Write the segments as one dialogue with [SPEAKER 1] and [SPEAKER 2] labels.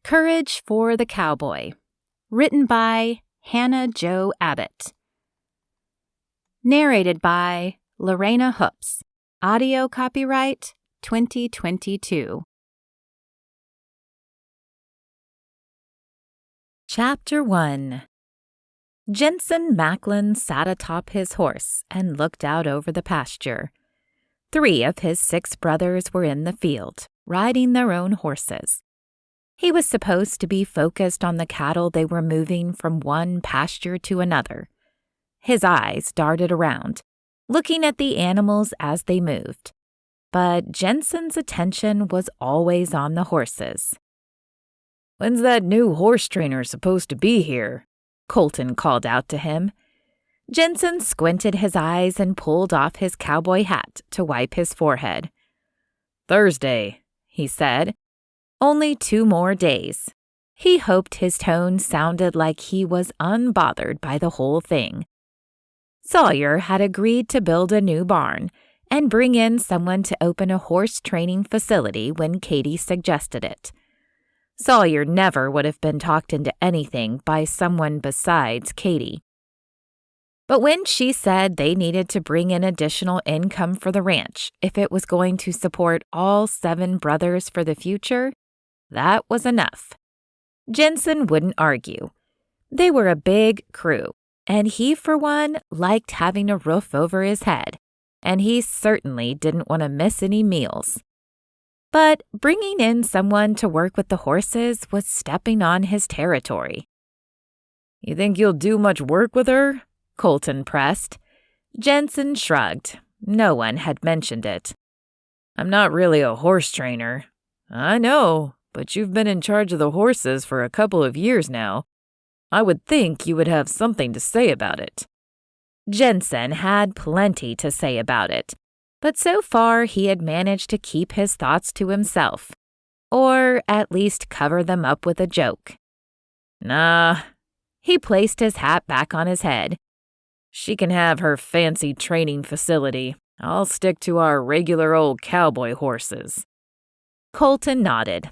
[SPEAKER 1] Courage for the Cowboy, written by Hannah Jo Abbott. Narrated by Lorena Hoops. Audio copyright 2022. Chapter 1. Jenson Macklin sat atop his horse and looked out over the pasture. 3 of his 6 brothers were in the field, riding their own horses. He was supposed to be focused on the cattle they were moving from one pasture to another. His eyes darted around, looking at the animals as they moved. But Jenson's attention was always on the horses.
[SPEAKER 2] "When's that new horse trainer supposed to be here?"
[SPEAKER 1] Colton called out to him. Jenson squinted his eyes and pulled off his cowboy hat to wipe his forehead.
[SPEAKER 2] "Thursday," he said.
[SPEAKER 1] Only 2 more days. He hoped his tone sounded like he was unbothered by the whole thing. Sawyer had agreed to build a new barn and bring in someone to open a horse training facility when Katie suggested it. Sawyer never would have been talked into anything by someone besides Katie. But when she said they needed to bring in additional income for the ranch if it was going to support all 7 brothers for the future, that was enough. Jenson wouldn't argue. They were a big crew, and he, for one, liked having a roof over his head, and he certainly didn't want to miss any meals. But bringing in someone to work with the horses was stepping on his territory.
[SPEAKER 2] "You think you'll do much work with her?"
[SPEAKER 1] Colton pressed. Jenson shrugged. No one had mentioned it.
[SPEAKER 2] "I'm not really a horse trainer." "I know, but you've been in charge of the horses for a couple of years now. I would think you would have something to say about it."
[SPEAKER 1] Jenson had plenty to say about it, but so far he had managed to keep his thoughts to himself, or at least cover them up with a joke.
[SPEAKER 2] "Nah."
[SPEAKER 1] He placed his hat back on his head.
[SPEAKER 2] "She can have her fancy training facility. I'll stick to our regular old cowboy horses."
[SPEAKER 1] Colton nodded.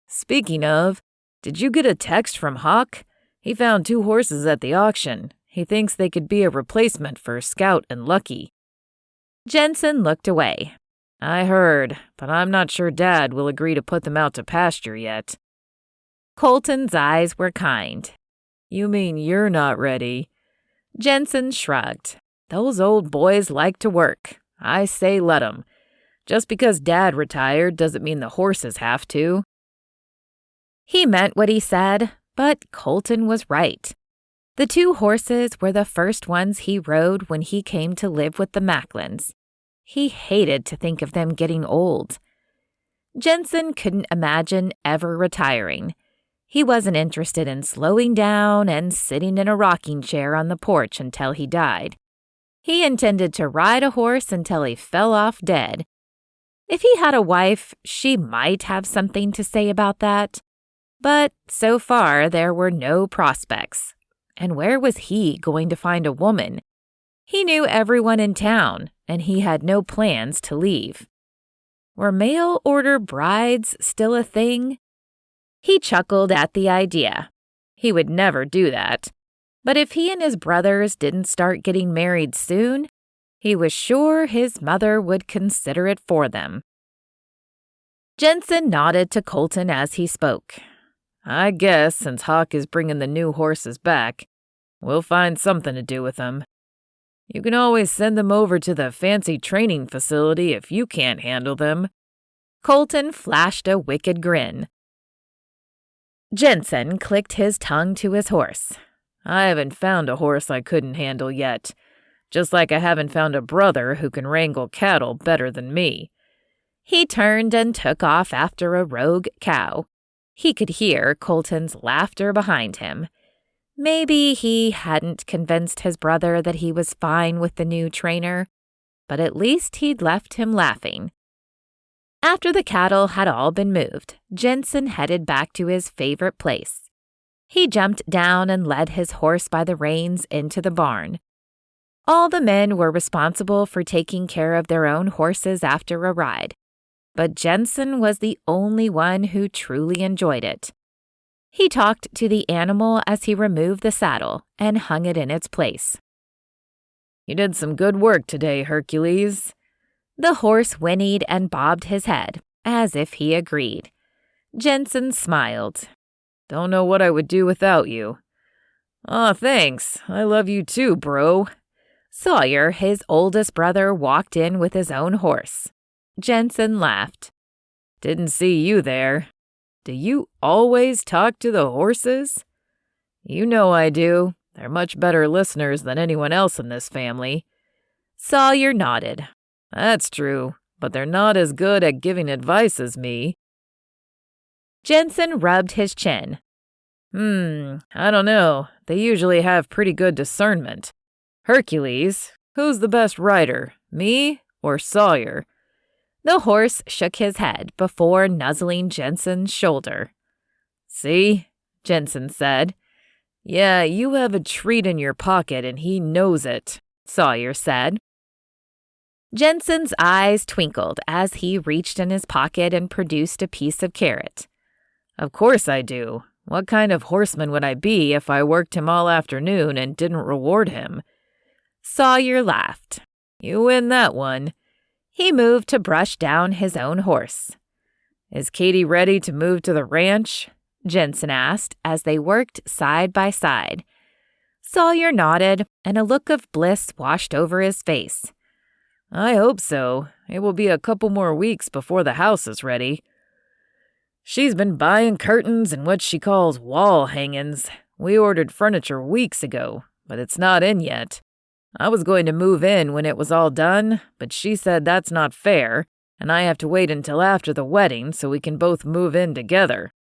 [SPEAKER 2] "Speaking of, did you get a text from Hawk? He found 2 horses at the auction. He thinks they could be a replacement for Scout and Lucky."
[SPEAKER 1] Jenson looked away.
[SPEAKER 2] "I heard, but I'm not sure Dad will agree to put them out to pasture yet."
[SPEAKER 1] Colton's eyes were kind.
[SPEAKER 2] "You mean you're not ready?"
[SPEAKER 1] Jenson shrugged.
[SPEAKER 2] "Those old boys like to work. I say let 'em. Just because Dad retired doesn't mean the horses have to."
[SPEAKER 1] He meant what he said, but Colton was right. The 2 horses were the first ones he rode when he came to live with the Macklins. He hated to think of them getting old. Jenson couldn't imagine ever retiring. He wasn't interested in slowing down and sitting in a rocking chair on the porch until he died. He intended to ride a horse until he fell off dead. If he had a wife, she might have something to say about that. But so far, there were no prospects. And where was he going to find a woman? He knew everyone in town, and he had no plans to leave. Were mail-order brides still a thing? He chuckled at the idea. He would never do that. But if he and his brothers didn't start getting married soon, he was sure his mother would consider it for them. Jenson nodded to Colton as he spoke.
[SPEAKER 2] "I guess since Hawk is bringing the new horses back, we'll find something to do with them. You can always send them over to the fancy training facility if you can't handle them."
[SPEAKER 1] Colton flashed a wicked grin. Jenson clicked his tongue to his horse.
[SPEAKER 2] "I haven't found a horse I couldn't handle yet, just like I haven't found a brother who can wrangle cattle better than me."
[SPEAKER 1] He turned and took off after a rogue cow. He could hear Colton's laughter behind him. Maybe he hadn't convinced his brother that he was fine with the new trainer, but at least he'd left him laughing. After the cattle had all been moved, Jenson headed back to his favorite place. He jumped down and led his horse by the reins into the barn. All the men were responsible for taking care of their own horses after a ride, but Jenson was the only one who truly enjoyed it. He talked to the animal as he removed the saddle and hung it in its place.
[SPEAKER 2] "You did some good work today, Hercules."
[SPEAKER 1] The horse whinnied and bobbed his head, as if he agreed. Jenson smiled.
[SPEAKER 2] "Don't know what I would do without you." "Aw, thanks. I love you too, bro."
[SPEAKER 1] Sawyer, his oldest brother, walked in with his own horse. Jenson laughed.
[SPEAKER 2] "Didn't see you there. Do you always talk to the horses?" "You know I do. They're much better listeners than anyone else in this family."
[SPEAKER 1] Sawyer nodded.
[SPEAKER 2] "That's true, but they're not as good at giving advice as me."
[SPEAKER 1] Jenson rubbed his chin.
[SPEAKER 2] I don't know. They usually have pretty good discernment. Hercules, who's the best rider, me or Sawyer?"
[SPEAKER 1] The horse shook his head before nuzzling Jenson's shoulder.
[SPEAKER 2] "See?" Jenson said. "Yeah, you have a treat in your pocket and he knows it," Sawyer said.
[SPEAKER 1] Jenson's eyes twinkled as he reached in his pocket and produced a piece of carrot.
[SPEAKER 2] "Of course I do. What kind of horseman would I be if I worked him all afternoon and didn't reward him?"
[SPEAKER 1] Sawyer laughed.
[SPEAKER 2] "You win that one."
[SPEAKER 1] He moved to brush down his own horse.
[SPEAKER 2] "Is Katie ready to move to the ranch?"
[SPEAKER 1] Jenson asked as they worked side by side. Sawyer nodded, and a look of bliss washed over his face.
[SPEAKER 2] "I hope so. It will be a couple more weeks before the house is ready. She's been buying curtains and what she calls wall hangings. We ordered furniture weeks ago, but it's not in yet. I was going to move in when it was all done, but she said that's not fair, and I have to wait until after the wedding so we can both move in together."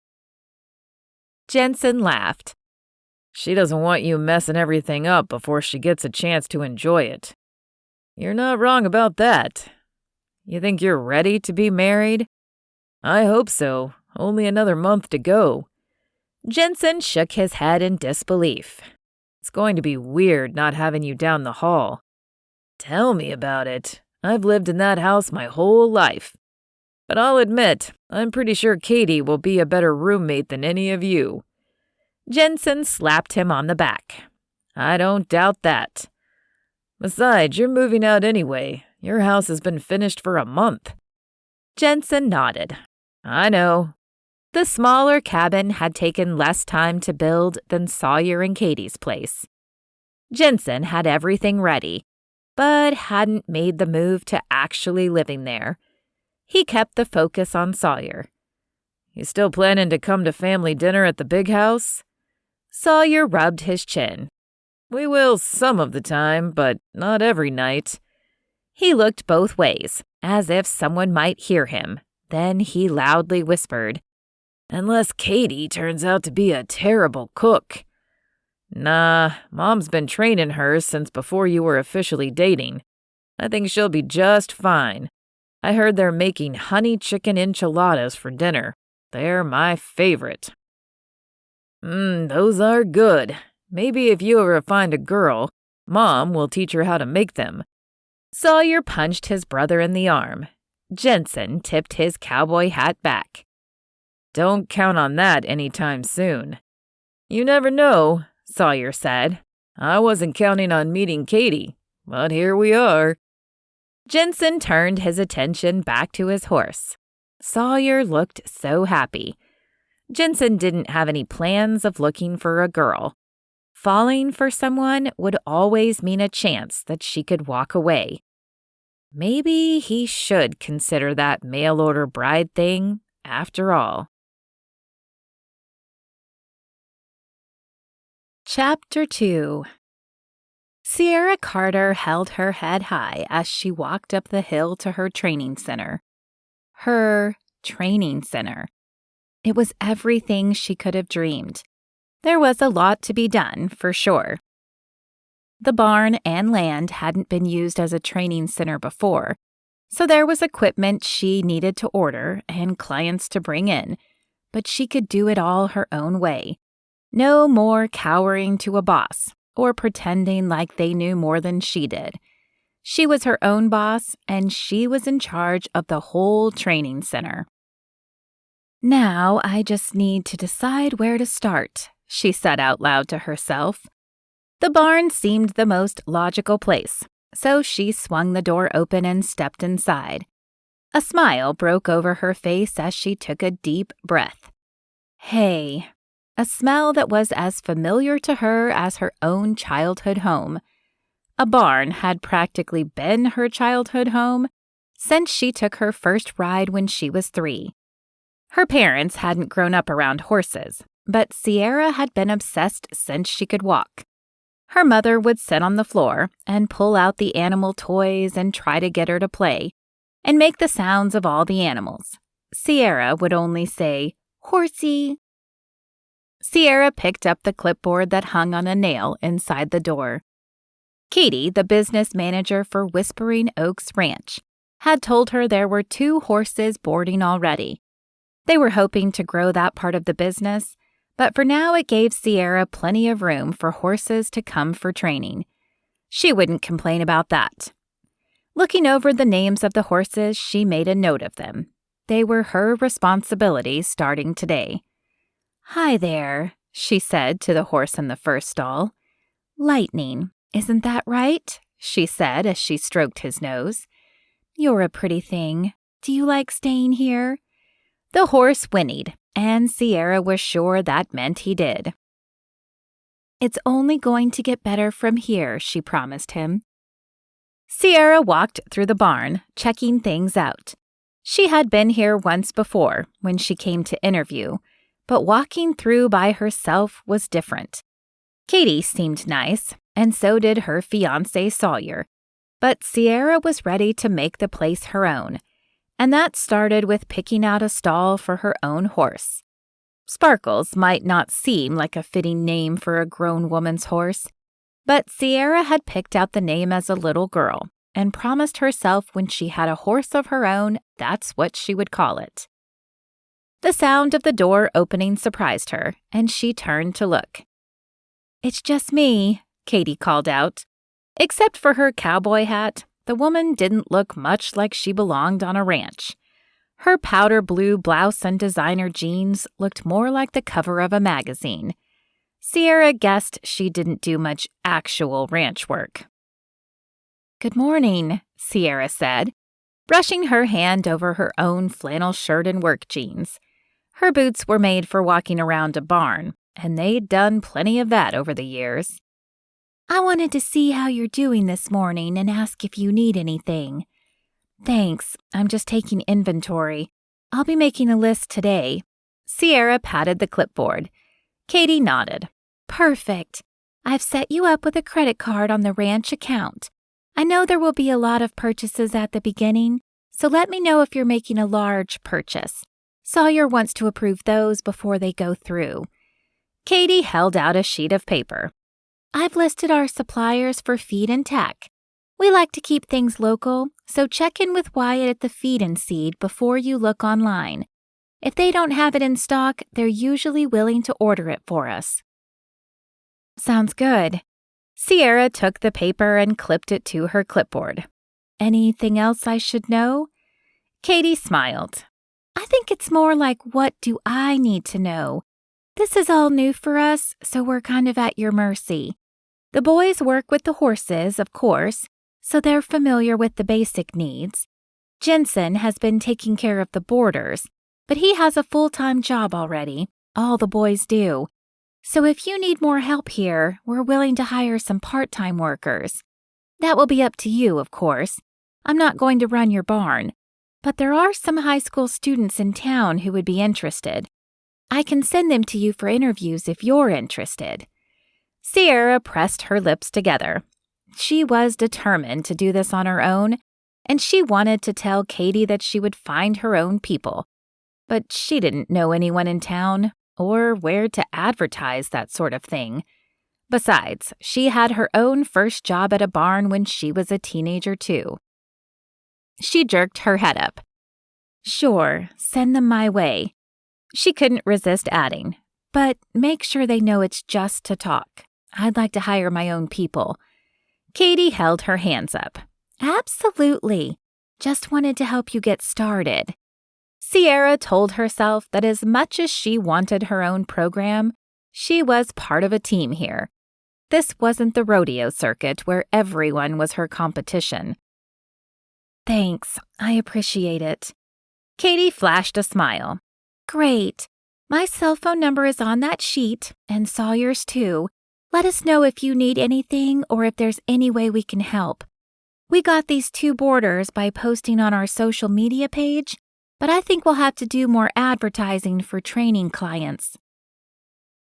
[SPEAKER 1] Jenson laughed.
[SPEAKER 2] "She doesn't want you messing everything up before she gets a chance to enjoy it." "You're not wrong about that. You think you're ready to be married?" "I hope so. Only another month to go."
[SPEAKER 1] Jenson shook his head in disbelief.
[SPEAKER 2] "It's going to be weird not having you down the hall." "Tell me about it. I've lived in that house my whole life. But I'll admit, I'm pretty sure Katie will be a better roommate than any of you."
[SPEAKER 1] Jenson slapped him on the back.
[SPEAKER 2] "I don't doubt that. Besides, you're moving out anyway. Your house has been finished for a month."
[SPEAKER 1] Jenson nodded.
[SPEAKER 2] "I know."
[SPEAKER 1] The smaller cabin had taken less time to build than Sawyer and Katie's place. Jenson had everything ready, but hadn't made the move to actually living there. He kept the focus on Sawyer.
[SPEAKER 2] "You still planning to come to family dinner at the big house?"
[SPEAKER 1] Sawyer rubbed his chin.
[SPEAKER 2] "We will some of the time, but not every night."
[SPEAKER 1] He looked both ways, as if someone might hear him. Then he loudly whispered,
[SPEAKER 2] "Unless Katie turns out to be a terrible cook." "Nah, Mom's been training her since before you were officially dating. I think she'll be just fine. I heard they're making honey chicken enchiladas for dinner. They're my favorite." Those are good. Maybe if you ever find a girl, Mom will teach her how to make them."
[SPEAKER 1] Sawyer punched his brother in the arm. Jenson tipped his cowboy hat back.
[SPEAKER 2] "Don't count on that anytime soon." "You never know," Sawyer said. "I wasn't counting on meeting Katie, but here we are."
[SPEAKER 1] Jenson turned his attention back to his horse. Sawyer looked so happy. Jenson didn't have any plans of looking for a girl. Falling for someone would always mean a chance that she could walk away. Maybe he should consider that mail-order bride thing after all. Chapter 2. Sierra Carter held her head high as she walked up the hill to her training center. Her training center. It was everything she could have dreamed. There was a lot to be done, for sure. The barn and land hadn't been used as a training center before, so there was equipment she needed to order and clients to bring in, but she could do it all her own way. No more cowering to a boss or pretending like they knew more than she did. She was her own boss, and she was in charge of the whole training center. Now I just need to decide where to start, she said out loud to herself. The barn seemed the most logical place, so she swung the door open and stepped inside. A smile broke over her face as she took a deep breath. Hay, a smell that was as familiar to her as her own childhood home. A barn had practically been her childhood home since she took her first ride when she was 3. Her parents hadn't grown up around horses, but Sierra had been obsessed since she could walk. Her mother would sit on the floor and pull out the animal toys and try to get her to play and make the sounds of all the animals. Sierra would only say, "Horsey." Sierra picked up the clipboard that hung on a nail inside the door. Katie, the business manager for Whispering Oaks Ranch, had told her there were 2 horses boarding already. They were hoping to grow that part of the business, but for now it gave Sierra plenty of room for horses to come for training. She wouldn't complain about that. Looking over the names of the horses, she made a note of them. They were her responsibility starting today. "Hi there," she said to the horse in the first stall. "Lightning, isn't that right?" she said as she stroked his nose. "You're a pretty thing. Do you like staying here?" The horse whinnied, and Sierra was sure that meant he did. "It's only going to get better from here," she promised him. Sierra walked through the barn, checking things out. She had been here once before when she came to interview, but walking through by herself was different. Katie seemed nice, and so did her fiancé Sawyer, but Sierra was ready to make the place her own, and that started with picking out a stall for her own horse. Sparkles might not seem like a fitting name for a grown woman's horse, but Sierra had picked out the name as a little girl and promised herself when she had a horse of her own, that's what she would call it. The sound of the door opening surprised her, and she turned to look. "It's just me," Katie called out. Except for her cowboy hat, the woman didn't look much like she belonged on a ranch. Her powder blue blouse and designer jeans looked more like the cover of a magazine. Sierra guessed she didn't do much actual ranch work. "Good morning," Sierra said, brushing her hand over her own flannel shirt and work jeans. Her boots were made for walking around a barn, and they'd done plenty of that over the years. "I wanted to see how you're doing this morning and ask if you need anything." "Thanks, I'm just taking inventory. I'll be making a list today." Sierra patted the clipboard. Katie nodded. "Perfect. I've set you up with a credit card on the ranch account. I know there will be a lot of purchases at the beginning, so let me know if you're making a large purchase. Sawyer wants to approve those before they go through." Katie held out a sheet of paper. "I've listed our suppliers for feed and tack. We like to keep things local, so check in with Wyatt at the Feed and Seed before you look online. If they don't have it in stock, they're usually willing to order it for us." "Sounds good." Sierra took the paper and clipped it to her clipboard. "Anything else I should know?" Katie smiled. "I think it's more like, what do I need to know? This is all new for us, so we're kind of at your mercy. The boys work with the horses, of course, so they're familiar with the basic needs. Jenson has been taking care of the boarders, but he has a full-time job already. All the boys do. So if you need more help here, we're willing to hire some part-time workers. That will be up to you, of course. I'm not going to run your barn, but there are some high school students in town who would be interested. I can send them to you for interviews if you're interested." Sierra pressed her lips together. She was determined to do this on her own, and she wanted to tell Katie that she would find her own people. But she didn't know anyone in town or where to advertise that sort of thing. Besides, she had her own first job at a barn when she was a teenager, too. She jerked her head up. "Sure, send them my way." She couldn't resist adding, "But make sure they know it's just to talk. I'd like to hire my own people." Katie held her hands up. "Absolutely. Just wanted to help you get started." Sierra told herself that as much as she wanted her own program, she was part of a team here. This wasn't the rodeo circuit where everyone was her competition. Thanks, I appreciate it. Katie flashed a smile. Great. My cell phone number is on that sheet, and Sawyer's too. Let us know if you need anything or if there's any way we can help. We got these 2 boarders by posting on our social media page, but I think we'll have to do more advertising for training clients.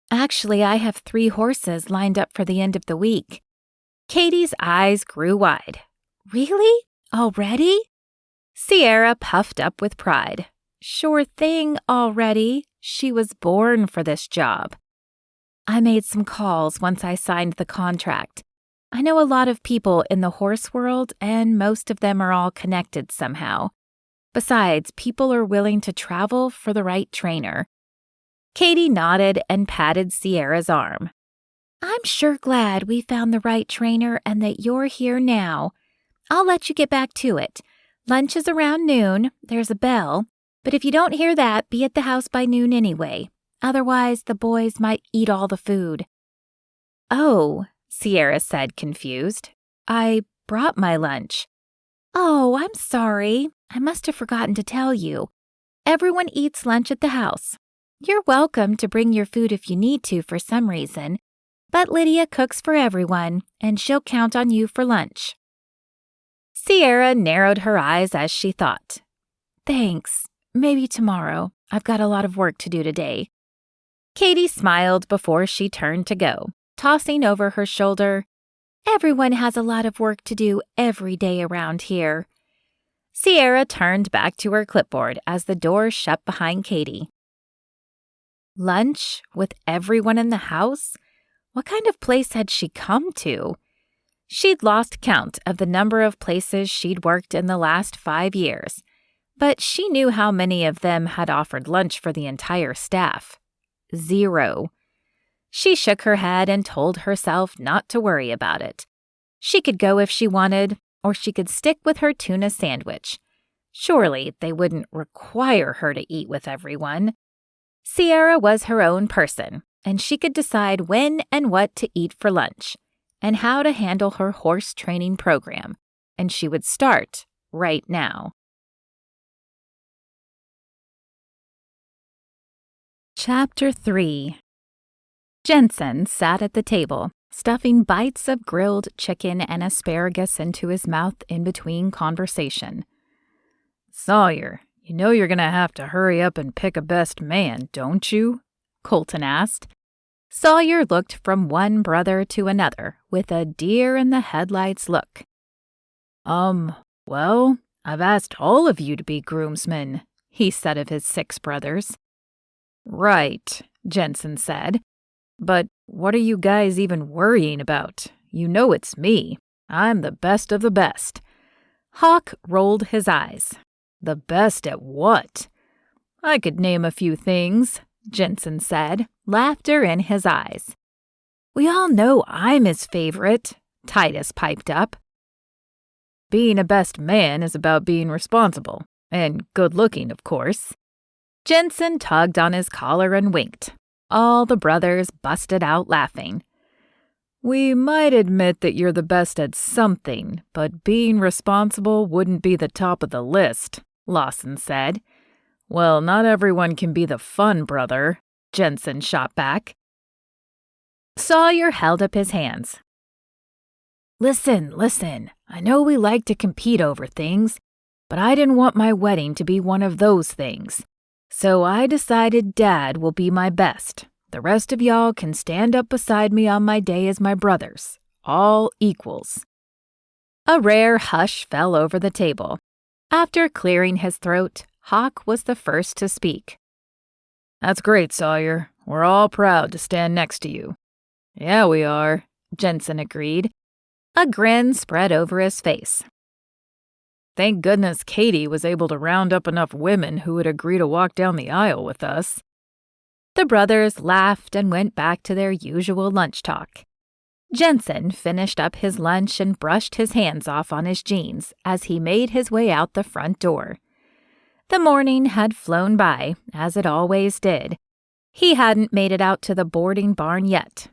[SPEAKER 1] Actually, I have 3 horses lined up for the end of the week. Katie's eyes grew wide. Really? Already? Sierra puffed up with pride. Sure thing, already. She was born for this job. I made some calls once I signed the contract. I know a lot of people in the horse world, and most of them are all connected somehow. Besides, people are willing to travel for the right trainer. Katie nodded and patted Sierra's arm. I'm sure glad we found the right trainer and that you're here now. I'll let you get back to it. Lunch is around noon. There's a bell. But if you don't hear that, be at the house by noon anyway. Otherwise, the boys might eat all the food. Oh, Sierra said, confused. I brought my lunch. Oh, I'm sorry. I must have forgotten to tell you. Everyone eats lunch at the house. You're welcome to bring your food if you need to for some reason, but Lydia cooks for everyone, and she'll count on you for lunch. Sierra narrowed her eyes as she thought. Thanks. Maybe tomorrow. I've got a lot of work to do today. Katie smiled before she turned to go, tossing over her shoulder. Everyone has a lot of work to do every day around here. Sierra turned back to her clipboard as the door shut behind Katie. Lunch with everyone in the house? What kind of place had she come to? She'd lost count of the number of places she'd worked in the last 5 years, but she knew how many of them had offered lunch for the entire staff. 0. She shook her head and told herself not to worry about it. She could go if she wanted, or she could stick with her tuna sandwich. Surely they wouldn't require her to eat with everyone. Sierra was her own person, and she could decide when and what to eat for lunch, and how to handle her horse training program, and she would start right now. Chapter 3. Jenson sat at the table, stuffing bites of grilled chicken and asparagus into his mouth in between conversation.
[SPEAKER 2] Sawyer, you know you're going to have to hurry up and pick a best man, don't you?
[SPEAKER 1] Colton asked. Sawyer looked from one brother to another with a deer-in-the-headlights look.
[SPEAKER 2] Well, I've asked all of you to be groomsmen, he said of his 6 brothers. Right, Jenson said. But what are you guys even worrying about? You know it's me. I'm the best of the best.
[SPEAKER 1] Hawk rolled his eyes.
[SPEAKER 2] The best at what? I could name a few things, Jenson said, laughter in his eyes.
[SPEAKER 1] We all know I'm his favorite, Titus piped up.
[SPEAKER 2] Being a best man is about being responsible, and good-looking, of course.
[SPEAKER 1] Jenson tugged on his collar and winked. All the brothers busted out laughing.
[SPEAKER 2] We might admit that you're the best at something, but being responsible wouldn't be the top of the list, Lawson said. Well, not everyone can be the fun brother, Jenson shot back.
[SPEAKER 1] Sawyer held up his hands.
[SPEAKER 2] Listen. I know we like to compete over things, but I didn't want my wedding to be one of those things. So I decided Dad will be my best. The rest of y'all can stand up beside me on my day as my brothers. All equals.
[SPEAKER 1] A rare hush fell over the table. After clearing his throat, Hawk was the first to speak.
[SPEAKER 2] That's great, Sawyer. We're all proud to stand next to you.
[SPEAKER 1] Yeah, we are, Jenson agreed. A grin spread over his face.
[SPEAKER 2] Thank goodness Katie was able to round up enough women who would agree to walk down the aisle with us.
[SPEAKER 1] The brothers laughed and went back to their usual lunch talk. Jenson finished up his lunch and brushed his hands off on his jeans as he made his way out the front door. The morning had flown by, as it always did. He hadn't made it out to the boarding barn yet.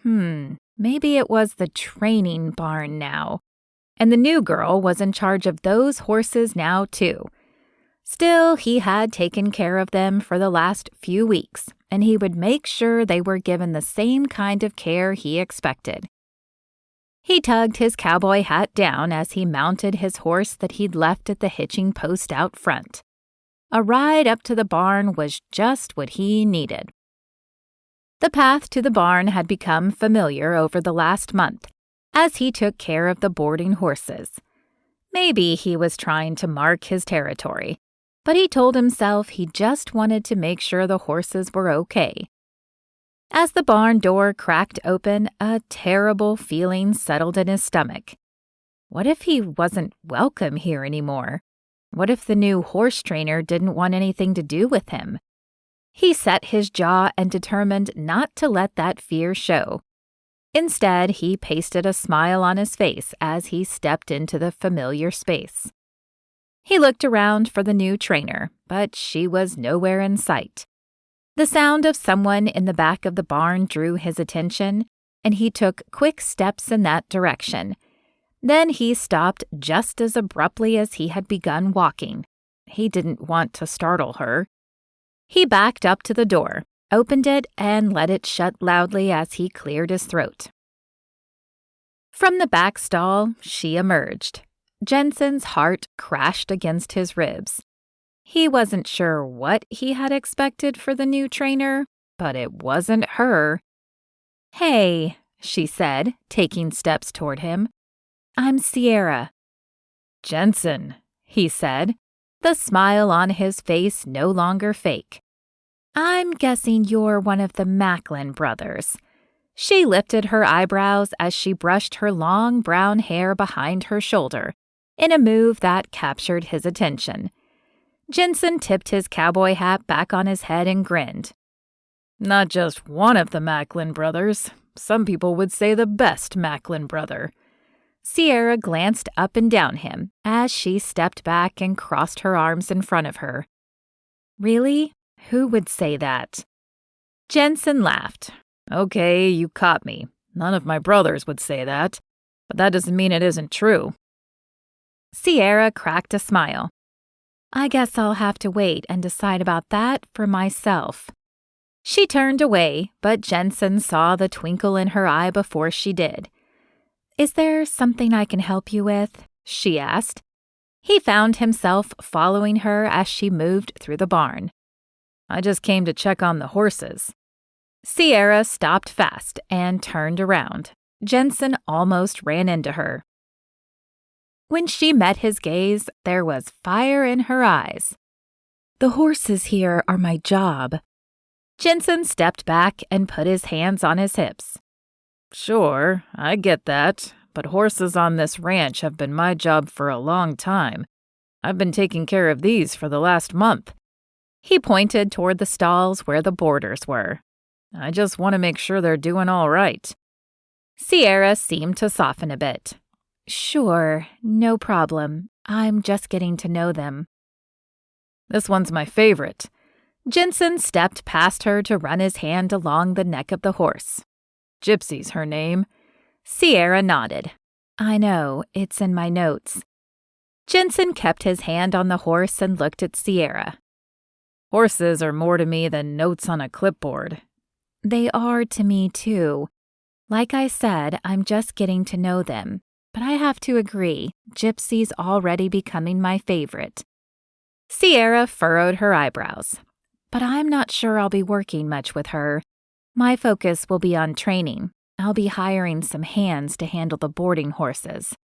[SPEAKER 1] Maybe it was the training barn now. And the new girl was in charge of those horses now, too. Still, he had taken care of them for the last few weeks, and he would make sure they were given the same kind of care he expected. He tugged his cowboy hat down as he mounted his horse that he'd left at the hitching post out front. A ride up to the barn was just what he needed. The path to the barn had become familiar over the last month, as he took care of the boarding horses. Maybe he was trying to mark his territory, but he told himself he just wanted to make sure the horses were okay. As the barn door cracked open, a terrible feeling settled in his stomach. What if he wasn't welcome here anymore? What if the new horse trainer didn't want anything to do with him? He set his jaw and determined not to let that fear show. Instead, he pasted a smile on his face as he stepped into the familiar space. He looked around for the new trainer, but she was nowhere in sight. The sound of someone in the back of the barn drew his attention, and he took quick steps in that direction. Then he stopped just as abruptly as he had begun walking. He didn't want to startle her. He backed up to the door, opened it, and let it shut loudly as he cleared his throat. From the back stall, she emerged. Jenson's heart crashed against his ribs. He wasn't sure what he had expected for the new trainer, but it wasn't her. "Hey," she said, taking steps toward him. "I'm Sierra."
[SPEAKER 2] "Jenson,"
[SPEAKER 1] he said, the smile on his face no longer fake. "I'm guessing you're one of the Macklin brothers." She lifted her eyebrows as she brushed her long brown hair behind her shoulder, in a move that captured his attention. Jenson tipped his cowboy hat back on his head and grinned.
[SPEAKER 2] "Not just one of the Macklin brothers. Some people would say the best Macklin brother."
[SPEAKER 1] Sierra glanced up and down him as she stepped back and crossed her arms in front of her. "Really? Who would say that?" Jenson laughed.
[SPEAKER 2] "Okay, you caught me. None of my brothers would say that, but that doesn't mean it isn't true."
[SPEAKER 1] Sierra cracked a smile. "I guess I'll have to wait and decide about that for myself." She turned away, but Jenson saw the twinkle in her eye before she did. "Is there something I can help you with?" she asked. He found himself following her as she moved through the barn.
[SPEAKER 2] "I just came to check on the horses."
[SPEAKER 1] Sierra stopped fast and turned around. Jenson almost ran into her. When she met his gaze, there was fire in her eyes. "The horses here are my job." Jenson stepped back and put his hands on his hips.
[SPEAKER 2] "Sure, I get that, but horses on this ranch have been my job for a long time. I've been taking care of these for the last month."
[SPEAKER 1] He pointed toward the stalls where the boarders were.
[SPEAKER 2] "I just want to make sure they're doing all right."
[SPEAKER 1] Sierra seemed to soften a bit. "Sure, no problem. I'm just getting to know them."
[SPEAKER 2] "This one's my favorite."
[SPEAKER 1] Jenson stepped past her to run his hand along the neck of the horse.
[SPEAKER 2] "Gypsy's her name."
[SPEAKER 1] Sierra nodded. "I know, it's in my notes." Jenson kept his hand on the horse and looked at Sierra.
[SPEAKER 2] "Horses are more to me than notes on a clipboard."
[SPEAKER 1] "They are to me, too. Like I said, I'm just getting to know them. But I have to agree, Gypsy's already becoming my favorite." Sierra furrowed her eyebrows. "But I'm not sure I'll be working much with her. My focus will be on training. I'll be hiring some hands to handle the boarding horses."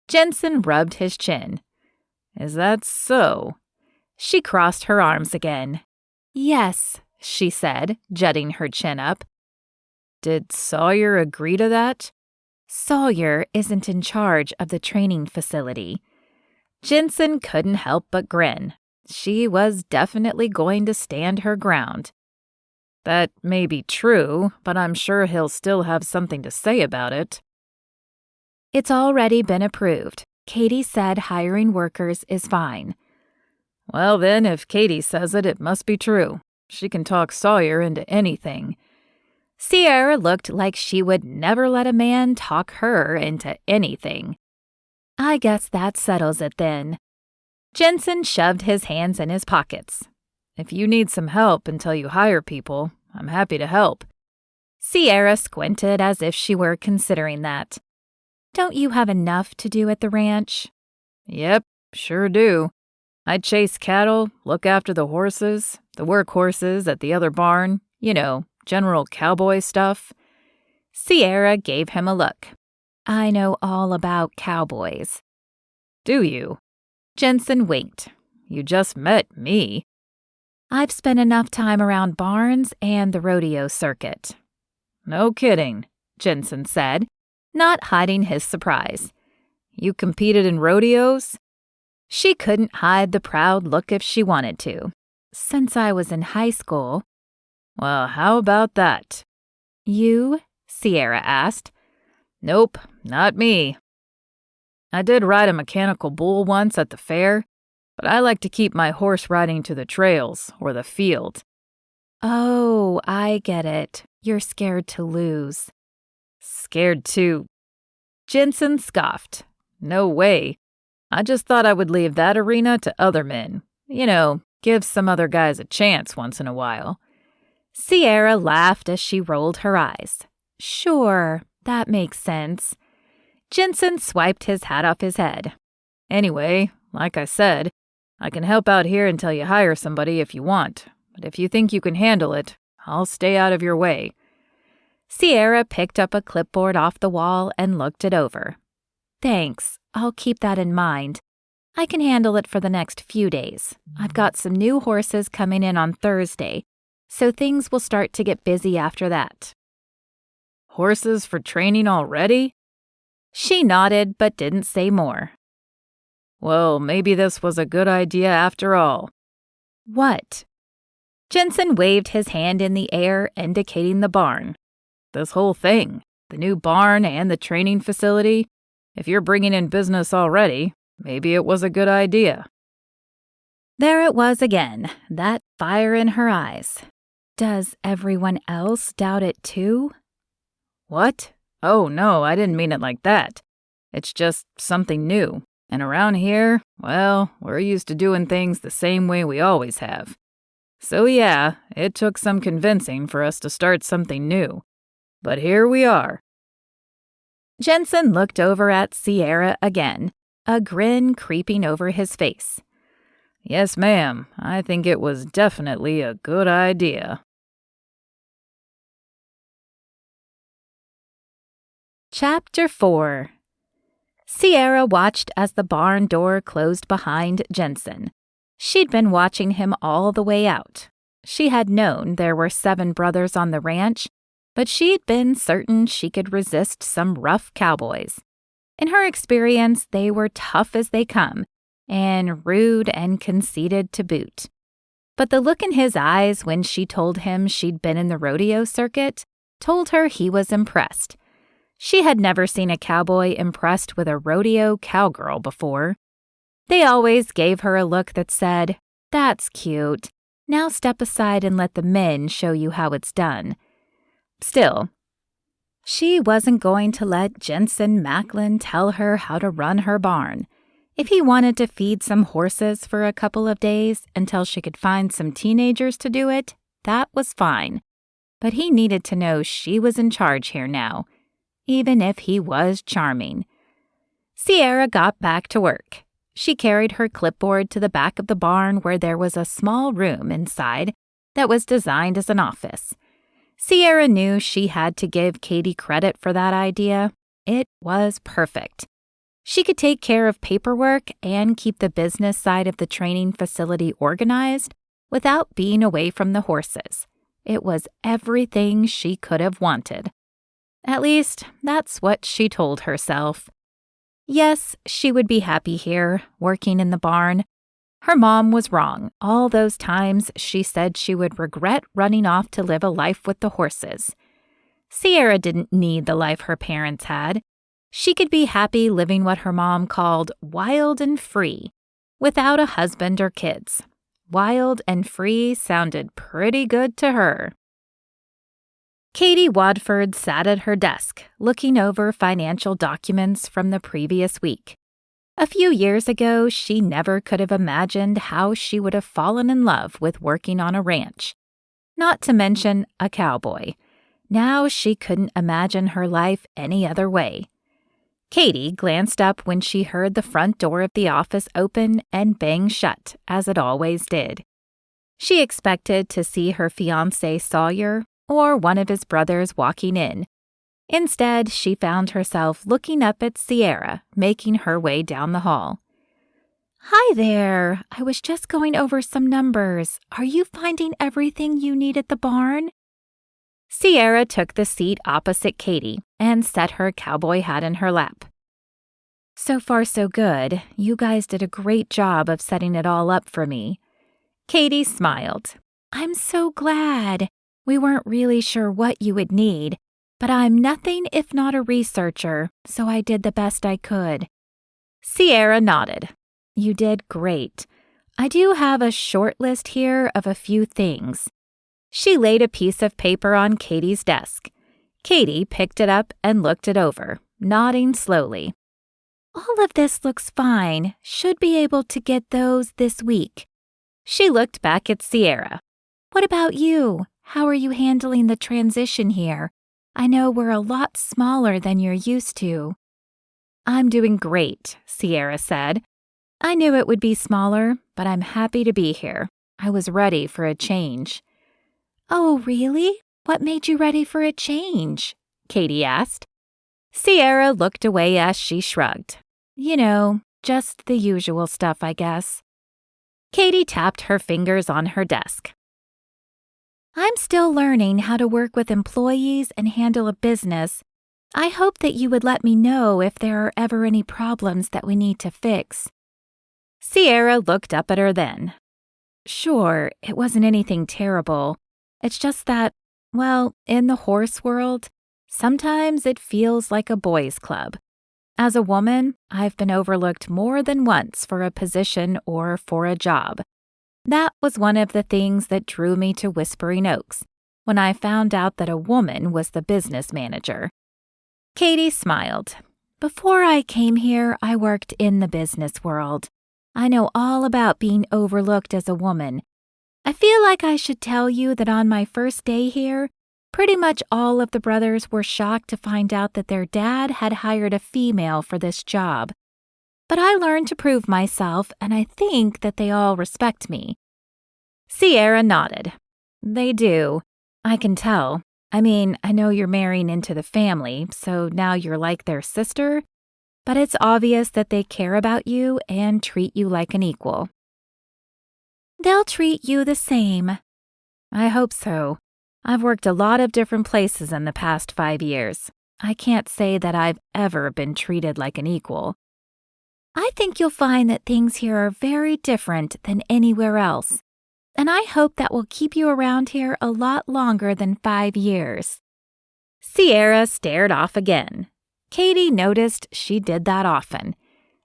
[SPEAKER 1] Jenson rubbed his chin.
[SPEAKER 2] "Is that so?"
[SPEAKER 1] She crossed her arms again. "Yes," she said, jutting her chin up.
[SPEAKER 2] "Did Sawyer agree to that?"
[SPEAKER 1] "Sawyer isn't in charge of the training facility." Jenson couldn't help but grin. She was definitely going to stand her ground.
[SPEAKER 2] "That may be true, but I'm sure he'll still have something to say about it."
[SPEAKER 1] "It's already been approved. Katie said hiring workers is fine."
[SPEAKER 2] Well then, if Katie says it, it must be true. She can talk Sawyer into anything.
[SPEAKER 1] Sierra looked like she would never let a man talk her into anything. I guess that settles it then. Jenson shoved his hands in his pockets.
[SPEAKER 2] If you need some help until you hire people, I'm happy to help.
[SPEAKER 1] Sierra squinted as if she were considering that. Don't you have enough to do at the ranch?
[SPEAKER 2] Yep, sure do. I chase cattle, look after the horses, the workhorses at the other barn, general cowboy stuff.
[SPEAKER 1] Sierra gave him a look. I know all about cowboys.
[SPEAKER 2] Do you?
[SPEAKER 1] Jenson winked.
[SPEAKER 2] You just met me.
[SPEAKER 1] I've spent enough time around barns and the rodeo circuit.
[SPEAKER 2] No kidding,
[SPEAKER 1] Jenson said, not hiding his surprise.
[SPEAKER 2] You competed in rodeos?
[SPEAKER 1] She couldn't hide the proud look if she wanted to. Since I was in high school.
[SPEAKER 2] Well, how about that?
[SPEAKER 1] You? Sierra asked.
[SPEAKER 2] Nope, not me. I did ride a mechanical bull once at the fair, but I like to keep my horse riding to the trails or the field.
[SPEAKER 1] Oh, I get it. You're scared to lose.
[SPEAKER 2] Scared to? Jenson scoffed. No way. I just thought I would leave that arena to other men. Give some other guys a chance once in a while.
[SPEAKER 1] Sierra laughed as she rolled her eyes. Sure, that makes sense. Jenson swiped his hat off his head.
[SPEAKER 2] Anyway, like I said, I can help out here until you hire somebody if you want. But if you think you can handle it, I'll stay out of your way.
[SPEAKER 1] Sierra picked up a clipboard off the wall and looked it over. Thanks, I'll keep that in mind. I can handle it for the next few days. I've got some new horses coming in on Thursday, so things will start to get busy after that.
[SPEAKER 2] Horses for training already?
[SPEAKER 1] She nodded but didn't say more.
[SPEAKER 2] Well, maybe this was a good idea after all.
[SPEAKER 1] What? Jenson waved his hand in the air, indicating the barn.
[SPEAKER 2] This whole thing, the new barn and the training facility. If you're bringing in business already, maybe it was a good idea.
[SPEAKER 1] There it was again, that fire in her eyes. Does everyone else doubt it too?
[SPEAKER 2] What? Oh, no, I didn't mean it like that. It's just something new. And around here, well, we're used to doing things the same way we always have. So yeah, it took some convincing for us to start something new. But here we are.
[SPEAKER 1] Jenson looked over at Sierra again, a grin creeping over his face.
[SPEAKER 2] Yes, ma'am, I think it was definitely a good idea.
[SPEAKER 1] Chapter 4. Sierra watched as the barn door closed behind Jenson. She'd been watching him all the way out. She had known there were 7 brothers on the ranch, but she'd been certain she could resist some rough cowboys. In her experience, they were tough as they come, and rude and conceited to boot. But the look in his eyes when she told him she'd been in the rodeo circuit told her he was impressed. She had never seen a cowboy impressed with a rodeo cowgirl before. They always gave her a look that said, "That's cute. Now step aside and let the men show you how it's done." Still, she wasn't going to let Jenson Macklin tell her how to run her barn. If he wanted to feed some horses for a couple of days until she could find some teenagers to do it, that was fine. But he needed to know she was in charge here now, even if he was charming. Sierra got back to work. She carried her clipboard to the back of the barn where there was a small room inside that was designed as an office. Sierra knew she had to give Katie credit for that idea. It was perfect. She could take care of paperwork and keep the business side of the training facility organized without being away from the horses. It was everything she could have wanted. At least, that's what she told herself. Yes, she would be happy here, working in the barn. Her mom was wrong all those times she said she would regret running off to live a life with the horses. Sierra didn't need the life her parents had. She could be happy living what her mom called wild and free, without a husband or kids. Wild and free sounded pretty good to her. Katie Wadford sat at her desk, looking over financial documents from the previous week. A few years ago, she never could have imagined how she would have fallen in love with working on a ranch. Not to mention a cowboy. Now she couldn't imagine her life any other way. Katie glanced up when she heard the front door of the office open and bang shut, as it always did. She expected to see her fiancé Sawyer or one of his brothers walking in. Instead, she found herself looking up at Sierra, making her way down the hall. "Hi there. I was just going over some numbers. Are you finding everything you need at the barn?" Sierra took the seat opposite Katie and set her cowboy hat in her lap. "So far, so good. You guys did a great job of setting it all up for me." Katie smiled. "I'm so glad. We weren't really sure what you would need, but I'm nothing if not a researcher, so I did the best I could." Sierra nodded. "You did great. I do have a short list here of a few things." She laid a piece of paper on Katie's desk. Katie picked it up and looked it over, nodding slowly. "All of this looks fine. Should be able to get those this week." She looked back at Sierra. "What about you? How are you handling the transition here? I know we're a lot smaller than you're used to." "I'm doing great," Sierra said. "I knew it would be smaller, but I'm happy to be here. I was ready for a change." "Oh, really? What made you ready for a change?" Katie asked. Sierra looked away as she shrugged. "You know, just the usual stuff, I guess." Katie tapped her fingers on her desk. "I'm still learning how to work with employees and handle a business. I hope that you would let me know if there are ever any problems that we need to fix." Sierra looked up at her then. "Sure, it wasn't anything terrible. It's just that, well, in the horse world, sometimes it feels like a boys' club. As a woman, I've been overlooked more than once for a position or for a job. That was one of the things that drew me to Whispering Oaks, when I found out that a woman was the business manager." Katie smiled. "Before I came here, I worked in the business world. I know all about being overlooked as a woman. I feel like I should tell you that on my first day here, pretty much all of the brothers were shocked to find out that their dad had hired a female for this job. But I learned to prove myself, and I think that they all respect me." Sierra nodded. "They do. I can tell. I mean, I know you're marrying into the family, so now you're like their sister, but it's obvious that they care about you and treat you like an equal." "They'll treat you the same." "I hope so. I've worked a lot of different places in the past 5 years. I can't say that I've ever been treated like an equal." "I think you'll find that things here are very different than anywhere else. And I hope that will keep you around here a lot longer than 5 years." Sierra stared off again. Katie noticed she did that often.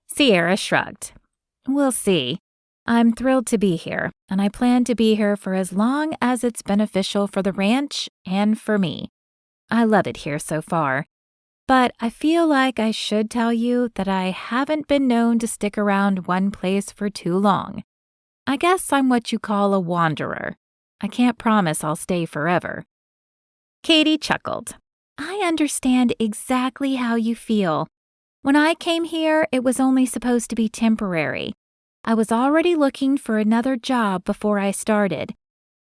[SPEAKER 1] Sierra shrugged. "We'll see. I'm thrilled to be here, and I plan to be here for as long as it's beneficial for the ranch and for me. I love it here so far. But I feel like I should tell you that I haven't been known to stick around one place for too long. I guess I'm what you call a wanderer. I can't promise I'll stay forever." Katie chuckled. "I understand exactly how you feel. When I came here, it was only supposed to be temporary. I was already looking for another job before I started.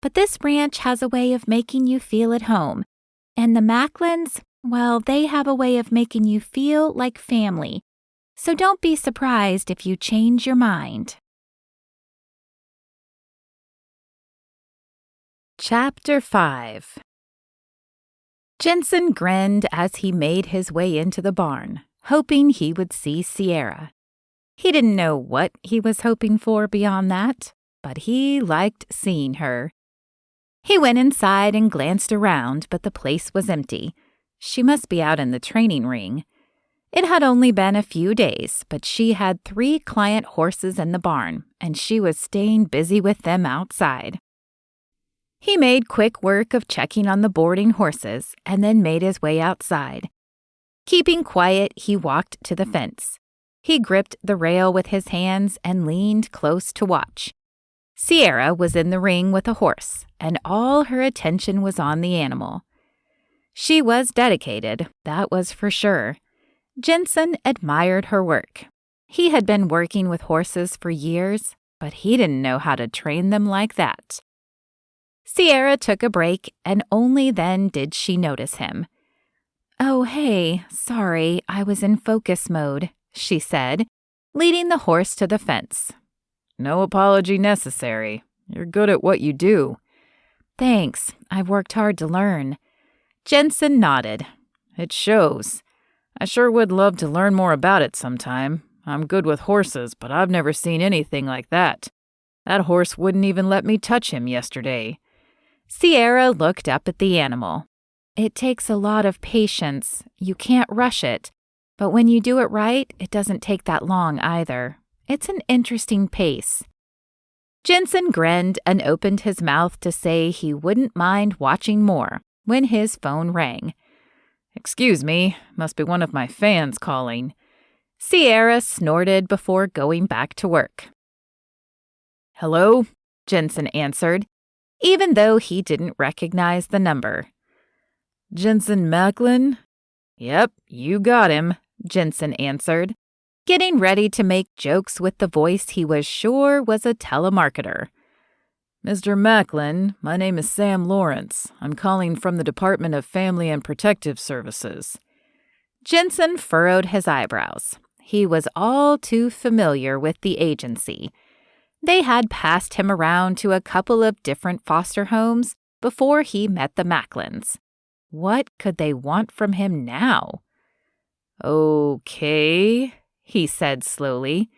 [SPEAKER 1] But this ranch has a way of making you feel at home. And the Macklins, well, they have a way of making you feel like family. So don't be surprised if you change your mind." Chapter 5. Jenson grinned as he made his way into the barn, hoping he would see Sierra. He didn't know what he was hoping for beyond that, but he liked seeing her. He went inside and glanced around, but the place was empty. She must be out in the training ring. It had only been a few days, but she had 3 client horses in the barn, and she was staying busy with them outside. He made quick work of checking on the boarding horses and then made his way outside. Keeping quiet, he walked to the fence. He gripped the rail with his hands and leaned close to watch. Sierra was in the ring with a horse, and all her attention was on the animal. She was dedicated, that was for sure. Jenson admired her work. He had been working with horses for years, but he didn't know how to train them like that. Sierra took a break, and only then did she notice him. "Oh, hey, sorry, I was in focus mode," she said, leading the horse to the fence.
[SPEAKER 2] No apology necessary. You're good at what you do.
[SPEAKER 1] "Thanks, I've worked hard to learn." Jenson nodded.
[SPEAKER 2] It shows. I sure would love to learn more about it sometime. I'm good with horses, but I've never seen anything like that. That horse wouldn't even let me touch him yesterday.
[SPEAKER 1] Sierra looked up at the animal. "It takes a lot of patience. You can't rush it. But when you do it right, it doesn't take that long either. It's an interesting pace." Jenson grinned and opened his mouth to say he wouldn't mind watching more when his phone rang.
[SPEAKER 2] "Excuse me, must be one of my fans calling."
[SPEAKER 1] Sierra snorted before going back to work.
[SPEAKER 2] "Hello?"
[SPEAKER 1] Jenson answered, even though he didn't recognize the number.
[SPEAKER 2] "Jenson Macklin?"
[SPEAKER 1] "Yep, you got him," Jenson answered, getting ready to make jokes with the voice he was sure was a telemarketer.
[SPEAKER 2] "Mr. Macklin, my name is Sam Lawrence. I'm calling from the Department of Family and Protective Services."
[SPEAKER 1] Jenson furrowed his eyebrows. He was all too familiar with the agency. They had passed him around to a couple of different foster homes before he met the Macklins. What could they want from him now?
[SPEAKER 2] "Okay," he said slowly.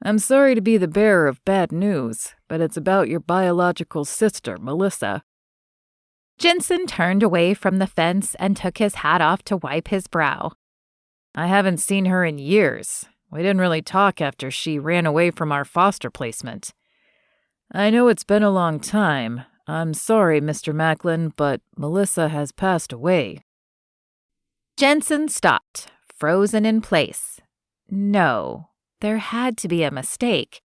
[SPEAKER 2] "I'm sorry to be the bearer of bad news, but it's about your biological sister, Melissa."
[SPEAKER 1] Jenson turned away from the fence and took his hat off to wipe his brow.
[SPEAKER 2] "I haven't seen her in years. We didn't really talk after she ran away from our foster placement. I know it's been a long time. I'm sorry, Mr. Macklin, but Melissa has passed away."
[SPEAKER 1] Jenson stopped, frozen in place. No, there had to be a mistake.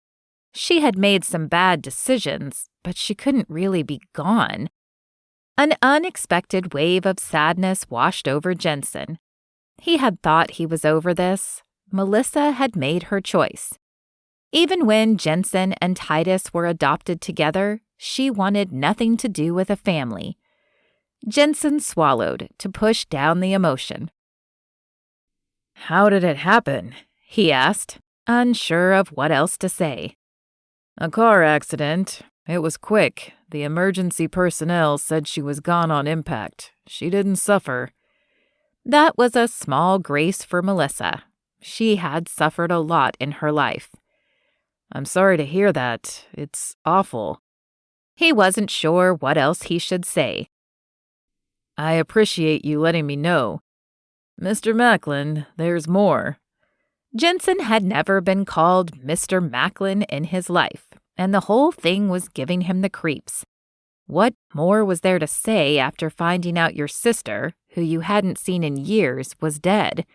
[SPEAKER 1] She had made some bad decisions, but she couldn't really be gone. An unexpected wave of sadness washed over Jenson. He had thought he was over this. Melissa had made her choice. Even when Jenson and Titus were adopted together, she wanted nothing to do with a family. Jenson swallowed to push down the emotion.
[SPEAKER 2] "How did it happen?"
[SPEAKER 1] he asked, unsure of what else to say.
[SPEAKER 2] "A car accident. It was quick. The emergency personnel said she was gone on impact. She didn't suffer."
[SPEAKER 1] That was a small grace for Melissa. She had suffered a lot in her life.
[SPEAKER 2] "I'm sorry to hear that. It's awful."
[SPEAKER 1] He wasn't sure what else he should say.
[SPEAKER 2] "I appreciate you letting me know. Mr. Macklin, there's more."
[SPEAKER 1] Jenson had never been called Mr. Macklin in his life, and the whole thing was giving him the creeps. What more was there to say after finding out your sister, who you hadn't seen in years, was dead?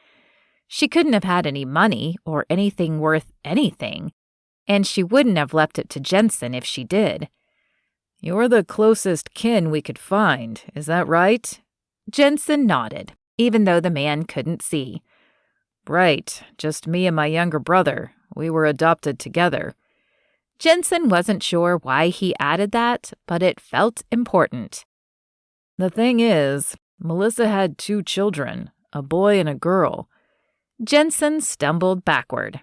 [SPEAKER 1] She couldn't have had any money or anything worth anything, and she wouldn't have left it to Jenson if she did.
[SPEAKER 2] "You're the closest kin we could find, is that right?"
[SPEAKER 1] Jenson nodded, even though the man couldn't see.
[SPEAKER 2] "Right, just me and my younger brother. We were adopted together."
[SPEAKER 1] Jenson wasn't sure why he added that, but it felt important.
[SPEAKER 2] "The thing is, Melissa had 2 children, a boy and a girl."
[SPEAKER 1] Jenson stumbled backward.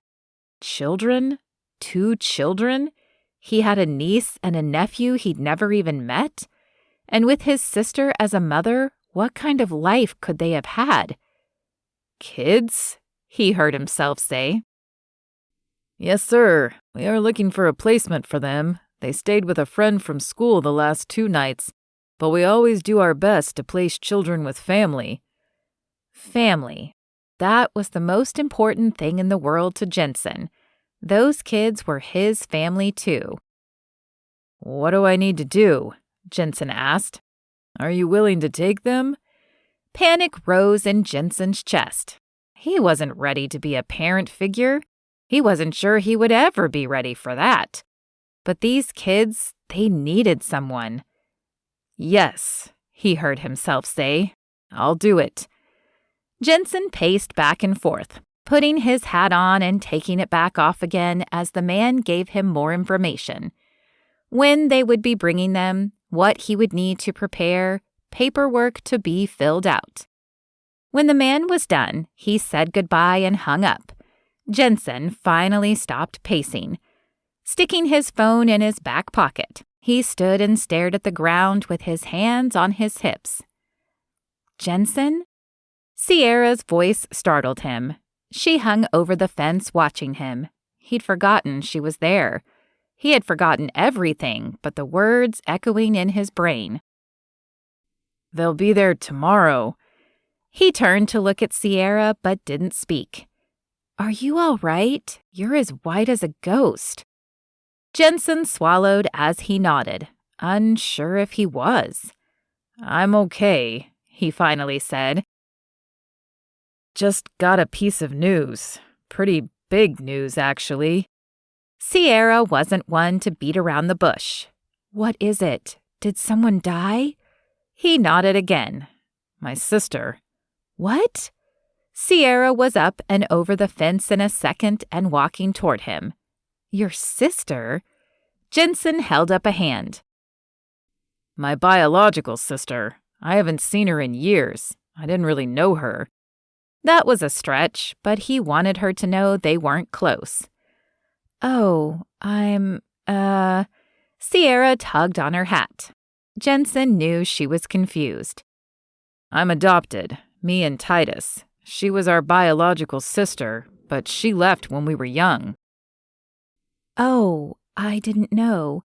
[SPEAKER 1] Children? 2 children? He had a niece and a nephew he'd never even met? And with his sister as a mother, what kind of life could they have had? "Kids?" he heard himself say.
[SPEAKER 2] "Yes, sir. We are looking for a placement for them. They stayed with a friend from school the last 2 nights, but we always do our best to place children with family."
[SPEAKER 1] Family. that was the most important thing in the world to Jenson. Those kids were his family too.
[SPEAKER 2] "What do I need to do?" Jenson asked. "Are you willing to take them?"
[SPEAKER 1] Panic rose in Jenson's chest. He wasn't ready to be a parent figure. He wasn't sure he would ever be ready for that. But these kids, they needed someone.
[SPEAKER 2] "Yes," he heard himself say. "I'll do it."
[SPEAKER 1] Jenson paced back and forth, putting his hat on and taking it back off again as the man gave him more information. When they would be bringing them, what he would need to prepare, paperwork to be filled out. When the man was done, he said goodbye and hung up. Jenson finally stopped pacing. Sticking his phone in his back pocket, he stood and stared at the ground with his hands on his hips. "Jenson?" Sierra's voice startled him. She hung over the fence watching him. He'd forgotten she was there. He had forgotten everything but the words echoing in his brain.
[SPEAKER 2] "They'll be there tomorrow."
[SPEAKER 1] He turned to look at Sierra but didn't speak. "Are you all right? You're as white as a ghost." Jenson swallowed as he nodded, unsure if he was.
[SPEAKER 2] "I'm okay," he finally said. "Just got a piece of news. Pretty big news, actually."
[SPEAKER 1] Sierra wasn't one to beat around the bush. "What is it? Did someone die?" He nodded again.
[SPEAKER 2] "My sister."
[SPEAKER 1] "What?" Sierra was up and over the fence in a second and walking toward him. "Your sister?" Jenson held up a hand.
[SPEAKER 2] "My biological sister. I haven't seen her in years. I didn't really know her."
[SPEAKER 1] That was a stretch, but he wanted her to know they weren't close. "Oh, Sierra tugged on her hat. Jenson knew she was confused.
[SPEAKER 2] "I'm adopted, me and Titus. She was our biological sister, but she left when we were young."
[SPEAKER 1] "Oh, I didn't know."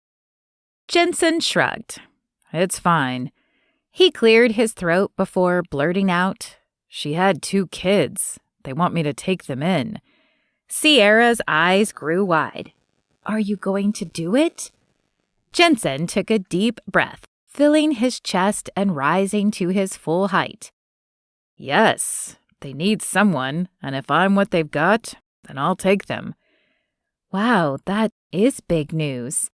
[SPEAKER 1] Jenson shrugged.
[SPEAKER 2] "It's fine."
[SPEAKER 1] He cleared his throat before blurting out,
[SPEAKER 2] "She had 2 kids. They want me to take them in."
[SPEAKER 1] Sierra's eyes grew wide. "Are you going to do it?" Jenson took a deep breath, filling his chest and rising to his full height.
[SPEAKER 2] "Yes, they need someone, and if I'm what they've got, then I'll take them."
[SPEAKER 1] Wow, that is big news.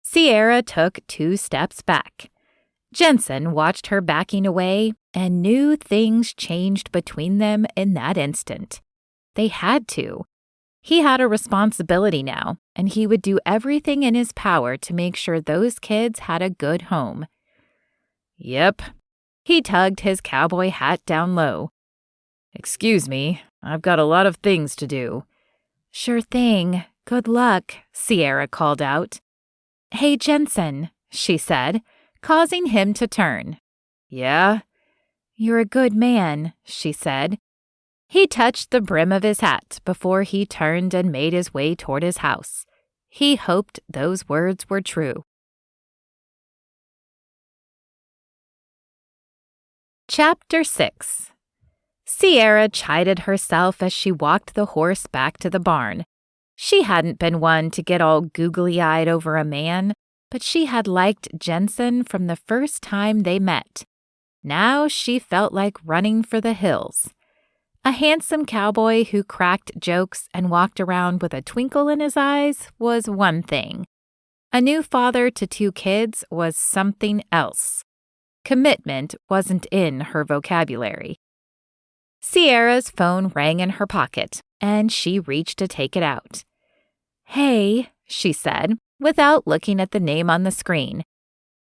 [SPEAKER 1] Sierra took 2 steps back. Jenson watched her backing away and knew things changed between them in that instant. They had to. He had a responsibility now, and he would do everything in his power to make sure those kids had a good home.
[SPEAKER 2] "Yep."
[SPEAKER 1] He tugged his cowboy hat down low.
[SPEAKER 2] "Excuse me, I've got a lot of things to do."
[SPEAKER 1] "Sure thing. Good luck," Sierra called out. "Hey, Jenson," she said, causing him to turn.
[SPEAKER 2] "Yeah?"
[SPEAKER 1] "You're a good man," she said. He touched the brim of his hat before he turned and made his way toward his house. He hoped those words were true. Chapter 6. Sierra chided herself as she walked the horse back to the barn. She hadn't been one to get all googly-eyed over a man, but she had liked Jenson from the first time they met. Now she felt like running for the hills. A handsome cowboy who cracked jokes and walked around with a twinkle in his eyes was one thing. A new father to 2 kids was something else. Commitment wasn't in her vocabulary. Sierra's phone rang in her pocket, and she reached to take it out. "Hey," she said, without looking at the name on the screen.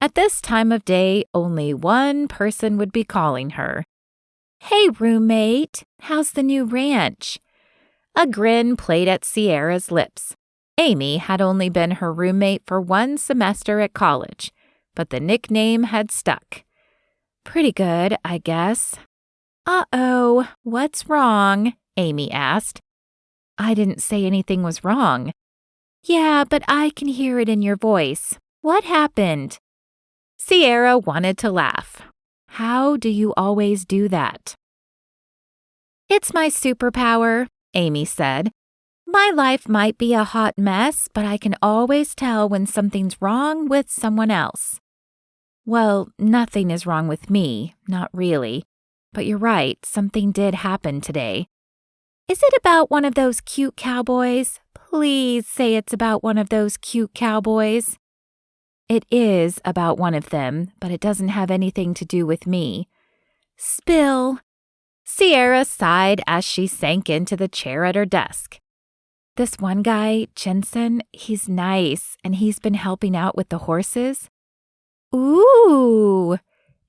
[SPEAKER 1] At this time of day, only one person would be calling her. "Hey, roommate, how's the new ranch?" A grin played at Sierra's lips. Amy had only been her roommate for 1 semester at college, but the nickname had stuck. "Pretty good, I guess." "Uh-oh, what's wrong?" Amy asked. "I didn't say anything was wrong." "Yeah, but I can hear it in your voice. What happened?" Sierra wanted to laugh. How do you always do that? It's my superpower, Amy said. My life might be a hot mess, but I can always tell when something's wrong with someone else. Well, nothing is wrong with me, not really. But you're right, something did happen today. Is it about one of those cute cowboys? Please say it's about one of those cute cowboys. It is about one of them, but it doesn't have anything to do with me. Spill. Sierra sighed as she sank into the chair at her desk. This one guy, Jenson, he's nice, and he's been helping out with the horses. Ooh!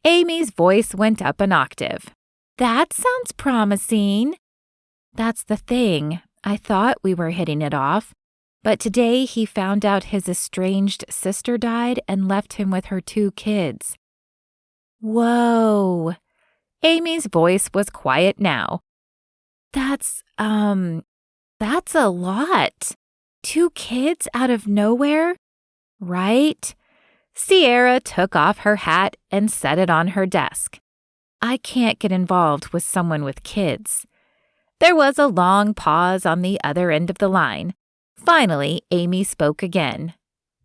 [SPEAKER 1] Amy's voice went up an octave. That sounds promising. That's the thing. I thought we were hitting it off, but today he found out his estranged sister died and left him with her 2 kids. Whoa! Amy's voice was quiet now. That's a lot. 2 kids out of nowhere? Right? Sierra took off her hat and set it on her desk. I can't get involved with someone with kids. There was a long pause on the other end of the line. Finally, Amy spoke again.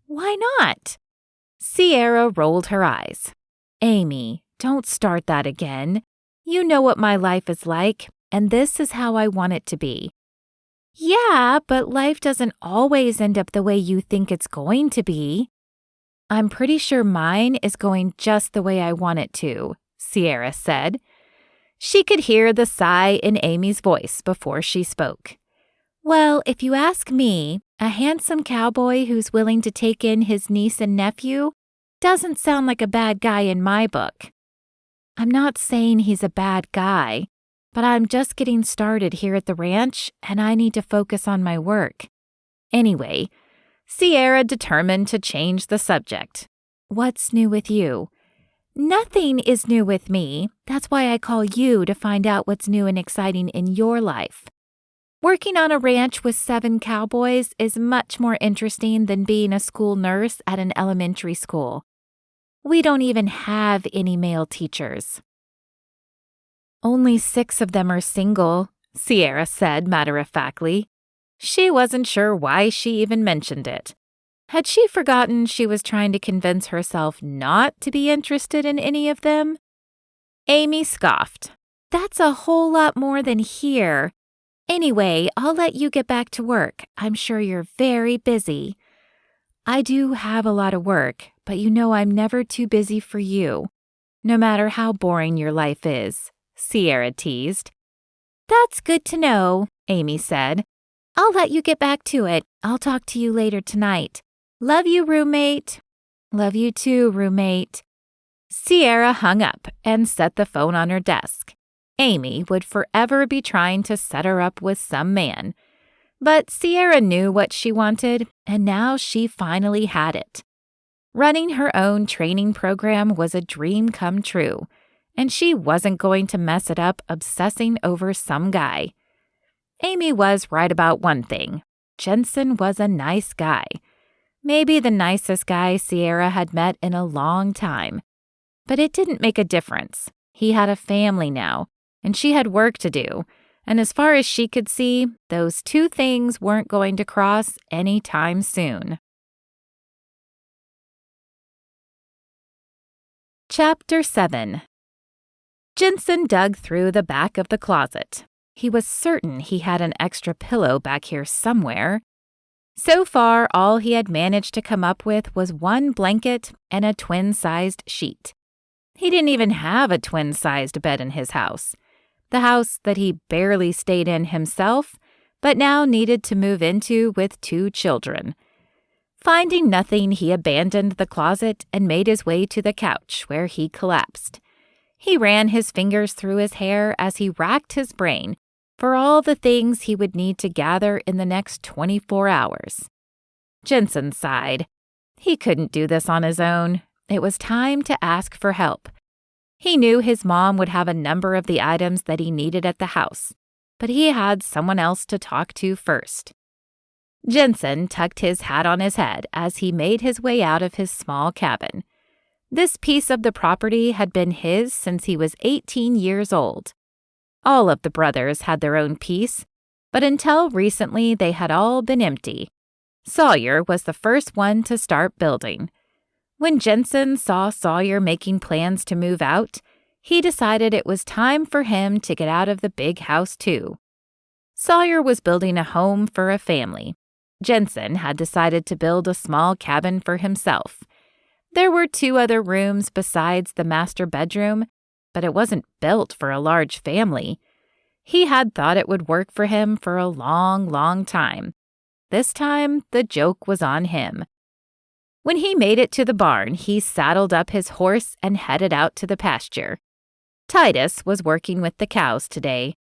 [SPEAKER 1] Why not? Sierra rolled her eyes. Amy, don't start that again. You know what my life is like, and this is how I want it to be. Yeah, but life doesn't always end up the way you think it's going to be. I'm pretty sure mine is going just the way I want it to, Sierra said. She could hear the sigh in Amy's voice before she spoke. Well, if you ask me, a handsome cowboy who's willing to take in his niece and nephew doesn't sound like a bad guy in my book. I'm not saying he's a bad guy, but I'm just getting started here at the ranch, and I need to focus on my work. Anyway, Sierra determined to change the subject. What's new with you? Nothing is new with me. That's why I call you to find out what's new and exciting in your life. Working on a ranch with 7 cowboys is much more interesting than being a school nurse at an elementary school. We don't even have any male teachers. Only 6 of them are single, Sierra said matter-of-factly. She wasn't sure why she even mentioned it. Had she forgotten she was trying to convince herself not to be interested in any of them? Amy scoffed. That's a whole lot more than here. Anyway, I'll let you get back to work. I'm sure you're very busy. I do have a lot of work, but you know I'm never too busy for you, no matter how boring your life is, Sierra teased. That's good to know, Amy said. I'll let you get back to it. I'll talk to you later tonight. Love you, roommate. Love you too, roommate. Sierra hung up and set the phone on her desk. Amy would forever be trying to set her up with some man. But Sierra knew what she wanted, and now she finally had it. Running her own training program was a dream come true, and she wasn't going to mess it up obsessing over some guy. Amy was right about one thing. Jenson was a nice guy. Maybe the nicest guy Sierra had met in a long time. But it didn't make a difference. He had a family now, and she had work to do. And as far as she could see, those 2 things weren't going to cross any time soon. Chapter 7. Jenson dug through the back of the closet. He was certain he had an extra pillow back here somewhere. So far, all he had managed to come up with was 1 blanket and a twin-sized sheet. He didn't even have a twin-sized bed in his house. The house that he barely stayed in himself, but now needed to move into with 2 children. Finding nothing, he abandoned the closet and made his way to the couch, where he collapsed. He ran his fingers through his hair as he racked his brain for all the things he would need to gather in the next 24 hours. Jenson sighed. He couldn't do this on his own. It was time to ask for help. He knew his mom would have a number of the items that he needed at the house, but he had someone else to talk to first. Jenson tucked his hat on his head as he made his way out of his small cabin. This piece of the property had been his since he was 18 years old. All of the brothers had their own piece, but until recently they had all been empty. Sawyer was the first one to start building. When Jenson saw Sawyer making plans to move out, he decided it was time for him to get out of the big house too. Sawyer was building a home for a family. Jenson had decided to build a small cabin for himself. There were 2 other rooms besides the master bedroom, but it wasn't built for a large family. He had thought it would work for him for a long, long time. This time, the joke was on him. When he made it to the barn, he saddled up his horse and headed out to the pasture. Titus was working with the cows today.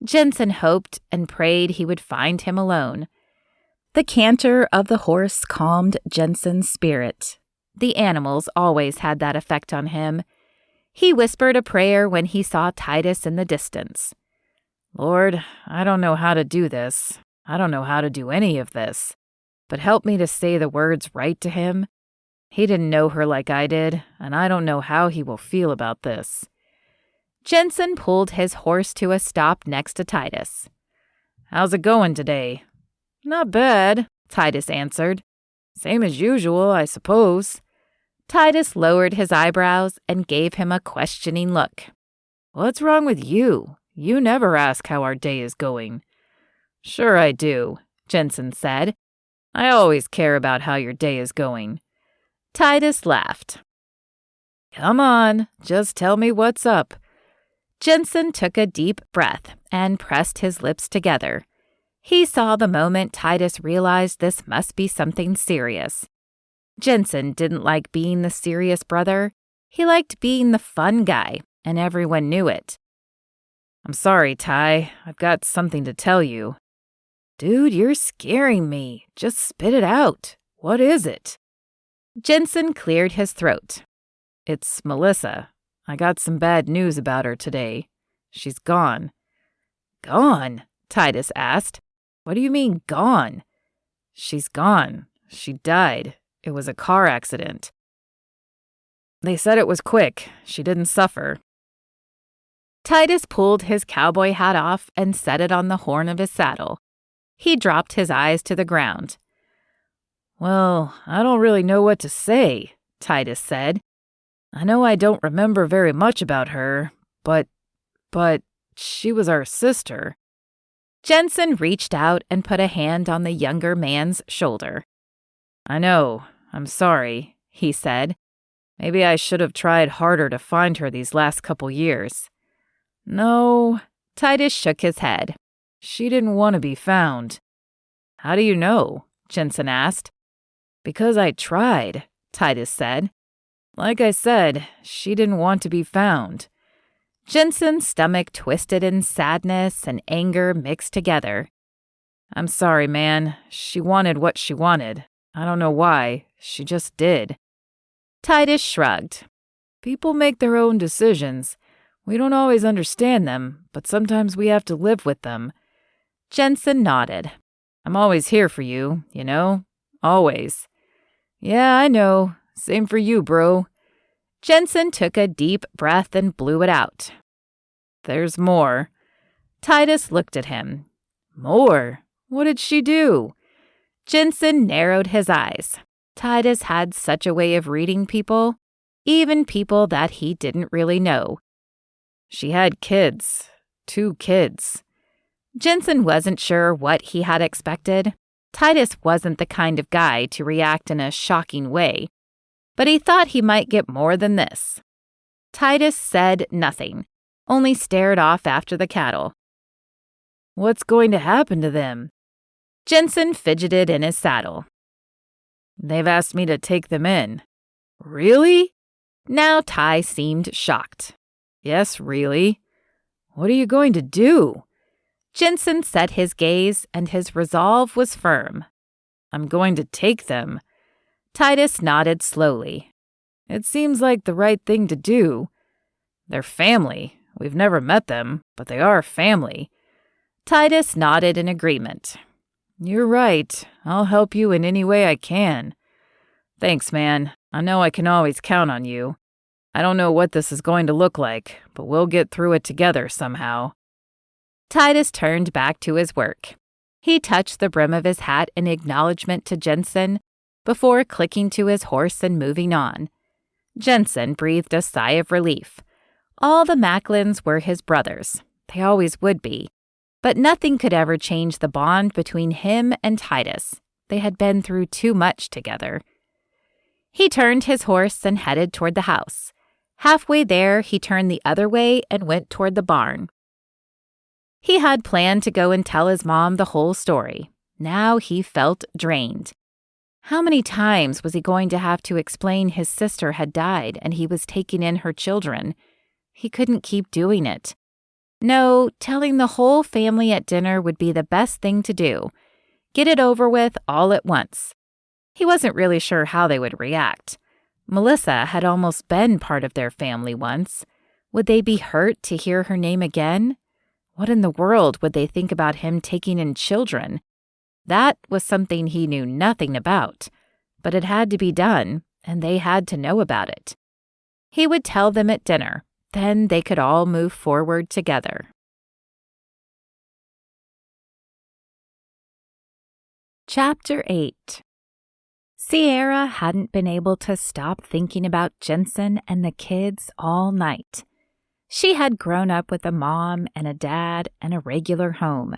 [SPEAKER 1] Jenson hoped and prayed he would find him alone. The canter of the horse calmed Jenson's spirit. The animals always had that effect on him. He whispered a prayer when he saw Titus in the distance.
[SPEAKER 2] Lord, I don't know how to do this. I don't know how to do any of this. But help me to say the words right to him. He didn't know her like I did, and I don't know how he will feel about this.
[SPEAKER 1] Jenson pulled his horse to a stop next to Titus.
[SPEAKER 2] How's it going today?
[SPEAKER 1] Not bad, Titus answered.
[SPEAKER 2] Same as usual, I suppose.
[SPEAKER 1] Titus lowered his eyebrows and gave him a questioning look.
[SPEAKER 2] What's wrong with you? You never ask how our day is going.
[SPEAKER 1] Sure I do, Jenson said.
[SPEAKER 2] I always care about how your day is going.
[SPEAKER 1] Titus laughed.
[SPEAKER 2] Come on, just tell me what's up.
[SPEAKER 1] Jenson took a deep breath and pressed his lips together. He saw the moment Titus realized this must be something serious. Jenson didn't like being the serious brother. He liked being the fun guy, and everyone knew it.
[SPEAKER 2] I'm sorry, Ty. I've got something to tell you.
[SPEAKER 1] Dude, you're scaring me. Just spit it out. What is it? Jenson cleared his throat.
[SPEAKER 2] It's Melissa. I got some bad news about her today. She's gone.
[SPEAKER 1] Gone? Titus asked.
[SPEAKER 2] What do you mean, gone? She's gone. She died. It was a car accident. They said it was quick. She didn't suffer.
[SPEAKER 1] Titus pulled his cowboy hat off and set it on the horn of his saddle. He dropped his eyes to the ground.
[SPEAKER 2] Well, I don't really know what to say, Titus said. I know I don't remember very much about her, but she was our sister.
[SPEAKER 1] Jenson reached out and put a hand on the younger man's shoulder.
[SPEAKER 2] I know. I'm sorry, he said. Maybe I should have tried harder to find her these last couple years.
[SPEAKER 1] No, Titus shook his head.
[SPEAKER 2] She didn't want to be found.
[SPEAKER 1] How do you know? Jenson asked.
[SPEAKER 2] Because I tried, Titus said. Like I said, she didn't want to be found.
[SPEAKER 1] Jenson's stomach twisted in sadness and anger mixed together.
[SPEAKER 2] I'm sorry, man. She wanted what she wanted. I don't know why. She just did.
[SPEAKER 1] Titus shrugged.
[SPEAKER 2] People make their own decisions. We don't always understand them, but sometimes we have to live with them.
[SPEAKER 1] Jenson nodded.
[SPEAKER 2] I'm always here for you, you know? Always. Yeah, I know. Same for you, bro.
[SPEAKER 1] Jenson took a deep breath and blew it out.
[SPEAKER 2] There's more.
[SPEAKER 1] Titus looked at him.
[SPEAKER 2] More? What did she do?
[SPEAKER 1] Jenson narrowed his eyes. Titus had such a way of reading people, even people that he didn't really know.
[SPEAKER 2] She had kids. 2 kids.
[SPEAKER 1] Jenson wasn't sure what he had expected. Titus wasn't the kind of guy to react in a shocking way, but he thought he might get more than this. Titus said nothing, only stared off after the cattle.
[SPEAKER 2] What's going to happen to them?
[SPEAKER 1] Jenson fidgeted in his saddle.
[SPEAKER 2] They've asked me to take them in.
[SPEAKER 1] Really? Now Ty seemed shocked.
[SPEAKER 2] Yes, really. What are you going to do?
[SPEAKER 1] Jenson set his gaze, and his resolve was firm.
[SPEAKER 2] I'm going to take them.
[SPEAKER 1] Titus nodded slowly.
[SPEAKER 2] It seems like the right thing to do. They're family. We've never met them, but they are family.
[SPEAKER 1] Titus nodded in agreement.
[SPEAKER 2] You're right. I'll help you in any way I can. Thanks, man. I know I can always count on you. I don't know what this is going to look like, but we'll get through it together somehow.
[SPEAKER 1] Titus turned back to his work. He touched the brim of his hat in acknowledgement to Jenson before clicking to his horse and moving on. Jenson breathed a sigh of relief. All the Macklins were his brothers. They always would be. But nothing could ever change the bond between him and Titus. They had been through too much together. He turned his horse and headed toward the house. Halfway there, he turned the other way and went toward the barn. He had planned to go and tell his mom the whole story. Now he felt drained. How many times was he going to have to explain his sister had died and he was taking in her children? He couldn't keep doing it. No, telling the whole family at dinner would be the best thing to do. Get it over with all at once. He wasn't really sure how they would react. Melissa had almost been part of their family once. Would they be hurt to hear her name again? What in the world would they think about him taking in children? That was something he knew nothing about, but it had to be done, and they had to know about it. He would tell them at dinner, then they could all move forward together. Chapter 8. Sierra hadn't been able to stop thinking about Jenson and the kids all night. She had grown up with a mom and a dad and a regular home.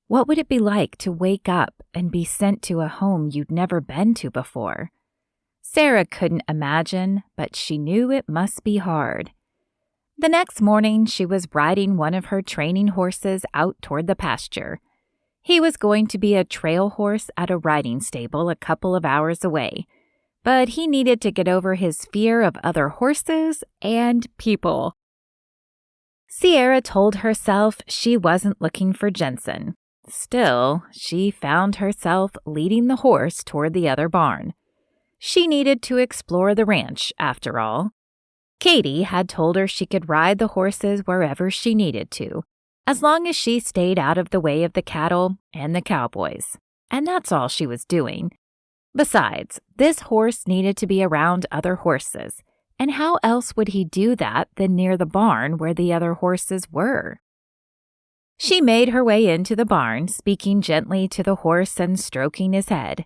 [SPEAKER 1] What would it be like to wake up and be sent to a home you'd never been to before? Sarah couldn't imagine, but she knew it must be hard. The next morning, she was riding one of her training horses out toward the pasture. He was going to be a trail horse at a riding stable a couple of hours away, but he needed to get over his fear of other horses and people. Sierra told herself she wasn't looking for Jenson. Still, she found herself leading the horse toward the other barn. She needed to explore the ranch, after all. Katie had told her she could ride the horses wherever she needed to, as long as she stayed out of the way of the cattle and the cowboys. And that's all she was doing. Besides, this horse needed to be around other horses, and how else would he do that than near the barn where the other horses were? She made her way into the barn, speaking gently to the horse and stroking his head.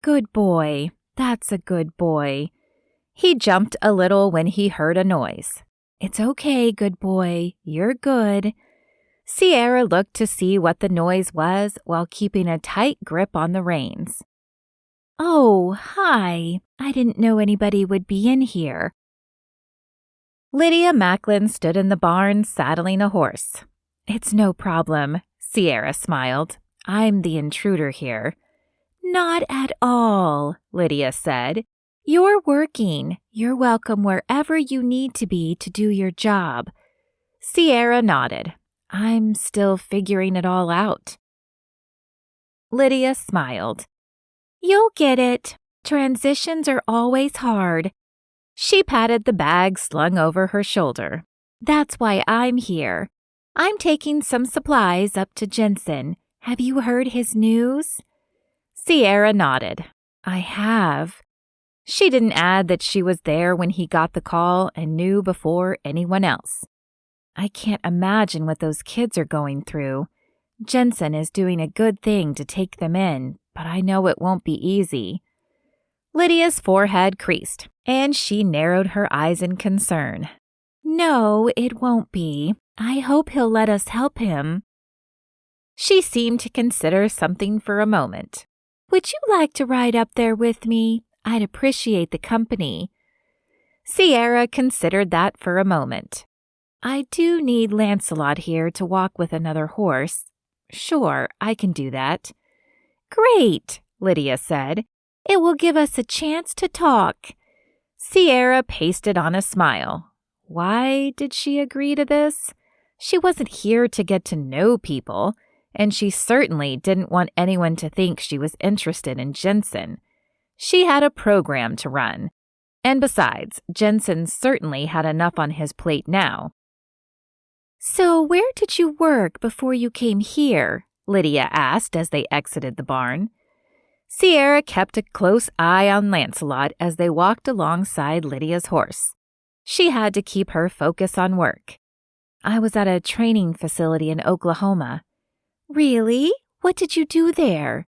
[SPEAKER 1] "Good boy. That's a good boy." He jumped a little when he heard a noise. "It's okay, good boy. You're good." Sierra looked to see what the noise was while keeping a tight grip on the reins. "Oh, hi. I didn't know anybody would be in here." Lydia Macklin stood in the barn saddling a horse. "It's no problem," Sierra smiled. "I'm the intruder here." "Not at all," Lydia said. "You're working. You're welcome wherever you need to be to do your job." Sierra nodded. "I'm still figuring it all out." Lydia smiled. "You'll get it. Transitions are always hard." She patted the bag slung over her shoulder. "That's why I'm here. I'm taking some supplies up to Jenson. Have you heard his news?" Sierra nodded. "I have." She didn't add that she was there when he got the call and knew before anyone else. "I can't imagine what those kids are going through. Jenson is doing a good thing to take them in, but I know it won't be easy." Lydia's forehead creased, and she narrowed her eyes in concern. "No, it won't be. I hope he'll let us help him." She seemed to consider something for a moment. "Would you like to ride up there with me? I'd appreciate the company." Sierra considered that for a moment. "I do need Lancelot here to walk with another horse." "Sure, I can do that." "Great," Lydia said. "It will give us a chance to talk." Sierra pasted on a smile. Why did she agree to this? She wasn't here to get to know people, and she certainly didn't want anyone to think she was interested in Jenson. She had a program to run. And besides, Jenson certainly had enough on his plate now. "So where did you work before you came here?" Lydia asked as they exited the barn. Sierra kept a close eye on Lancelot as they walked alongside Lydia's horse. She had to keep her focus on work. I was at a training facility in Oklahoma. Really? What did you do there?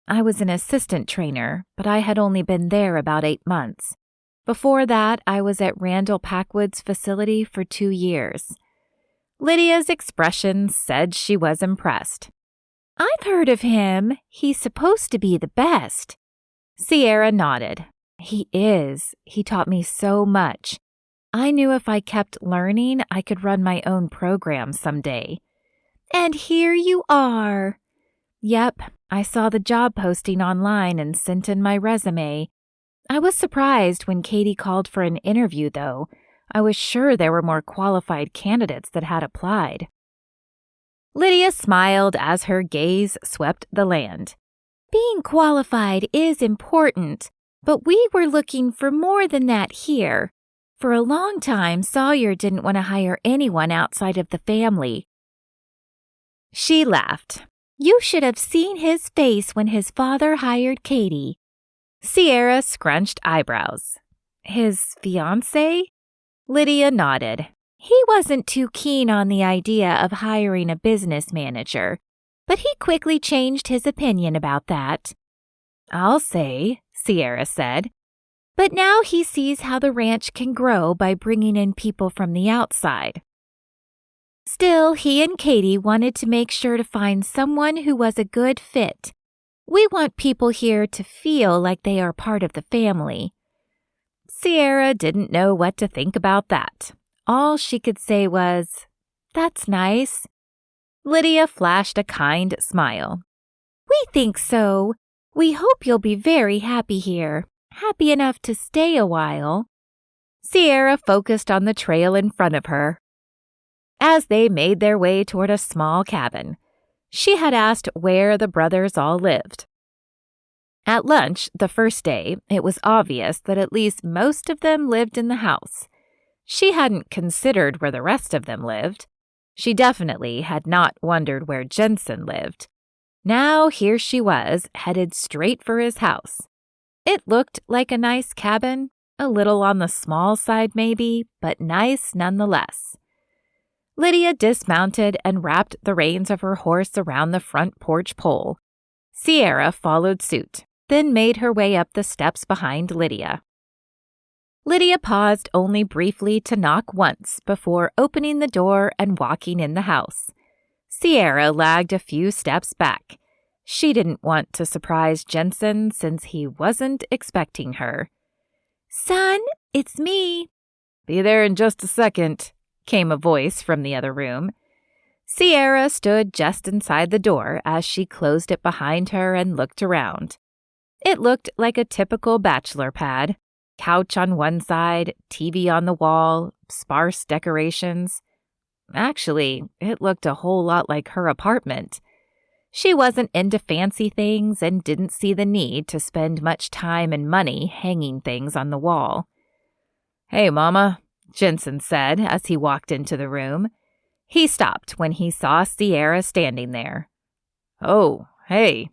[SPEAKER 1] I was an assistant trainer, but I had only been there about 8 months. Before that, I was at Randall Packwood's facility for 2 years. Lydia's expression said she was impressed. I've heard of him. He's supposed to be the best. Sierra nodded. He is. He taught me so much. I knew if I kept learning, I could run my own program someday. And here you are. Yep, I saw the job posting online and sent in my resume. I was surprised when Katie called for an interview, though. I was sure there were more qualified candidates that had applied. Lydia smiled as her gaze swept the land. Being qualified is important, but we were looking for more than that here. For a long time, Sawyer didn't want to hire anyone outside of the family. She laughed. You should have seen his face when his father hired Katie. Sierra scrunched eyebrows. His fiancée? Lydia nodded. He wasn't too keen on the idea of hiring a business manager, but he quickly changed his opinion about that. I'll say, Sierra said. But now he sees how the ranch can grow by bringing in people from the outside. Still, he and Katie wanted to make sure to find someone who was a good fit. We want people here to feel like they are part of the family. Sierra didn't know what to think about that. All she could say was, That's nice. Lydia flashed a kind smile. We think so. We hope you'll be very happy here. Happy enough to stay a while. Sierra focused on the trail in front of her. As they made their way toward a small cabin, she had asked where the brothers all lived. At lunch the first day, it was obvious that at least most of them lived in the house. She hadn't considered where the rest of them lived. She definitely had not wondered where Jenson lived. Now here she was, headed straight for his house. It looked like a nice cabin, a little on the small side maybe, but nice nonetheless. Lydia dismounted and wrapped the reins of her horse around the front porch pole. Sierra followed suit, then made her way up the steps behind Lydia. Lydia paused only briefly to knock once before opening the door and walking in the house. Sierra lagged a few steps back. She didn't want to surprise Jenson since he wasn't expecting her. Son, it's me. Be there in just a second, came a voice from the other room. Sierra stood just inside the door as she closed it behind her and looked around. It looked like a typical bachelor pad. Couch on one side, TV on the wall, sparse decorations. Actually, it looked a whole lot like her apartment. She wasn't into fancy things and didn't see the need to spend much time and money hanging things on the wall. Hey, Mama, Jenson said as he walked into the room. He stopped when he saw Sierra standing there. Oh, hey.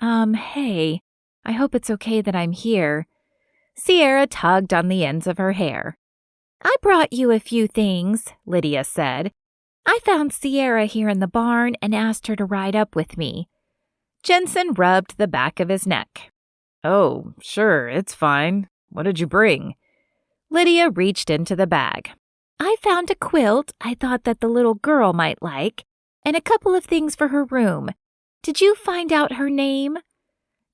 [SPEAKER 1] Hey. I hope it's okay that I'm here. Sierra tugged on the ends of her hair. I brought you a few things, Lydia said. I found Sierra here in the barn and asked her to ride up with me. Jenson rubbed the back of his neck. Oh, sure, it's fine. What did you bring? Lydia reached into the bag. I found a quilt I thought that the little girl might like, and a couple of things for her room. Did you find out her name?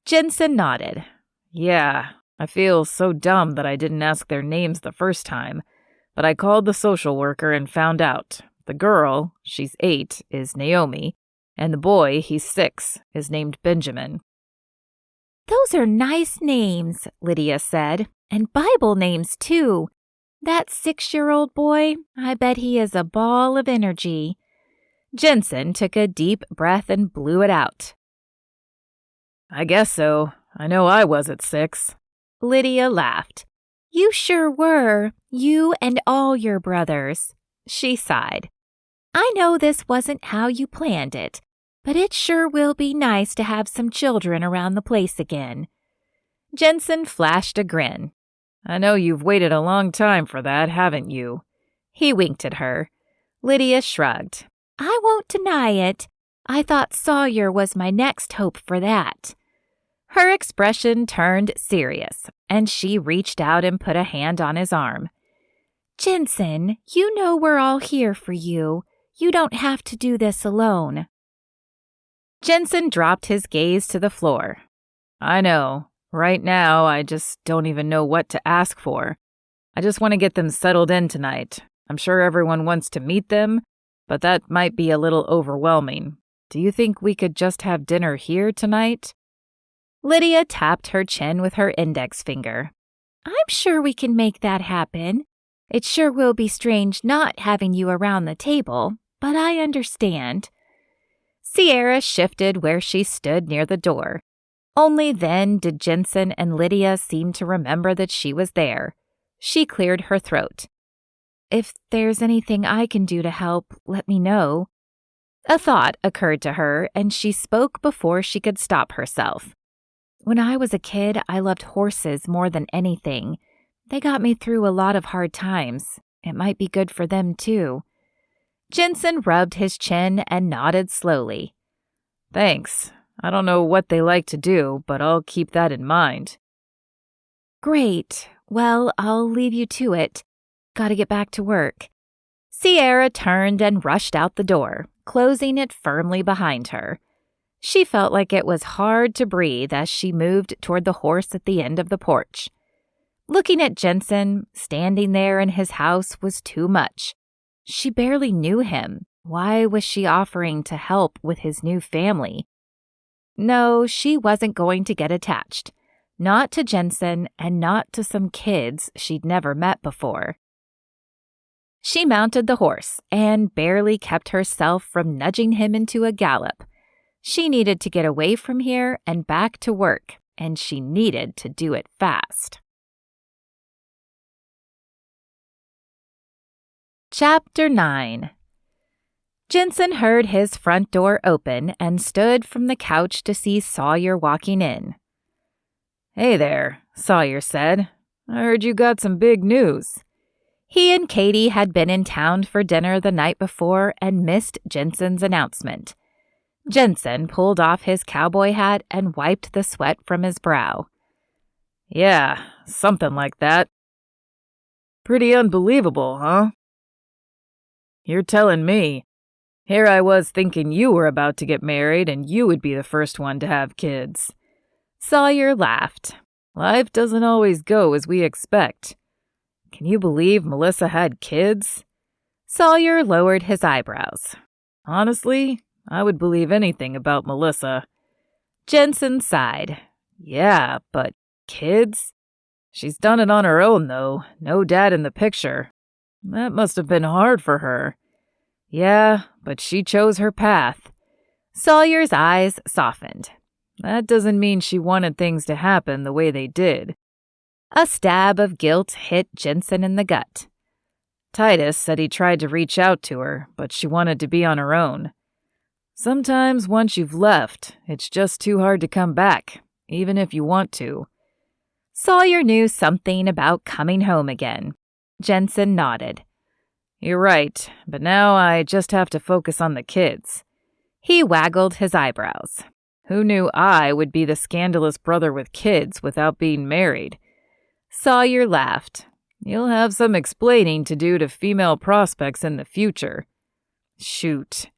[SPEAKER 1] Jenson nodded. Yeah, I feel so dumb that I didn't ask their names the first time, but I called the social worker and found out. The girl, she's 8, is Naomi, and the boy, he's 6, is named Benjamin. Those are nice names, Lydia said, and Bible names, too. That 6-year-old boy, I bet he is a ball of energy. Jenson took a deep breath and blew it out. I guess so. I know I was at 6. Lydia laughed. You sure were, you and all your brothers. She sighed. I know this wasn't how you planned it, but it sure will be nice to have some children around the place again. Jenson flashed a grin. I know you've waited a long time for that, haven't you? He winked at her. Lydia shrugged. I won't deny it. I thought Sawyer was my next hope for that. Her expression turned serious, and she reached out and put a hand on his arm. Jenson, you know we're all here for you. You don't have to do this alone. Jenson dropped his gaze to the floor. I know. Right now, I just don't even know what to ask for. I just want to get them settled in tonight. I'm sure everyone wants to meet them, but that might be a little overwhelming. Do you think we could just have dinner here tonight? Lydia tapped her chin with her index finger. I'm sure we can make that happen. It sure will be strange not having you around the table, but I understand. Sierra shifted where she stood near the door. Only then did Jenson and Lydia seem to remember that she was there. She cleared her throat. If there's anything I can do to help, let me know. A thought occurred to her, and she spoke before she could stop herself. When I was a kid, I loved horses more than anything. They got me through a lot of hard times. It might be good for them, too. Jenson rubbed his chin and nodded slowly. Thanks. I don't know what they like to do, but I'll keep that in mind. Great. Well, I'll leave you to it. Gotta get back to work. Sierra turned and rushed out the door, closing it firmly behind her. She felt like it was hard to breathe as she moved toward the horse at the end of the porch. Looking at Jenson, standing there in his house, was too much. She barely knew him. Why was she offering to help with his new family? No, she wasn't going to get attached. Not to Jenson and not to some kids she'd never met before. She mounted the horse and barely kept herself from nudging him into a gallop. She needed to get away from here and back to work, and she needed to do it fast. Chapter 9. Jenson heard his front door open and stood from the couch to see Sawyer walking in. Hey there, Sawyer said. I heard you got some big news. He and Katie had been in town for dinner the night before and missed Jenson's announcement. Jenson pulled off his cowboy hat and wiped the sweat from his brow. Yeah, something like that. Pretty unbelievable, huh? You're telling me. Here I was thinking you were about to get married and you would be the first one to have kids. Sawyer laughed. Life doesn't always go as we expect. Can you believe Melissa had kids? Sawyer lowered his eyebrows. Honestly, I would believe anything about Melissa. Jenson sighed. Yeah, but kids? She's done it on her own, though. No dad in the picture. That must have been hard for her. Yeah, but she chose her path. Sawyer's eyes softened. That doesn't mean she wanted things to happen the way they did. A stab of guilt hit Jenson in the gut. Titus said he tried to reach out to her, but she wanted to be on her own. Sometimes once you've left, it's just too hard to come back, even if you want to. Sawyer knew something about coming home again. Jenson nodded. You're right, but now I just have to focus on the kids. He waggled his eyebrows. Who knew I would be the scandalous brother with kids without being married? Sawyer laughed. You'll have some explaining to do to female prospects in the future. Shoot.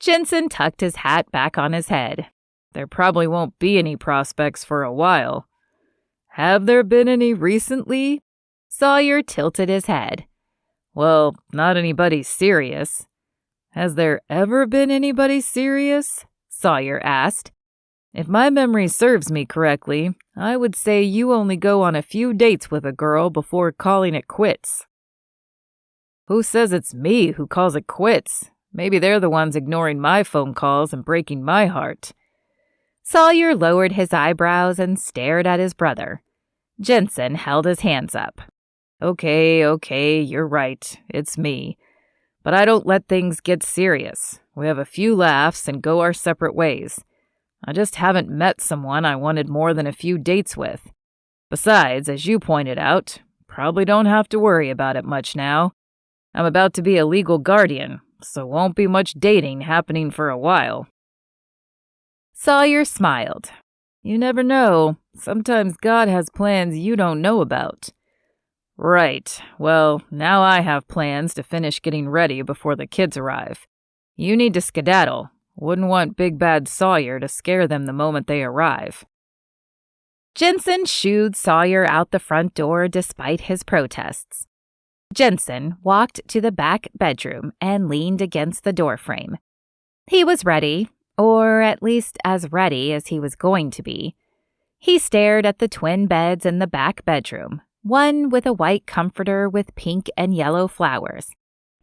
[SPEAKER 1] Jenson tucked his hat back on his head. There probably won't be any prospects for a while. Have there been any recently? Sawyer tilted his head. Well, not anybody serious. Has there ever been anybody serious? Sawyer asked. If my memory serves me correctly, I would say you only go on a few dates with a girl before calling it quits. Who says it's me who calls it quits? Maybe they're the ones ignoring my phone calls and breaking my heart. Sawyer lowered his eyebrows and stared at his brother. Jenson held his hands up. Okay, you're right. It's me. But I don't let things get serious. We have a few laughs and go our separate ways. I just haven't met someone I wanted more than a few dates with. Besides, as you pointed out, probably don't have to worry about it much now. I'm about to be a legal guardian,
[SPEAKER 2] so won't be much dating happening for a while."
[SPEAKER 1] Sawyer smiled.
[SPEAKER 2] "You never know. Sometimes God has plans you don't know about." "Right. Well, now I have plans to finish getting ready before the kids arrive. You need to skedaddle. Wouldn't want Big Bad Sawyer to scare them the moment they arrive."
[SPEAKER 1] Jenson shooed Sawyer out the front door despite his protests. Jenson walked to the back bedroom and leaned against the doorframe. He was ready, or at least as ready as he was going to be. He stared at the twin beds in the back bedroom, one with a white comforter with pink and yellow flowers,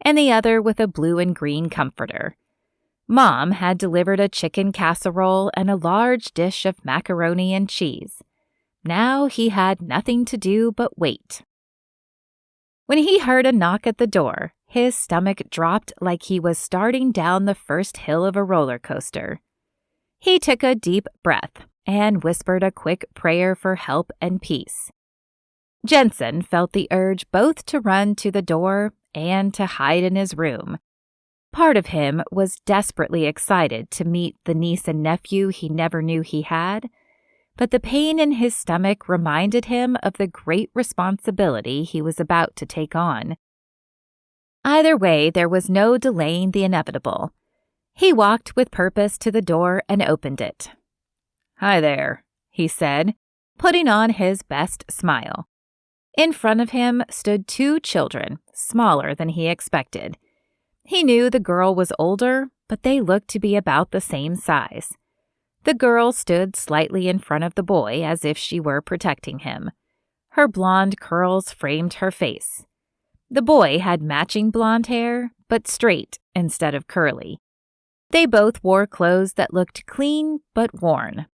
[SPEAKER 1] and the other with a blue and green comforter. Mom had delivered a chicken casserole and a large dish of macaroni and cheese. Now he had nothing to do but wait. When he heard a knock at the door, his stomach dropped like he was starting down the first hill of a roller coaster. He took a deep breath and whispered a quick prayer for help and peace. Jenson felt the urge both to run to the door and to hide in his room. Part of him was desperately excited to meet the niece and nephew he never knew he had, but the pain in his stomach reminded him of the great responsibility he was about to take on. Either way, there was no delaying the inevitable. He walked with purpose to the door and opened it.
[SPEAKER 2] "Hi there,"
[SPEAKER 1] he said, putting on his best smile. In front of him stood two children, smaller than he expected. He knew the girl was older, but they looked to be about the same size. The girl stood slightly in front of the boy as if she were protecting him. Her blonde curls framed her face. The boy had matching blonde hair, but straight instead of curly. They both wore clothes that looked clean but worn.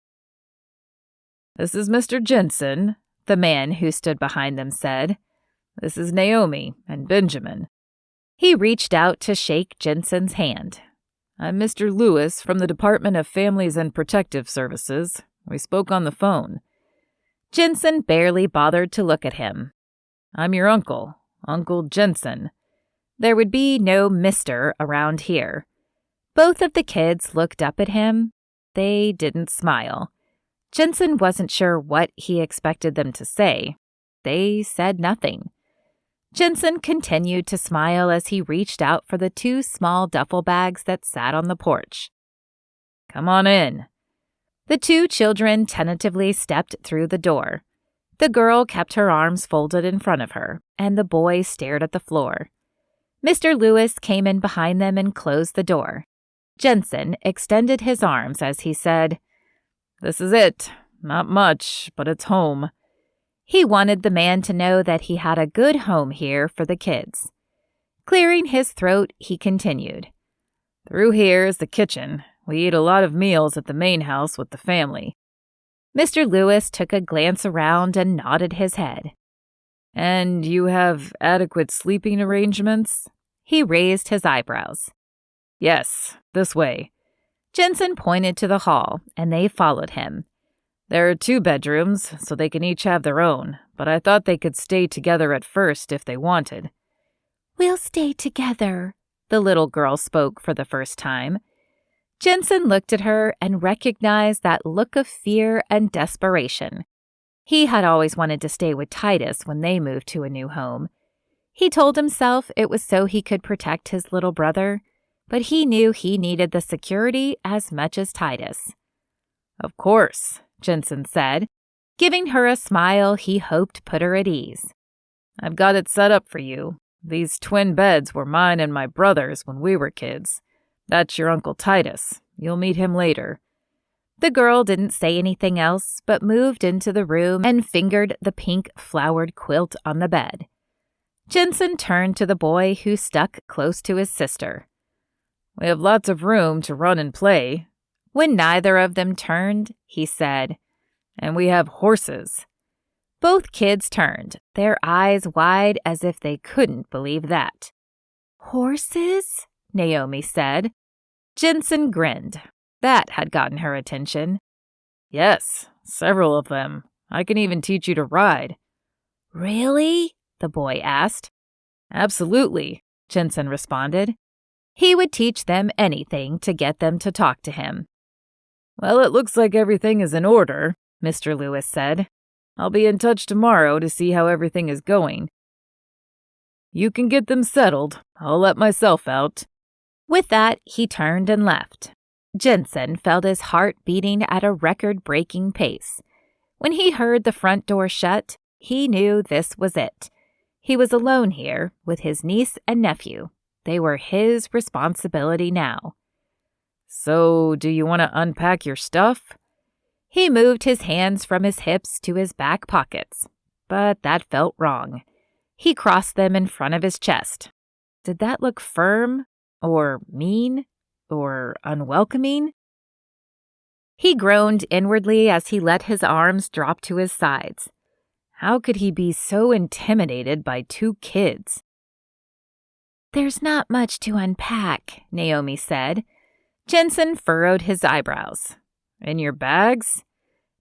[SPEAKER 2] "This is Mr. Jenson," the man who stood behind them said. "This is Naomi and Benjamin."
[SPEAKER 1] He reached out to shake Jenson's hand.
[SPEAKER 2] "I'm Mr. Lewis from the Department of Families and Protective Services. We spoke on the phone."
[SPEAKER 1] Jenson barely bothered to look at him.
[SPEAKER 2] "I'm your uncle, Uncle Jenson."
[SPEAKER 1] There would be no Mr. around here. Both of the kids looked up at him. They didn't smile. Jenson wasn't sure what he expected them to say. They said nothing. Jenson continued to smile as he reached out for the two small duffel bags that sat on the porch.
[SPEAKER 2] "Come on in."
[SPEAKER 1] The two children tentatively stepped through the door. The girl kept her arms folded in front of her, and the boy stared at the floor. Mr. Lewis came in behind them and closed the door. Jenson extended his arms as he said,
[SPEAKER 2] "This is it. Not much, but it's home."
[SPEAKER 1] He wanted the man to know that he had a good home here for the kids. Clearing his throat, he continued.
[SPEAKER 2] "Through here is the kitchen. We eat a lot of meals at the main house with the family."
[SPEAKER 1] Mr. Lewis took a glance around and nodded his head.
[SPEAKER 2] "And you have adequate sleeping arrangements?"
[SPEAKER 1] He raised his eyebrows.
[SPEAKER 2] "Yes, this way."
[SPEAKER 1] Jenson pointed to the hall, and they followed him.
[SPEAKER 2] "There are 2 bedrooms, so they can each have their own, but I thought they could stay together at first if they wanted."
[SPEAKER 1] "We'll stay together," the little girl spoke for the first time. Jenson looked at her and recognized that look of fear and desperation. He had always wanted to stay with Titus when they moved to a new home. He told himself it was so he could protect his little brother, but he knew he needed the security as much as Titus.
[SPEAKER 2] "Of course,"
[SPEAKER 1] Jenson said, giving her a smile he hoped put her at ease.
[SPEAKER 2] "I've got it set up for you. These twin beds were mine and my brother's when we were kids. That's your Uncle Titus. You'll meet him later."
[SPEAKER 1] The girl didn't say anything else, but moved into the room and fingered the pink flowered quilt on the bed. Jenson turned to the boy who stuck close to his sister.
[SPEAKER 2] "We have lots of room to run and play."
[SPEAKER 1] When neither of them turned, he said,
[SPEAKER 2] "And we have horses."
[SPEAKER 1] Both kids turned, their eyes wide as if they couldn't believe that. "Horses?" Naomi said. Jenson grinned. That had gotten her attention.
[SPEAKER 2] "Yes, several of them. I can even teach you to ride."
[SPEAKER 1] "Really?" the boy asked.
[SPEAKER 2] "Absolutely," Jenson responded.
[SPEAKER 1] He would teach them anything to get them to talk to him.
[SPEAKER 2] Well, it looks like everything is in order, Mr. Lewis said. I'll be in touch tomorrow to see how everything is going. You can get them settled. I'll let myself out.
[SPEAKER 1] With that, he turned and left. Jenson felt his heart beating at a record-breaking pace. When he heard the front door shut, he knew this was it. He was alone here with his niece and nephew. They were his responsibility now.
[SPEAKER 2] So, do you want to unpack your stuff?
[SPEAKER 1] He moved his hands from his hips to his back pockets, but that felt wrong. He crossed them in front of his chest. Did that look firm, or mean, or unwelcoming? He groaned inwardly as he let his arms drop to his sides. How could he be so intimidated by two kids? "There's not much to unpack," Naomi said. Jenson furrowed his eyebrows.
[SPEAKER 2] In your bags?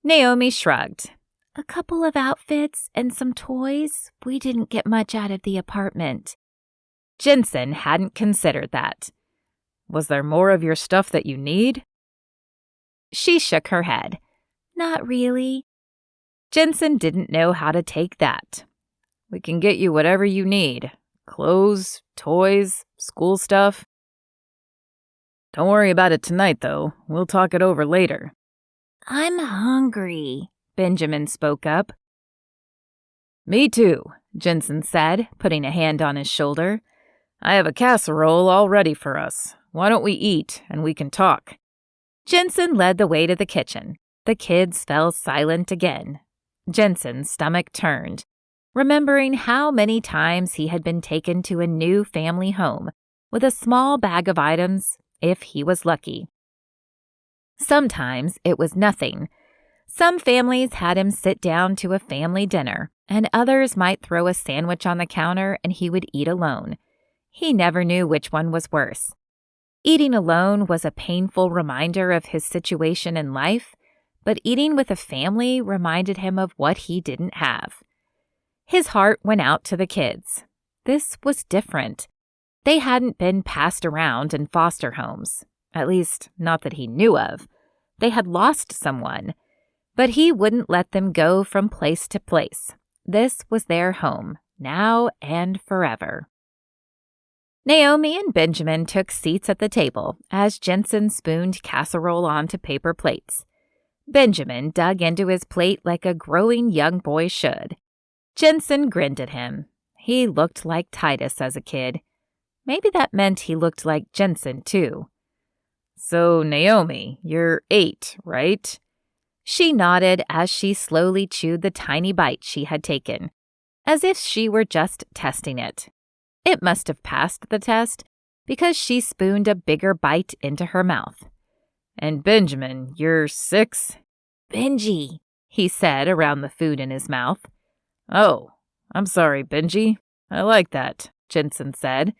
[SPEAKER 1] Naomi shrugged. "A couple of outfits and some toys. We didn't get much out of the apartment." Jenson hadn't considered that.
[SPEAKER 2] Was there more of your stuff that you need?
[SPEAKER 1] She shook her head. "Not really." Jenson didn't know how to take that.
[SPEAKER 2] We can get you whatever you need. Clothes, toys, school stuff. Don't worry about it tonight, though. We'll talk it over later.
[SPEAKER 1] "I'm hungry," Benjamin spoke up.
[SPEAKER 2] Me too, Jenson said, putting a hand on his shoulder. I have a casserole all ready for us. Why don't we eat, and we can talk?
[SPEAKER 1] Jenson led the way to the kitchen. The kids fell silent again. Jenson's stomach turned, remembering how many times he had been taken to a new family home with a small bag of items, if he was lucky. Sometimes it was nothing. Some families had him sit down to a family dinner, and others might throw a sandwich on the counter and he would eat alone. He never knew which one was worse. Eating alone was a painful reminder of his situation in life, but eating with a family reminded him of what he didn't have. His heart went out to the kids. This was different. They hadn't been passed around in foster homes, at least not that he knew of. They had lost someone, but he wouldn't let them go from place to place. This was their home, now and forever. Naomi and Benjamin took seats at the table as Jenson spooned casserole onto paper plates. Benjamin dug into his plate like a growing young boy should. Jenson grinned at him. He looked like Titus as a kid. Maybe that meant he looked like Jenson, too.
[SPEAKER 2] So, Naomi, you're 8, right?
[SPEAKER 1] She nodded as she slowly chewed the tiny bite she had taken, as if she were just testing it. It must have passed the test, because she spooned a bigger bite into her mouth.
[SPEAKER 2] And Benjamin, you're 6?
[SPEAKER 1] "Benji," he said around the food in his mouth.
[SPEAKER 2] Oh, I'm sorry, Benji. I like that, Jenson said.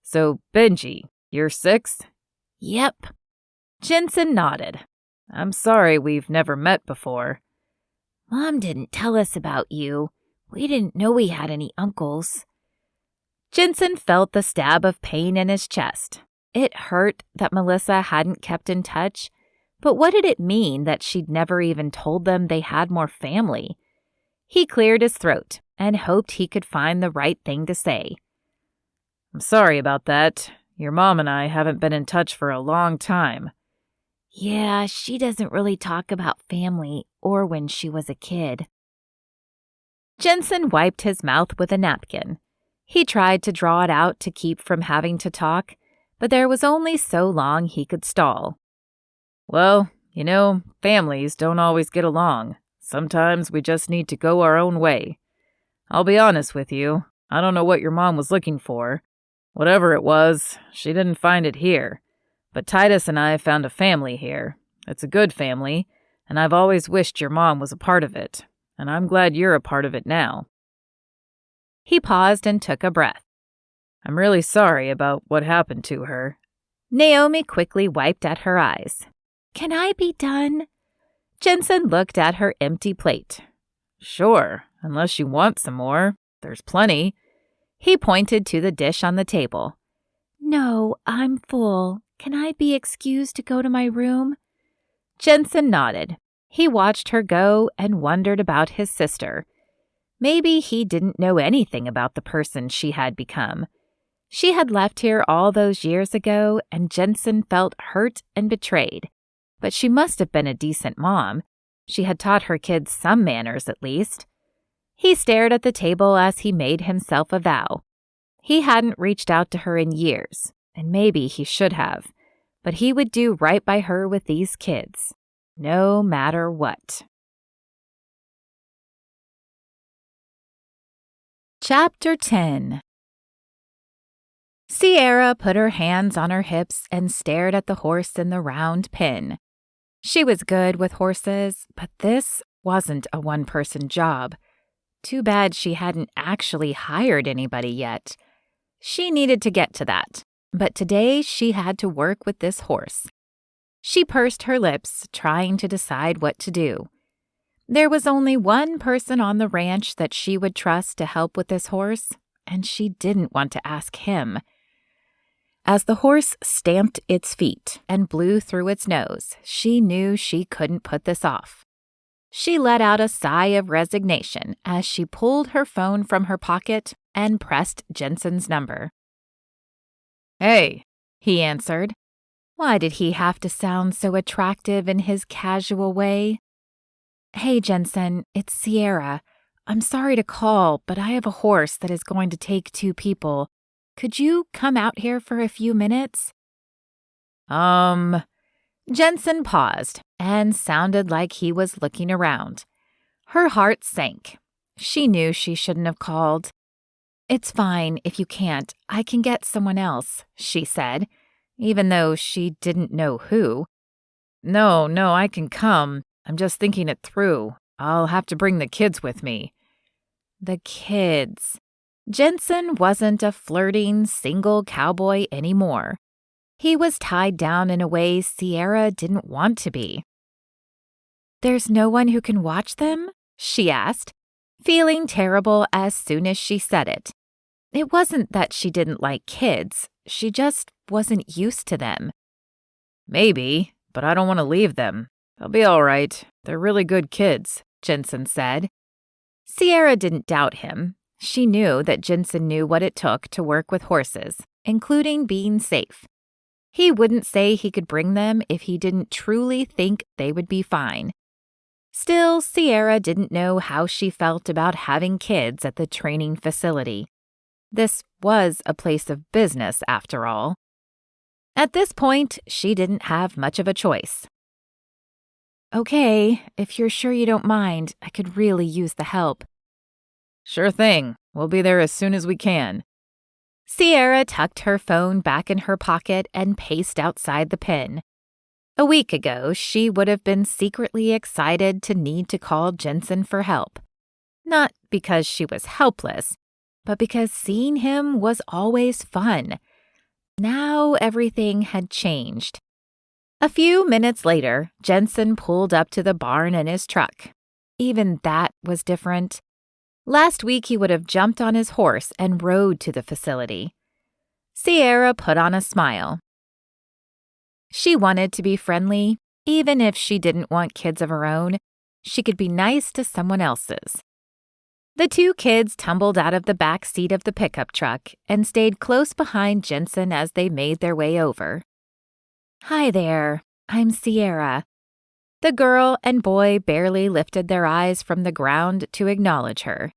[SPEAKER 2] So, Benji, you're 6?
[SPEAKER 1] "Yep." Jenson nodded.
[SPEAKER 2] I'm sorry we've never met before.
[SPEAKER 1] "Mom didn't tell us about you. We didn't know we had any uncles." Jenson felt the stab of pain in his chest. It hurt that Melissa hadn't kept in touch, but what did it mean that she'd never even told them they had more family? He cleared his throat and hoped he could find the right thing to say.
[SPEAKER 2] I'm sorry about that. Your mom and I haven't been in touch for a long time.
[SPEAKER 1] Yeah, she doesn't really talk about family or when she was a kid. Jenson wiped his mouth with a napkin. He tried to draw it out to keep from having to talk, but there was only so long he could stall.
[SPEAKER 2] Well, families don't always get along. Sometimes we just need to go our own way. I'll be honest with you, I don't know what your mom was looking for. Whatever it was, she didn't find it here. But Titus and I found a family here. It's a good family, and I've always wished your mom was a part of it, and I'm glad you're a part of it now.
[SPEAKER 1] He paused and took a breath.
[SPEAKER 2] I'm really sorry about what happened to her.
[SPEAKER 1] Naomi quickly wiped at her eyes. Can I be done? Jenson looked at her empty plate.
[SPEAKER 2] Sure, unless you want some more. There's plenty.
[SPEAKER 1] He pointed to the dish on the table. No, I'm full. Can I be excused to go to my room? Jenson nodded. He watched her go and wondered about his sister. Maybe he didn't know anything about the person she had become. She had left here all those years ago, and Jenson felt hurt and betrayed. But she must have been a decent mom. She had taught her kids some manners, at least. He stared at the table as he made himself a vow. He hadn't reached out to her in years, and maybe he should have. But he would do right by her with these kids, no matter what. Chapter 10. Sierra put her hands on her hips and stared at the horse in the round pen. She was good with horses, but this wasn't a one-person job. Too bad she hadn't actually hired anybody yet. She needed to get to that, but today she had to work with this horse. She pursed her lips, trying to decide what to do. There was only one person on the ranch that she would trust to help with this horse, and she didn't want to ask him. As the horse stamped its feet and blew through its nose, she knew she couldn't put this off. She let out a sigh of resignation as she pulled her phone from her pocket and pressed Jenson's number.
[SPEAKER 2] Hey,
[SPEAKER 1] he answered. Why did he have to sound so attractive in his casual way? Hey, Jenson, it's Sierra. I'm sorry to call, but I have a horse that is going to take 2 people. Could you come out here for a few minutes? Jenson paused and sounded like he was looking around. Her heart sank. She knew she shouldn't have called. It's fine if you can't. I can get someone else, she said, even though she didn't know who.
[SPEAKER 2] No, I can come. I'm just thinking it through. I'll have to bring the kids with me.
[SPEAKER 1] The kids. Jenson wasn't a flirting, single cowboy anymore. He was tied down in a way Sierra didn't want to be. There's no one who can watch them? She asked, feeling terrible as soon as she said it. It wasn't that she didn't like kids, she just wasn't used to them.
[SPEAKER 2] Maybe, but I don't want to leave them. They'll be all right. They're really good kids,
[SPEAKER 1] Jenson said. Sierra didn't doubt him. She knew that Jenson knew what it took to work with horses, including being safe. He wouldn't say he could bring them if he didn't truly think they would be fine. Still, Sierra didn't know how she felt about having kids at the training facility. This was a place of business, after all. At this point, she didn't have much of a choice. Okay, if you're sure you don't mind, I could really use the help.
[SPEAKER 2] Sure thing. We'll be there as soon as we can.
[SPEAKER 1] Sierra tucked her phone back in her pocket and paced outside the pen. A week ago, she would have been secretly excited to need to call Jenson for help. Not because she was helpless, but because seeing him was always fun. Now everything had changed. A few minutes later, Jenson pulled up to the barn in his truck. Even that was different. Last week, he would have jumped on his horse and rode to the facility. Sierra put on a smile. She wanted to be friendly, even if she didn't want kids of her own. She could be nice to someone else's. The 2 kids tumbled out of the back seat of the pickup truck and stayed close behind Jenson as they made their way over. Hi there, I'm Sierra. The girl and boy barely lifted their eyes from the ground to acknowledge her.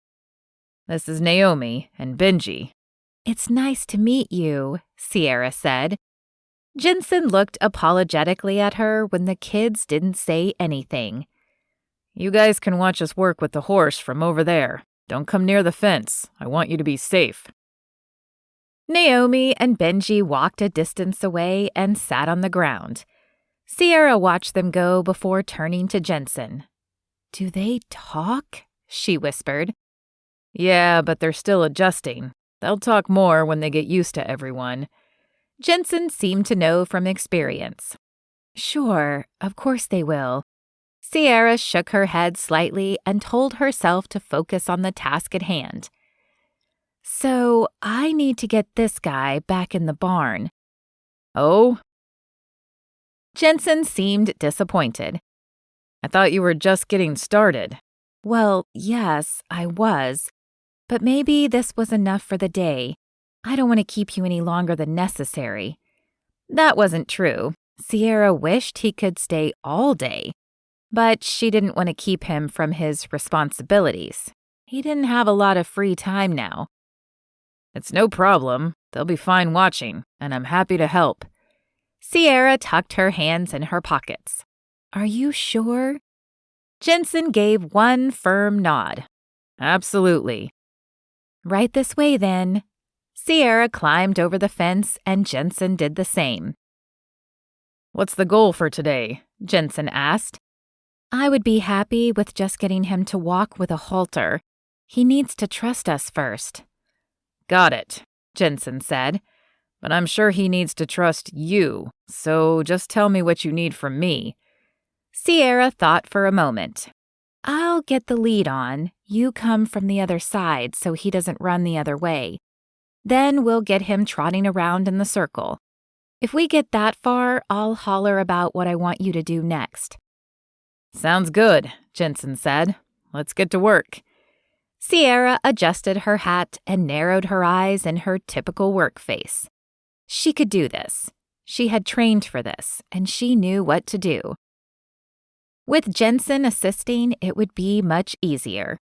[SPEAKER 2] This is Naomi and Benji.
[SPEAKER 1] It's nice to meet you, Sierra said. Jenson looked apologetically at her when the kids didn't say anything.
[SPEAKER 2] You guys can watch us work with the horse from over there. Don't come near the fence. I want you to be safe.
[SPEAKER 1] Naomi and Benji walked a distance away and sat on the ground. Sierra watched them go before turning to Jenson. Do they talk? She whispered.
[SPEAKER 2] Yeah, but they're still adjusting. They'll talk more when they get used to everyone.
[SPEAKER 1] Jenson seemed to know from experience. Sure, of course they will. Sierra shook her head slightly and told herself to focus on the task at hand. So I need to get this guy back in the barn.
[SPEAKER 2] Oh?
[SPEAKER 1] Jenson seemed disappointed.
[SPEAKER 2] I thought you were just getting started.
[SPEAKER 1] Well, yes, I was. But maybe this was enough for the day. I don't want to keep you any longer than necessary. That wasn't true. Sierra wished he could stay all day. But she didn't want to keep him from his responsibilities. He didn't have a lot of free time now.
[SPEAKER 2] It's no problem. They'll be fine watching, and I'm happy to help.
[SPEAKER 1] Sierra tucked her hands in her pockets. Are you sure? Jenson gave one firm nod.
[SPEAKER 2] Absolutely.
[SPEAKER 1] Right this way, then. Sierra climbed over the fence, and Jenson did the same.
[SPEAKER 2] What's the goal for today?
[SPEAKER 1] Jenson asked. I would be happy with just getting him to walk with a halter. He needs to trust us first.
[SPEAKER 2] Got it, Jenson said. But I'm sure he needs to trust you, so just tell me what you need from me.
[SPEAKER 1] Sierra thought for a moment. I'll get the lead on. You come from the other side so he doesn't run the other way. Then we'll get him trotting around in the circle. If we get that far, I'll holler about what I want you to do next.
[SPEAKER 2] Sounds good, Jenson said. Let's get to work.
[SPEAKER 1] Sierra adjusted her hat and narrowed her eyes in her typical work face. She could do this. She had trained for this, and she knew what to do. With Jenson assisting, it would be much easier.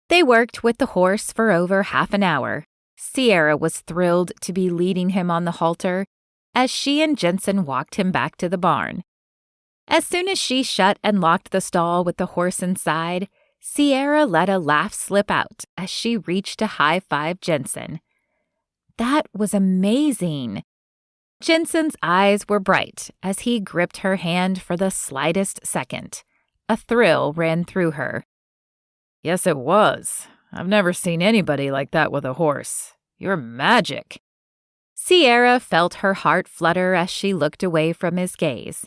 [SPEAKER 1] They worked with the horse for over half an hour. Sierra was thrilled to be leading him on the halter as she and Jenson walked him back to the barn. As soon as she shut and locked the stall with the horse inside, Sierra let a laugh slip out as she reached to high-five Jenson. That was amazing. Jenson's eyes were bright as he gripped her hand for the slightest second. A thrill ran through her.
[SPEAKER 2] Yes, it was. I've never seen anybody like that with a horse. You're magic.
[SPEAKER 1] Sierra felt her heart flutter as she looked away from his gaze.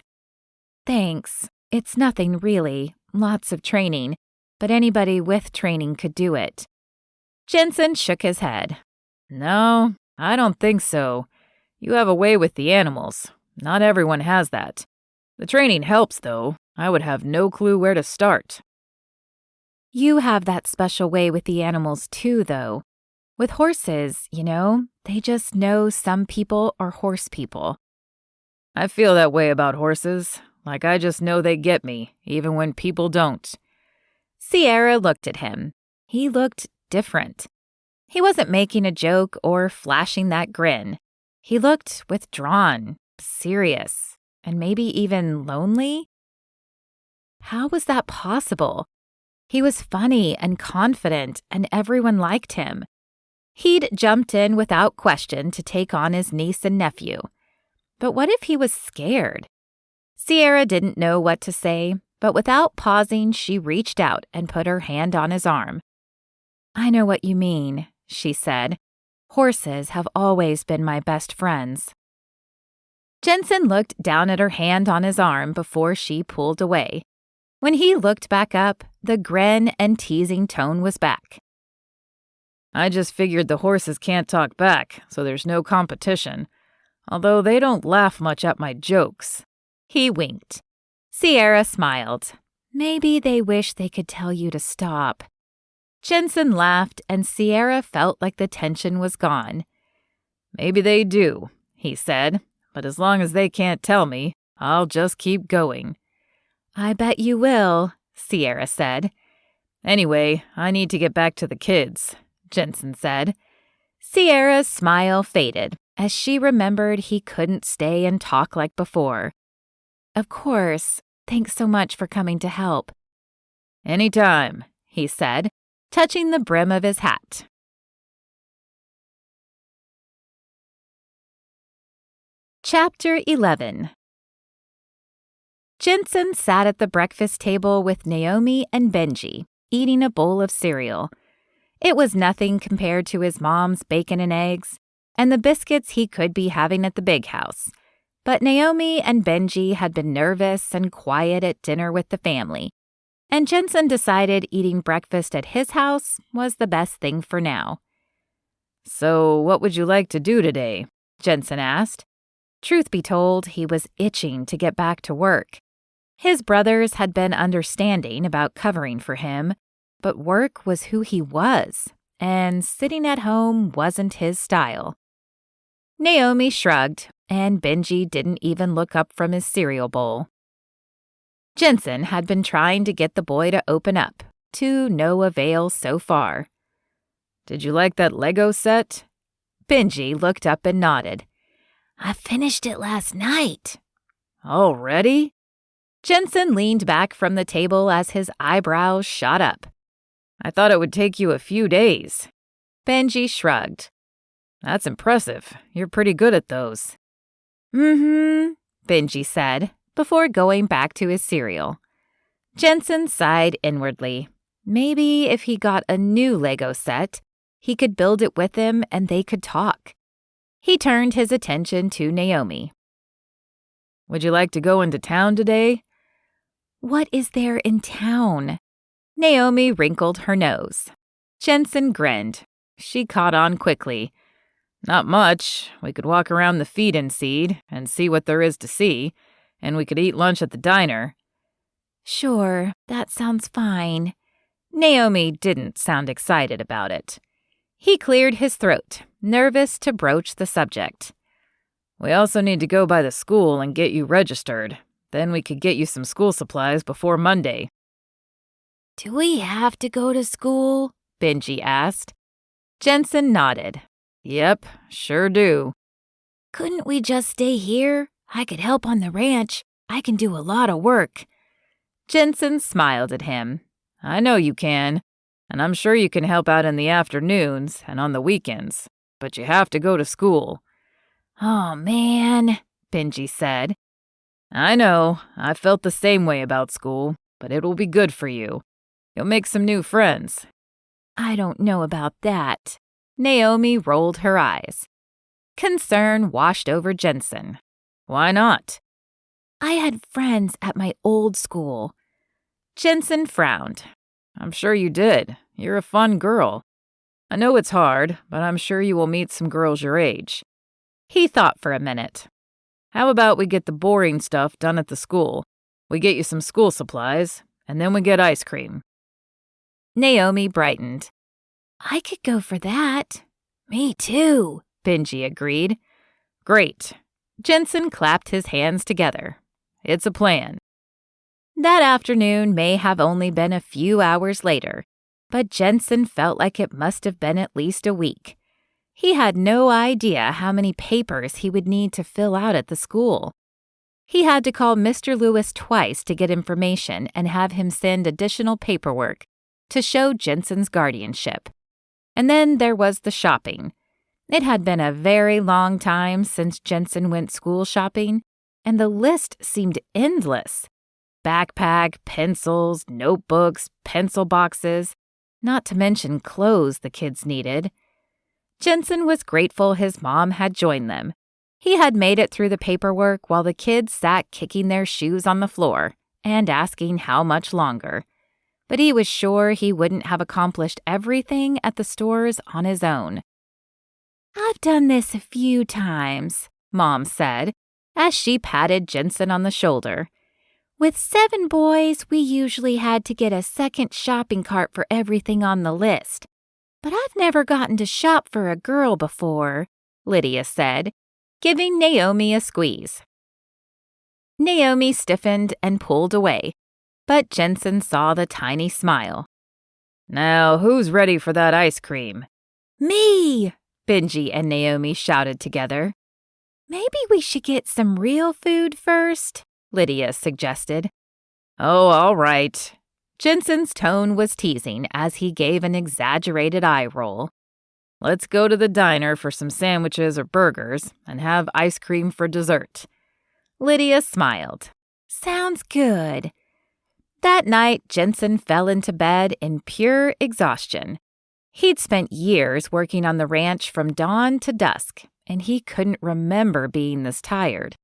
[SPEAKER 1] Thanks. It's nothing really. Lots of training. But anybody with training could do it. Jenson shook his head.
[SPEAKER 2] No, I don't think so. You have a way with the animals. Not everyone has that. The training helps, though. I would have no clue where to start.
[SPEAKER 1] You have that special way with the animals, too, though. With horses, they just know some people are horse people.
[SPEAKER 2] I feel that way about horses. Like I just know they get me, even when people don't.
[SPEAKER 1] Sierra looked at him. He looked different. He wasn't making a joke or flashing that grin. He looked withdrawn, serious, and maybe even lonely. How was that possible? He was funny and confident, and everyone liked him. He'd jumped in without question to take on his niece and nephew. But what if he was scared? Sierra didn't know what to say, but without pausing, she reached out and put her hand on his arm. I know what you mean, she said. Horses have always been my best friends. Jenson looked down at her hand on his arm before she pulled away. When he looked back up, the grin and teasing tone was back.
[SPEAKER 2] I just figured the horses can't talk back, so there's no competition. Although they don't laugh much at my jokes.
[SPEAKER 1] He winked. Sierra smiled. Maybe they wish they could tell you to stop. Jenson laughed, and Sierra felt like the tension was gone.
[SPEAKER 2] Maybe they do, he said, but as long as they can't tell me, I'll just keep going.
[SPEAKER 1] I bet you will, Sierra said.
[SPEAKER 2] Anyway, I need to get back to the kids, Jenson said.
[SPEAKER 1] Sierra's smile faded as she remembered he couldn't stay and talk like before. Of course. Thanks so much for coming to help.
[SPEAKER 2] Anytime,
[SPEAKER 1] he said, touching the brim of his hat. Chapter 11. Jenson sat at the breakfast table with Naomi and Benji, eating a bowl of cereal. It was nothing compared to his mom's bacon and eggs, and the biscuits he could be having at the big house. But Naomi and Benji had been nervous and quiet at dinner with the family, and Jenson decided eating breakfast at his house was the best thing for now.
[SPEAKER 2] So, what would you like to do today?
[SPEAKER 1] Jenson asked. Truth be told, he was itching to get back to work. His brothers had been understanding about covering for him, but work was who he was, and sitting at home wasn't his style. Naomi shrugged, and Benji didn't even look up from his cereal bowl. Jenson had been trying to get the boy to open up, to no avail so far.
[SPEAKER 2] Did you like that Lego set?
[SPEAKER 1] Benji looked up and nodded. I finished it last night.
[SPEAKER 2] Already?
[SPEAKER 1] Jenson leaned back from the table as his eyebrows shot up.
[SPEAKER 2] I thought it would take you a few days.
[SPEAKER 1] Benji shrugged.
[SPEAKER 2] That's impressive. You're pretty good at those.
[SPEAKER 1] Benji said, before going back to his cereal. Jenson sighed inwardly. Maybe if he got a new Lego set, he could build it with him and they could talk. He turned his attention to Naomi.
[SPEAKER 2] Would you like to go into town today?
[SPEAKER 1] What is there in town? Naomi wrinkled her nose. Jenson grinned. She caught on quickly.
[SPEAKER 2] Not much. We could walk around the feed and seed and see what there is to see, and we could eat lunch at the diner.
[SPEAKER 1] Sure, that sounds fine. Naomi didn't sound excited about it. He cleared his throat, nervous to broach the subject.
[SPEAKER 2] We also need to go by the school and get you registered. Then we could get you some school supplies before Monday.
[SPEAKER 1] Do we have to go to school? Benji asked. Jenson nodded.
[SPEAKER 2] Yep, sure do.
[SPEAKER 1] Couldn't we just stay here? I could help on the ranch. I can do a lot of work. Jenson smiled at him.
[SPEAKER 2] I know you can, and I'm sure you can help out in the afternoons and on the weekends, but you have to go to school.
[SPEAKER 1] Oh, man, Benji said.
[SPEAKER 2] I know, I felt the same way about school, but it will be good for you. You'll make some new friends.
[SPEAKER 1] I don't know about that. Naomi rolled her eyes. Concern washed over Jenson.
[SPEAKER 2] Why not?
[SPEAKER 1] I had friends at my old school. Jenson frowned.
[SPEAKER 2] I'm sure you did. You're a fun girl. I know it's hard, but I'm sure you will meet some girls your age.
[SPEAKER 1] He thought for a minute.
[SPEAKER 2] How about we get the boring stuff done at the school? We get you some school supplies, and then we get ice cream.
[SPEAKER 1] Naomi brightened. I could go for that. Me too, Benji agreed.
[SPEAKER 2] Great.
[SPEAKER 1] Jenson clapped his hands together. It's a plan. That afternoon may have only been a few hours later, but Jenson felt like it must have been at least a week. He had no idea how many papers he would need to fill out at the school. He had to call Mr. Lewis twice to get information and have him send additional paperwork to show Jenson's guardianship. And then there was the shopping. It had been a very long time since Jenson went school shopping, and the list seemed endless. Backpack, pencils, notebooks, pencil boxes, not to mention clothes the kids needed. Jenson was grateful his mom had joined them. He had made it through the paperwork while the kids sat kicking their shoes on the floor and asking how much longer. But he was sure he wouldn't have accomplished everything at the stores on his own. I've done this a few times, Mom said, as she patted Jenson on the shoulder. With 7 boys, we usually had to get a second shopping cart for everything on the list. But I've never gotten to shop for a girl before, Lydia said, giving Naomi a squeeze. Naomi stiffened and pulled away, but Jenson saw the tiny smile.
[SPEAKER 2] Now, who's ready for that ice cream?
[SPEAKER 1] Me! Benji and Naomi shouted together. Maybe we should get some real food first, Lydia suggested.
[SPEAKER 2] Oh, all right.
[SPEAKER 1] Jenson's tone was teasing as he gave an exaggerated eye roll.
[SPEAKER 2] Let's go to the diner for some sandwiches or burgers and have ice cream for dessert.
[SPEAKER 1] Lydia smiled. Sounds good. That night, Jenson fell into bed in pure exhaustion. He'd spent years working on the ranch from dawn to dusk, and he couldn't remember being this tired.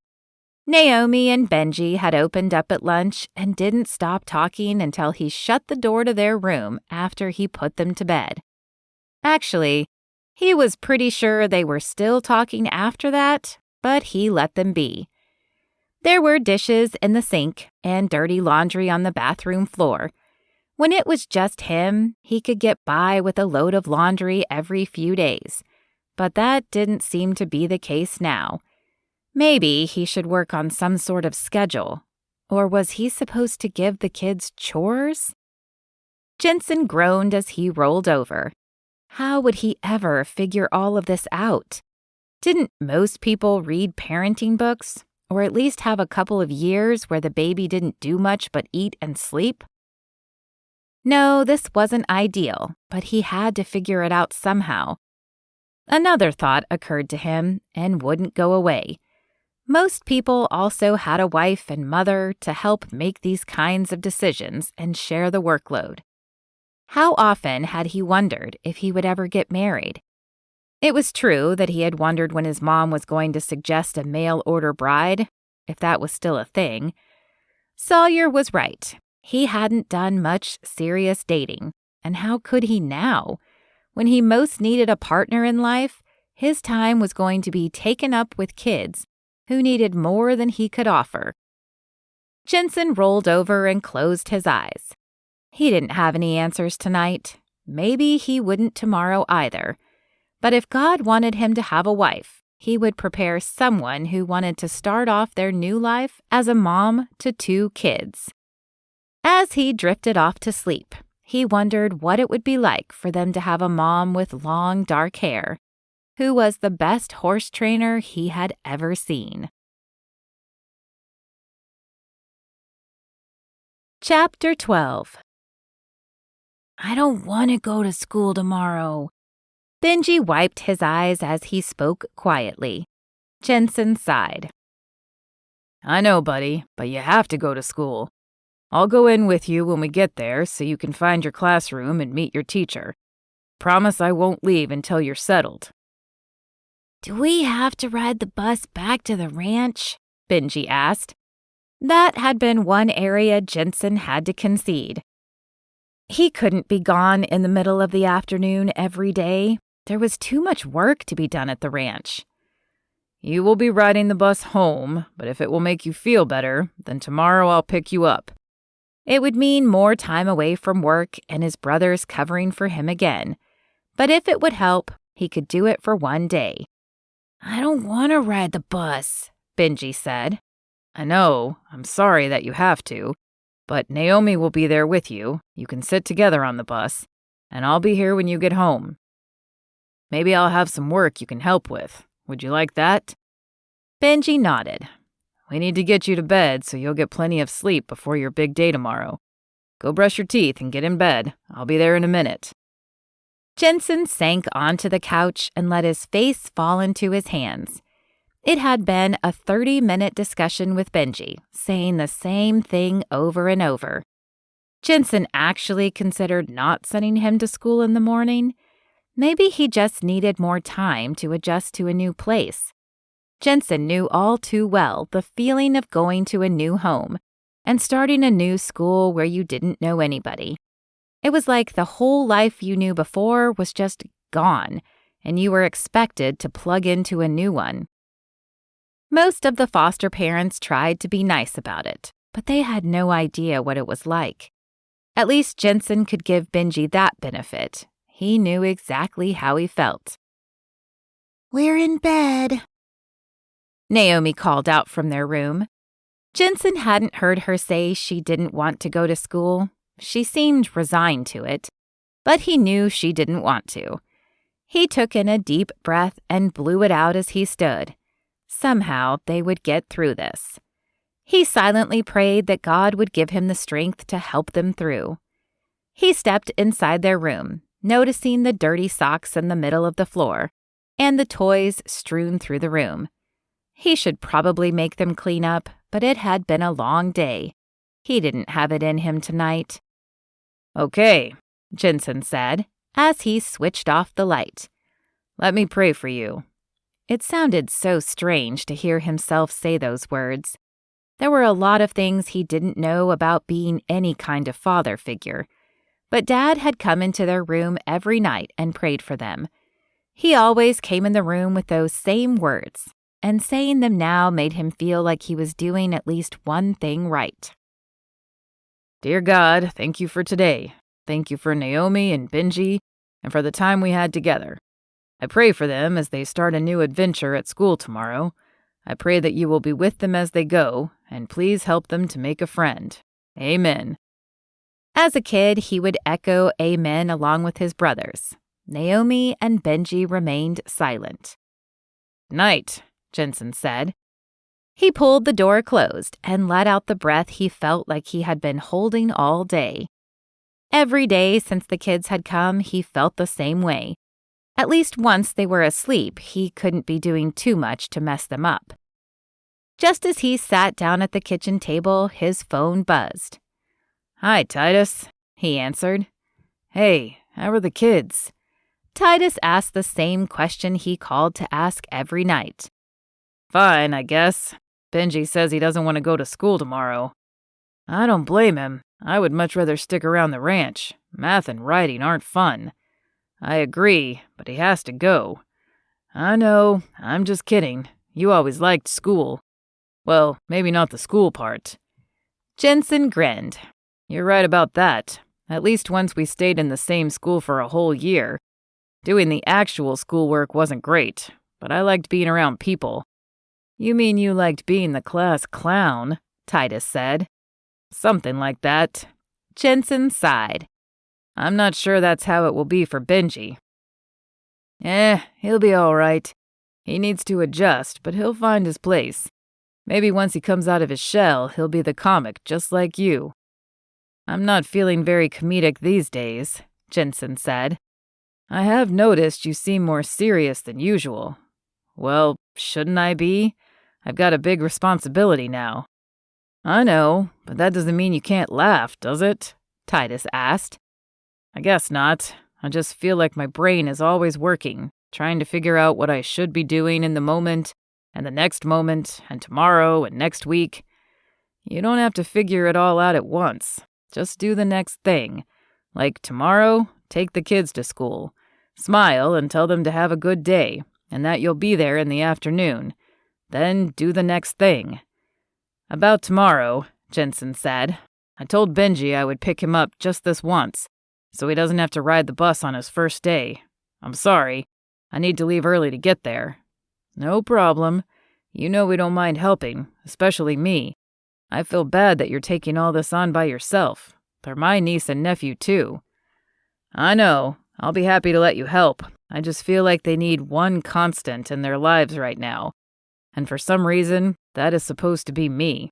[SPEAKER 1] Naomi and Benji had opened up at lunch and didn't stop talking until he shut the door to their room after he put them to bed. Actually, He was pretty sure they were still talking after that, but he let them be. There were dishes in the sink and dirty laundry on the bathroom floor. When it was just him, he could get by with a load of laundry every few days. But that didn't seem to be the case now. Maybe he should work on some sort of schedule. Or was he supposed to give the kids chores? Jenson groaned as he rolled over. How would he ever figure all of this out? Didn't most people read parenting books, or at least have a couple of years where the baby didn't do much but eat and sleep? No, this wasn't ideal, but he had to figure it out somehow. Another thought occurred to him and wouldn't go away. Most people also had a wife and mother to help make these kinds of decisions and share the workload. How often had he wondered if he would ever get married? It was true that he had wondered when his mom was going to suggest a mail-order bride, if that was still a thing. Sawyer was right. He hadn't done much serious dating, and how could he now? When he most needed a partner in life, his time was going to be taken up with kids who needed more than he could offer. Jenson rolled over and closed his eyes. He didn't have any answers tonight. Maybe he wouldn't tomorrow either. But if God wanted him to have a wife, he would prepare someone who wanted to start off their new life as a mom to 2 kids. As he drifted off to sleep, he wondered what it would be like for them to have a mom with long dark hair, who was the best horse trainer he had ever seen. Chapter 12. I don't want to go to school tomorrow. Benji wiped his eyes as he spoke quietly. Jenson sighed.
[SPEAKER 2] I know, buddy, but you have to go to school. I'll go in with you when we get there so you can find your classroom and meet your teacher. Promise I won't leave until you're settled.
[SPEAKER 1] Do we have to ride the bus back to the ranch? Benji asked. That had been one area Jenson had to concede. He couldn't be gone in the middle of the afternoon every day. There was too much work to be done at the ranch.
[SPEAKER 2] You will be riding the bus home, but if it will make you feel better, then tomorrow I'll pick you up.
[SPEAKER 1] It would mean more time away from work and his brothers covering for him again. But if it would help, he could do it for one day. I don't want to ride the bus, Benji said.
[SPEAKER 2] I know. I'm sorry that you have to. But Naomi will be there with you. You can sit together on the bus, and I'll be here when you get home. Maybe I'll have some work you can help with. Would you like that?
[SPEAKER 1] Benji nodded.
[SPEAKER 2] We need to get you to bed so you'll get plenty of sleep before your big day tomorrow. Go brush your teeth and get in bed. I'll be there in a minute.
[SPEAKER 1] Jenson sank onto the couch and let his face fall into his hands. It had been a 30-minute discussion with Benji, saying the same thing over and over. Jenson actually considered not sending him to school in the morning. Maybe he just needed more time to adjust to a new place. Jenson knew all too well the feeling of going to a new home and starting a new school where you didn't know anybody. It was like the whole life you knew before was just gone, and you were expected to plug into a new one. Most of the foster parents tried to be nice about it, but they had no idea what it was like. At least Jenson could give Benji that benefit. He knew exactly how he felt. We're in bed, Naomi called out from their room. Jenson hadn't heard her say she didn't want to go to school. She seemed resigned to it, but he knew she didn't want to. He took in a deep breath and blew it out as he stood. Somehow they would get through this. He silently prayed that God would give him the strength to help them through. He stepped inside their room, noticing the dirty socks in the middle of the floor and the toys strewn through the room. He should probably make them clean up, but it had been a long day. He didn't have it in him tonight.
[SPEAKER 2] Okay,
[SPEAKER 1] Jenson said, as he switched off the light.
[SPEAKER 2] Let me pray for you.
[SPEAKER 1] It sounded so strange to hear himself say those words. There were a lot of things he didn't know about being any kind of father figure, but Dad had come into their room every night and prayed for them. He always came in the room with those same words, and saying them now made him feel like he was doing at least one thing right.
[SPEAKER 2] Dear God, thank you for today. Thank you for Naomi and Benji, and for the time we had together. I pray for them as they start a new adventure at school tomorrow. I pray that you will be with them as they go, and please help them to make a friend. Amen.
[SPEAKER 1] As a kid, he would echo amen along with his brothers. Naomi and Benji remained silent.
[SPEAKER 2] Night, Jenson said.
[SPEAKER 1] He pulled the door closed and let out the breath he felt like he had been holding all day. Every day since the kids had come, he felt the same way. At least once they were asleep, he couldn't be doing too much to mess them up. Just as he sat down at the kitchen table, his phone buzzed.
[SPEAKER 2] Hi, Titus, he answered. Hey, how are the kids?
[SPEAKER 1] Titus asked the same question he called to ask every night.
[SPEAKER 2] Fine, I guess. Benji says he doesn't want to go to school tomorrow. I don't blame him. I would much rather stick around the ranch. Math and writing aren't fun. I agree, but he has to go. I know, I'm just kidding. You always liked school. Well, maybe not the school part.
[SPEAKER 1] Jenson grinned.
[SPEAKER 2] You're right about that. At least once we stayed in the same school for a whole year. Doing the actual schoolwork wasn't great, but I liked being around people. You mean you liked being the class clown, Titus said. Something like that.
[SPEAKER 1] Jenson sighed.
[SPEAKER 2] I'm not sure that's how it will be for Benji. He'll be all right. He needs to adjust, but he'll find his place. Maybe once he comes out of his shell, he'll be the comic just like you. I'm not feeling very comedic these days, Jenson said. I have noticed you seem more serious than usual. Well, shouldn't I be? I've got a big responsibility now. I know, but that doesn't mean you can't laugh, does it? Titus asked. I guess not. I just feel like my brain is always working, trying to figure out what I should be doing in the moment, and the next moment, and tomorrow, and next week. You don't have to figure it all out at once. Just do the next thing. Like tomorrow, take the kids to school. Smile and tell them to have a good day, and that you'll be there in the afternoon. Then do the next thing. About tomorrow, Jenson said. I told Benji I would pick him up just this once, so he doesn't have to ride the bus on his first day. I'm sorry. I need to leave early to get there. No problem. You know we don't mind helping, especially me. I feel bad that you're taking all this on by yourself. They're my niece and nephew, too. I know. I'll be happy to let you help. I just feel like they need one constant in their lives right now. And for some reason, that is supposed to be me.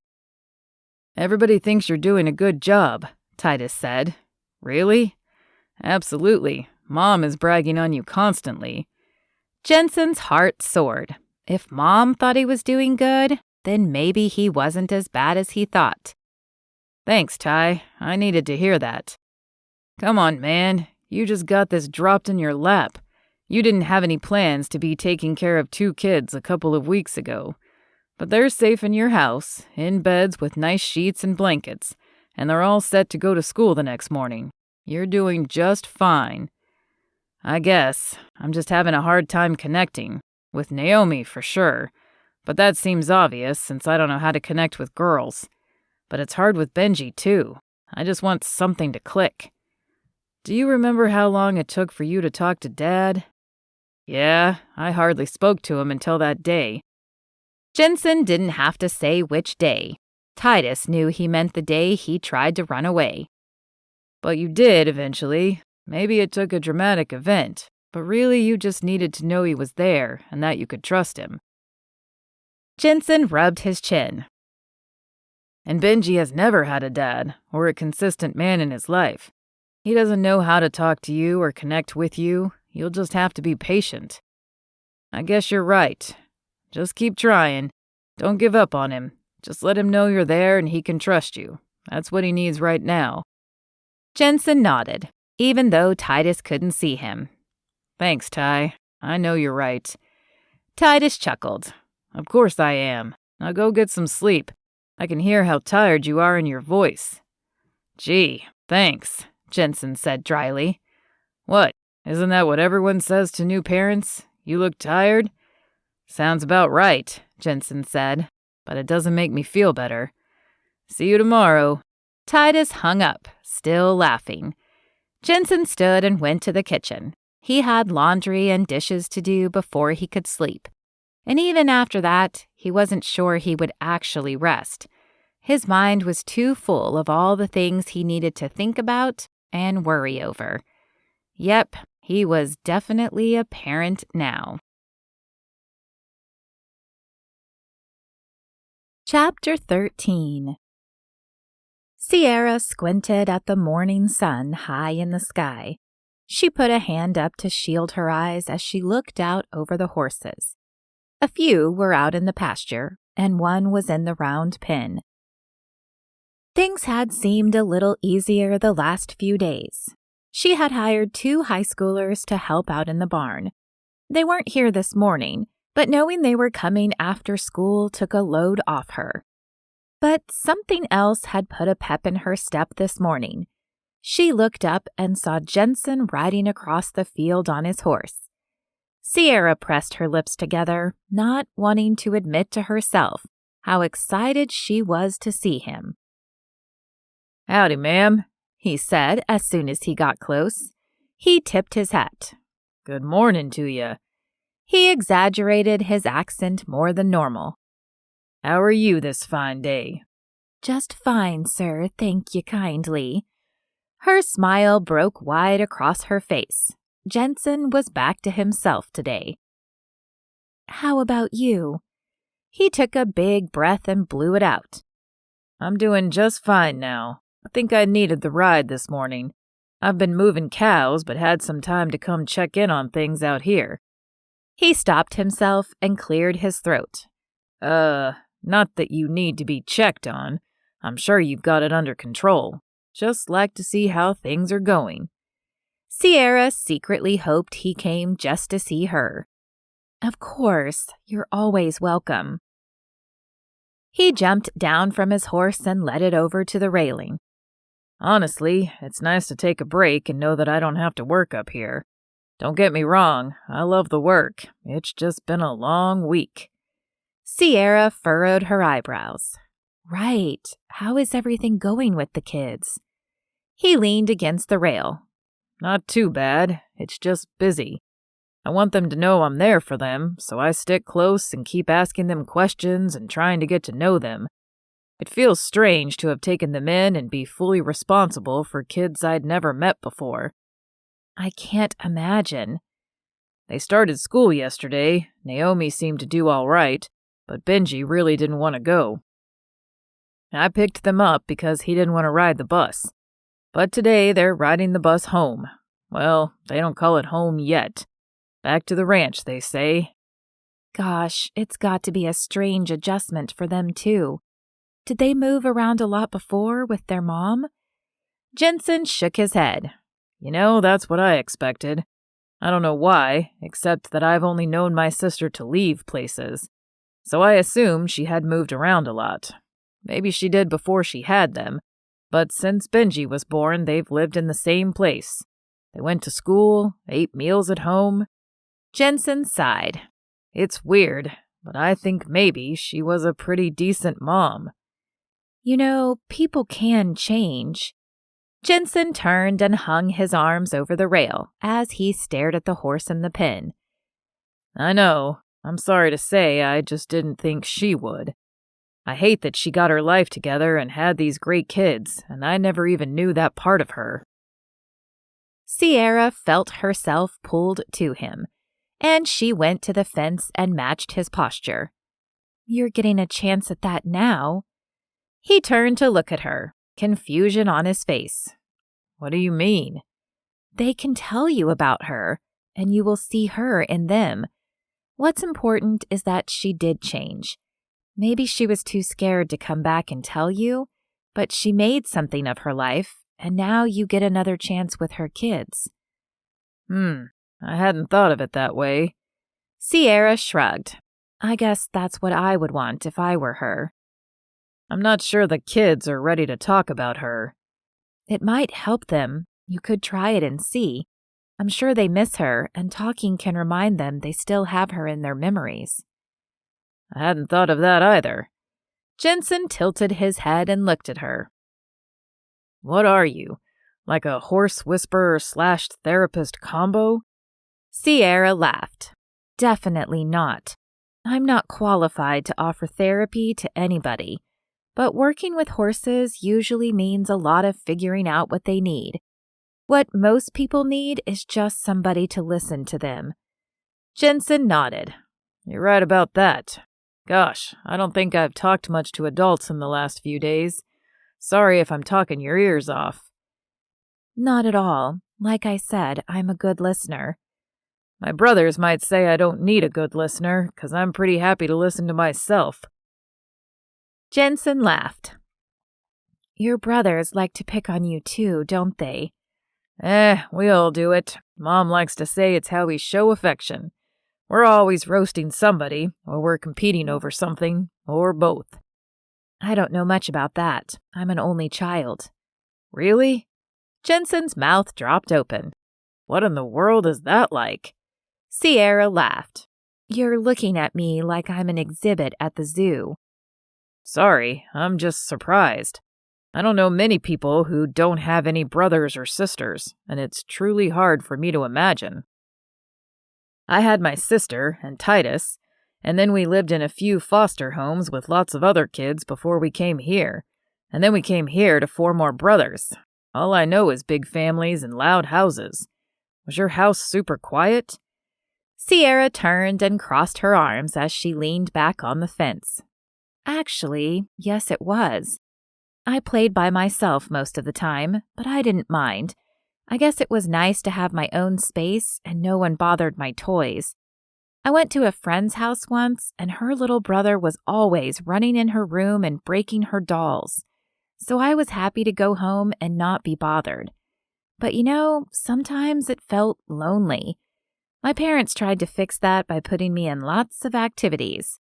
[SPEAKER 2] Everybody thinks you're doing a good job, Titus said. Really? Absolutely. Mom is bragging on you constantly.
[SPEAKER 1] Jenson's heart soared. If Mom thought he was doing good, then maybe he wasn't as bad as he thought.
[SPEAKER 2] Thanks, Ty. I needed to hear that. Come on, man. You just got this dropped in your lap. You didn't have any plans to be taking care of 2 kids a couple of weeks ago. But they're safe in your house, in beds with nice sheets and blankets, and they're all set to go to school the next morning. You're doing just fine. I guess. I'm just having a hard time connecting. With Naomi, for sure. But that seems obvious, since I don't know how to connect with girls. But it's hard with Benji, too. I just want something to click. Do you remember how long it took for you to talk to Dad? Yeah, I hardly spoke to him until that day.
[SPEAKER 1] Jenson didn't have to say which day. Titus knew he meant the day he tried to run away.
[SPEAKER 2] But you did eventually. Maybe it took a dramatic event, but really you just needed to know he was there and that you could trust him.
[SPEAKER 1] Jenson rubbed his chin.
[SPEAKER 2] And Benji has never had a dad or a consistent man in his life. He doesn't know how to talk to you or connect with you. You'll just have to be patient. I guess you're right. Just keep trying. Don't give up on him. Just let him know you're there and he can trust you. That's what he needs right now.
[SPEAKER 1] Jenson nodded, even though Titus couldn't see him.
[SPEAKER 2] Thanks, Ty. I know you're right.
[SPEAKER 1] Titus chuckled.
[SPEAKER 2] Of course I am. Now go get some sleep. I can hear how tired you are in your voice. Gee, thanks, Jenson said dryly. What, Isn't that what everyone says to new parents? You look tired? Sounds about right, Jenson said, but it doesn't make me feel better. See you tomorrow.
[SPEAKER 1] Titus hung up, still laughing. Jenson stood and went to the kitchen. He had laundry and dishes to do before he could sleep. And even after that, he wasn't sure he would actually rest. His mind was too full of all the things he needed to think about and worry over. Yep, he was definitely a parent now. Chapter 13. Sierra squinted at the morning sun high in the sky. She put a hand up to shield her eyes as she looked out over the horses. A few were out in the pasture, and one was in the round pen. Things had seemed a little easier the last few days. She had hired 2 high schoolers to help out in the barn. They weren't here this morning, but knowing they were coming after school took a load off her. But something else had put a pep in her step this morning. She looked up and saw Jenson riding across the field on his horse. Sierra pressed her lips together, not wanting to admit to herself how excited she was to see him.
[SPEAKER 2] Howdy, ma'am,
[SPEAKER 1] he said as soon as he got close. He tipped his hat.
[SPEAKER 2] Good morning to you.
[SPEAKER 1] He exaggerated his accent more than normal.
[SPEAKER 2] How are you this fine day?
[SPEAKER 1] Just fine, sir, thank you kindly. Her smile broke wide across her face. Jenson was back to himself today. How about you? He took a big breath and blew it out.
[SPEAKER 2] I'm doing just fine now. I think I needed the ride this morning. I've been moving cows, but had some time to come check in on things out here.
[SPEAKER 1] He stopped himself and cleared his throat.
[SPEAKER 2] Not that you need to be checked on. I'm sure you've got it under control. Just like to see how things are going.
[SPEAKER 1] Sierra secretly hoped he came just to see her. Of course, you're always welcome. He jumped down from his horse and led it over to the railing.
[SPEAKER 2] Honestly, it's nice to take a break and know that I don't have to work up here. Don't get me wrong, I love the work. It's just been a long week.
[SPEAKER 1] Sierra furrowed her eyebrows. Right. How is everything going with the kids? He leaned against the rail.
[SPEAKER 2] Not too bad. It's just busy. I want them to know I'm there for them, so I stick close and keep asking them questions and trying to get to know them. It feels strange to have taken them in and be fully responsible for kids I'd never met before.
[SPEAKER 1] I can't imagine.
[SPEAKER 2] They started school yesterday. Naomi seemed to do all right, but Benji really didn't want to go. I picked them up because he didn't want to ride the bus. But today they're riding the bus home. Well, they don't call it home yet. Back to the ranch, they say.
[SPEAKER 1] Gosh, it's got to be a strange adjustment for them, too. Did they move around a lot before with their mom?
[SPEAKER 2] Jenson shook his head. You know, that's what I expected. I don't know why, except that I've only known my sister to leave places. So I assumed she had moved around a lot. Maybe she did before she had them, but since Benji was born, they've lived in the same place. They went to school, ate meals at home.
[SPEAKER 1] Jenson sighed.
[SPEAKER 2] It's weird, but I think maybe she was a pretty decent mom.
[SPEAKER 1] You know, people can change. Jenson turned and hung his arms over the rail as he stared at the horse in the pen.
[SPEAKER 2] I know. I'm sorry to say, I just didn't think she would. I hate that she got her life together and had these great kids, and I never even knew that part of her.
[SPEAKER 1] Sierra felt herself pulled to him, and she went to the fence and matched his posture. You're getting a chance at that now. He turned to look at her, confusion on his face.
[SPEAKER 2] What do you mean?
[SPEAKER 1] They can tell you about her, and you will see her in them. What's important is that she did change. Maybe she was too scared to come back and tell you, but she made something of her life, and now you get another chance with her kids.
[SPEAKER 2] I hadn't thought of it that way.
[SPEAKER 1] Sierra shrugged. I guess that's what I would want if I were her.
[SPEAKER 2] I'm not sure the kids are ready to talk about her.
[SPEAKER 1] It might help them. You could try it and see. I'm sure they miss her, and talking can remind them they still have her in their memories.
[SPEAKER 2] I hadn't thought of that either.
[SPEAKER 1] Jenson tilted his head and looked at her.
[SPEAKER 2] What are you, like a horse whisperer/therapist combo?
[SPEAKER 1] Sierra laughed. Definitely not. I'm not qualified to offer therapy to anybody, but working with horses usually means a lot of figuring out what they need. What most people need is just somebody to listen to them. Jenson nodded.
[SPEAKER 2] You're right about that. Gosh, I don't think I've talked much to adults in the last few days. Sorry if I'm talking your ears off.
[SPEAKER 1] Not at all. Like I said, I'm a good listener.
[SPEAKER 2] My brothers might say I don't need a good listener, 'cause I'm pretty happy to listen to myself.
[SPEAKER 1] Jenson laughed. Your brothers like to pick on you too, don't they?
[SPEAKER 2] We all do it. Mom likes to say it's how we show affection. We're always roasting somebody, or we're competing over something, or both.
[SPEAKER 1] I don't know much about that. I'm an only child.
[SPEAKER 2] Really?
[SPEAKER 1] Jenson's mouth dropped open.
[SPEAKER 2] What in the world is that like?
[SPEAKER 1] Sierra laughed. You're looking at me like I'm an exhibit at the zoo.
[SPEAKER 2] Sorry, I'm just surprised. I don't know many people who don't have any brothers or sisters, and it's truly hard for me to imagine. I had my sister and Titus, and then we lived in a few foster homes with lots of other kids before we came here, and then we came here to 4 more brothers. All I know is big families and loud houses. Was your house super quiet?
[SPEAKER 1] Sierra turned and crossed her arms as she leaned back on the fence. Actually, yes, it was. I played by myself most of the time, but I didn't mind. I guess it was nice to have my own space and no one bothered my toys. I went to a friend's house once, and her little brother was always running in her room and breaking her dolls. So I was happy to go home and not be bothered. But sometimes it felt lonely. My parents tried to fix that by putting me in lots of activities.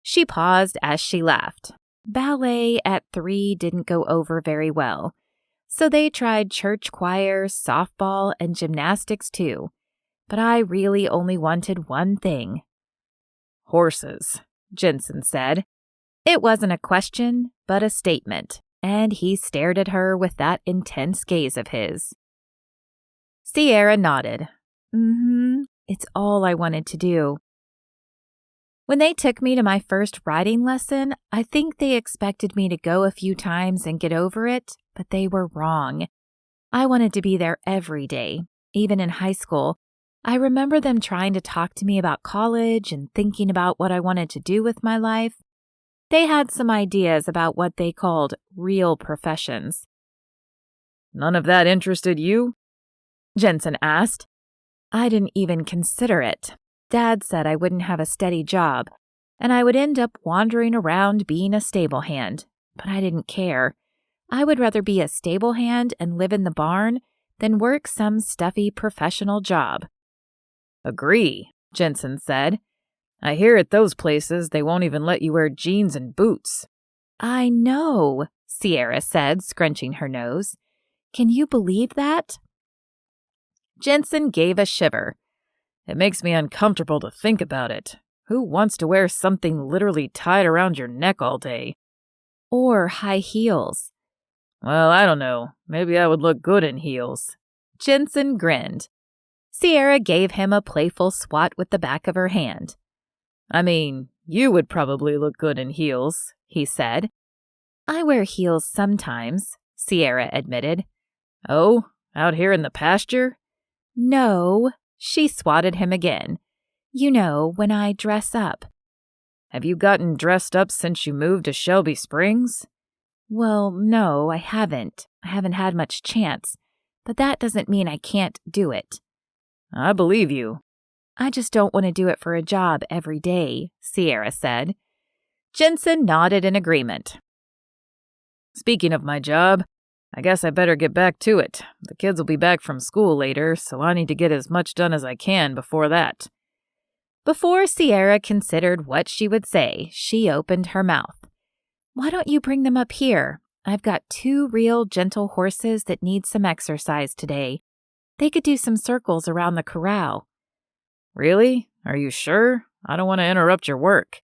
[SPEAKER 1] She paused as she laughed. Ballet at 3 didn't go over very well. So they tried church choir, softball, and gymnastics too. But I really only wanted one thing.
[SPEAKER 2] Horses,
[SPEAKER 1] Jenson said. It wasn't a question, but a statement, and he stared at her with that intense gaze of his. Sierra nodded. It's all I wanted to do. When they took me to my first riding lesson, I think they expected me to go a few times and get over it, but they were wrong. I wanted to be there every day, even in high school. I remember them trying to talk to me about college and thinking about what I wanted to do with my life. They had some ideas about what they called real professions.
[SPEAKER 2] None of that interested you?
[SPEAKER 1] Jenson asked. I didn't even consider it. Dad said I wouldn't have a steady job, and I would end up wandering around being a stable hand, but I didn't care. I would rather be a stable hand and live in the barn than work some stuffy professional job.
[SPEAKER 2] Agree, Jenson said. I hear at those places they won't even let you wear jeans and boots.
[SPEAKER 1] I know, Sierra said, scrunching her nose. Can you believe that? Jenson gave a shiver.
[SPEAKER 2] It makes me uncomfortable to think about it. Who wants to wear something literally tied around your neck all day?
[SPEAKER 1] Or high heels.
[SPEAKER 2] Well, I don't know. Maybe I would look good in heels.
[SPEAKER 1] Jenson grinned. Sierra gave him a playful swat with the back of her hand.
[SPEAKER 2] I mean, you would probably look good in heels, he said.
[SPEAKER 1] I wear heels sometimes, Sierra admitted.
[SPEAKER 2] Oh, out here in the pasture?
[SPEAKER 1] No, she swatted him again. When I dress up.
[SPEAKER 2] Have you gotten dressed up since you moved to Shelby Springs?
[SPEAKER 1] Well, no, I haven't. I haven't had much chance. But that doesn't mean I can't do it.
[SPEAKER 2] I believe you.
[SPEAKER 1] I just don't want to do it for a job every day, Sierra said. Jenson nodded in agreement.
[SPEAKER 2] Speaking of my job, I guess I better get back to it. The kids will be back from school later, so I need to get as much done as I can before that.
[SPEAKER 1] Before Sierra considered what she would say, she opened her mouth. Why don't you bring them up here? I've got 2 real gentle horses that need some exercise today. They could do some circles around the corral.
[SPEAKER 2] Really? Are you sure? I don't want to interrupt your work.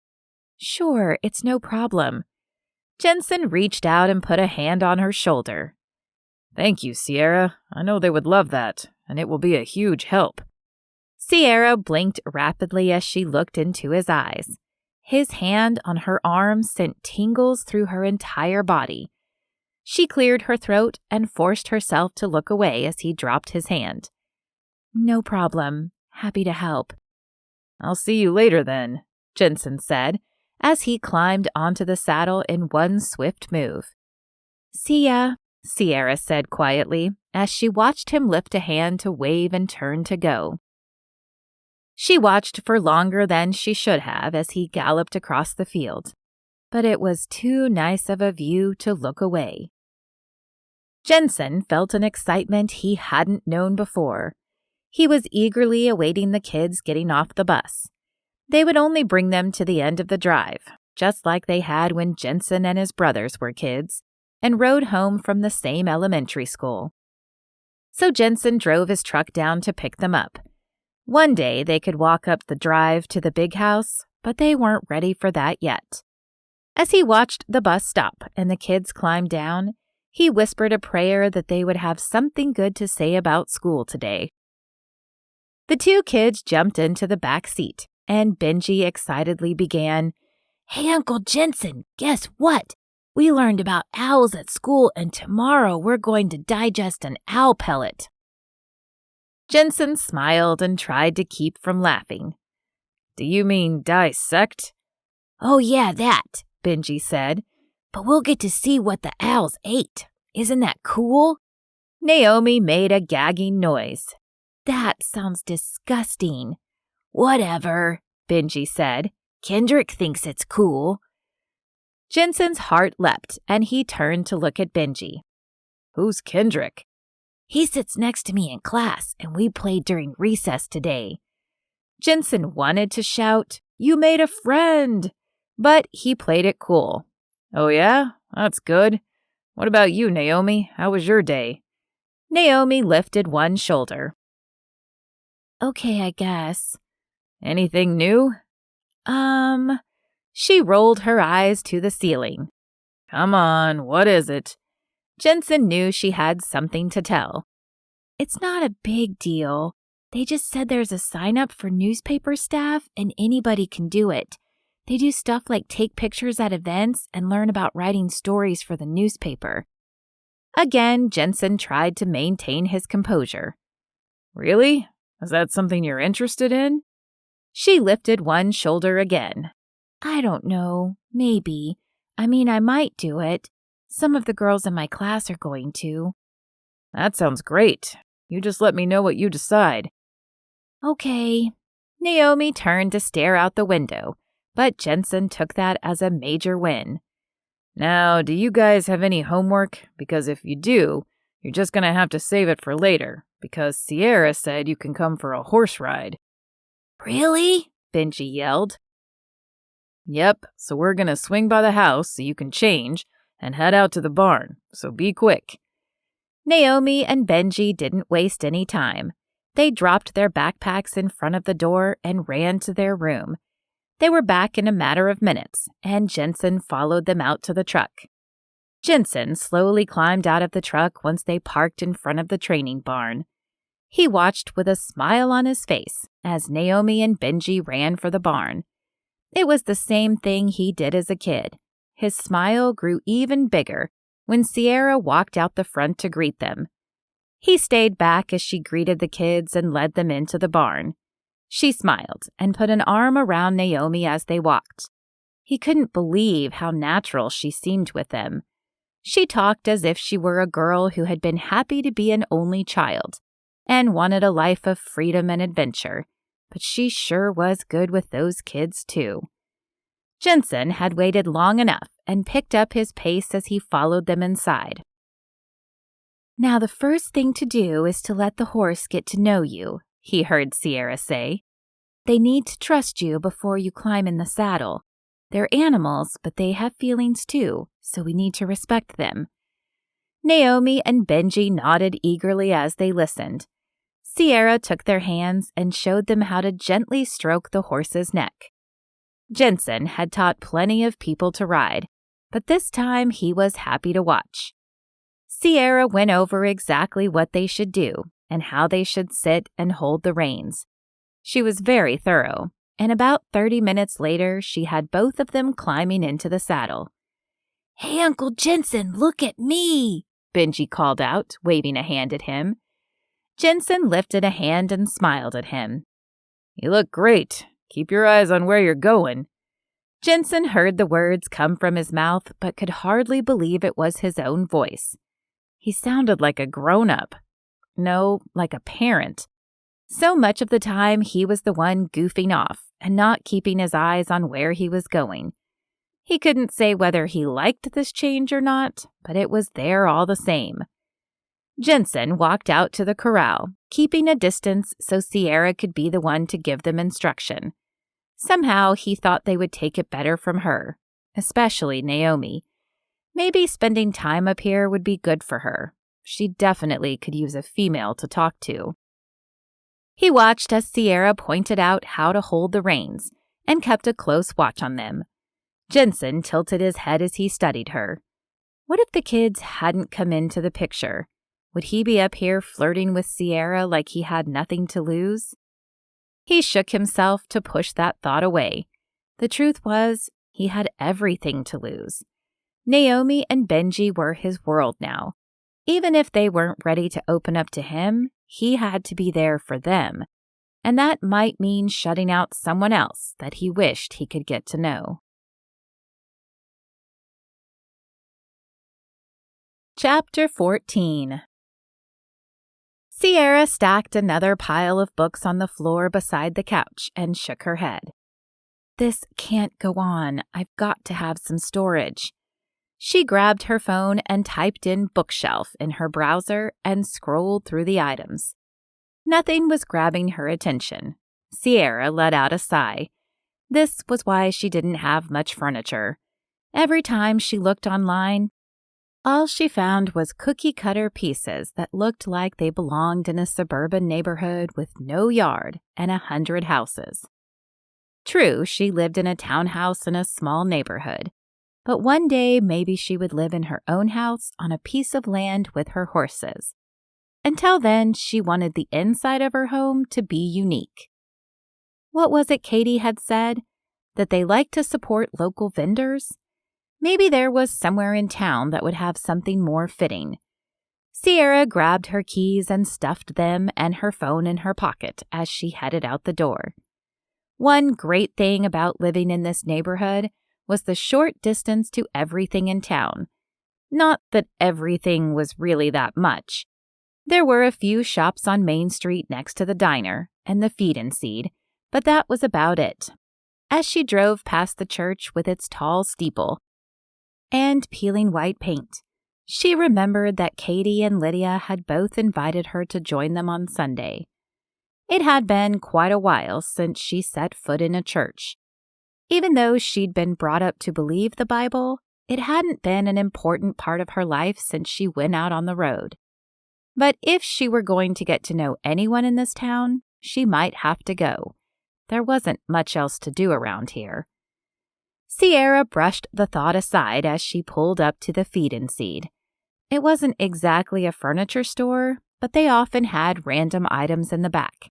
[SPEAKER 1] Sure, it's no problem. Jenson reached out and put a hand on her shoulder.
[SPEAKER 2] Thank you, Sierra. I know they would love that, and it will be a huge help.
[SPEAKER 1] Sierra blinked rapidly as she looked into his eyes. His hand on her arm sent tingles through her entire body. She cleared her throat and forced herself to look away as he dropped his hand. No problem. Happy to help.
[SPEAKER 2] I'll see you later then,
[SPEAKER 1] Jenson said, as he climbed onto the saddle in one swift move. See ya, Sierra said quietly as she watched him lift a hand to wave and turn to go. She watched for longer than she should have as he galloped across the field, but it was too nice of a view to look away. Jenson felt an excitement he hadn't known before. He was eagerly awaiting the kids getting off the bus. They would only bring them to the end of the drive, just like they had when Jenson and his brothers were kids, and rode home from the same elementary school. So Jenson drove his truck down to pick them up. One day they could walk up the drive to the big house, but they weren't ready for that yet. As he watched the bus stop and the kids climb down, he whispered a prayer that they would have something good to say about school today. The two kids jumped into the back seat, and Benji excitedly began, Hey, Uncle Jenson, guess what? We learned about owls at school, and tomorrow we're going to digest an owl pellet. Jenson smiled and tried to keep from laughing.
[SPEAKER 2] Do you mean dissect?
[SPEAKER 1] Oh, yeah, that, Benji said. But we'll get to see what the owls ate. Isn't that cool? Naomi made a gagging noise. That sounds disgusting. Whatever, Benji said. Kendrick thinks it's cool. Jenson's heart leapt, and he turned to look at Benji.
[SPEAKER 2] Who's Kendrick?
[SPEAKER 1] He sits next to me in class, and we played during recess today. Jenson wanted to shout, You made a friend! But he played it cool.
[SPEAKER 2] Oh yeah? That's good. What about you, Naomi? How was your day?
[SPEAKER 1] Naomi lifted one shoulder. Okay, I guess.
[SPEAKER 2] Anything new?
[SPEAKER 1] She rolled her eyes to the ceiling.
[SPEAKER 2] Come on, what is it?
[SPEAKER 1] Jenson knew she had something to tell. It's not a big deal. They just said there's a sign-up for newspaper staff and anybody can do it. They do stuff like take pictures at events and learn about writing stories for the newspaper. Again, Jenson tried to maintain his composure.
[SPEAKER 2] Really? Is that something you're interested in?
[SPEAKER 1] She lifted one shoulder again. I don't know. Maybe. I mean, I might do it. Some of the girls in my class are going to.
[SPEAKER 2] That sounds great. You just let me know what you decide.
[SPEAKER 1] Okay. Naomi turned to stare out the window, but Jenson took that as a major win.
[SPEAKER 2] Now, do you guys have any homework? Because if you do, you're just going to have to save it for later, because Sierra said you can come for a horse ride.
[SPEAKER 1] Really? Benji yelled.
[SPEAKER 2] Yep, so we're going to swing by the house so you can change and head out to the barn, so be quick.
[SPEAKER 1] Naomi and Benji didn't waste any time. They dropped their backpacks in front of the door and ran to their room. They were back in a matter of minutes, and Jenson followed them out to the truck. Jenson slowly climbed out of the truck once they parked in front of the training barn. He watched with a smile on his face as Naomi and Benji ran for the barn. It was the same thing he did as a kid. His smile grew even bigger when Sierra walked out the front to greet them. He stayed back as she greeted the kids and led them into the barn. She smiled and put an arm around Naomi as they walked. He couldn't believe how natural she seemed with them. She talked as if she were a girl who had been happy to be an only child and wanted a life of freedom and adventure, but she sure was good with those kids too. Jenson had waited long enough and picked up his pace as he followed them inside. Now the first thing to do is to let the horse get to know you, he heard Sierra say. They need to trust you before you climb in the saddle. They're animals, but they have feelings too, so we need to respect them. Naomi and Benji nodded eagerly as they listened. Sierra took their hands and showed them how to gently stroke the horse's neck. Jenson had taught plenty of people to ride, but this time he was happy to watch. Sierra went over exactly what they should do and how they should sit and hold the reins. She was very thorough, and about 30 minutes later, she had both of them climbing into the saddle. "Hey, Uncle Jenson, look at me!" Benji called out, waving a hand at him. Jenson lifted a hand and smiled at him.
[SPEAKER 2] "You look great. Keep your eyes on where you're going."
[SPEAKER 1] Jenson heard the words come from his mouth but could hardly believe it was his own voice. He sounded like a grown-up. No, like a parent. So much of the time he was the one goofing off and not keeping his eyes on where he was going. He couldn't say whether he liked this change or not, but it was there all the same. Jenson walked out to the corral, keeping a distance so Sierra could be the one to give them instruction. Somehow he thought they would take it better from her, especially Naomi. Maybe spending time up here would be good for her. She definitely could use a female to talk to. He watched as Sierra pointed out how to hold the reins and kept a close watch on them. Jenson tilted his head as he studied her. What if the kids hadn't come into the picture? Would he be up here flirting with Sierra like he had nothing to lose? He shook himself to push that thought away. The truth was, he had everything to lose. Naomi and Benji were his world now. Even if they weren't ready to open up to him, he had to be there for them. And that might mean shutting out someone else that he wished he could get to know. Chapter 14. Sierra stacked another pile of books on the floor beside the couch and shook her head. "This can't go on. I've got to have some storage." She grabbed her phone and typed in bookshelf in her browser and scrolled through the items. Nothing was grabbing her attention. Sierra let out a sigh. This was why she didn't have much furniture. Every time she looked online, all she found was cookie-cutter pieces that looked like they belonged in a suburban neighborhood with no yard and 100 houses. True, she lived in a townhouse in a small neighborhood, but one day maybe she would live in her own house on a piece of land with her horses. Until then, she wanted the inside of her home to be unique. What was it Katie had said? That they like to support local vendors? Maybe there was somewhere in town that would have something more fitting. Sierra grabbed her keys and stuffed them and her phone in her pocket as she headed out the door. One great thing about living in this neighborhood was the short distance to everything in town. Not that everything was really that much. There were a few shops on Main Street next to the diner and the Feed and Seed, but that was about it. As she drove past the church with its tall steeple and peeling white paint, she remembered that Katie and Lydia had both invited her to join them on Sunday. It had been quite a while since she set foot in a church. Even though she'd been brought up to believe the Bible, it hadn't been an important part of her life since she went out on the road. But if she were going to get to know anyone in this town, she might have to go. There wasn't much else to do around here. Sierra brushed the thought aside as she pulled up to the Feed and Seed. It wasn't exactly a furniture store, but they often had random items in the back.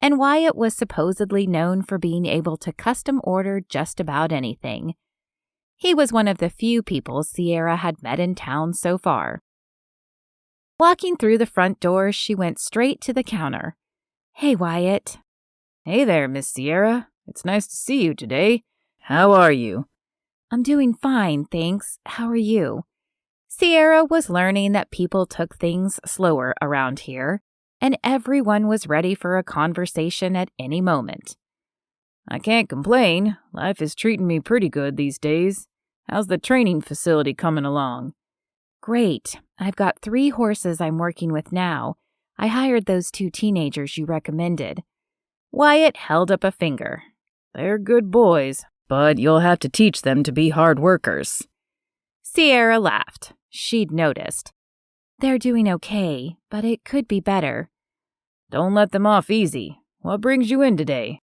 [SPEAKER 1] And Wyatt was supposedly known for being able to custom order just about anything. He was one of the few people Sierra had met in town so far. Walking through the front door, she went straight to the counter. "Hey, Wyatt."
[SPEAKER 2] "Hey there, Miss Sierra. It's nice to see you today. How are you?"
[SPEAKER 1] "I'm doing fine, thanks. How are you?" Sierra was learning that people took things slower around here, and everyone was ready for a conversation at any moment.
[SPEAKER 2] "I can't complain. Life is treating me pretty good these days. How's the training facility coming along?"
[SPEAKER 1] "Great. I've got 3 horses I'm working with now. I hired those 2 teenagers you recommended." Wyatt held up a finger.
[SPEAKER 2] "They're good boys, but you'll have to teach them to be hard workers."
[SPEAKER 1] Sierra laughed. She'd noticed. "They're doing okay, but it could be better."
[SPEAKER 2] Don't let them off easy. What brings you in today?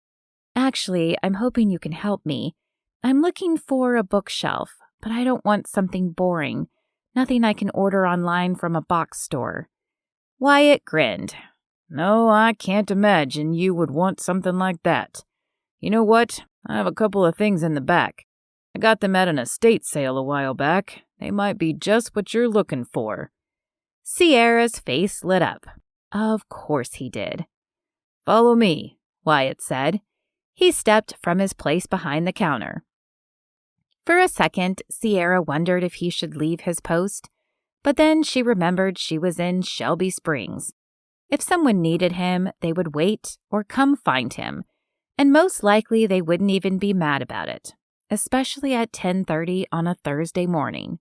[SPEAKER 1] Actually, I'm hoping you can help me. I'm looking for a bookshelf, but I don't want something boring. Nothing I can order online from a box store.
[SPEAKER 2] Wyatt grinned. No, I can't imagine you would want something like that. You know what? I have a couple of things in the back. I got them at an estate sale a while back. They might be just what you're looking for.
[SPEAKER 1] Sierra's face lit up. Of course he did.
[SPEAKER 2] Follow me,
[SPEAKER 1] Wyatt said. He stepped from his place behind the counter. For a second, Sierra wondered if he should leave his post, but then she remembered she was in Shelby Springs. If someone needed him, they would wait or come find him, and most likely they wouldn't even be mad about it, especially at 10:30 on a Thursday morning.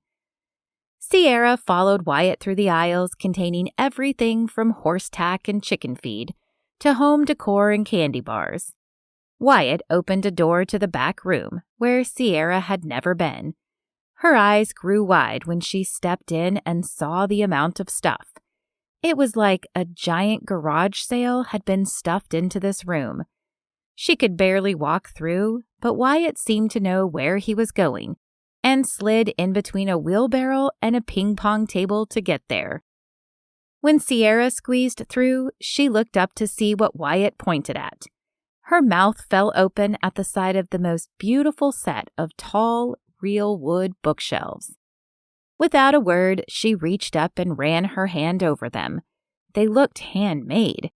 [SPEAKER 1] Sierra followed Wyatt through the aisles containing everything from horse tack and chicken feed to home decor and candy bars. Wyatt opened a door to the back room, where Sierra had never been. Her eyes grew wide when she stepped in and saw the amount of stuff. It was like a giant garage sale had been stuffed into this room. She could barely walk through, but Wyatt seemed to know where he was going and slid in between a wheelbarrow and a ping-pong table to get there. When Sierra squeezed through, she looked up to see what Wyatt pointed at. Her mouth fell open at the sight of the most beautiful set of tall, real wood bookshelves. Without a word, she reached up and ran her hand over them. They looked handmade.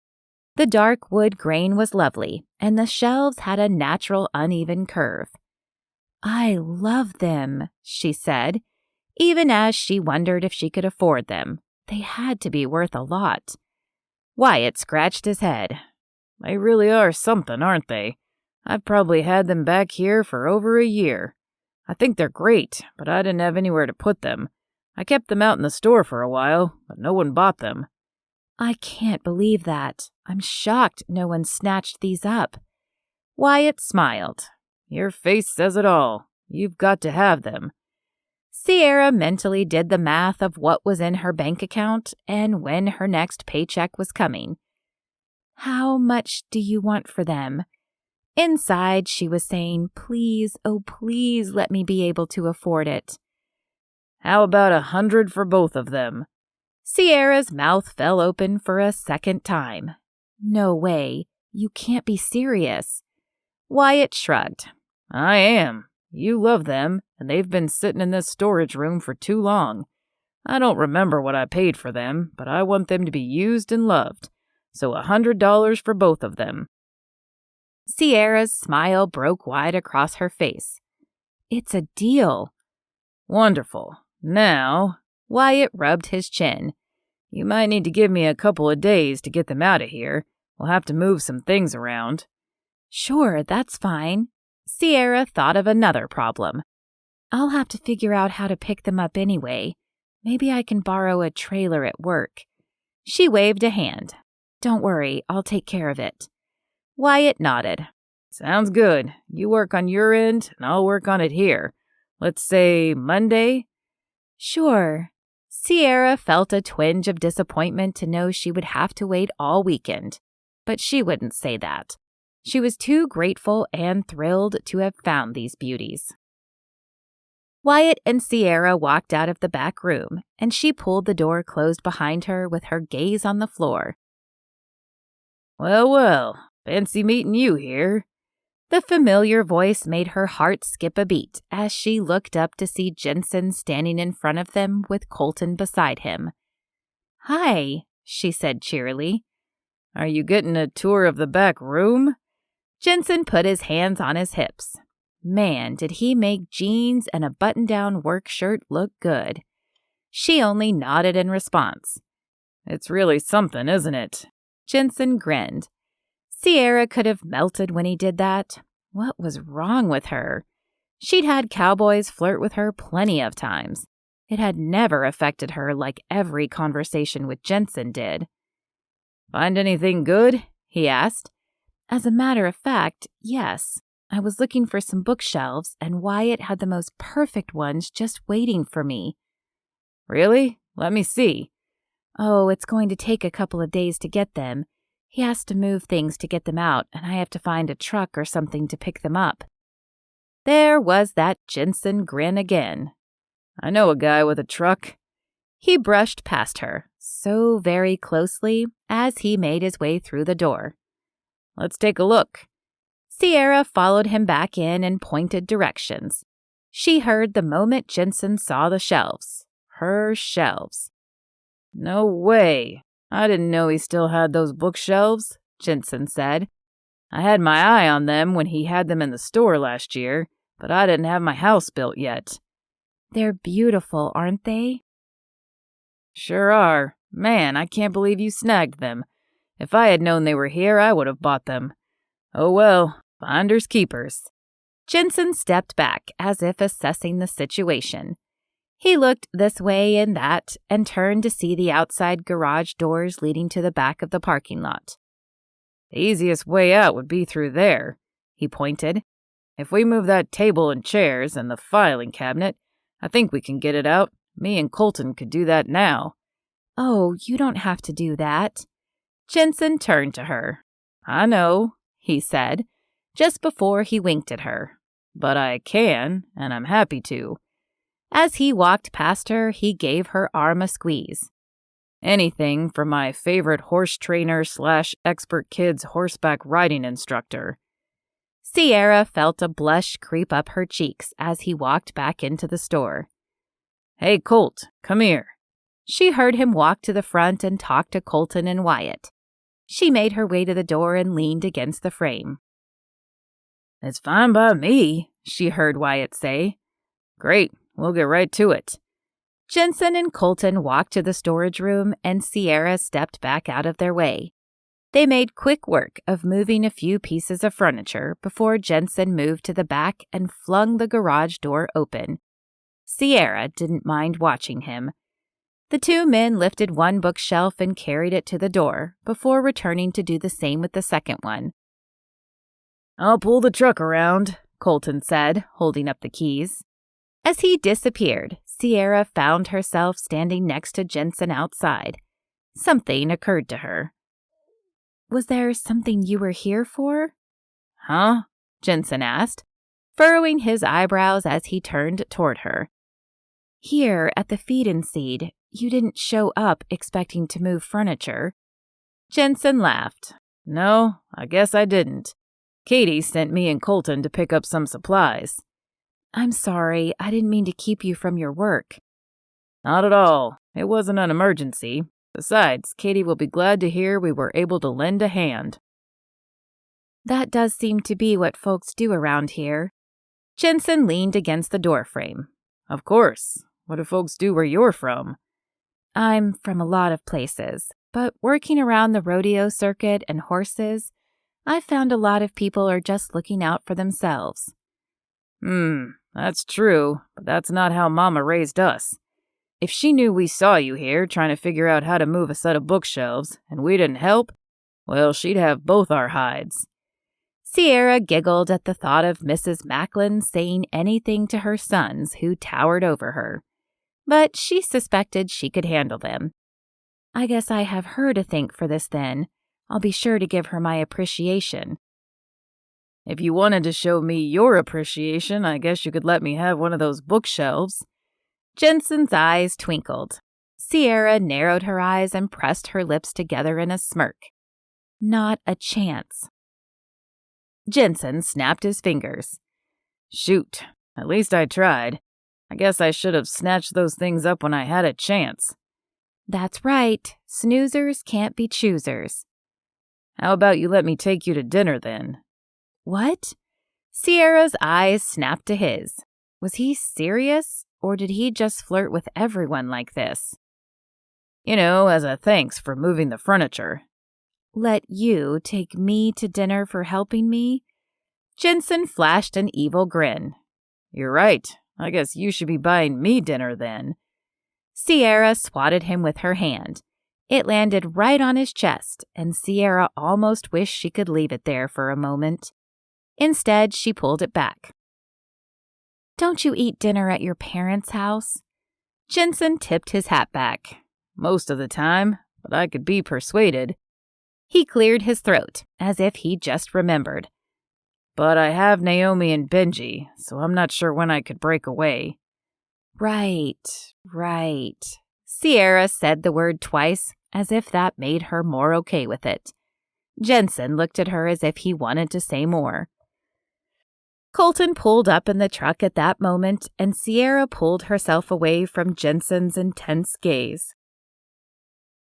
[SPEAKER 1] The dark wood grain was lovely, and the shelves had a natural uneven curve. "I love them," she said, even as she wondered if she could afford them. They had to be worth a lot.
[SPEAKER 2] Wyatt scratched his head. They really are something, aren't they? I've probably had them back here for over a year. I think they're great, but I didn't have anywhere to put them. I kept them out in the store for a while, but no one bought them.
[SPEAKER 1] "I can't believe that. I'm shocked no one snatched these up." Wyatt smiled.
[SPEAKER 2] Your face says it all. You've got to have them.
[SPEAKER 1] Sierra mentally did the math of what was in her bank account and when her next paycheck was coming. "How much do you want for them?" Inside, she was saying, "Please, oh please let me be able to afford it."
[SPEAKER 2] How about 100 for both of them?
[SPEAKER 1] Sierra's mouth fell open for a second time. "No way. You can't be serious." Wyatt shrugged.
[SPEAKER 2] I am. You love them, and they've been sitting in this storage room for too long. I don't remember what I paid for them, but I want them to be used and loved. So $100 for both of them.
[SPEAKER 1] Sierra's smile broke wide across her face. "It's a deal."
[SPEAKER 2] Wonderful. Now,
[SPEAKER 1] Wyatt rubbed his chin.
[SPEAKER 2] You might need to give me a couple of days to get them out of here. We'll have to move some things around.
[SPEAKER 1] Sure, that's fine. Sierra thought of another problem. "I'll have to figure out how to pick them up anyway. Maybe I can borrow a trailer at work." She waved a hand. "Don't worry, I'll take care of it." Wyatt nodded.
[SPEAKER 2] Sounds good. You work on your end, and I'll work on it here. Let's say Monday?
[SPEAKER 1] Sure. Sierra felt a twinge of disappointment to know she would have to wait all weekend, but she wouldn't say that. She was too grateful and thrilled to have found these beauties. Wyatt and Sierra walked out of the back room, and she pulled the door closed behind her with her gaze on the floor.
[SPEAKER 2] Well, well, fancy meeting you here.
[SPEAKER 1] The familiar voice made her heart skip a beat as she looked up to see Jenson standing in front of them with Colton beside him. "Hi," she said cheerily.
[SPEAKER 2] Are you getting a tour of the back room?
[SPEAKER 1] Jenson put his hands on his hips. Man, did he make jeans and a button-down work shirt look good. She only nodded in response.
[SPEAKER 2] It's really something, isn't it?
[SPEAKER 1] Jenson grinned. Sierra could have melted when he did that. What was wrong with her? She'd had cowboys flirt with her plenty of times. It had never affected her like every conversation with Jenson did.
[SPEAKER 2] Find anything good?
[SPEAKER 1] He asked. As a matter of fact, yes. I was looking for some bookshelves, and Wyatt had the most perfect ones just waiting for me.
[SPEAKER 2] Really? Let me see.
[SPEAKER 1] Oh, it's going to take a couple of days to get them. He has to move things to get them out, and I have to find a truck or something to pick them up. There was that Jenson grin again.
[SPEAKER 2] I know a guy with a truck.
[SPEAKER 1] He brushed past her, so very closely, as he made his way through the door.
[SPEAKER 2] Let's take a look.
[SPEAKER 1] Sierra followed him back in and pointed directions. She heard the moment Jenson saw the shelves. Her shelves.
[SPEAKER 2] No way. I didn't know he still had those bookshelves, Jenson said. I had my eye on them when he had them in the store last year, but I didn't have my house built yet.
[SPEAKER 1] They're beautiful, aren't they?
[SPEAKER 2] Sure are. Man, I can't believe you snagged them. If I had known they were here, I would have bought them. Oh well, finders keepers.
[SPEAKER 1] Jenson stepped back as if assessing the situation. He looked this way and that and turned to see the outside garage doors leading to the back of the parking lot.
[SPEAKER 2] The easiest way out would be through there, he pointed. If we move that table and chairs and the filing cabinet, I think we can get it out. Me and Colton could do that now.
[SPEAKER 1] Oh, you don't have to do that. Jenson turned to her.
[SPEAKER 2] I know,
[SPEAKER 1] he said, just before he winked at her.
[SPEAKER 2] But I can, and I'm happy to.
[SPEAKER 1] As he walked past her, he gave her arm a squeeze.
[SPEAKER 2] Anything from my favorite horse trainer / expert kids horseback riding instructor.
[SPEAKER 1] Sierra felt a blush creep up her cheeks as he walked back into the store.
[SPEAKER 2] Hey, Colt, come here.
[SPEAKER 1] She heard him walk to the front and talk to Colton and Wyatt. She made her way to the door and leaned against the frame.
[SPEAKER 2] It's fine by me, she heard Wyatt say. Great, we'll get right to it.
[SPEAKER 1] Jenson and Colton walked to the storage room and Sierra stepped back out of their way. They made quick work of moving a few pieces of furniture before Jenson moved to the back and flung the garage door open. Sierra didn't mind watching him. The two men lifted one bookshelf and carried it to the door before returning to do the same with the second one.
[SPEAKER 2] I'll pull the truck around, Colton said, holding up the keys.
[SPEAKER 1] As he disappeared, Sierra found herself standing next to Jenson outside. Something occurred to her. Was there something you were here for?
[SPEAKER 2] Huh?
[SPEAKER 1] Jenson asked, furrowing his eyebrows as he turned toward her. Here at the Feed and Seed, you didn't show up expecting to move furniture.
[SPEAKER 2] Jenson laughed. No, I guess I didn't. Katie sent me and Colton to pick up some supplies.
[SPEAKER 1] I'm sorry, I didn't mean to keep you from your work.
[SPEAKER 2] Not at all. It wasn't an emergency. Besides, Katie will be glad to hear we were able to lend a hand.
[SPEAKER 1] That does seem to be what folks do around here. Jenson leaned against the doorframe.
[SPEAKER 2] Of course. What do folks do where you're from?
[SPEAKER 1] I'm from a lot of places, but working around the rodeo circuit and horses, I've found a lot of people are just looking out for themselves.
[SPEAKER 2] That's true, but that's not how Mama raised us. If she knew we saw you here trying to figure out how to move a set of bookshelves, and we didn't help, well, she'd have both our hides.
[SPEAKER 1] Sierra giggled at the thought of Mrs. Macklin saying anything to her sons who towered over her, but she suspected she could handle them. I guess I have her to thank for this then. I'll be sure to give her my appreciation.
[SPEAKER 2] If you wanted to show me your appreciation, I guess you could let me have one of those bookshelves.
[SPEAKER 1] Jenson's eyes twinkled. Sierra narrowed her eyes and pressed her lips together in a smirk. Not a chance. Jenson snapped his fingers.
[SPEAKER 2] Shoot, at least I tried. I guess I should have snatched those things up when I had a chance.
[SPEAKER 1] That's right. Snoozers can't be choosers.
[SPEAKER 2] How about you let me take you to dinner then?
[SPEAKER 1] What? Sierra's eyes snapped to his. Was he serious, or did he just flirt with everyone like this?
[SPEAKER 2] You know, as a thanks for moving the furniture.
[SPEAKER 1] Let you take me to dinner for helping me? Jenson flashed an evil grin.
[SPEAKER 2] You're right. I guess you should be buying me dinner then.
[SPEAKER 1] Sierra swatted him with her hand. It landed right on his chest, and Sierra almost wished she could leave it there for a moment. Instead, she pulled it back. Don't you eat dinner at your parents' house? Jenson tipped his hat back.
[SPEAKER 2] Most of the time, but I could be persuaded.
[SPEAKER 1] He cleared his throat, as if he just remembered.
[SPEAKER 2] But I have Naomi and Benji, so I'm not sure when I could break away.
[SPEAKER 1] Right. Sierra said the word twice, as if that made her more okay with it. Jenson looked at her as if he wanted to say more. Colton pulled up in the truck at that moment, and Sierra pulled herself away from Jenson's intense gaze.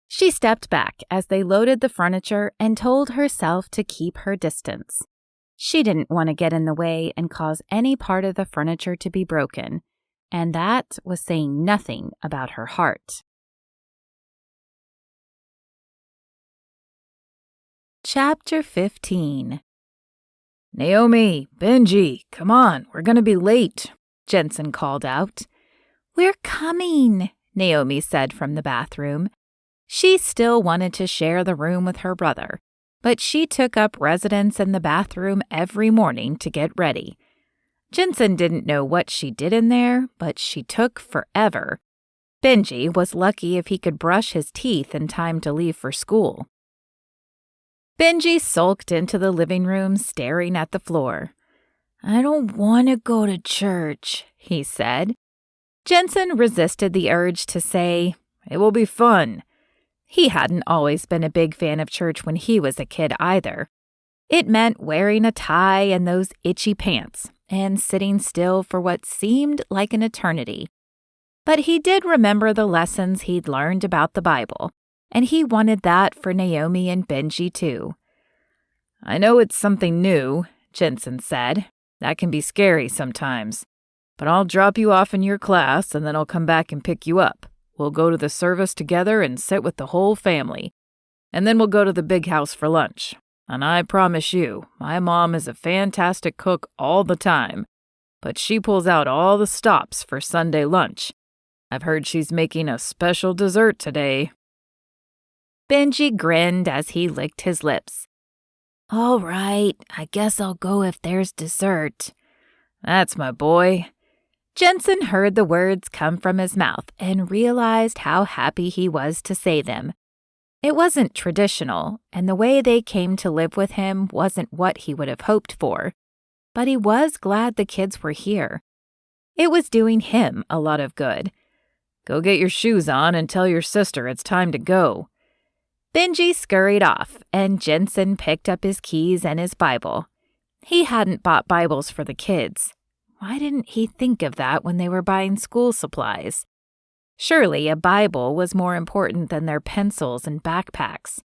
[SPEAKER 1] She stepped back as they loaded the furniture and told herself to keep her distance. She didn't want to get in the way and cause any part of the furniture to be broken, and that was saying nothing about her heart. Chapter 15.
[SPEAKER 2] Naomi, Benji, come on, we're going to be late,
[SPEAKER 1] Jenson called out. We're coming, Naomi said from the bathroom. She still wanted to share the room with her brother, but she took up residence in the bathroom every morning to get ready. Jenson didn't know what she did in there, but she took forever. Benji was lucky if he could brush his teeth in time to leave for school. Benji sulked into the living room, staring at the floor. I don't want to go to church, he said. Jenson resisted the urge to say, It will be fun. He hadn't always been a big fan of church when he was a kid either. It meant wearing a tie and those itchy pants and sitting still for what seemed like an eternity. But he did remember the lessons he'd learned about the Bible, and he wanted that for Naomi and Benji too.
[SPEAKER 2] I know it's something new, Jenson said. That can be scary sometimes. But I'll drop you off in your class and then I'll come back and pick you up. We'll go to the service together and sit with the whole family. And then we'll go to the big house for lunch. And I promise you, my mom is a fantastic cook all the time. But she pulls out all the stops for Sunday lunch. I've heard she's making a special dessert today.
[SPEAKER 1] Benji grinned as he licked his lips. All right, I guess I'll go if there's dessert.
[SPEAKER 2] That's my boy.
[SPEAKER 1] Jenson heard the words come from his mouth and realized how happy he was to say them. It wasn't traditional, and the way they came to live with him wasn't what he would have hoped for. But he was glad the kids were here. It was doing him a lot of good.
[SPEAKER 2] Go get your shoes on and tell your sister it's time to go.
[SPEAKER 1] Benji scurried off, and Jenson picked up his keys and his Bible. He hadn't bought Bibles for the kids. Why didn't he think of that when they were buying school supplies? Surely a Bible was more important than their pencils and backpacks.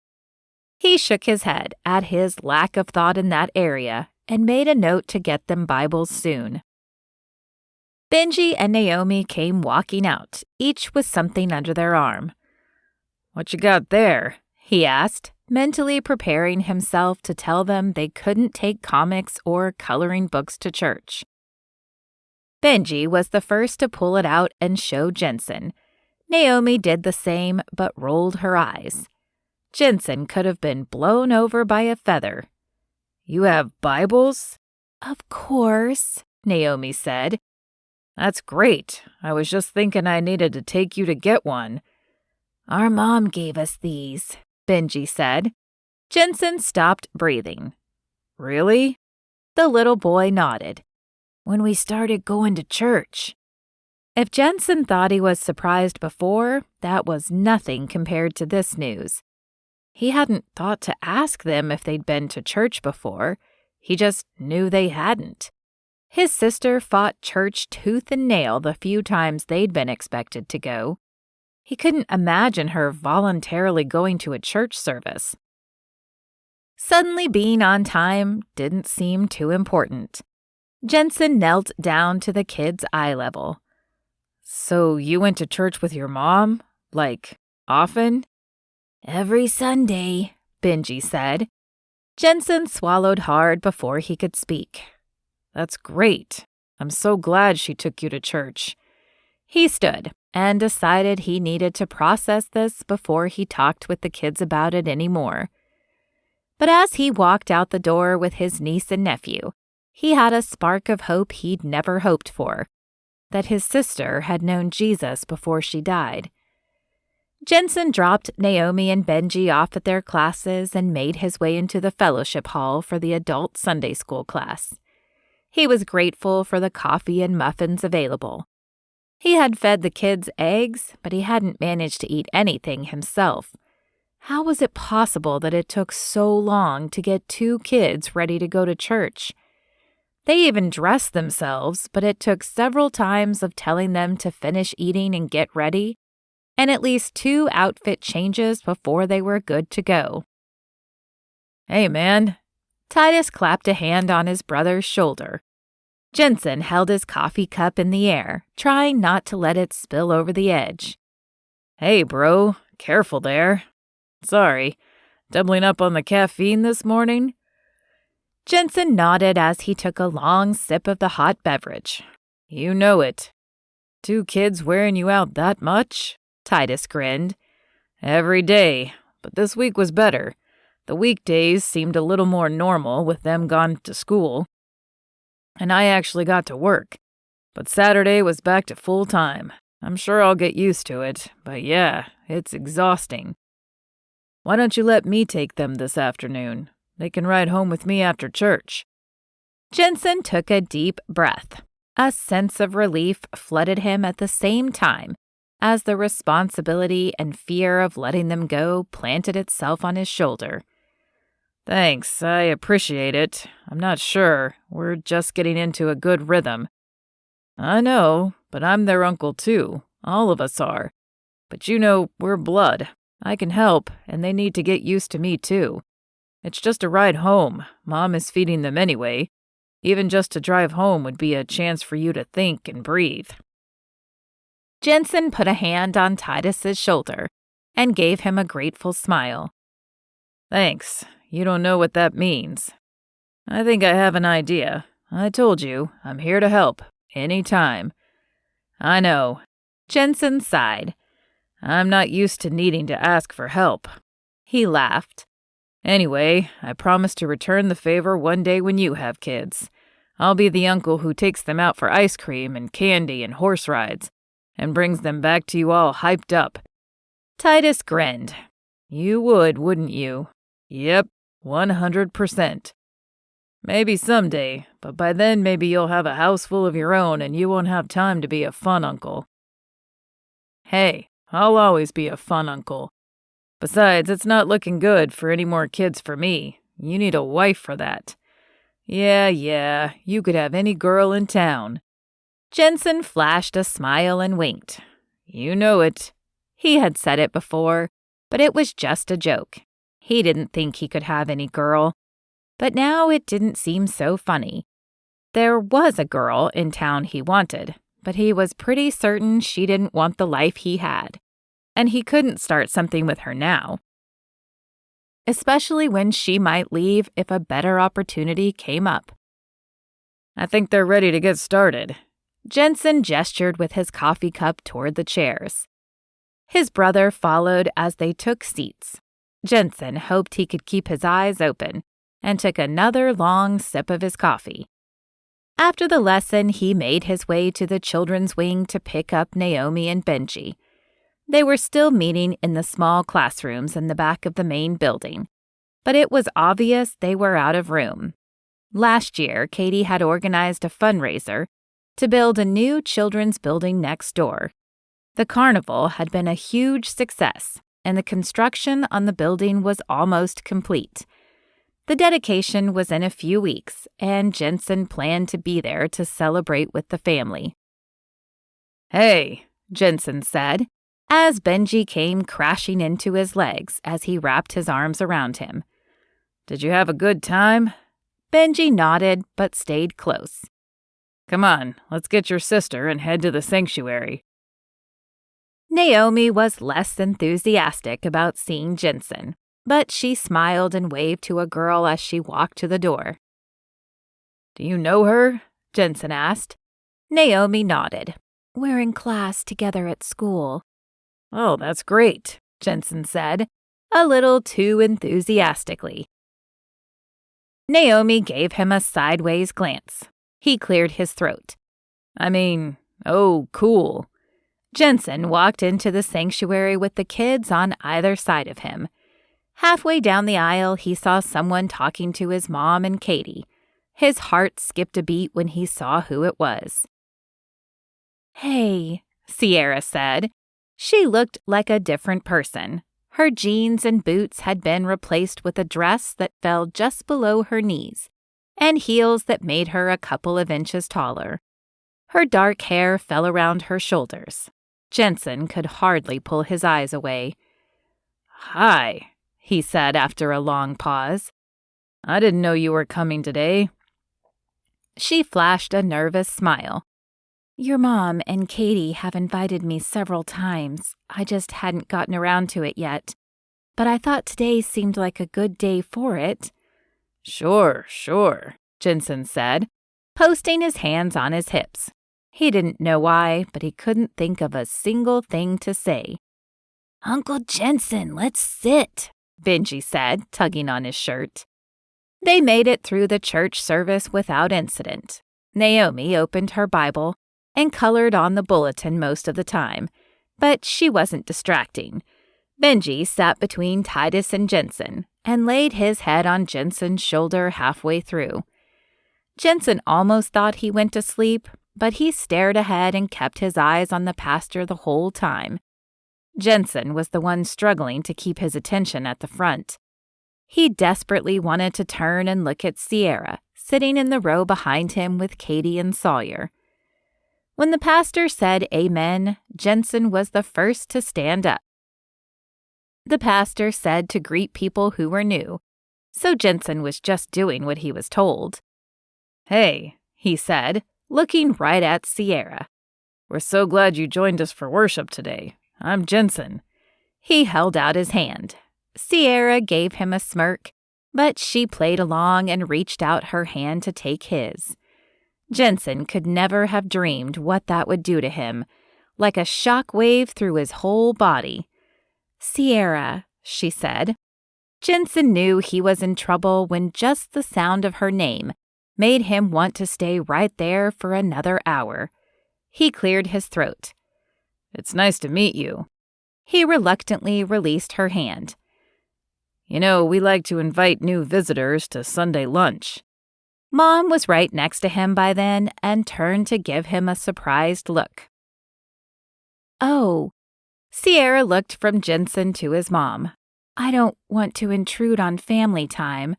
[SPEAKER 1] He shook his head at his lack of thought in that area and made a note to get them Bibles soon. Benji and Naomi came walking out, each with something under their arm.
[SPEAKER 2] What you got there?
[SPEAKER 1] He asked, mentally preparing himself to tell them they couldn't take comics or coloring books to church. Benji was the first to pull it out and show Jenson. Naomi did the same, but rolled her eyes. Jenson could have been blown over by a feather.
[SPEAKER 2] You have Bibles?
[SPEAKER 1] Of course, Naomi said.
[SPEAKER 2] That's great. I was just thinking I needed to take you to get one.
[SPEAKER 1] Our mom gave us these, Benji said. Jenson stopped breathing.
[SPEAKER 2] Really?
[SPEAKER 1] The little boy nodded.
[SPEAKER 2] When we started going to church.
[SPEAKER 1] If Jenson thought he was surprised before, that was nothing compared to this news. He hadn't thought to ask them if they'd been to church before. He just knew they hadn't. His sister fought church tooth and nail the few times they'd been expected to go. He couldn't imagine her voluntarily going to a church service. Suddenly being on time didn't seem too important. Jenson knelt down to the kid's eye level.
[SPEAKER 2] So you went to church with your mom? Like, often?
[SPEAKER 1] Every Sunday, Benji said. Jenson swallowed hard before he could speak.
[SPEAKER 2] That's great. I'm so glad she took you to church.
[SPEAKER 1] He stood and decided he needed to process this before he talked with the kids about it anymore. But as he walked out the door with his niece and nephew, he had a spark of hope he'd never hoped for, that his sister had known Jesus before she died. Jenson dropped Naomi and Benji off at their classes and made his way into the fellowship hall for the adult Sunday school class. He was grateful for the coffee and muffins available. He had fed the kids eggs, but he hadn't managed to eat anything himself. How was it possible that it took so long to get 2 kids ready to go to church? They even dressed themselves, but it took several times of telling them to finish eating and get ready, and at least 2 outfit changes before they were good to go.
[SPEAKER 2] "Hey, man."
[SPEAKER 1] Titus clapped a hand on his brother's shoulder. Jenson held his coffee cup in the air, trying not to let it spill over the edge.
[SPEAKER 2] "Hey, bro, careful there. Sorry, doubling up on the caffeine this morning?"
[SPEAKER 1] Jenson nodded as he took a long sip of the hot beverage.
[SPEAKER 2] "You know it. 2 kids wearing you out that much?"
[SPEAKER 1] Titus grinned.
[SPEAKER 2] "Every day, but this week was better. The weekdays seemed a little more normal with them gone to school. And I actually got to work. But Saturday was back to full time. I'm sure I'll get used to it, but yeah, it's exhausting. Why don't you let me take them this afternoon? They can ride home with me after church."
[SPEAKER 1] Jenson took a deep breath. A sense of relief flooded him at the same time as the responsibility and fear of letting them go planted itself on his shoulder.
[SPEAKER 2] "Thanks, I appreciate it. I'm not sure. We're just getting into a good rhythm." "I know, but I'm their uncle too. All of us are. But you know, we're blood. I can help, and they need to get used to me too. It's just a ride home. Mom is feeding them anyway. Even just to drive home would be a chance for you to think and breathe."
[SPEAKER 1] Jenson put a hand on Titus's shoulder and gave him a grateful smile.
[SPEAKER 2] "Thanks. You don't know what that means." "I think I have an idea. I told you, I'm here to help. Any time." "I know."
[SPEAKER 1] Jenson sighed.
[SPEAKER 2] "I'm not used to needing to ask for help."
[SPEAKER 1] He laughed.
[SPEAKER 2] "Anyway, I promise to return the favor one day when you have kids. I'll be the uncle who takes them out for ice cream and candy and horse rides, and brings them back to you all hyped up."
[SPEAKER 1] Titus grinned.
[SPEAKER 2] "You would, wouldn't you?" "Yep, 100%. Maybe someday, but by then maybe you'll have a house full of your own and you won't have time to be a fun uncle." "Hey, I'll always be a fun uncle. Besides, it's not looking good for any more kids for me. You need a wife for that." Yeah, you could have any girl in town."
[SPEAKER 1] Jenson flashed a smile and winked.
[SPEAKER 2] "You know it."
[SPEAKER 1] He had said it before, but it was just a joke. He didn't think he could have any girl. But now it didn't seem so funny. There was a girl in town he wanted, but he was pretty certain she didn't want the life he had. And he couldn't start something with her now, especially when she might leave if a better opportunity came up.
[SPEAKER 2] "I think they're ready to get started."
[SPEAKER 1] Jenson gestured with his coffee cup toward the chairs. His brother followed as they took seats. Jenson hoped he could keep his eyes open and took another long sip of his coffee. After the lesson, he made his way to the children's wing to pick up Naomi and Benji. They were still meeting in the small classrooms in the back of the main building, but it was obvious they were out of room. Last year, Katie had organized a fundraiser to build a new children's building next door. The carnival had been a huge success, and the construction on the building was almost complete. The dedication was in a few weeks, and Jenson planned to be there to celebrate with the family.
[SPEAKER 2] "Hey,"
[SPEAKER 1] Jenson said, as Benji came crashing into his legs as he wrapped his arms around him.
[SPEAKER 2] "Did you have a good time?"
[SPEAKER 1] Benji nodded, but stayed close.
[SPEAKER 2] "Come on, let's get your sister and head to the sanctuary."
[SPEAKER 1] Naomi was less enthusiastic about seeing Jenson, but she smiled and waved to a girl as she walked to the door.
[SPEAKER 2] "Do you know her?"
[SPEAKER 1] Jenson asked. Naomi nodded. "We're in class together at school."
[SPEAKER 2] "Oh, that's great,"
[SPEAKER 1] Jenson said, a little too enthusiastically. Naomi gave him a sideways glance. He cleared his throat.
[SPEAKER 2] "I mean, oh, cool."
[SPEAKER 1] Jenson walked into the sanctuary with the kids on either side of him. Halfway down the aisle, he saw someone talking to his mom and Katie. His heart skipped a beat when he saw who it was. "Hey," Sierra said. She looked like a different person. Her jeans and boots had been replaced with a dress that fell just below her knees, and heels that made her a couple of inches taller. Her dark hair fell around her shoulders. Jenson could hardly pull his eyes away.
[SPEAKER 2] "Hi,"
[SPEAKER 1] he said after a long pause.
[SPEAKER 2] "I didn't know you were coming today."
[SPEAKER 1] She flashed a nervous smile. "Your mom and Katie have invited me several times. I just hadn't gotten around to it yet. But I thought today seemed like a good day for it."
[SPEAKER 2] Sure,
[SPEAKER 1] Jenson said, posting his hands on his hips. He didn't know why, but he couldn't think of a single thing to say. "Uncle Jenson, let's sit," Benji said, tugging on his shirt. They made it through the church service without incident. Naomi opened her Bible and colored on the bulletin most of the time, but she wasn't distracting. Benji sat between Titus and Jenson and laid his head on Jenson's shoulder halfway through. Jenson almost thought he went to sleep, but he stared ahead and kept his eyes on the pastor the whole time. Jenson was the one struggling to keep his attention at the front. He desperately wanted to turn and look at Sierra, sitting in the row behind him with Katie and Sawyer. When the pastor said amen, Jenson was the first to stand up. The pastor said to greet people who were new, so Jenson was just doing what he was told.
[SPEAKER 2] "Hey,"
[SPEAKER 1] he said, looking right at Sierra.
[SPEAKER 2] "We're so glad you joined us for worship today. I'm Jenson."
[SPEAKER 1] He held out his hand. Sierra gave him a smirk, but she played along and reached out her hand to take his. Jenson could never have dreamed what that would do to him, like a shock wave through his whole body. "Sierra," she said. Jenson knew he was in trouble when just the sound of her name made him want to stay right there for another hour. He cleared his throat.
[SPEAKER 2] "It's nice to meet you."
[SPEAKER 1] He reluctantly released her hand.
[SPEAKER 2] "You know, we like to invite new visitors to Sunday lunch."
[SPEAKER 1] Mom was right next to him by then and turned to give him a surprised look. "Oh." Sierra looked from Jenson to his mom. "I don't want to intrude on family time."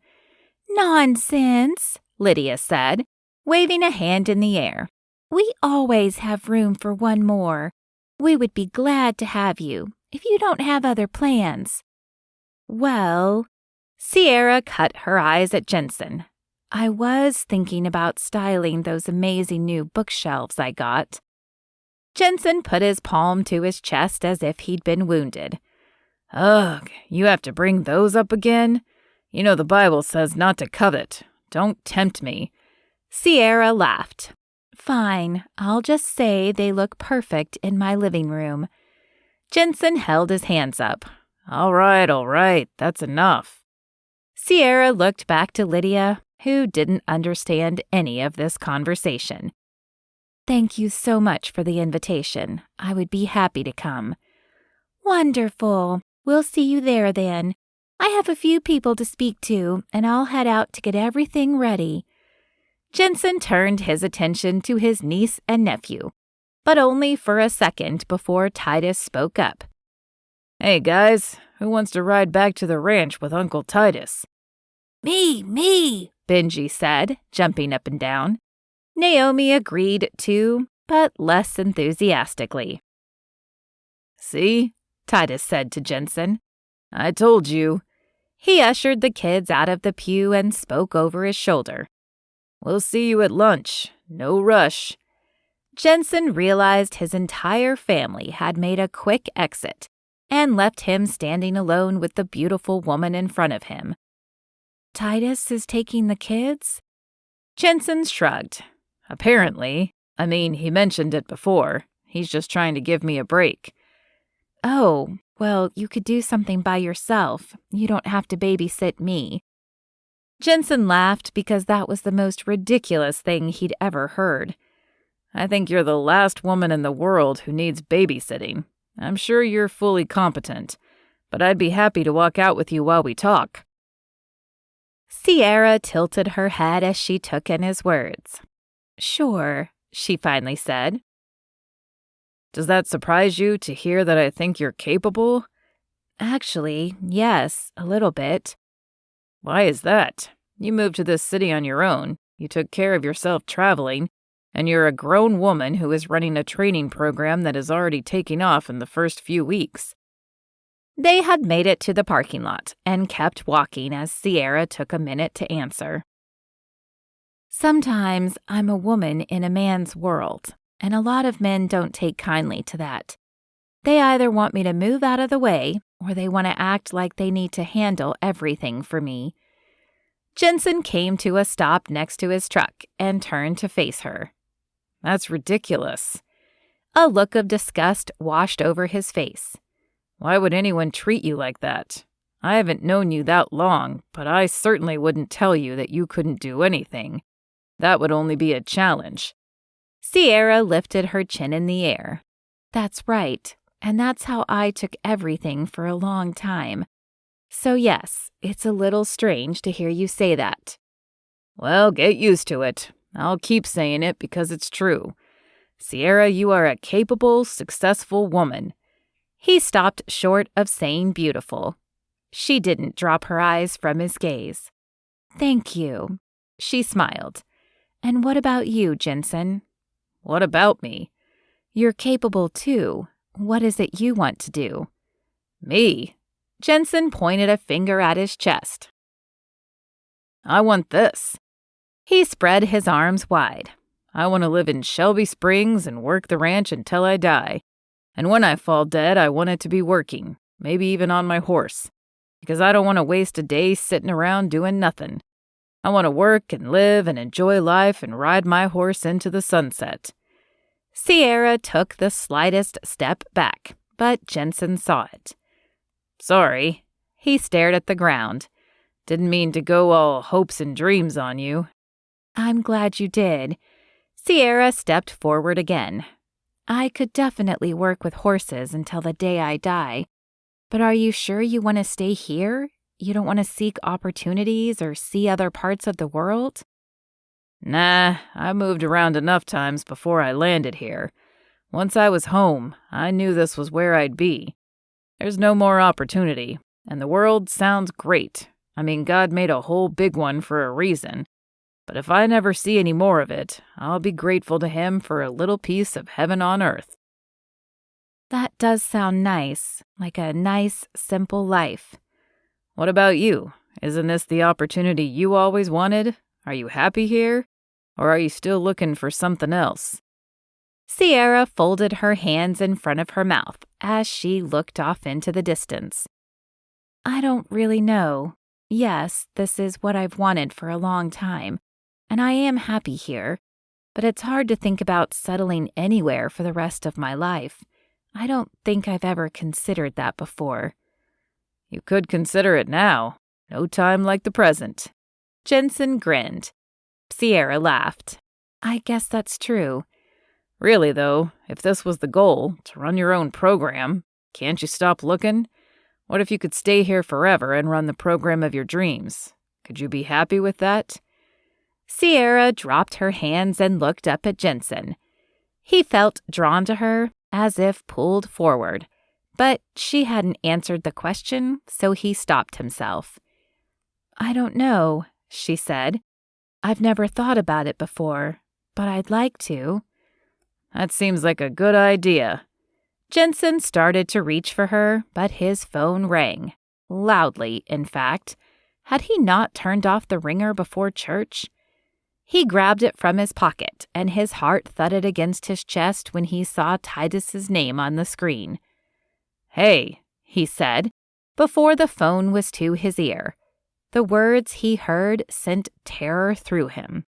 [SPEAKER 1] "Nonsense," Lydia said, waving a hand in the air. "We always have room for one more. We would be glad to have you, if you don't have other plans." "Well," Sierra cut her eyes at Jenson. "I was thinking about styling those amazing new bookshelves I got." Jenson put his palm to his chest as if he'd been wounded.
[SPEAKER 2] "Ugh, you have to bring those up again? You know the Bible says not to covet. Don't tempt me."
[SPEAKER 1] Sierra laughed. "Fine, I'll just say they look perfect in my living room." Jenson held his hands up.
[SPEAKER 2] All right, that's enough."
[SPEAKER 1] Sierra looked back to Lydia, who didn't understand any of this conversation. "Thank you so much for the invitation. I would be happy to come." "Wonderful. We'll see you there then. I have a few people to speak to, and I'll head out to get everything ready." Jenson turned his attention to his niece and nephew, but only for a second before Titus spoke up.
[SPEAKER 2] "Hey guys, who wants to ride back to the ranch with Uncle Titus?"
[SPEAKER 1] Me, Benji said, jumping up and down. Naomi agreed too, but less enthusiastically.
[SPEAKER 2] "See?"
[SPEAKER 1] Titus said to Jenson.
[SPEAKER 2] "I told you."
[SPEAKER 1] He ushered the kids out of the pew and spoke over his shoulder.
[SPEAKER 2] "We'll see you at lunch. No rush."
[SPEAKER 1] Jenson realized his entire family had made a quick exit and left him standing alone with the beautiful woman in front of him. "Titus is taking the kids?" Jenson shrugged.
[SPEAKER 2] "Apparently. I mean, he mentioned it before. He's just trying to give me a break."
[SPEAKER 1] "Oh, well, you could do something by yourself. You don't have to babysit me." Jenson laughed because that was the most ridiculous thing he'd ever heard.
[SPEAKER 2] I think you're the last woman in the world who needs babysitting. I'm sure you're fully competent, but I'd be happy to walk out with you while we talk."
[SPEAKER 1] Sierra tilted her head as she took in his words. "Sure," she finally said.
[SPEAKER 2] "Does that surprise you to hear that I think you're capable?"
[SPEAKER 1] "Actually, yes, a little bit."
[SPEAKER 2] "Why is that? You moved to this city on your own, you took care of yourself traveling, and you're a grown woman who is running a training program that is already taking off in the first few weeks."
[SPEAKER 1] They had made it to the parking lot and kept walking as Sierra took a minute to answer. "Sometimes I'm a woman in a man's world, and a lot of men don't take kindly to that. They either want me to move out of the way, or they want to act like they need to handle everything for me." Jenson came to a stop next to his truck and turned to face her.
[SPEAKER 2] "That's ridiculous."
[SPEAKER 1] A look of disgust washed over his face.
[SPEAKER 2] "Why would anyone treat you like that? I haven't known you that long, but I certainly wouldn't tell you that you couldn't do anything. That would only be a challenge."
[SPEAKER 1] Sierra lifted her chin in the air. "That's right, and that's how I took everything for a long time. So yes, it's a little strange to hear you say that."
[SPEAKER 2] "Well, get used to it. I'll keep saying it because it's true. Sierra, you are a capable, successful woman."
[SPEAKER 1] He stopped short of saying beautiful. She didn't drop her eyes from his gaze. "Thank you," she smiled. "And what about you, Jenson?"
[SPEAKER 2] "What about me?"
[SPEAKER 1] "You're capable too. What is it you want to do?"
[SPEAKER 2] "Me?"
[SPEAKER 1] Jenson pointed a finger at his chest.
[SPEAKER 2] "I want this."
[SPEAKER 1] He spread his arms wide.
[SPEAKER 2] "I want to live in Shelby Springs and work the ranch until I die. And when I fall dead, I want it to be working, maybe even on my horse, because I don't want to waste a day sitting around doing nothing. I want to work and live and enjoy life and ride my horse into the sunset."
[SPEAKER 1] Sierra took the slightest step back, but Jenson saw it.
[SPEAKER 2] "Sorry."
[SPEAKER 1] He stared at the ground.
[SPEAKER 2] "Didn't mean to go all hopes and dreams on you."
[SPEAKER 1] "I'm glad you did." Sierra stepped forward again. "I could definitely work with horses until the day I die. But are you sure you want to stay here? You don't want to seek opportunities or see other parts of the world?"
[SPEAKER 2] "Nah, I moved around enough times before I landed here. Once I was home, I knew this was where I'd be. There's no more opportunity, and the world sounds great. I mean, God made a whole big one for a reason. But if I never see any more of it, I'll be grateful to him for a little piece of heaven on earth."
[SPEAKER 1] That does sound nice, like a nice, simple life.
[SPEAKER 2] "What about you? Isn't this the opportunity you always wanted? Are you happy here? Or are you still looking for something else?"
[SPEAKER 1] Sierra folded her hands in front of her mouth as she looked off into the distance. "I don't really know. Yes, this is what I've wanted for a long time, and I am happy here, but it's hard to think about settling anywhere for the rest of my life. I don't think I've ever considered that before."
[SPEAKER 2] "You could consider it now. No time like the present."
[SPEAKER 1] Jenson grinned. Sierra laughed. "I guess that's true."
[SPEAKER 2] "Really, though, if this was the goal, to run your own program, can't you stop looking? What if you could stay here forever and run the program of your dreams? Could you be happy with that?"
[SPEAKER 1] Sierra dropped her hands and looked up at Jenson. He felt drawn to her, as if pulled forward, but she hadn't answered the question, so he stopped himself. "I don't know," she said. "I've never thought about it before, but I'd like to."
[SPEAKER 2] "That seems like a good idea."
[SPEAKER 1] Jenson started to reach for her, but his phone rang. Loudly, in fact. Had he not turned off the ringer before church? He grabbed it from his pocket, and his heart thudded against his chest when he saw Titus's name on the screen. "Hey," he said, before the phone was to his ear. The words he heard sent terror through him.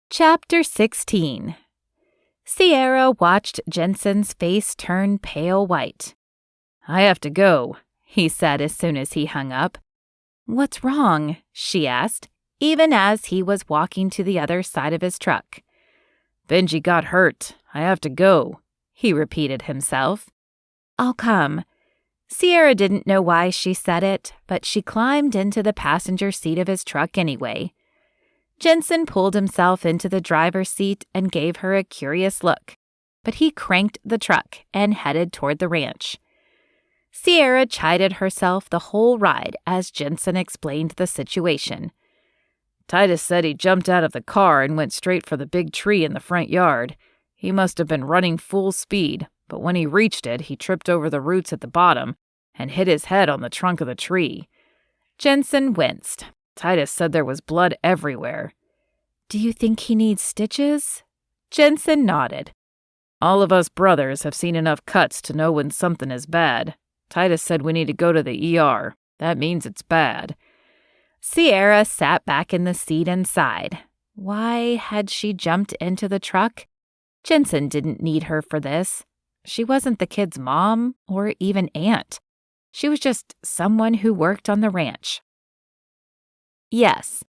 [SPEAKER 1] Chapter 16. Sierra watched Jenson's face turn pale white.
[SPEAKER 2] "I have to go,"
[SPEAKER 1] he said as soon as he hung up. "What's wrong?" she asked. even as he was walking to the other side of his truck.
[SPEAKER 2] "Benji got hurt. I have to go,"
[SPEAKER 1] he repeated himself. "I'll come." Sierra didn't know why she said it, but she climbed into the passenger seat of his truck anyway. Jenson pulled himself into the driver's seat and gave her a curious look, but he cranked the truck and headed toward the ranch. Sierra chided herself the whole ride as Jenson explained the situation.
[SPEAKER 2] "Titus said he jumped out of the car and went straight for the big tree in the front yard. He must have been running full speed, but when he reached it, he tripped over the roots at the bottom and hit his head on the trunk of the tree."
[SPEAKER 1] Jenson winced.
[SPEAKER 2] "Titus said there was blood everywhere."
[SPEAKER 1] "Do you think he needs stitches?" Jenson nodded.
[SPEAKER 2] "All of us brothers have seen enough cuts to know when something is bad. Titus said we need to go to the ER. That means it's bad."
[SPEAKER 1] Sierra sat back in the seat and sighed. Why had she jumped into the truck? Jenson didn't need her for this. She wasn't the kid's mom or even aunt. She was just someone who worked on the ranch. Yes,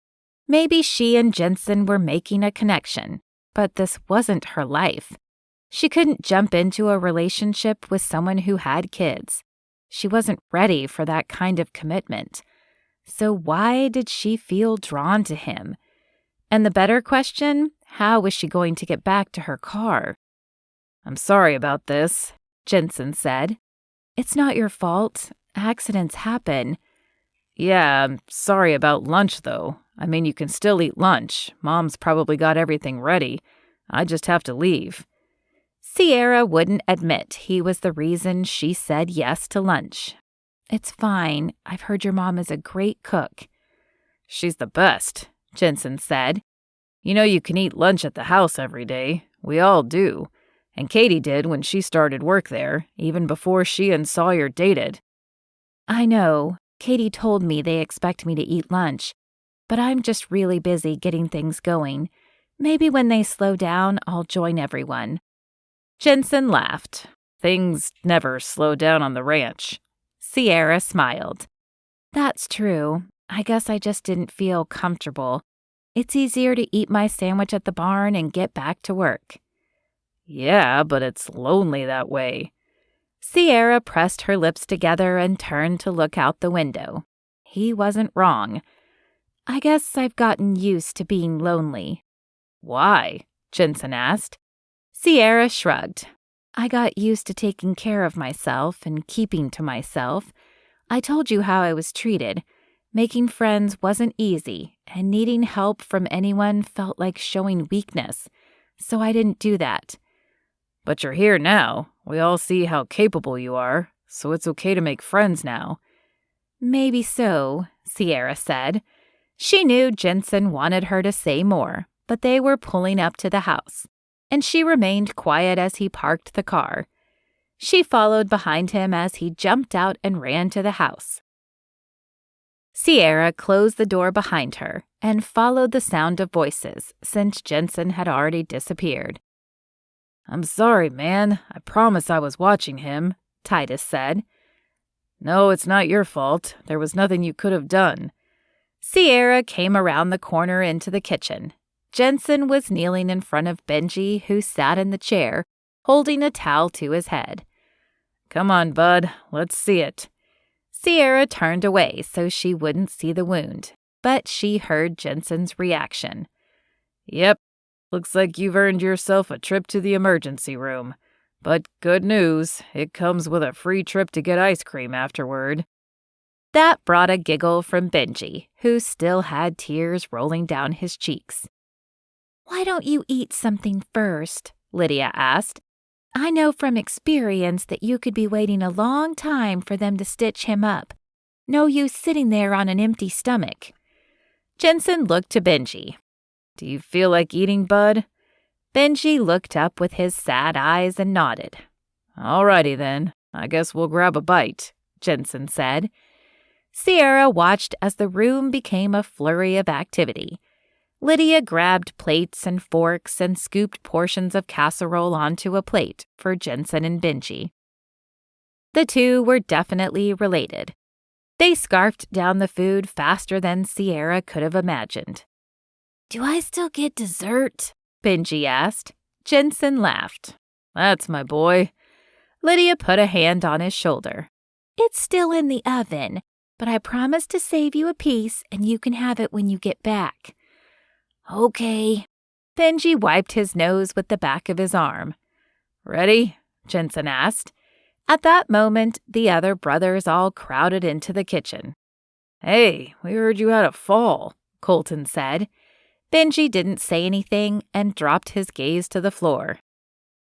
[SPEAKER 1] maybe she and Jenson were making a connection, but this wasn't her life. She couldn't jump into a relationship with someone who had kids. She wasn't ready for that kind of commitment. So why did she feel drawn to him? And the better question, how was she going to get back to her car?
[SPEAKER 2] "I'm sorry about this,"
[SPEAKER 1] Jenson said. "It's not your fault. Accidents happen."
[SPEAKER 2] "Yeah, I'm sorry about lunch, though. I mean, you can still eat lunch. Mom's probably got everything ready. I just have to leave."
[SPEAKER 1] Sierra wouldn't admit he was the reason she said yes to lunch. "It's fine. I've heard your mom is a great cook."
[SPEAKER 2] "She's the best," Jenson said. "You know you can eat lunch at the house every day. We all do. And Katie did when she started work there, even before she and Sawyer dated."
[SPEAKER 1] "I know. Katie told me they expect me to eat lunch. But I'm just really busy getting things going. Maybe when they slow down, I'll join everyone." Jenson laughed.
[SPEAKER 2] "Things never slow down on the ranch."
[SPEAKER 1] Sierra smiled. "That's true. I guess I just didn't feel comfortable. It's easier to eat my sandwich at the barn and get back to work."
[SPEAKER 2] "Yeah, but it's lonely that way."
[SPEAKER 1] Sierra pressed her lips together and turned to look out the window. He wasn't wrong. "I guess I've gotten used to being lonely."
[SPEAKER 2] "Why?"
[SPEAKER 1] Jenson asked. Sierra shrugged. "I got used to taking care of myself and keeping to myself. I told you how I was treated. Making friends wasn't easy, and needing help from anyone felt like showing weakness. So I didn't do that."
[SPEAKER 2] "But you're here now. We all see how capable you are, so it's okay to make friends now."
[SPEAKER 1] "Maybe so," Sierra said. She knew Jenson wanted her to say more, but they were pulling up to the house, and she remained quiet as he parked the car. She followed behind him as he jumped out and ran to the house. Sierra closed the door behind her and followed the sound of voices since Jenson had already disappeared.
[SPEAKER 2] "I'm sorry, man. I promise I was watching him,"
[SPEAKER 1] Titus said.
[SPEAKER 2] "No, it's not your fault. There was nothing you could have done."
[SPEAKER 1] Sierra came around the corner into the kitchen. Jenson was kneeling in front of Benji, who sat in the chair, holding a towel to his head.
[SPEAKER 2] "Come on, bud. Let's see it."
[SPEAKER 1] Sierra turned away so she wouldn't see the wound, but she heard Jenson's reaction.
[SPEAKER 2] "Yep. Looks like you've earned yourself a trip to the emergency room. But good news, it comes with a free trip to get ice cream afterward."
[SPEAKER 1] That brought a giggle from Benji, who still had tears rolling down his cheeks. "Why don't you eat something first?" Lydia asked. "I know from experience that you could be waiting a long time for them to stitch him up. No use sitting there on an empty stomach." Jenson looked to Benji.
[SPEAKER 2] "Do you feel like eating, bud?"
[SPEAKER 1] Benji looked up with his sad eyes and nodded.
[SPEAKER 2] "Alrighty then. I guess we'll grab a bite," Jenson said.
[SPEAKER 1] Sierra watched as the room became a flurry of activity. Lydia grabbed plates and forks and scooped portions of casserole onto a plate for Jenson and Benji. The two were definitely related. They scarfed down the food faster than Sierra could have imagined. "Do I still get dessert?" Benji asked. Jenson laughed.
[SPEAKER 2] "That's my boy."
[SPEAKER 1] Lydia put a hand on his shoulder. "It's still in the oven, but I promise to save you a piece and you can have it when you get back." "Okay." Benji wiped his nose with the back of his arm.
[SPEAKER 2] "Ready?"
[SPEAKER 1] Jenson asked. At that moment, the other brothers all crowded into the kitchen.
[SPEAKER 2] "Hey, we heard you had a fall,"
[SPEAKER 1] Colton said. Benji didn't say anything and dropped his gaze to the floor.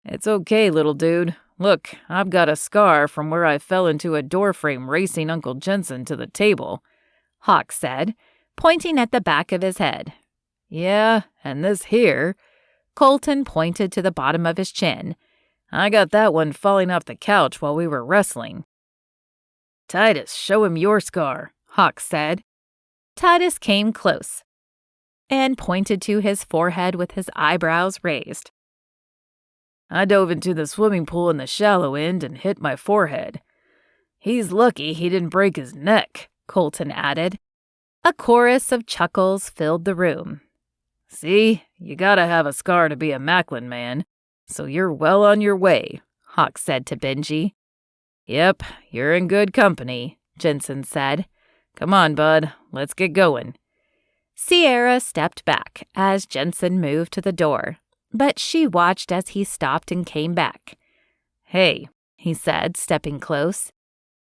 [SPEAKER 2] "It's okay, little dude. Look, I've got a scar from where I fell into a doorframe racing Uncle Jenson to the table,"
[SPEAKER 1] Hawk said, pointing at the back of his head.
[SPEAKER 2] "Yeah, and this here,"
[SPEAKER 1] Colton pointed to the bottom of his chin.
[SPEAKER 2] "I got that one falling off the couch while we were wrestling."
[SPEAKER 1] "Titus, show him your scar," Hawk said. Titus came close and pointed to his forehead with his eyebrows raised.
[SPEAKER 2] "I dove into the swimming pool in the shallow end and hit my forehead. He's lucky he didn't break his neck,"
[SPEAKER 1] Colton added. A chorus of chuckles filled the room.
[SPEAKER 2] "See, you gotta have a scar to be a Macklin man, so you're well on your way," Hawk said to Benji. "Yep, you're in good company," Jenson said. "Come on, bud, let's get going."
[SPEAKER 1] Sierra stepped back as Jenson moved to the door, but she watched as he stopped and came back.
[SPEAKER 2] "Hey,"
[SPEAKER 1] he said, stepping close.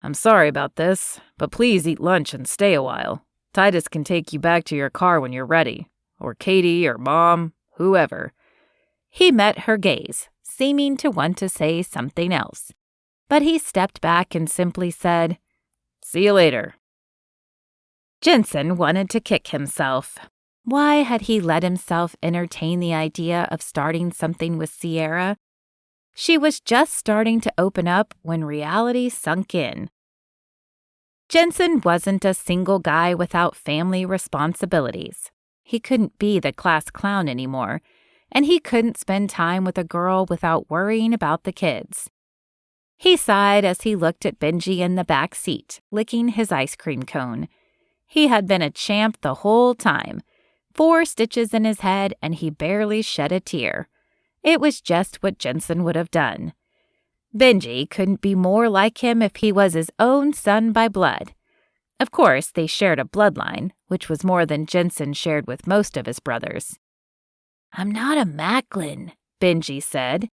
[SPEAKER 2] "I'm sorry about this, but please eat lunch and stay a while. Titus can take you back to your car when you're ready, or Katie or Mom, whoever."
[SPEAKER 1] He met her gaze, seeming to want to say something else, but he stepped back and simply said,
[SPEAKER 2] "See you later."
[SPEAKER 1] Jenson wanted to kick himself. Why had he let himself entertain the idea of starting something with Sierra? She was just starting to open up when reality sunk in. Jenson wasn't a single guy without family responsibilities. He couldn't be the class clown anymore, and he couldn't spend time with a girl without worrying about the kids. He sighed as he looked at Benji in the back seat, licking his ice cream cone. He had been a champ the whole time. 4 stitches in his head, and he barely shed a tear. It was just what Jenson would have done. Benji couldn't be more like him if he was his own son by blood. Of course, they shared a bloodline, which was more than Jenson shared with most of his brothers. "I'm not a Macklin," Benji said.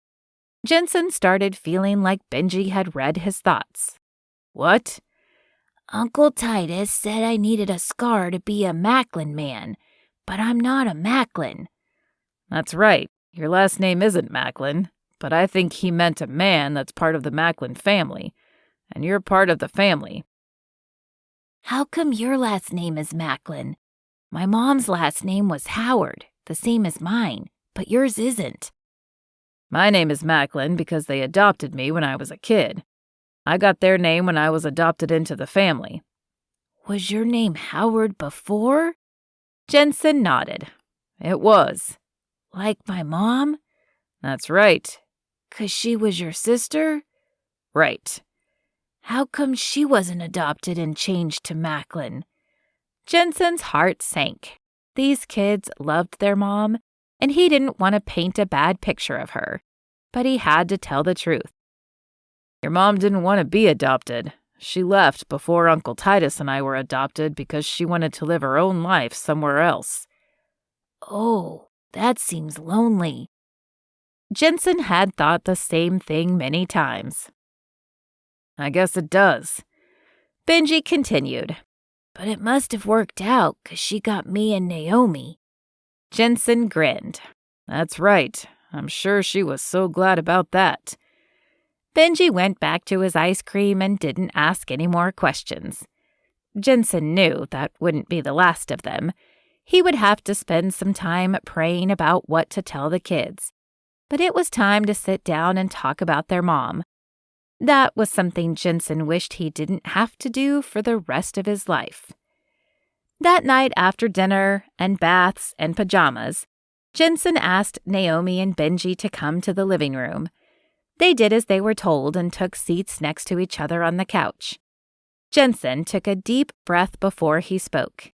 [SPEAKER 1] Jenson started feeling like Benji had read his thoughts.
[SPEAKER 2] "What?"
[SPEAKER 1] "Uncle Titus said I needed a scar to be a Macklin man, but I'm not a Macklin."
[SPEAKER 2] "That's right. Your last name isn't Macklin, but I think he meant a man that's part of the Macklin family, and you're part of the family."
[SPEAKER 1] "How come your last name is Macklin? My mom's last name was Howard, the same as mine, but yours isn't."
[SPEAKER 2] "My name is Macklin because they adopted me when I was a kid. I got their name when I was adopted into the family."
[SPEAKER 1] "Was your name Howard before?" Jenson nodded.
[SPEAKER 2] "It was."
[SPEAKER 1] "Like my mom?"
[SPEAKER 2] "That's right."
[SPEAKER 1] "'Cause she was your sister?"
[SPEAKER 2] "Right."
[SPEAKER 1] "How come she wasn't adopted and changed to Macklin?" Jenson's heart sank. These kids loved their mom, and he didn't want to paint a bad picture of her, but he had to tell the truth.
[SPEAKER 2] "Your mom didn't want to be adopted. She left before Uncle Titus and I were adopted because she wanted to live her own life somewhere else."
[SPEAKER 1] "Oh, that seems lonely." Jenson had thought the same thing many times.
[SPEAKER 2] "I guess it does."
[SPEAKER 1] Benji continued. "But it must have worked out 'cause she got me and Naomi." Jenson grinned.
[SPEAKER 2] "That's right. I'm sure she was so glad about that."
[SPEAKER 1] Benji went back to his ice cream and didn't ask any more questions. Jenson knew that wouldn't be the last of them. He would have to spend some time praying about what to tell the kids. But it was time to sit down and talk about their mom. That was something Jenson wished he didn't have to do for the rest of his life. That night after dinner and baths and pajamas, Jenson asked Naomi and Benji to come to the living room. They did as they were told and took seats next to each other on the couch. Jenson took a deep breath before he spoke.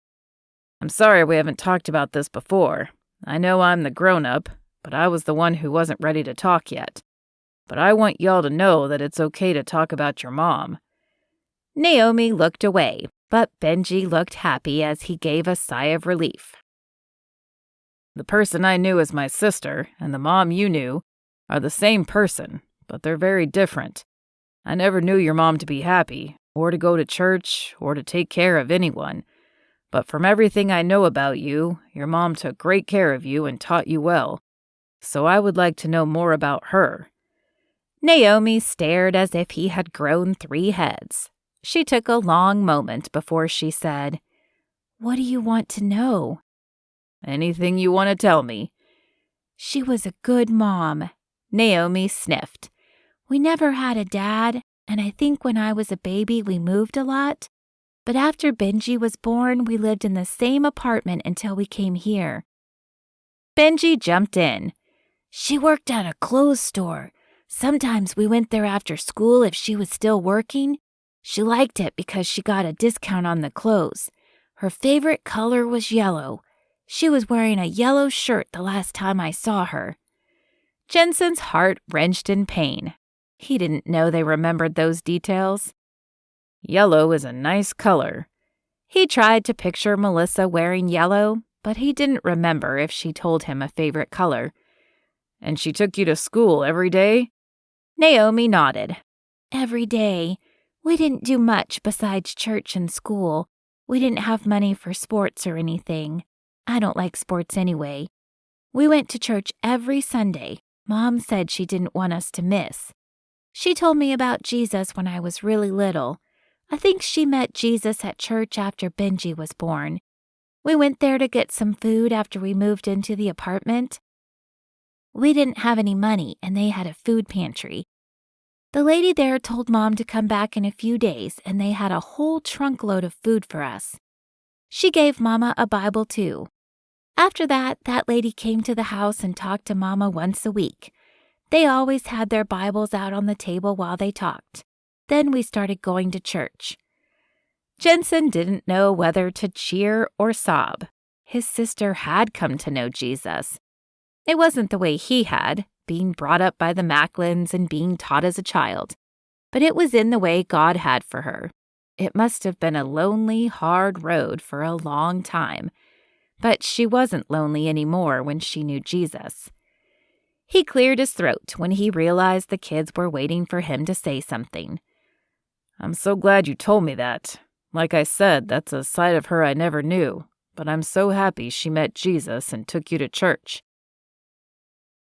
[SPEAKER 2] I'm sorry we haven't talked about this before. I know I'm the grown-up, but I was the one who wasn't ready to talk yet. But I want y'all to know that it's okay to talk about your mom.
[SPEAKER 1] Naomi looked away, but Benji looked happy as he gave a sigh of relief.
[SPEAKER 2] The person I knew as my sister and the mom you knew are the same person, but they're very different. I never knew your mom to be happy, or to go to church, or to take care of anyone. But from everything I know about you, your mom took great care of you and taught you well. So I would like to know more about her.
[SPEAKER 1] Naomi stared as if he had grown 3 heads. She took a long moment before she said, "What do you want to know?"
[SPEAKER 2] Anything you want to tell me.
[SPEAKER 1] She was a good mom. Naomi sniffed. We never had a dad, and I think when I was a baby we moved a lot. But after Benji was born, we lived in the same apartment until we came here. Benji jumped in. She worked at a clothes store. Sometimes we went there after school if she was still working. She liked it because she got a discount on the clothes. Her favorite color was yellow. She was wearing a yellow shirt the last time I saw her. Jenson's heart wrenched in pain. He didn't know they remembered those details.
[SPEAKER 2] Yellow is a nice color.
[SPEAKER 1] He tried to picture Melissa wearing yellow, but he didn't remember if she told him a favorite color.
[SPEAKER 2] And she took you to school every day?
[SPEAKER 1] Naomi nodded. Every day. We didn't do much besides church and school. We didn't have money for sports or anything. I don't like sports anyway. We went to church every Sunday. Mom said she didn't want us to miss. She told me about Jesus when I was really little. I think she met Jesus at church after Benji was born. We went there to get some food after we moved into the apartment. We didn't have any money, and they had a food pantry. The lady there told Mom to come back in a few days, and they had a whole trunkload of food for us. She gave Mama a Bible, too. After that lady came to the house and talked to Mama once a week. They always had their Bibles out on the table while they talked. Then we started going to church. Jenson didn't know whether to cheer or sob. His sister had come to know Jesus. It wasn't the way he had, being brought up by the Macklins and being taught as a child, but it was in the way God had for her. It must have been a lonely, hard road for a long time, but she wasn't lonely anymore when she knew Jesus. He cleared his throat when he realized the kids were waiting for him to say something.
[SPEAKER 2] I'm so glad you told me that. Like I said, that's a side of her I never knew, but I'm so happy she met Jesus and took you to church.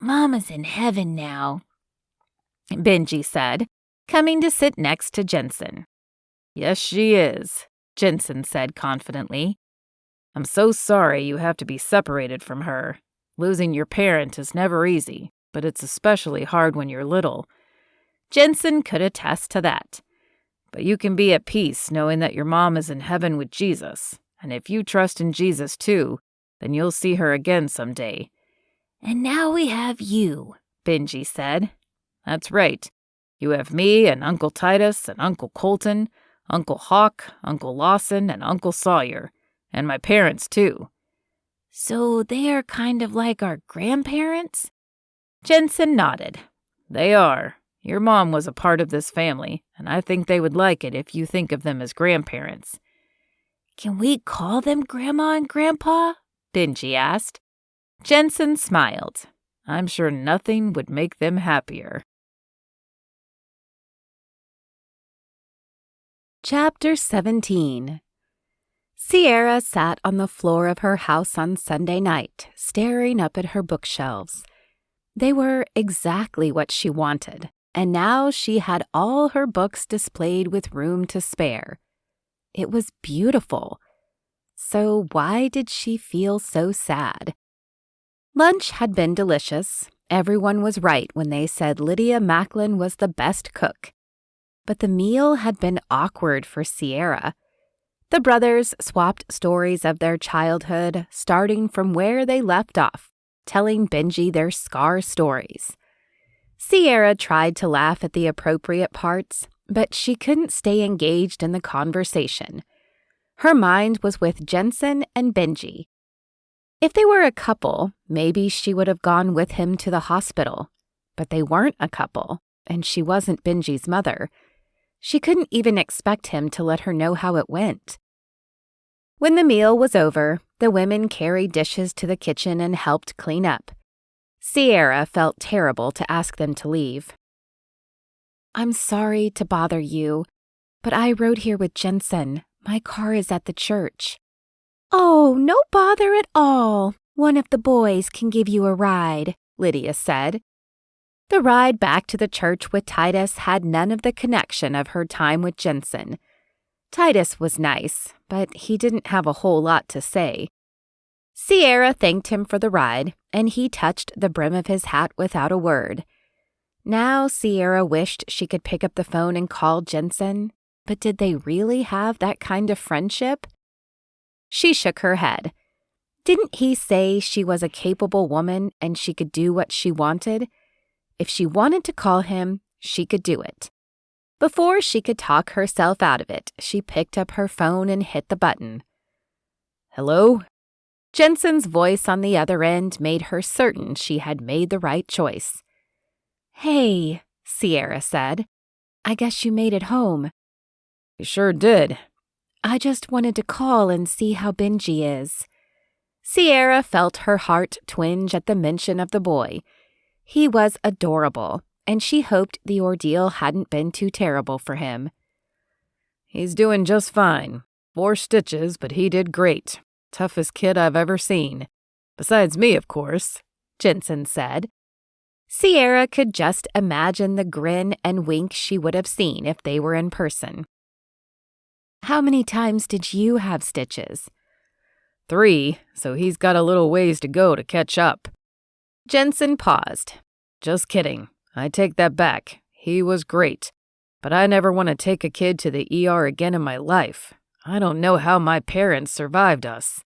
[SPEAKER 1] Mama's in heaven now, Benji said, coming to sit next to Jenson.
[SPEAKER 2] Yes, she is, Jenson said confidently. I'm so sorry you have to be separated from her. Losing your parent is never easy, but it's especially hard when you're little.
[SPEAKER 1] Jenson could attest to that.
[SPEAKER 2] But you can be at peace knowing that your mom is in heaven with Jesus, and if you trust in Jesus too, then you'll see her again someday.
[SPEAKER 1] And now we have you, Benji said.
[SPEAKER 2] That's right. You have me and Uncle Titus and Uncle Colton, Uncle Hawk, Uncle Lawson, and Uncle Sawyer, and my parents too.
[SPEAKER 1] So they are kind of like our grandparents? Jenson nodded.
[SPEAKER 2] They are. Your mom was a part of this family, and I think they would like it if you think of them as grandparents.
[SPEAKER 1] Can we call them Grandma and Grandpa? Benji asked. Jenson smiled.
[SPEAKER 2] I'm sure nothing would make them happier.
[SPEAKER 3] Chapter 17. Sierra sat on the floor of her house on Sunday night, staring up at her bookshelves. They were exactly what she wanted, and now she had all her books displayed with room to spare. It was beautiful. So why did she feel so sad? Lunch had been delicious. Everyone was right when they said Lydia Macklin was the best cook. But the meal had been awkward for Sierra. The brothers swapped stories of their childhood, starting from where they left off, telling Benji their scar stories. Sierra tried to laugh at the appropriate parts, but she couldn't stay engaged in the conversation. Her mind was with Jenson and Benji. If they were a couple, maybe she would have gone with him to the hospital. But they weren't a couple, and she wasn't Benji's mother. She couldn't even expect him to let her know how it went. When the meal was over, the women carried dishes to the kitchen and helped clean up. Sierra felt terrible to ask them to leave. "I'm sorry to bother you, but I rode here with Jenson. My car is at the church." "Oh, no bother at all. One of the boys can give you a ride," Lydia said. The ride back to the church with Titus had none of the connection of her time with Jenson. Titus was nice, but he didn't have a whole lot to say. Sierra thanked him for the ride, and he touched the brim of his hat without a word. Now Sierra wished she could pick up the phone and call Jenson, but did they really have that kind of friendship? She shook her head. Didn't he say she was a capable woman and she could do what she wanted? If she wanted to call him, she could do it. Before she could talk herself out of it, she picked up her phone and hit the button. "Hello?" Jenson's voice on the other end made her certain she had made the right choice. "Hey," Sierra said. "I guess you made it home."
[SPEAKER 2] "You sure did."
[SPEAKER 3] "I just wanted to call and see how Benji is." Sierra felt her heart twinge at the mention of the boy. He was adorable, and she hoped the ordeal hadn't been too terrible for him.
[SPEAKER 2] "He's doing just fine. 4 stitches, but he did great. Toughest kid I've ever seen. Besides me, of course,"
[SPEAKER 3] Jenson said. Sierra could just imagine the grin and wink she would have seen if they were in person. "How many times did you have stitches?"
[SPEAKER 2] 3, so he's got a little ways to go to catch up.
[SPEAKER 3] Jenson paused.
[SPEAKER 2] "Just kidding. I take that back. He was great. But I never want to take a kid to the ER again in my life. I don't know how my parents survived us."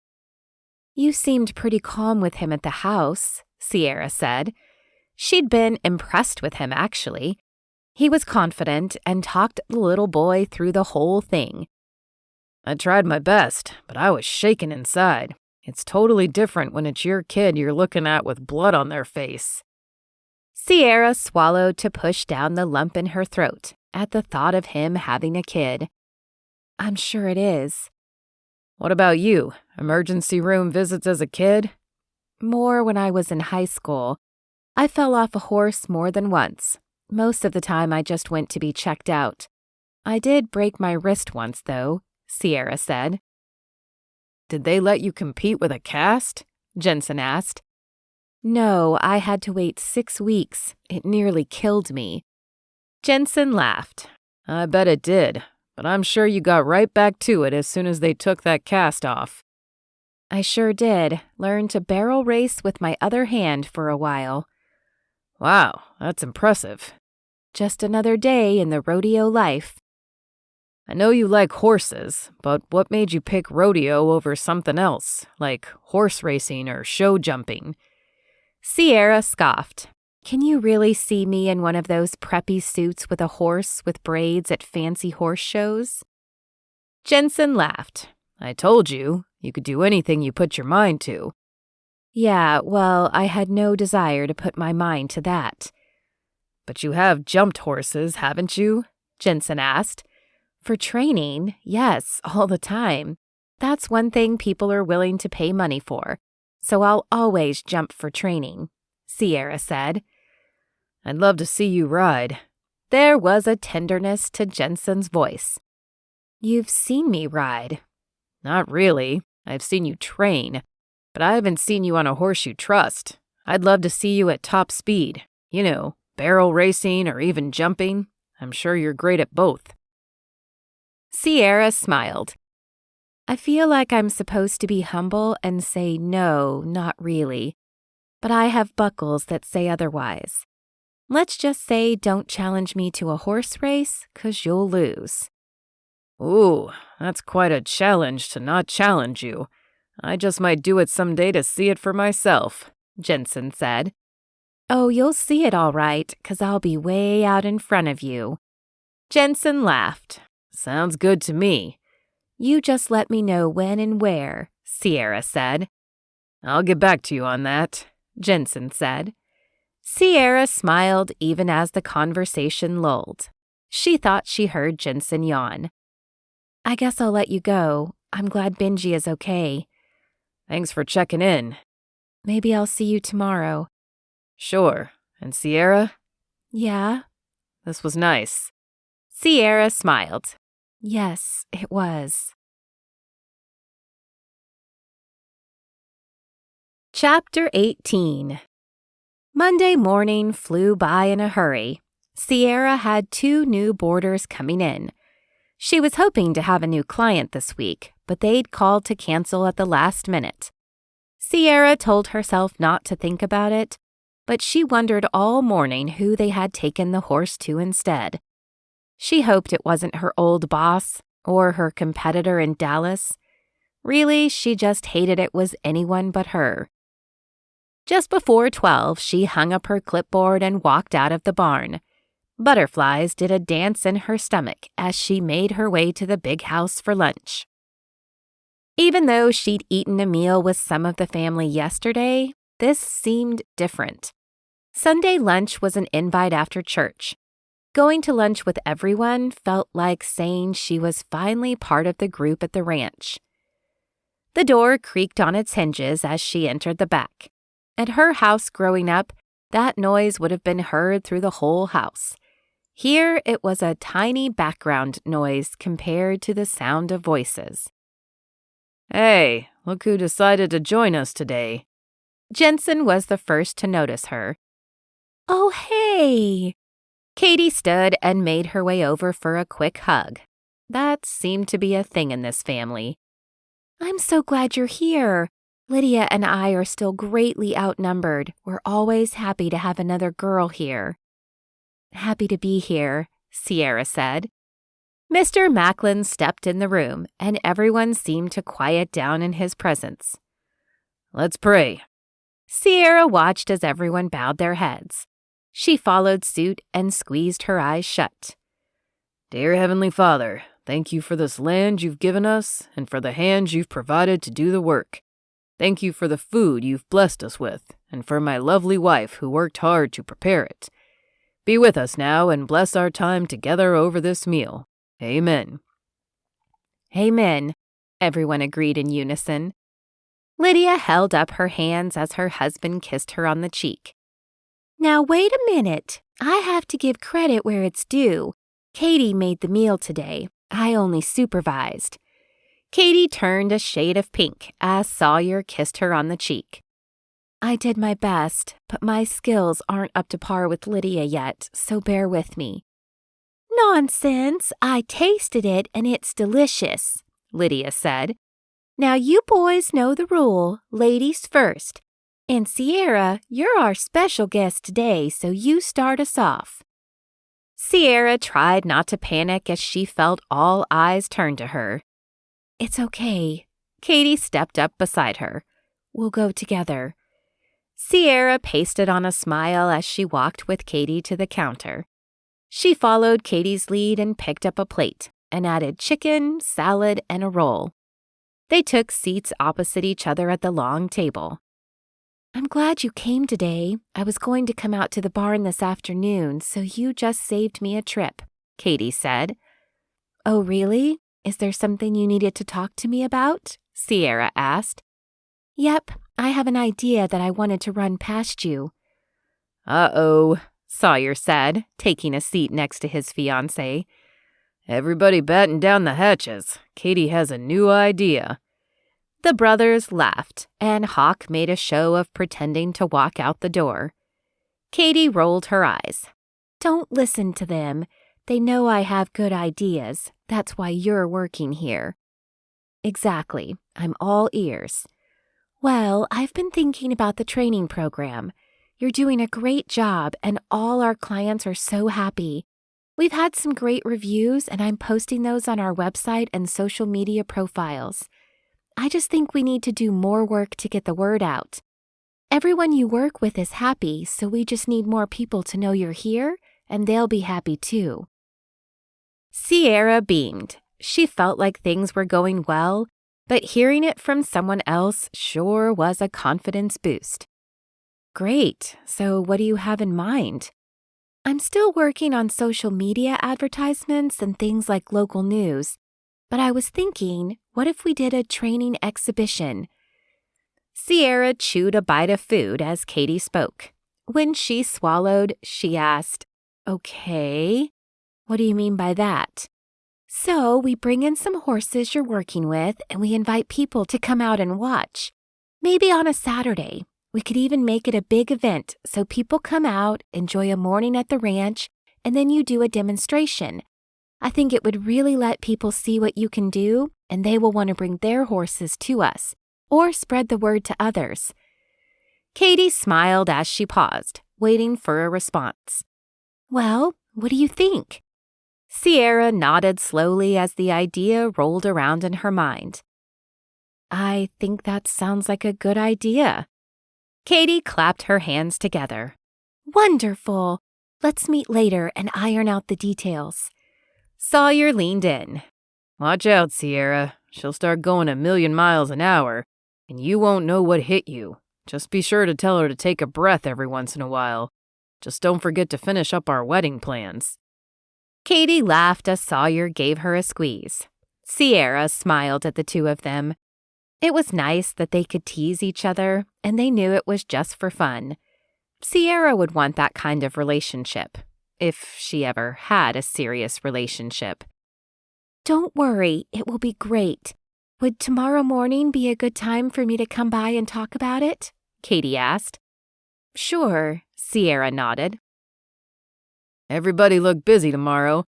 [SPEAKER 3] "You seemed pretty calm with him at the house," Sierra said. She'd been impressed with him, actually. He was confident and talked the little boy through the whole thing.
[SPEAKER 2] "I tried my best, but I was shaking inside. It's totally different when it's your kid you're looking at with blood on their face."
[SPEAKER 3] Sierra swallowed to push down the lump in her throat at the thought of him having a kid. "I'm sure it is."
[SPEAKER 2] "What about you? Emergency room visits as a kid?"
[SPEAKER 3] "More when I was in high school. I fell off a horse more than once. Most of the time I just went to be checked out. I did break my wrist once, though," Sierra said.
[SPEAKER 2] "Did they let you compete with a cast?"
[SPEAKER 3] Jenson asked. "No, I had to wait 6 weeks. It nearly killed me." Jenson laughed.
[SPEAKER 2] "I bet it did, but I'm sure you got right back to it as soon as they took that cast off."
[SPEAKER 3] "I sure did. Learned to barrel race with my other hand for a while."
[SPEAKER 2] "Wow, that's impressive."
[SPEAKER 3] "Just another day in the rodeo life."
[SPEAKER 2] "I know you like horses, but what made you pick rodeo over something else, like horse racing or show jumping?"
[SPEAKER 3] Sierra scoffed. "Can you really see me in one of those preppy suits with a horse with braids at fancy horse shows?" Jenson laughed.
[SPEAKER 2] "I told you, you could do anything you put your mind to."
[SPEAKER 3] "Yeah, well, I had no desire to put my mind to that."
[SPEAKER 2] "But you have jumped horses, haven't you?"
[SPEAKER 3] Jenson asked. "For training, yes, all the time. That's one thing people are willing to pay money for, so I'll always jump for training," Sierra said.
[SPEAKER 2] "I'd love to see you ride."
[SPEAKER 3] There was a tenderness to Jenson's voice. "You've seen me ride."
[SPEAKER 2] "Not really. I've seen you train, but I haven't seen you on a horse you trust. I'd love to see you at top speed. You know, barrel racing or even jumping. I'm sure you're great at both."
[SPEAKER 3] Sierra smiled. "I feel like I'm supposed to be humble and say no, not really. But I have buckles that say otherwise. Let's just say don't challenge me to a horse race, 'cause you'll lose."
[SPEAKER 2] "Ooh, that's quite a challenge to not challenge you. I just might do it someday to see it for myself," Jenson said.
[SPEAKER 3] "Oh, you'll see it all right, 'cause I'll be way out in front of you." Jenson laughed.
[SPEAKER 2] Sounds good to me.
[SPEAKER 3] You just let me know when and where, Sierra said.
[SPEAKER 2] I'll get back to you on that,
[SPEAKER 3] Jenson said. Sierra smiled even as the conversation lulled. She thought she heard Jenson yawn. I guess I'll let you go. I'm glad Benji is okay.
[SPEAKER 2] Thanks for checking in.
[SPEAKER 3] Maybe I'll see you tomorrow.
[SPEAKER 2] Sure. And Sierra?
[SPEAKER 3] Yeah?
[SPEAKER 2] This was nice.
[SPEAKER 3] Sierra smiled. Yes, it was. Chapter 18. Monday morning flew by in a hurry. Sierra had 2 new boarders coming in. She was hoping to have a new client this week, but they'd called to cancel at the last minute. Sierra told herself not to think about it, but she wondered all morning who they had taken the horse to instead. She hoped it wasn't her old boss or her competitor in Dallas. Really, she just hated it was anyone but her. Just before 12, she hung up her clipboard and walked out of the barn. Butterflies did a dance in her stomach as she made her way to the big house for lunch. Even though she'd eaten a meal with some of the family yesterday, this seemed different. Sunday lunch was an invite after church. Going to lunch with everyone felt like saying she was finally part of the group at the ranch. The door creaked on its hinges as she entered the back. At her house growing up, that noise would have been heard through the whole house. Here, it was a tiny background noise compared to the sound of voices.
[SPEAKER 2] Hey, look who decided to join us today.
[SPEAKER 3] Jenson was the first to notice her. Oh, hey! Katie stood and made her way over for a quick hug. That seemed to be a thing in this family. I'm so glad you're here. Lydia and I are still greatly outnumbered. We're always happy to have another girl here. Happy to be here, Sierra said. Mr. Macklin stepped in the room, and everyone seemed to quiet down in his presence.
[SPEAKER 2] Let's pray.
[SPEAKER 3] Sierra watched as everyone bowed their heads. She followed suit and squeezed her eyes shut.
[SPEAKER 2] Dear Heavenly Father, thank you for this land you've given us and for the hands you've provided to do the work. Thank you for the food you've blessed us with and for my lovely wife who worked hard to prepare it. Be with us now and bless our time together over this meal. Amen.
[SPEAKER 3] Amen, everyone agreed in unison. Lydia held up her hands as her husband kissed her on the cheek. Now wait a minute. I have to give credit where it's due. Katie made the meal today. I only supervised. Katie turned a shade of pink as Sawyer kissed her on the cheek. I did my best, but my skills aren't up to par with Lydia yet, so bear with me. Nonsense! I tasted it and it's delicious, Lydia said. Now you boys know the rule, ladies first. And Sierra, you're our special guest today, so you start us off. Sierra tried not to panic as she felt all eyes turn to her. It's okay. Katie stepped up beside her. We'll go together. Sierra pasted on a smile as she walked with Katie to the counter. She followed Katie's lead and picked up a plate and added chicken, salad, and a roll. They took seats opposite each other at the long table. I'm glad you came today. I was going to come out to the barn this afternoon, so you just saved me a trip, Katie said. Oh, really? Is there something you needed to talk to me about? Sierra asked. Yep, I have an idea that I wanted to run past you.
[SPEAKER 2] Uh-oh,
[SPEAKER 3] Sawyer said, taking a seat next to his fiancée.
[SPEAKER 2] Everybody batten down the hatches. Katie has a new idea.
[SPEAKER 3] The brothers laughed, and Hawk made a show of pretending to walk out the door. Katie rolled her eyes. Don't listen to them. They know I have good ideas. That's why you're working here. Exactly. I'm all ears. Well, I've been thinking about the training program. You're doing a great job, and all our clients are so happy. We've had some great reviews, and I'm posting those on our website and social media profiles. I just think we need to do more work to get the word out. Everyone you work with is happy, so we just need more people to know you're here, and they'll be happy too. Sierra beamed. She felt like things were going well, but hearing it from someone else sure was a confidence boost. Great, so what do you have in mind? I'm still working on social media advertisements and things like local news, but I was thinking, what if we did a training exhibition? Sierra chewed a bite of food as Katie spoke. When she swallowed, she asked, Okay, what do you mean by that? So we bring in some horses you're working with and we invite people to come out and watch. Maybe on a Saturday. We could even make it a big event so people come out, enjoy a morning at the ranch, and then you do a demonstration. I think it would really let people see what you can do, and they will want to bring their horses to us or spread the word to others. Katie smiled as she paused, waiting for a response. Well, what do you think? Sierra nodded slowly as the idea rolled around in her mind. I think that sounds like a good idea. Katie clapped her hands together. Wonderful! Let's meet later and iron out the details. Sawyer leaned in.
[SPEAKER 2] Watch out, Sierra. She'll start going 1,000,000 miles an hour, and you won't know what hit you. Just be sure to tell her to take a breath every once in a while. Just don't forget to finish up our wedding plans.
[SPEAKER 3] Katie laughed as Sawyer gave her a squeeze. Sierra smiled at the two of them. It was nice that they could tease each other, and they knew it was just for fun. Sierra would want that kind of relationship, if she ever had a serious relationship. Don't worry, it will be great. Would tomorrow morning be a good time for me to come by and talk about it? Katie asked. Sure, Sierra nodded.
[SPEAKER 2] Everybody look busy tomorrow,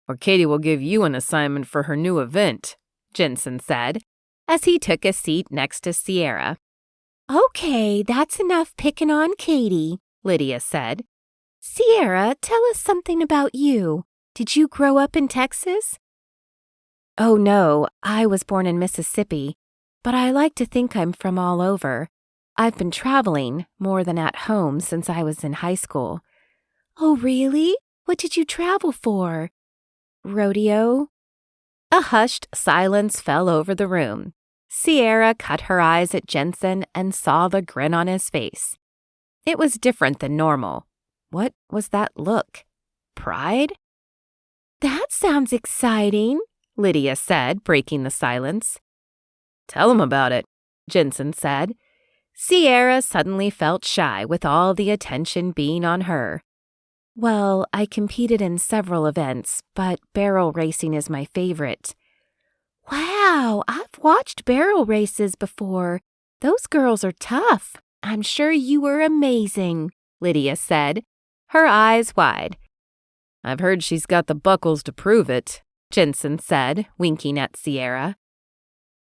[SPEAKER 2] or Katie will give you an assignment for her new event, Jenson said, as he took a seat next to Sierra.
[SPEAKER 3] Okay, that's enough picking on Katie, Lydia said. Sierra, tell us something about you. Did you grow up in Texas? Oh no, I was born in Mississippi, but I like to think I'm from all over. I've been traveling more than at home since I was in high school. Oh really? What did you travel for? Rodeo? A hushed silence fell over the room. Sierra cut her eyes at Jenson and saw the grin on his face. It was different than normal. What was that look? Pride? That sounds exciting, Lydia said, breaking the silence.
[SPEAKER 2] Tell him about it,
[SPEAKER 3] Jenson said. Sierra suddenly felt shy with all the attention being on her. Well, I competed in several events, but barrel racing is my favorite. Wow, I've watched barrel races before. Those girls are tough. I'm sure you were amazing, Lydia said, her eyes wide.
[SPEAKER 2] I've heard she's got the buckles to prove it, Jenson said, winking at Sierra.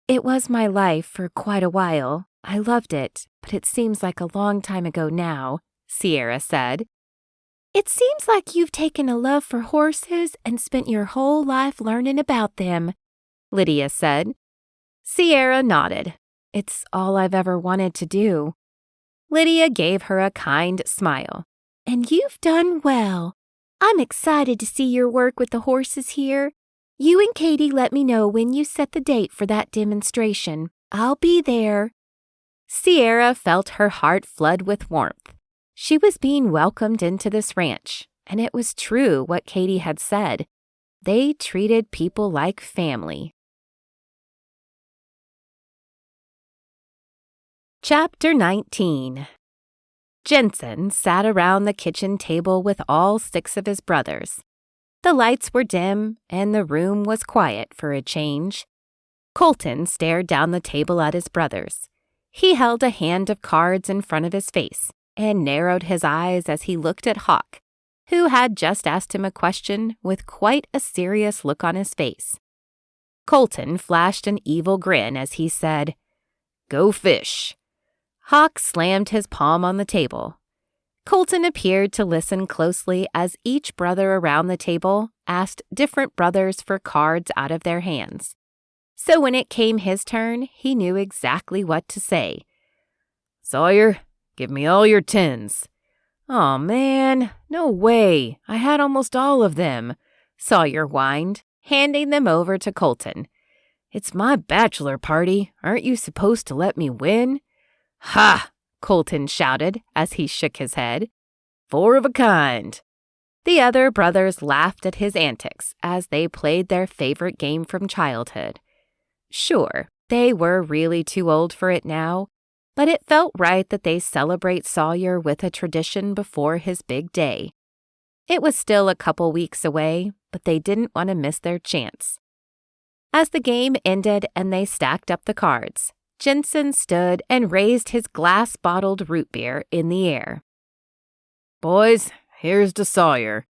[SPEAKER 3] It was my life for quite a while. I loved it, but it seems like a long time ago now, Sierra said. It seems like you've taken a love for horses and spent your whole life learning about them, Lydia said. Sierra nodded. It's all I've ever wanted to do. Lydia gave her a kind smile. And you've done well. I'm excited to see your work with the horses here. You and Katie let me know when you set the date for that demonstration. I'll be there. Sierra felt her heart flood with warmth. She was being welcomed into this ranch, and it was true what Katie had said. They treated people like family. Chapter 19. Jenson sat around the kitchen table with all 6 of his brothers. The lights were dim, and the room was quiet for a change. Colton stared down the table at his brothers. He held a hand of cards in front of his face and narrowed his eyes as he looked at Hawk, who had just asked him a question with quite a serious look on his face. Colton flashed an evil grin as he said, "Go fish." Hawk slammed his palm on the table. Colton appeared to listen closely as each brother around the table asked different brothers for cards out of their hands. So when it came his turn, he knew exactly what to say.
[SPEAKER 2] "Sawyer, give me all your 10s.
[SPEAKER 3] "Aw, man, no way. I had almost all of them," Sawyer whined. handing them over to Colton.
[SPEAKER 2] "It's my bachelor party. Aren't you supposed to let me win?"
[SPEAKER 3] "Ha!" Colton shouted as he shook his head.
[SPEAKER 2] "Four of a kind."
[SPEAKER 3] The other brothers laughed at his antics as they played their favorite game from childhood. Sure, they were really too old for it now, but it felt right that they celebrate Sawyer with a tradition before his big day. It was still a couple weeks away, but they didn't want to miss their chance. As the game ended and they stacked up the cards, Jenson stood and raised his glass-bottled root beer in the air.
[SPEAKER 2] "Boys, here's to Sawyer."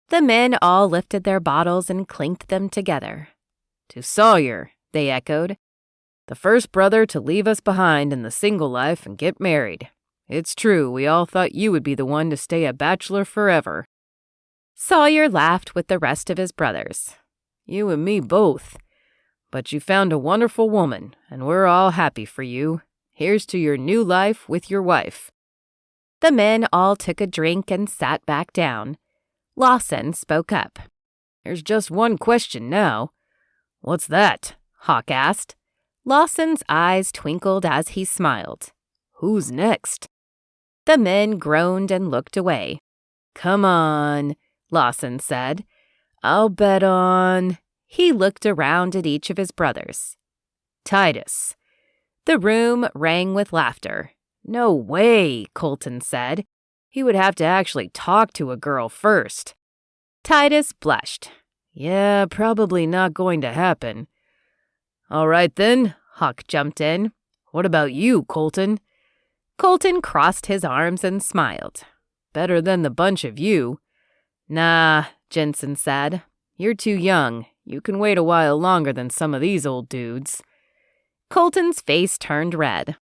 [SPEAKER 3] The men all lifted their bottles and clinked them together.
[SPEAKER 2] "To Sawyer," they echoed. "The first brother to leave us behind in the single life and get married. It's true, we all thought you would be the one to stay a bachelor forever."
[SPEAKER 3] Sawyer laughed with the rest of his brothers.
[SPEAKER 2] "You and me both. But you found a wonderful woman, and we're all happy for you. Here's to your new life with your wife."
[SPEAKER 3] The men all took a drink and sat back down. Lawson spoke up.
[SPEAKER 2] "There's just one question now."
[SPEAKER 3] "What's that?" Hawk asked. Lawson's eyes twinkled as he smiled.
[SPEAKER 2] "Who's next?"
[SPEAKER 3] The men groaned and looked away.
[SPEAKER 2] "Come on," Lawson said. "I'll bet on—"
[SPEAKER 3] He looked around at each of his brothers.
[SPEAKER 2] "Titus."
[SPEAKER 3] The room rang with laughter.
[SPEAKER 2] "No way," Colton said. "He would have to actually talk to a girl first."
[SPEAKER 3] Titus blushed.
[SPEAKER 2] "Yeah, probably not going to happen." "All right then," Huck jumped in. "What about you, Colton?"
[SPEAKER 3] Colton crossed his arms and smiled.
[SPEAKER 2] "Better than the bunch of you." "Nah," Jenson said. "You're too young. You can wait a while longer than some of these old dudes."
[SPEAKER 3] Colton's face turned red.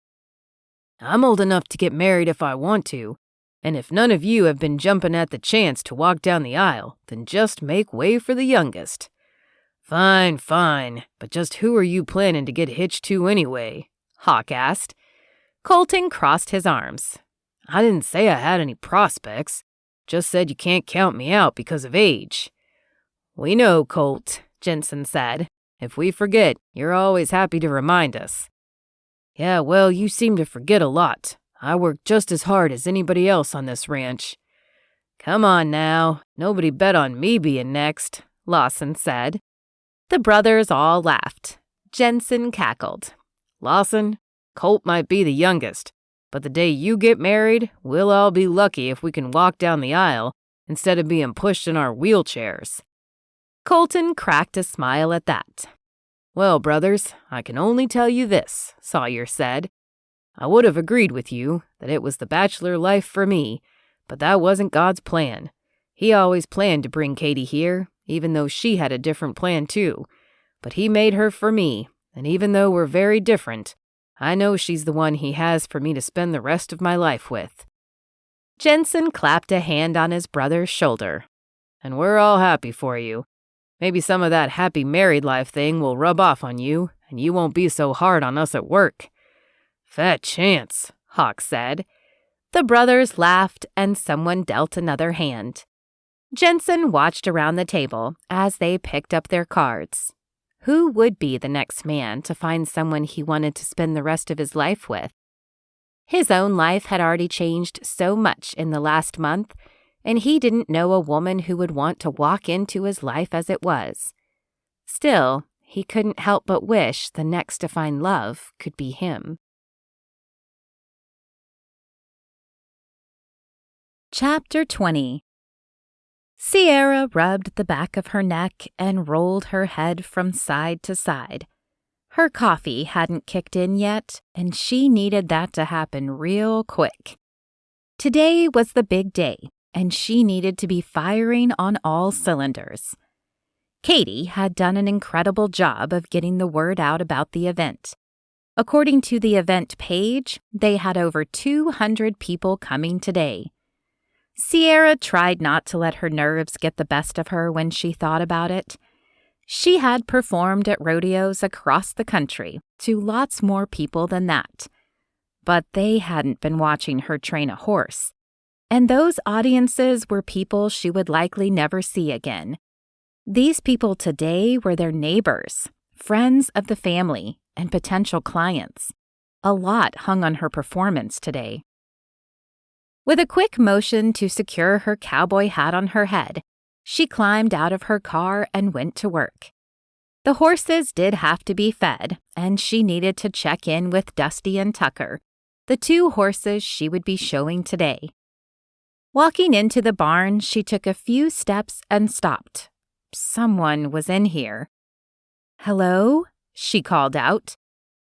[SPEAKER 2] "I'm old enough to get married if I want to. And if none of you have been jumping at the chance to walk down the aisle, then just make way for the youngest." "Fine, fine. But just who are you planning to get hitched to anyway?" Hawk asked.
[SPEAKER 3] Colton crossed his arms.
[SPEAKER 2] "I didn't say I had any prospects. Just said you can't count me out because of age." "We know, Colt," Jenson said. "If we forget, you're always happy to remind us." "Yeah, well, you seem to forget a lot. I work just as hard as anybody else on this ranch." "Come on now. Nobody bet on me being next," Lawson said.
[SPEAKER 3] The brothers all laughed. Jenson cackled.
[SPEAKER 2] "Lawson, Colt might be the youngest, but the day you get married, we'll all be lucky if we can walk down the aisle instead of being pushed in our wheelchairs."
[SPEAKER 3] Colton cracked a smile at that.
[SPEAKER 2] "Well, brothers, I can only tell you this," Sawyer said. "I would have agreed with you that it was the bachelor life for me, but that wasn't God's plan. He always planned to bring Katie here, even though she had a different plan too. But he made her for me, and even though we're very different, I know she's the one he has for me to spend the rest of my life with."
[SPEAKER 3] Jenson clapped a hand on his brother's shoulder.
[SPEAKER 2] "And we're all happy for you. Maybe some of that happy married life thing will rub off on you, and you won't be so hard on us at work." "Fat chance," Hawk said.
[SPEAKER 3] The brothers laughed, and someone dealt another hand. Jenson watched around the table as they picked up their cards. Who would be the next man to find someone he wanted to spend the rest of his life with? His own life had already changed so much in the last month, and he didn't know a woman who would want to walk into his life as it was. Still, he couldn't help but wish the next to find love could be him. Chapter 20. Sierra rubbed the back of her neck and rolled her head from side to side. Her coffee hadn't kicked in yet, and she needed that to happen real quick. Today was the big day, and she needed to be firing on all cylinders. Katie had done an incredible job of getting the word out about the event. According to the event page, they had over 200 people coming today. Sierra tried not to let her nerves get the best of her when she thought about it. She had performed at rodeos across the country to lots more people than that. But they hadn't been watching her train a horse. And those audiences were people she would likely never see again. These people today were their neighbors, friends of the family, and potential clients. A lot hung on her performance today. With a quick motion to secure her cowboy hat on her head, she climbed out of her car and went to work. The horses did have to be fed, and she needed to check in with Dusty and Tucker, the 2 horses she would be showing today. Walking into the barn, she took a few steps and stopped. Someone was in here. "Hello?" she called out.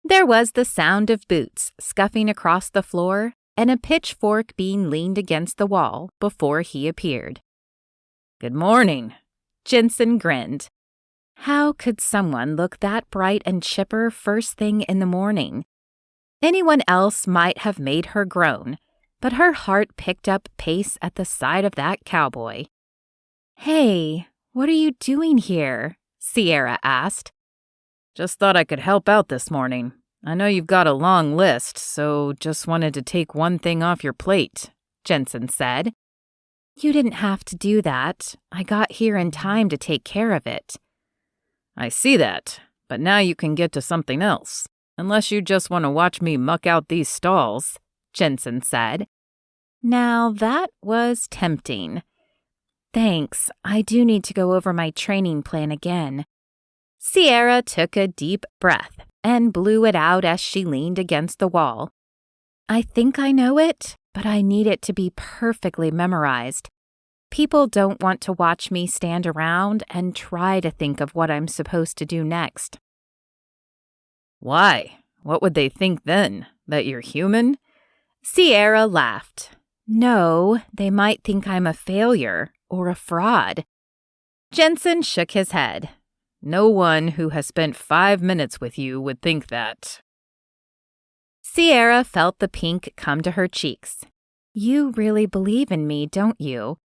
[SPEAKER 3] There was the sound of boots scuffing across the floor and a pitchfork being leaned against the wall before he appeared.
[SPEAKER 2] "Good morning."
[SPEAKER 3] Jenson grinned. How could someone look that bright and chipper first thing in the morning? Anyone else might have made her groan, but her heart picked up pace at the sight of that cowboy. "Hey, what are you doing here?" Sierra asked.
[SPEAKER 2] "Just thought I could help out this morning. I know you've got a long list, so just wanted to take one thing off your plate,"
[SPEAKER 3] Jenson said. "You didn't have to do that. I got here in time to take care of it."
[SPEAKER 2] "I see that, but now you can get to something else, unless you just want to watch me muck out these stalls,"
[SPEAKER 3] Jenson said. Now that was tempting. "Thanks, I do need to go over my training plan again." Sierra took a deep breath and blew it out as she leaned against the wall. "I think I know it, but I need it to be perfectly memorized. People don't want to watch me stand around and try to think of what I'm supposed to do next."
[SPEAKER 2] "Why? What would they think then? That you're human?"
[SPEAKER 3] Sierra laughed. "No, they might think I'm a failure or a fraud." Jenson shook his head.
[SPEAKER 2] "No one who has spent 5 minutes with you would think that."
[SPEAKER 3] Sierra felt the pink come to her cheeks. "You really believe in me, don't you?"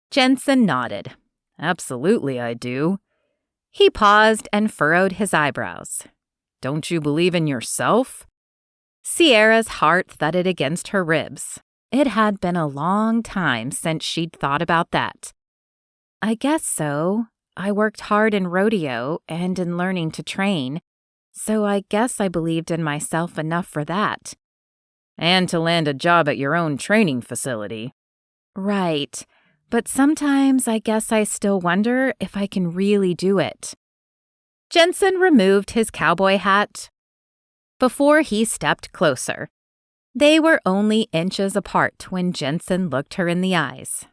[SPEAKER 3] Jenson nodded.
[SPEAKER 2] "Absolutely I do."
[SPEAKER 3] He paused and furrowed his eyebrows.
[SPEAKER 2] "Don't you believe in yourself?"
[SPEAKER 3] Sierra's heart thudded against her ribs. It had been a long time since she'd thought about that. "I guess so. I worked hard in rodeo and in learning to train, so I guess I believed in myself enough for that."
[SPEAKER 2] "And to land a job at your own training facility."
[SPEAKER 3] "Right, but sometimes I guess I still wonder if I can really do it." Jenson removed his cowboy hat before he stepped closer. They were only inches apart when Jenson looked her in the eyes.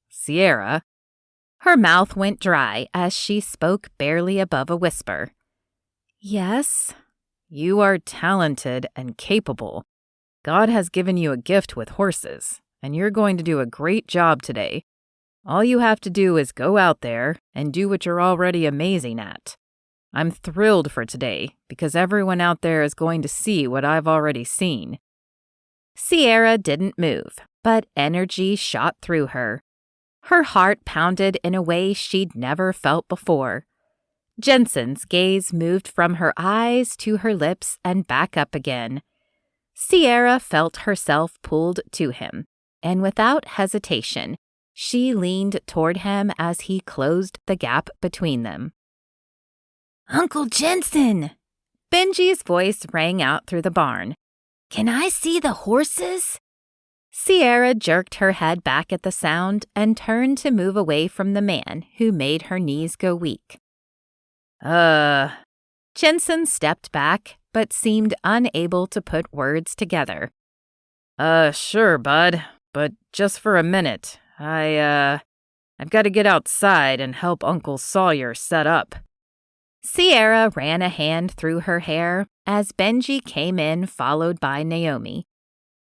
[SPEAKER 2] "Sierra."
[SPEAKER 3] Her mouth went dry as she spoke barely above a whisper. "Yes?"
[SPEAKER 2] "You are talented and capable. God has given you a gift with horses, and you're going to do a great job today. All you have to do is go out there and do what you're already amazing at. I'm thrilled for today because everyone out there is going to see what I've already seen."
[SPEAKER 3] Sierra didn't move, but energy shot through her. Her heart pounded in a way she'd never felt before. Jenson's gaze moved from her eyes to her lips and back up again. Sierra felt herself pulled to him, and without hesitation, she leaned toward him as he closed the gap between them. "Uncle Jenson!" Benji's voice rang out through the barn. "Can I see the horses?" Sierra jerked her head back at the sound and turned to move away from the man who made her knees go weak. Jenson stepped back, but seemed unable to put words together.
[SPEAKER 2] Sure, bud, but just for a minute. I've got to get outside and help Uncle Sawyer set up."
[SPEAKER 3] Sierra ran a hand through her hair as Benji came in, followed by Naomi.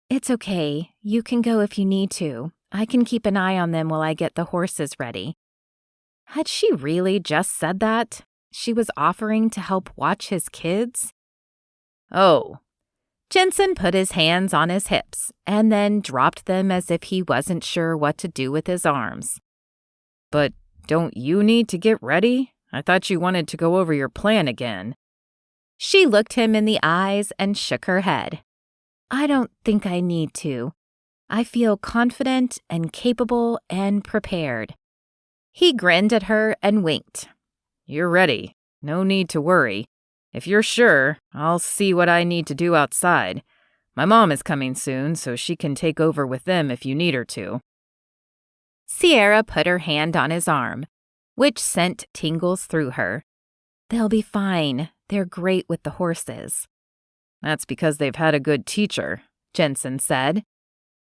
[SPEAKER 3] "It's okay. You can go if you need to. I can keep an eye on them while I get the horses ready." Had she really just said that? She was offering to help watch his kids?
[SPEAKER 2] "Oh."
[SPEAKER 3] Jenson put his hands on his hips and then dropped them as if he wasn't sure what to do with his arms.
[SPEAKER 2] "But don't you need to get ready? I thought you wanted to go over your plan again."
[SPEAKER 3] She looked him in the eyes and shook her head. "I don't think I need to. I feel confident and capable and prepared."
[SPEAKER 1] He grinned at her and winked.
[SPEAKER 2] "You're ready. No need to worry. If you're sure, I'll see what I need to do outside. My mom is coming soon, so she can take over with them if you need her to."
[SPEAKER 1] Sierra put her hand on his arm, which sent tingles through her. "They'll be fine. They're great with the horses."
[SPEAKER 2] "That's because they've had a good teacher,"
[SPEAKER 1] Jenson said.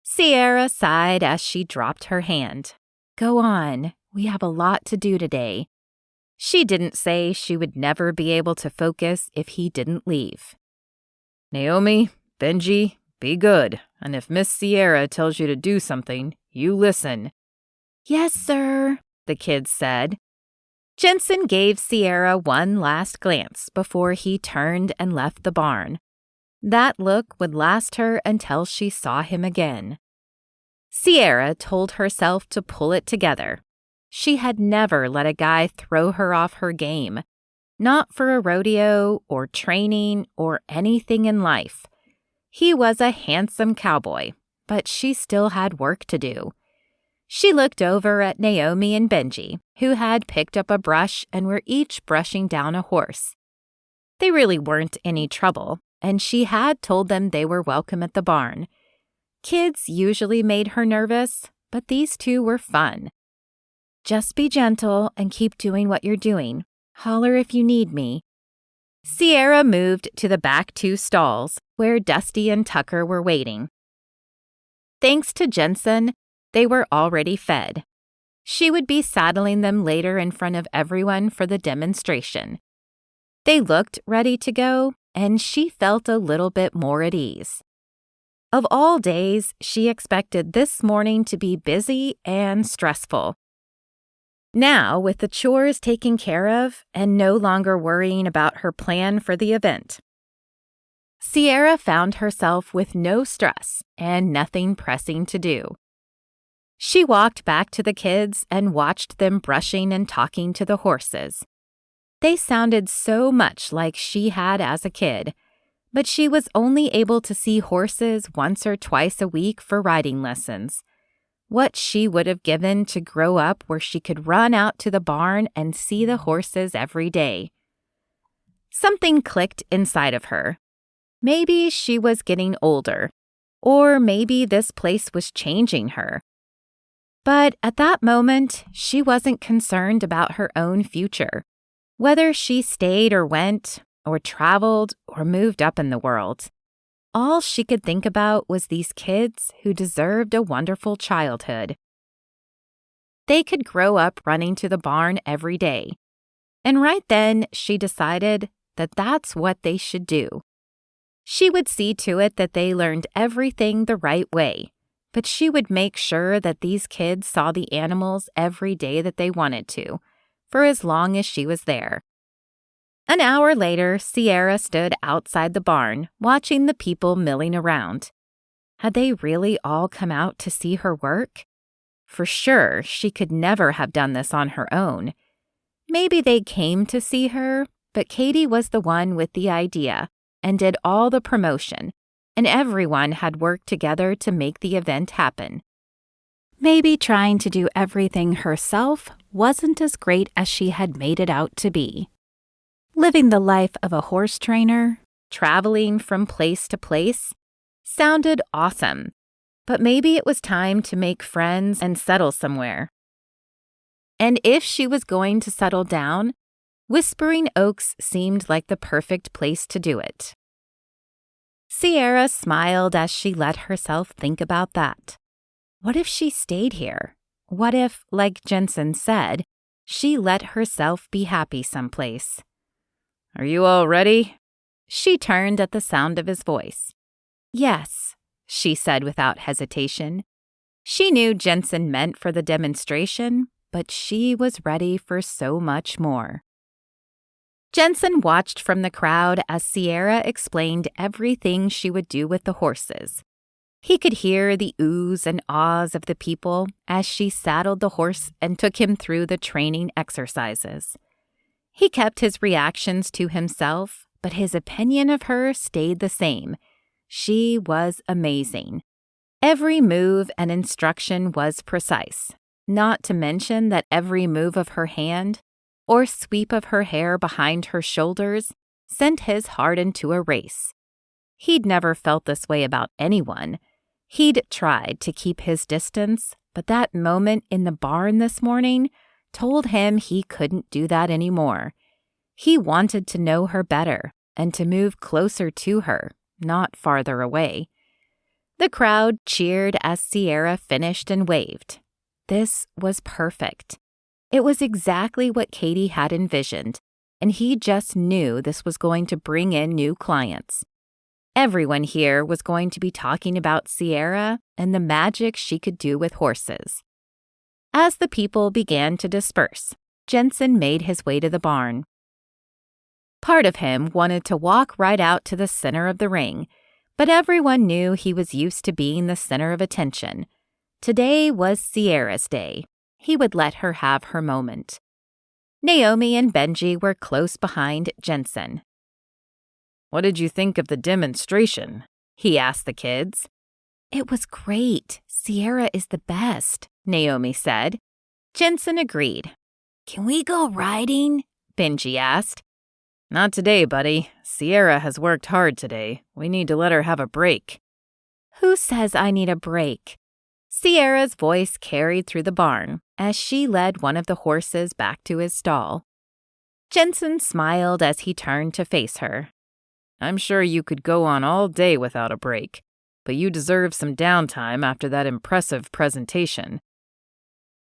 [SPEAKER 1] Sierra sighed as she dropped her hand. "Go on. We have a lot to do today." She didn't say she would never be able to focus if he didn't leave.
[SPEAKER 2] "Naomi, Benji, be good, and if Miss Sierra tells you to do something, you listen."
[SPEAKER 1] "Yes, sir," the kids said. Jenson gave Sierra one last glance before he turned and left the barn. That look would last her until she saw him again. Sierra told herself to pull it together. She had never let a guy throw her off her game, not for a rodeo or training or anything in life. He was a handsome cowboy, but she still had work to do. She looked over at Naomi and Benji, who had picked up a brush and were each brushing down a horse. They really weren't any trouble, and she had told them they were welcome at the barn. Kids usually made her nervous, but these two were fun. "Just be gentle and keep doing what you're doing. Holler if you need me." Sierra moved to the back two stalls, where Dusty and Tucker were waiting. Thanks to Jenson, they were already fed. She would be saddling them later in front of everyone for the demonstration. They looked ready to go, and she felt a little bit more at ease. Of all days, she expected this morning to be busy and stressful. Now, with the chores taken care of and no longer worrying about her plan for the event, Sierra found herself with no stress and nothing pressing to do. She walked back to the kids and watched them brushing and talking to the horses. They sounded so much like she had as a kid, but she was only able to see horses once or twice a week for riding lessons. What she would have given to grow up where she could run out to the barn and see the horses every day. Something clicked inside of her. Maybe she was getting older, or maybe this place was changing her. But at that moment, she wasn't concerned about her own future, whether she stayed or went, or traveled, or moved up in the world. All she could think about was these kids who deserved a wonderful childhood. They could grow up running to the barn every day. And right then, she decided that that's what they should do. She would see to it that they learned everything the right way, but she would make sure that these kids saw the animals every day that they wanted to, for as long as she was there. An hour later, Sierra stood outside the barn, watching the people milling around. Had they really all come out to see her work? For sure, she could never have done this on her own. Maybe they came to see her, but Katie was the one with the idea and did all the promotion, and everyone had worked together to make the event happen. Maybe trying to do everything herself wasn't as great as she had made it out to be. Living the life of a horse trainer, traveling from place to place, sounded awesome, but maybe it was time to make friends and settle somewhere. And if she was going to settle down, Whispering Oaks seemed like the perfect place to do it. Sierra smiled as she let herself think about that. What if she stayed here? What if, like Jenson said, she let herself be happy someplace?
[SPEAKER 2] "Are you all ready?"
[SPEAKER 1] She turned at the sound of his voice. "Yes," she said without hesitation. She knew Jenson meant for the demonstration, but she was ready for so much more. Jenson watched from the crowd as Sierra explained everything she would do with the horses. He could hear the oohs and ahs of the people as she saddled the horse and took him through the training exercises. He kept his reactions to himself, but his opinion of her stayed the same. She was amazing. Every move and instruction was precise.
[SPEAKER 3] not to mention that every move of her hand or sweep of her hair behind her shoulders sent his heart into a race. He'd never felt this way about anyone. He'd tried to keep his distance, but that moment in the barn this morning told him he couldn't do that anymore. He wanted to know her better and to move closer to her, not farther away. The crowd cheered as Sierra finished and waved. This was perfect. It was exactly what Katie had envisioned, and he just knew this was going to bring in new clients. Everyone here was going to be talking about Sierra and the magic she could do with horses. As the people began to disperse, Jenson made his way to the barn. Part of him wanted to walk right out to the center of the ring, but everyone knew he was used to being the center of attention. Today was Sierra's day. He would let her have her moment. Naomi and Benji were close behind Jenson.
[SPEAKER 2] "What did you think of the demonstration?"
[SPEAKER 3] he asked the kids. "It was great. Sierra is the best," Naomi said. Jenson agreed. "Can we go riding?" Benji asked.
[SPEAKER 2] "Not today, buddy. Sierra has worked hard today. We need to let her have a break."
[SPEAKER 3] "Who says I need a break?" Sierra's voice carried through the barn as she led one of the horses back to his stall. Jenson smiled as he turned to face her.
[SPEAKER 2] "I'm sure you could go on all day without a break, but you deserve some downtime after that impressive presentation."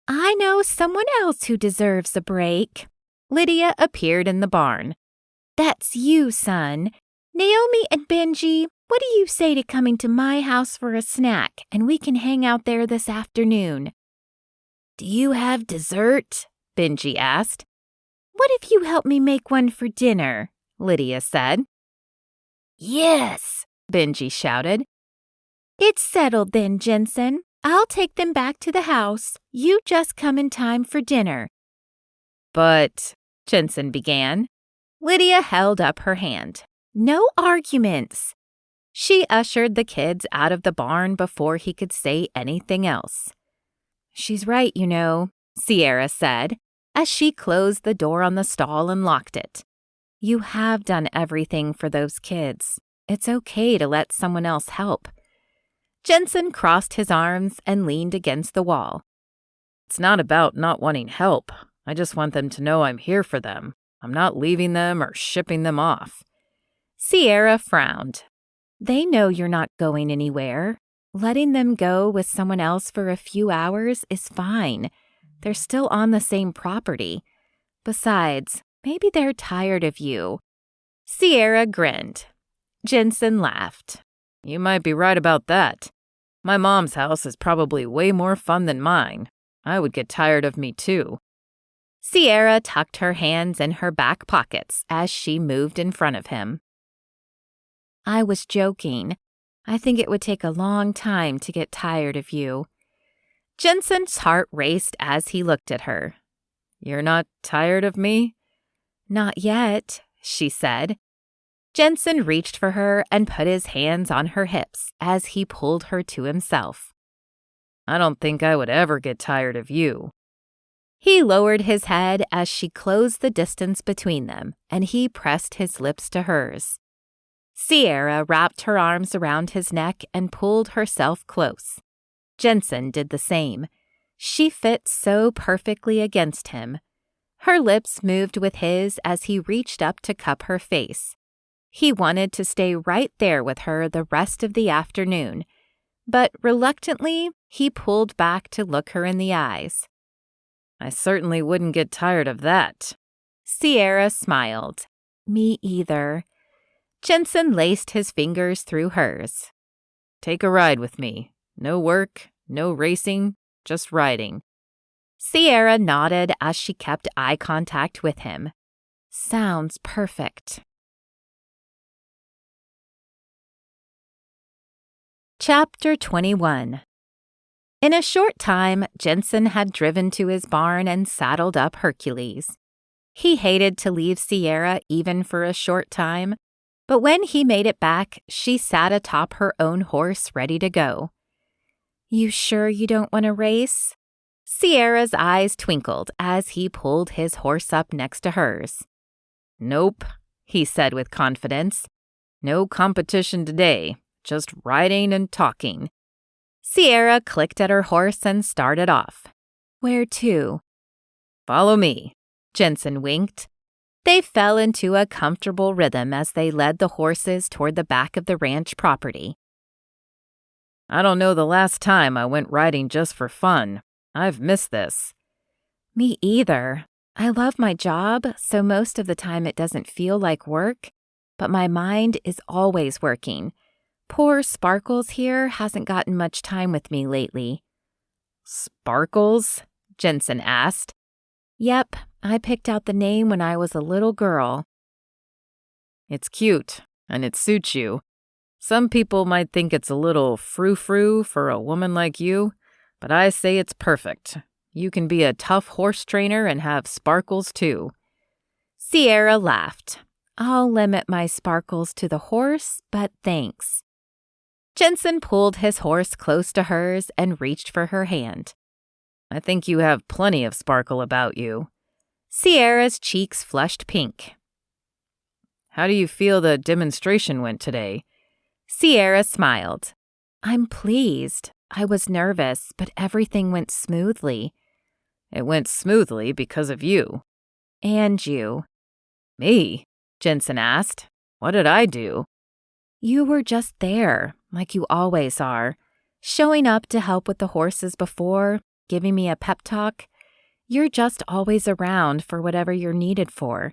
[SPEAKER 3] "I know someone else who deserves a break." Lydia appeared in the barn. "That's you, son. Naomi and Benji, what do you say to coming to my house for a snack, and we can hang out there this afternoon?" "Do you have dessert?" Benji asked. "What if you help me make one for dinner?" Lydia said. "Yes," Benji shouted. "It's settled then, Jenson. I'll take them back to the house. You just come in time for dinner."
[SPEAKER 2] "But,"
[SPEAKER 3] Jenson began. Lydia held up her hand. "No arguments." She ushered the kids out of the barn before he could say anything else. "She's right, you know," Sierra said, as she closed the door on the stall and locked it. "You have done everything for those kids. It's okay to let someone else help." Jenson crossed his arms and leaned against the wall.
[SPEAKER 2] "It's not about not wanting help. I just want them to know I'm here for them. I'm not leaving them or shipping them off."
[SPEAKER 3] Sierra frowned. "They know you're not going anywhere. Letting them go with someone else for a few hours is fine. They're still on the same property. Besides, maybe they're tired of you." Sierra grinned. Jenson laughed.
[SPEAKER 2] "You might be right about that. My mom's house is probably way more fun than mine. I would get tired of me too."
[SPEAKER 3] Sierra tucked her hands in her back pockets as she moved in front of him. "I was joking. I think it would take a long time to get tired of you." Jenson's heart raced as he looked at her.
[SPEAKER 2] "You're not tired of me?"
[SPEAKER 3] "Not yet," she said. Jenson reached for her and put his hands on her hips as he pulled her to himself.
[SPEAKER 2] "I don't think I would ever get tired of you."
[SPEAKER 3] He lowered his head as she closed the distance between them, and he pressed his lips to hers. Sierra wrapped her arms around his neck and pulled herself close. Jenson did the same. She fit so perfectly against him. Her lips moved with his as he reached up to cup her face. He wanted to stay right there with her the rest of the afternoon, but reluctantly, he pulled back to look her in the eyes.
[SPEAKER 2] "I certainly wouldn't get tired of that."
[SPEAKER 3] Sierra smiled. "Me either." Jenson laced his fingers through hers.
[SPEAKER 2] "Take a ride with me. No work, no racing, just riding."
[SPEAKER 3] Sierra nodded as she kept eye contact with him. "Sounds perfect." Chapter 21. In a short time, Jenson had driven to his barn and saddled up Hercules. He hated to leave Sierra even for a short time, but when he made it back, she sat atop her own horse ready to go. "You sure you don't want to race?" Sierra's eyes twinkled as he pulled his horse up next to hers.
[SPEAKER 2] Nope, he said with confidence. No competition today, just riding and talking.
[SPEAKER 3] Sierra clicked at her horse and started off. Where to?
[SPEAKER 2] Follow me,
[SPEAKER 3] Jenson winked. They fell into a comfortable rhythm as they led the horses toward the back of the ranch property.
[SPEAKER 2] I don't know the last time I went riding just for fun. I've missed this.
[SPEAKER 3] Me either. I love my job, so most of the time it doesn't feel like work, but my mind is always working. Poor Sparkles here hasn't gotten much time with me lately.
[SPEAKER 2] Sparkles?
[SPEAKER 3] Jenson asked. Yep, I picked out the name when I was a little girl.
[SPEAKER 2] It's cute, and it suits you. Some people might think it's a little frou-frou for a woman like you, but I say it's perfect. You can be a tough horse trainer and have Sparkles too.
[SPEAKER 3] Sierra laughed. I'll limit my Sparkles to the horse, but thanks. Jenson pulled his horse close to hers and reached for her hand.
[SPEAKER 2] I think you have plenty of sparkle about you.
[SPEAKER 3] Sierra's cheeks flushed pink.
[SPEAKER 2] How do you feel the demonstration went today?
[SPEAKER 3] Sierra smiled. I'm pleased. I was nervous, but everything went smoothly.
[SPEAKER 2] It went smoothly because of you.
[SPEAKER 3] And you.
[SPEAKER 2] Me? Jenson asked. What did I do?
[SPEAKER 3] You were just there, like you always are, showing up to help with the horses before, giving me a pep talk. You're just always around for whatever you're needed for.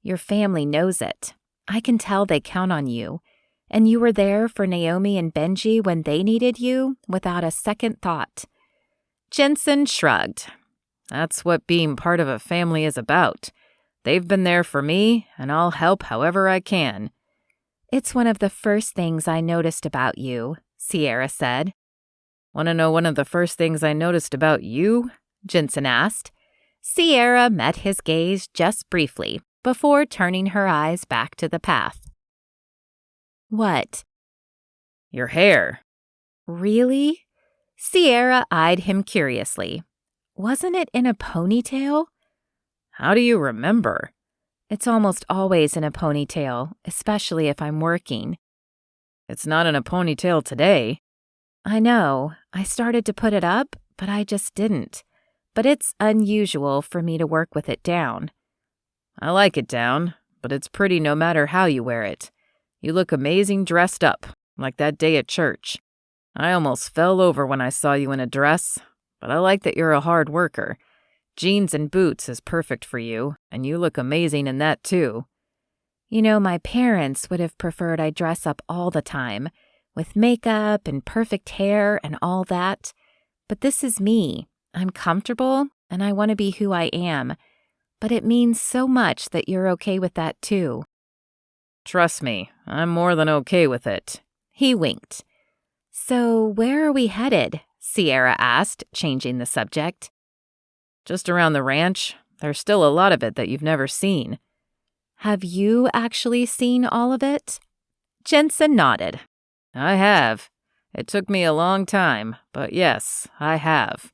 [SPEAKER 3] Your family knows it. I can tell they count on you. And you were there for Naomi and Benji when they needed you without a second thought.
[SPEAKER 2] Jenson shrugged. That's what being part of a family is about. They've been there for me, and I'll help however I can.
[SPEAKER 3] It's one of the first things I noticed about you, Sierra said.
[SPEAKER 2] Want to know one of the first things I noticed about you?
[SPEAKER 3] Jenson asked. Sierra met his gaze just briefly before turning her eyes back to the path. What?
[SPEAKER 2] Your hair.
[SPEAKER 3] Really? Sierra eyed him curiously. Wasn't it in a ponytail?
[SPEAKER 2] How do you remember?
[SPEAKER 3] It's almost always in a ponytail, especially if I'm working.
[SPEAKER 2] It's not in a ponytail today.
[SPEAKER 3] I know. I started to put it up, but I just didn't. But it's unusual for me to work with it down.
[SPEAKER 2] I like it down, but it's pretty no matter how you wear it. You look amazing dressed up, like that day at church. I almost fell over when I saw you in a dress, but I like that you're a hard worker. Jeans and boots is perfect for you, and you look amazing in that too.
[SPEAKER 3] You know, my parents would have preferred I dress up all the time, with makeup and perfect hair and all that. But this is me. I'm comfortable, and I want to be who I am. But it means so much that you're okay with that too.
[SPEAKER 2] Trust me, I'm more than okay with it.
[SPEAKER 3] He winked. So where are we headed? Sierra asked, changing the subject.
[SPEAKER 2] Just around the ranch. There's still a lot of it that you've never seen.
[SPEAKER 3] Have you actually seen all of it? Jenson nodded.
[SPEAKER 2] I have. It took me a long time, but yes, I have.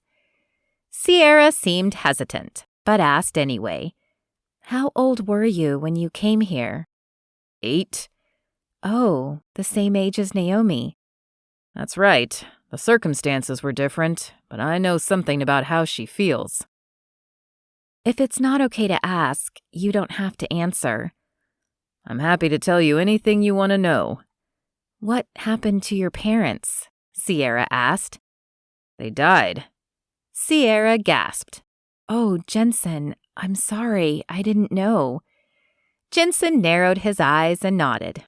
[SPEAKER 3] Sierra seemed hesitant, but asked anyway. How old were you when you came here?
[SPEAKER 2] 8.
[SPEAKER 3] Oh, the same age as Naomi.
[SPEAKER 2] That's right. The circumstances were different, but I know something about how she feels.
[SPEAKER 3] If it's not okay to ask, you don't have to answer.
[SPEAKER 2] I'm happy to tell you anything you want to know.
[SPEAKER 3] What happened to your parents? Sierra asked.
[SPEAKER 2] They died.
[SPEAKER 3] Sierra gasped. Oh, Jenson, I'm sorry, I didn't know. Jenson narrowed his eyes and nodded.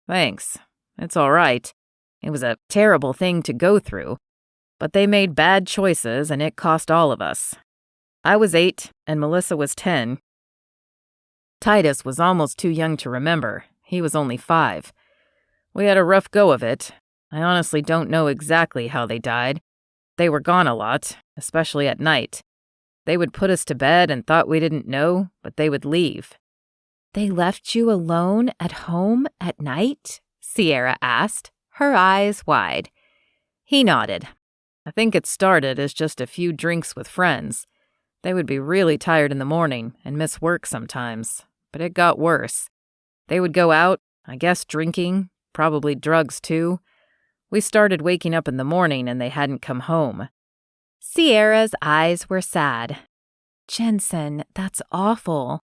[SPEAKER 2] Thanks. It's all right. It was a terrible thing to go through. But they made bad choices and it cost all of us. I was 8 and Melissa was 10. Titus was almost too young to remember. He was only 5. We had a rough go of it. I honestly don't know exactly how they died. They were gone a lot, especially at night. They would put us to bed and thought we didn't know, but they would leave.
[SPEAKER 3] They left you alone at home at night? Sierra asked, her eyes wide. He nodded.
[SPEAKER 2] I think it started as just a few drinks with friends. They would be really tired in the morning and miss work sometimes, but it got worse. They would go out, I guess drinking, probably drugs too. We started waking up in the morning and they hadn't come home.
[SPEAKER 1] Sierra's eyes were sad. Jenson, that's awful.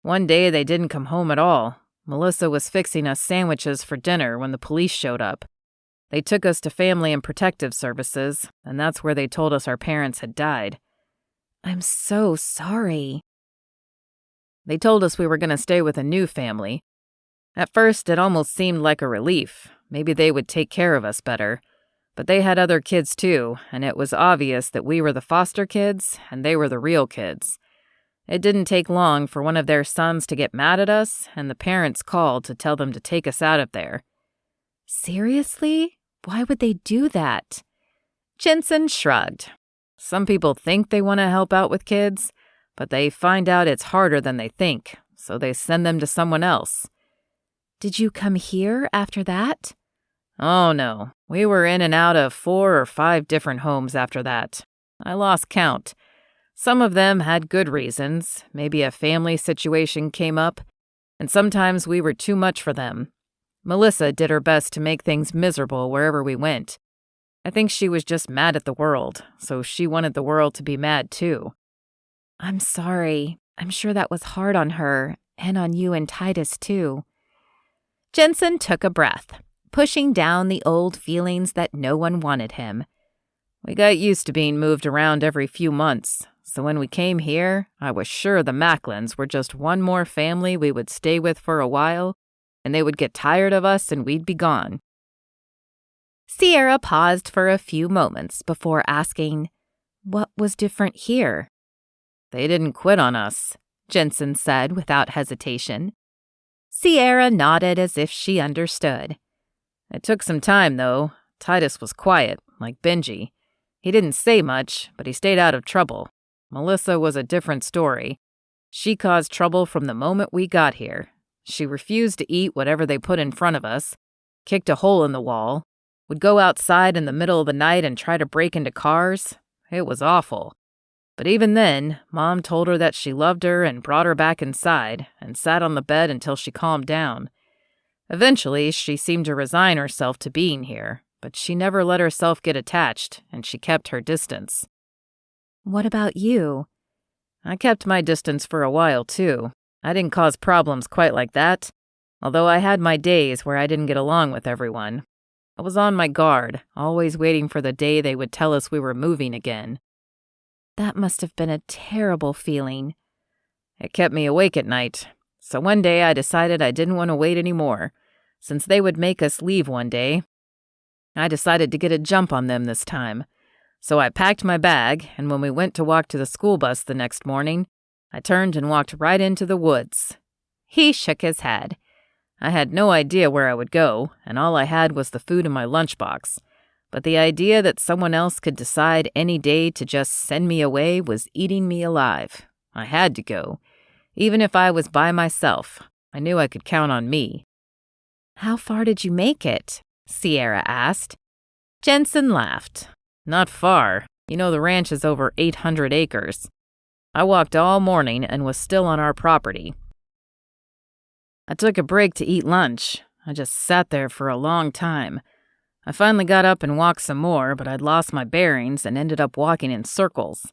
[SPEAKER 2] One day they didn't come home at all. Melissa was fixing us sandwiches for dinner when the police showed up. They took us to Family and Protective Services, and that's where they told us our parents had died.
[SPEAKER 1] I'm so sorry.
[SPEAKER 2] They told us we were going to stay with a new family. At first, it almost seemed like a relief. Maybe they would take care of us better. But they had other kids too, and it was obvious that we were the foster kids and they were the real kids. It didn't take long for one of their sons to get mad at us, and the parents called to tell them to take us out of there.
[SPEAKER 1] Seriously? Why would they do that?
[SPEAKER 2] Jenson shrugged. Some people think they want to help out with kids, but they find out it's harder than they think, so they send them to someone else.
[SPEAKER 1] Did you come here after that?
[SPEAKER 2] Oh no, we were in and out of 4 or 5 different homes after that. I lost count. Some of them had good reasons, maybe a family situation came up, and sometimes we were too much for them. Melissa did her best to make things miserable wherever we went. I think she was just mad at the world, so she wanted the world to be mad too.
[SPEAKER 1] I'm sorry. I'm sure that was hard on her, and on you and Titus too. Jenson took a breath, pushing down the old feelings that no one wanted him.
[SPEAKER 2] We got used to being moved around every few months, so when we came here, I was sure the Macklins were just one more family we would stay with for a while, and they would get tired of us and we'd be gone.
[SPEAKER 1] Sierra paused for a few moments before asking, "What was different here?"
[SPEAKER 2] They didn't quit on us,
[SPEAKER 1] Jenson said without hesitation. Sierra nodded as if she understood.
[SPEAKER 2] It took some time, though. Titus was quiet, like Benji. He didn't say much, but he stayed out of trouble. Melissa was a different story. She caused trouble from the moment we got here. She refused to eat whatever they put in front of us, kicked a hole in the wall, would go outside in the middle of the night and try to break into cars. It was awful. But even then, Mom told her that she loved her and brought her back inside and sat on the bed until she calmed down. Eventually, she seemed to resign herself to being here, but she never let herself get attached, and she kept her distance.
[SPEAKER 1] What about you?
[SPEAKER 2] I kept my distance for a while, too. I didn't cause problems quite like that, although I had my days where I didn't get along with everyone. I was on my guard, always waiting for the day they would tell us we were moving again.
[SPEAKER 1] That must have been a terrible feeling.
[SPEAKER 2] It kept me awake at night, so one day I decided I didn't want to wait anymore. Since they would make us leave one day, I decided to get a jump on them this time. So I packed my bag, and when we went to walk to the school bus the next morning, I turned and walked right into the woods.
[SPEAKER 1] He shook his head.
[SPEAKER 2] I had no idea where I would go, and all I had was the food in my lunchbox. But the idea that someone else could decide any day to just send me away was eating me alive. I had to go. Even if I was by myself, I knew I could count on me.
[SPEAKER 1] How far did you make it? Sierra asked.
[SPEAKER 2] Jenson laughed. Not far. You know the ranch is over 800 acres. I walked all morning and was still on our property. I took a break to eat lunch. I just sat there for a long time. I finally got up and walked some more, but I'd lost my bearings and ended up walking in circles.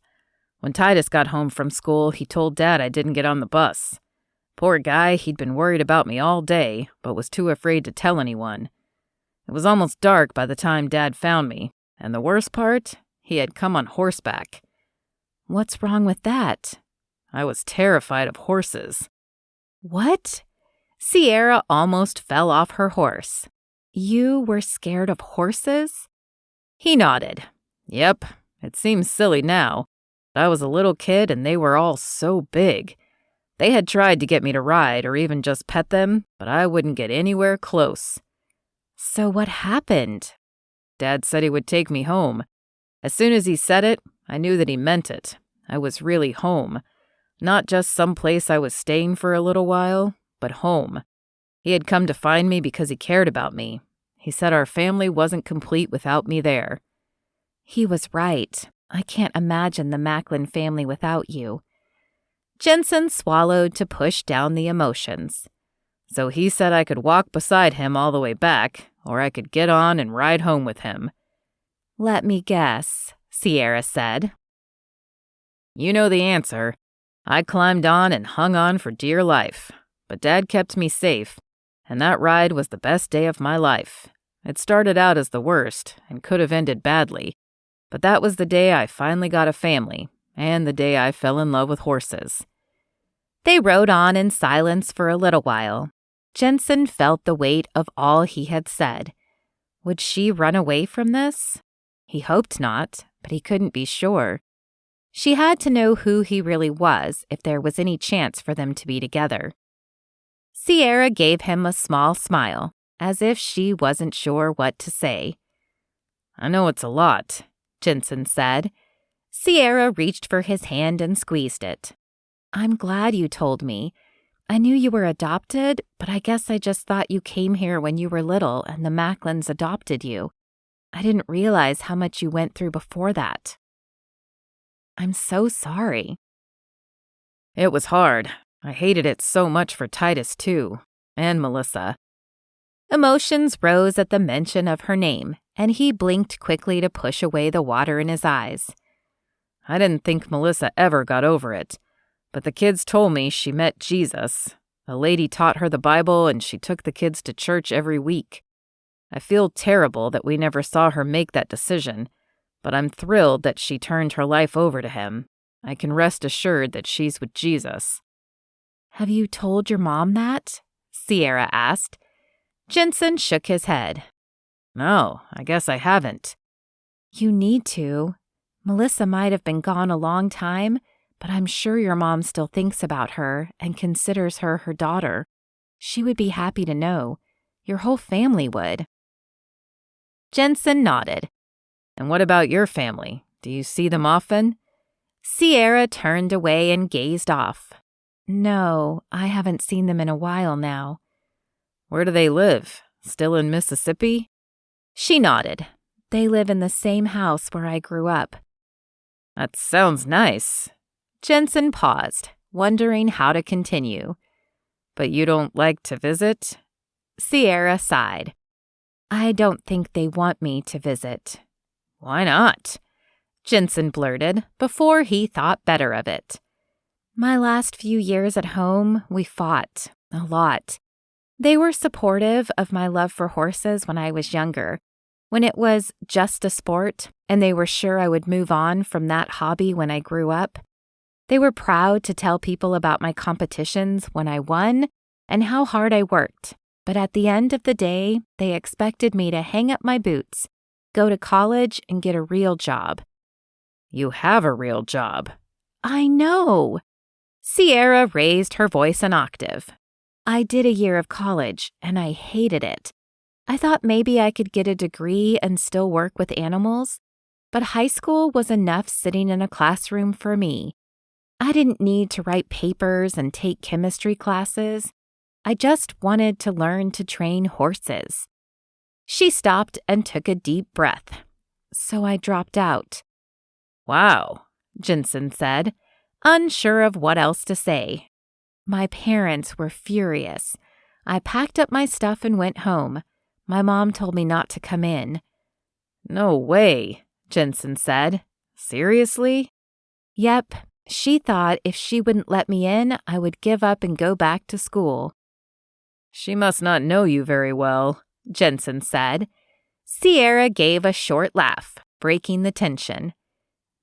[SPEAKER 2] When Titus got home from school, he told Dad I didn't get on the bus. Poor guy, he'd been worried about me all day, but was too afraid to tell anyone. It was almost dark by the time Dad found me, and the worst part, he had come on horseback.
[SPEAKER 1] What's wrong with that?
[SPEAKER 2] I was terrified of horses.
[SPEAKER 1] What? Sierra almost fell off her horse. You were scared of horses?
[SPEAKER 2] He nodded. Yep, it seems silly now. I was a little kid and they were all so big. They had tried to get me to ride or even just pet them, but I wouldn't get anywhere close.
[SPEAKER 1] So what happened?
[SPEAKER 2] Dad said he would take me home. As soon as he said it, I knew that he meant it. I was really home. Not just some place I was staying for a little while, but home. He had come to find me because he cared about me. He said our family wasn't complete without me there.
[SPEAKER 3] He was right. I can't imagine the Macklin family without you.
[SPEAKER 1] Jenson swallowed to push down the emotions. So he said I could walk beside him all the way back, or I could get on and ride home with him.
[SPEAKER 3] Let me guess, Sierra said.
[SPEAKER 1] You know the answer. I climbed on and hung on for dear life, but Dad kept me safe, and that ride was the best day of my life. It started out as the worst and could have ended badly, but that was the day I finally got a family, and the day I fell in love with horses.
[SPEAKER 3] They rode on in silence for a little while. Jenson felt the weight of all he had said. Would she run away from this? He hoped not, but he couldn't be sure. She had to know who he really was if there was any chance for them to be together. Sierra gave him a small smile, as if she wasn't sure what to say.
[SPEAKER 1] I know it's a lot,
[SPEAKER 3] Jenson said. Sierra reached for his hand and squeezed it. I'm glad you told me. I knew you were adopted, but I guess I just thought you came here when you were little and the Macklins adopted you. I didn't realize how much you went through before that. I'm so sorry.
[SPEAKER 1] It was hard. I hated it so much for Titus, too, and Melissa.
[SPEAKER 3] Emotions rose at the mention of her name, and he blinked quickly to push away the water in his eyes.
[SPEAKER 1] I didn't think Melissa ever got over it, but the kids told me she met Jesus. A lady taught her the Bible, and she took the kids to church every week. I feel terrible that we never saw her make that decision, but I'm thrilled that she turned her life over to him. I can rest assured that she's with Jesus.
[SPEAKER 3] Have you told your mom that? Sierra asked. Jenson shook his head.
[SPEAKER 1] No, I guess I haven't.
[SPEAKER 3] You need to. Melissa might have been gone a long time, but I'm sure your mom still thinks about her and considers her her daughter. She would be happy to know. Your whole family would.
[SPEAKER 1] Jenson nodded. And what about your family? Do you see them often?
[SPEAKER 3] Sierra turned away and gazed off. No, I haven't seen them in a while now.
[SPEAKER 1] Where do they live? Still in Mississippi?
[SPEAKER 3] She nodded. They live in the same house where I grew up.
[SPEAKER 1] That sounds nice.
[SPEAKER 3] Jenson paused, wondering how to continue.
[SPEAKER 1] But you don't like to visit?
[SPEAKER 3] Sierra sighed. I don't think they want me to visit.
[SPEAKER 1] Why not?
[SPEAKER 3] Jenson blurted before he thought better of it. My last few years at home, we fought a lot. They were supportive of my love for horses when I was younger, when it was just a sport, and they were sure I would move on from that hobby when I grew up. They were proud to tell people about my competitions when I won and how hard I worked, but at the end of the day, they expected me to hang up my boots, go to college, and get a real job.
[SPEAKER 1] You have a real job.
[SPEAKER 3] I know. Sierra raised her voice an octave. I did a year of college, and I hated it. I thought maybe I could get a degree and still work with animals, but high school was enough sitting in a classroom for me. I didn't need to write papers and take chemistry classes. I just wanted to learn to train horses. She stopped and took a deep breath. So I dropped out.
[SPEAKER 1] Wow,
[SPEAKER 3] Jenson said, unsure of what else to say. My parents were furious. I packed up my stuff and went home. My mom told me not to come in.
[SPEAKER 1] No way, Jenson said. Seriously?
[SPEAKER 3] Yep. She thought if she wouldn't let me in, I would give up and go back to school.
[SPEAKER 1] She must not know you very well,
[SPEAKER 3] Jenson said. Sierra gave a short laugh, breaking the tension.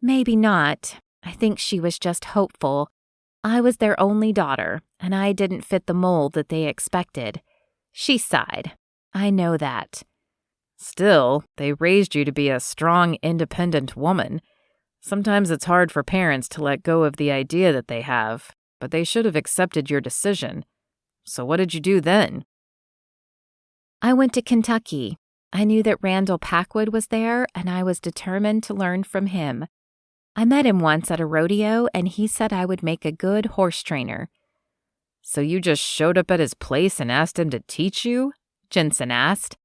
[SPEAKER 3] Maybe not. I think she was just hopeful. I was their only daughter, and I didn't fit the mold that they expected. She sighed. I know that.
[SPEAKER 1] Still, they raised you to be a strong, independent woman. Sometimes it's hard for parents to let go of the idea that they have, but they should have accepted your decision. So what did you do then?
[SPEAKER 3] I went to Kentucky. I knew that Randall Packwood was there, and I was determined to learn from him. I met him once at a rodeo, and he said I would make a good horse trainer.
[SPEAKER 1] So you just showed up at his place and asked him to teach you?
[SPEAKER 3] Jenson asked.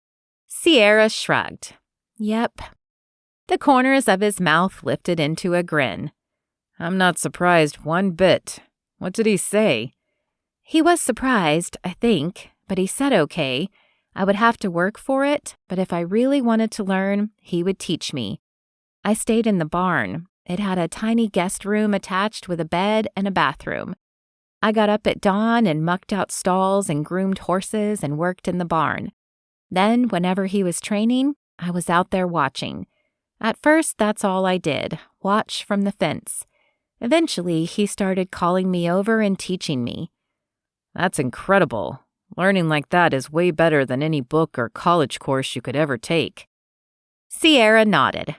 [SPEAKER 3] Sierra shrugged. Yep. The corners of his mouth lifted into a grin.
[SPEAKER 2] I'm not surprised one bit. What did he say?
[SPEAKER 3] He was surprised, I think, but he said okay. I would have to work for it, but if I really wanted to learn, he would teach me. I stayed in the barn. It had a tiny guest room attached with a bed and a bathroom. I got up at dawn and mucked out stalls and groomed horses and worked in the barn. Then, whenever he was training, I was out there watching. At first, that's all I did, watch from the fence. Eventually, he started calling me over and teaching me.
[SPEAKER 2] That's incredible. Learning like that is way better than any book or college course you could ever take.
[SPEAKER 3] Sierra nodded.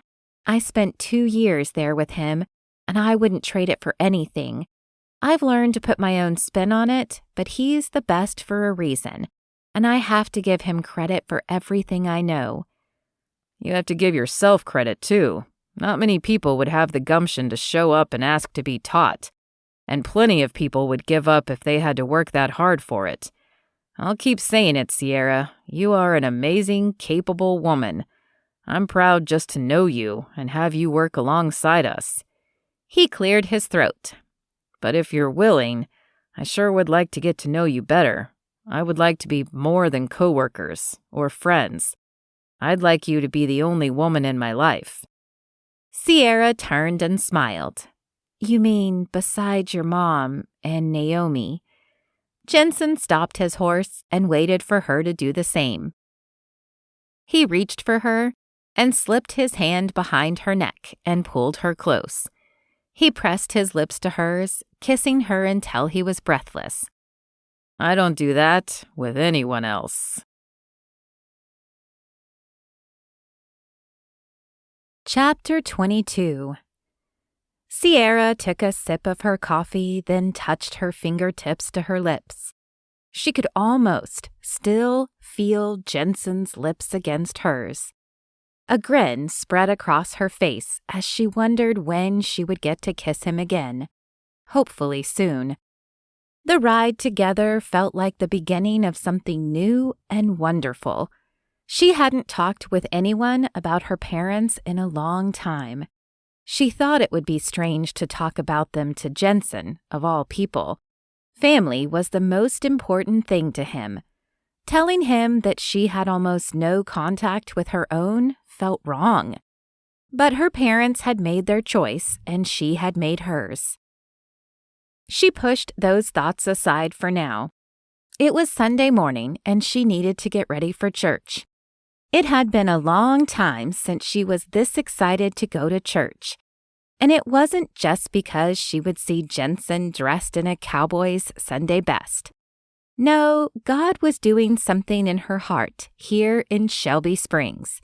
[SPEAKER 3] I spent 2 years there with him, and I wouldn't trade it for anything. I've learned to put my own spin on it, but he's the best for a reason, and I have to give him credit for everything I know.
[SPEAKER 2] You have to give yourself credit, too. Not many people would have the gumption to show up and ask to be taught, and plenty of people would give up if they had to work that hard for it. I'll keep saying it, Sierra. You are an amazing, capable woman. I'm proud just to know you and have you work alongside us.
[SPEAKER 3] He cleared his throat.
[SPEAKER 2] But if you're willing, I sure would like to get to know you better. I would like to be more than coworkers or friends. I'd like you to be the only woman in my life.
[SPEAKER 3] Sierra turned and smiled. You mean besides your mom and Naomi? Jenson stopped his horse and waited for her to do the same. He reached for her and slipped his hand behind her neck and pulled her close. He pressed his lips to hers, kissing her until he was breathless.
[SPEAKER 2] I don't do that with anyone else.
[SPEAKER 3] Chapter 22. Sierra took a sip of her coffee, then touched her fingertips to her lips. She could almost still feel Jenson's lips against hers. A grin spread across her face as she wondered when she would get to kiss him again. Hopefully soon. The ride together felt like the beginning of something new and wonderful. She hadn't talked with anyone about her parents in a long time. She thought it would be strange to talk about them to Jenson, of all people. Family was the most important thing to him. Telling him that she had almost no contact with her own felt wrong. But her parents had made their choice, and she had made hers. She pushed those thoughts aside for now. It was Sunday morning, and she needed to get ready for church. It had been a long time since she was this excited to go to church. And it wasn't just because she would see Jenson dressed in a Cowboy's Sunday best. No, God was doing something in her heart here in Shelby Springs.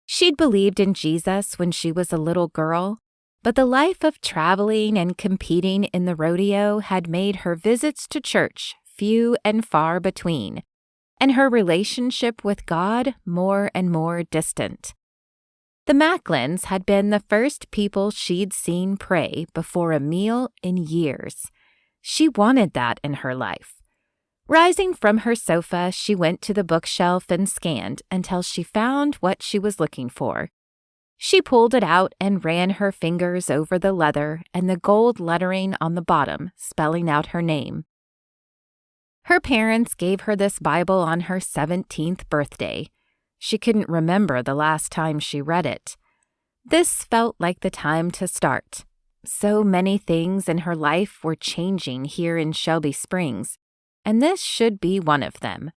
[SPEAKER 3] She'd believed in Jesus when she was a little girl, but the life of traveling and competing in the rodeo had made her visits to church few and far between, and her relationship with God more and more distant. The Macklins had been the first people she'd seen pray before a meal in years. She wanted that in her life. Rising from her sofa, she went to the bookshelf and scanned until she found what she was looking for. She pulled it out and ran her fingers over the leather and the gold lettering on the bottom, spelling out her name. Her parents gave her this Bible on her 17th birthday. She couldn't remember the last time she read it. This felt like the time to start. So many things in her life were changing here in Shelby Springs, and this should be one of them.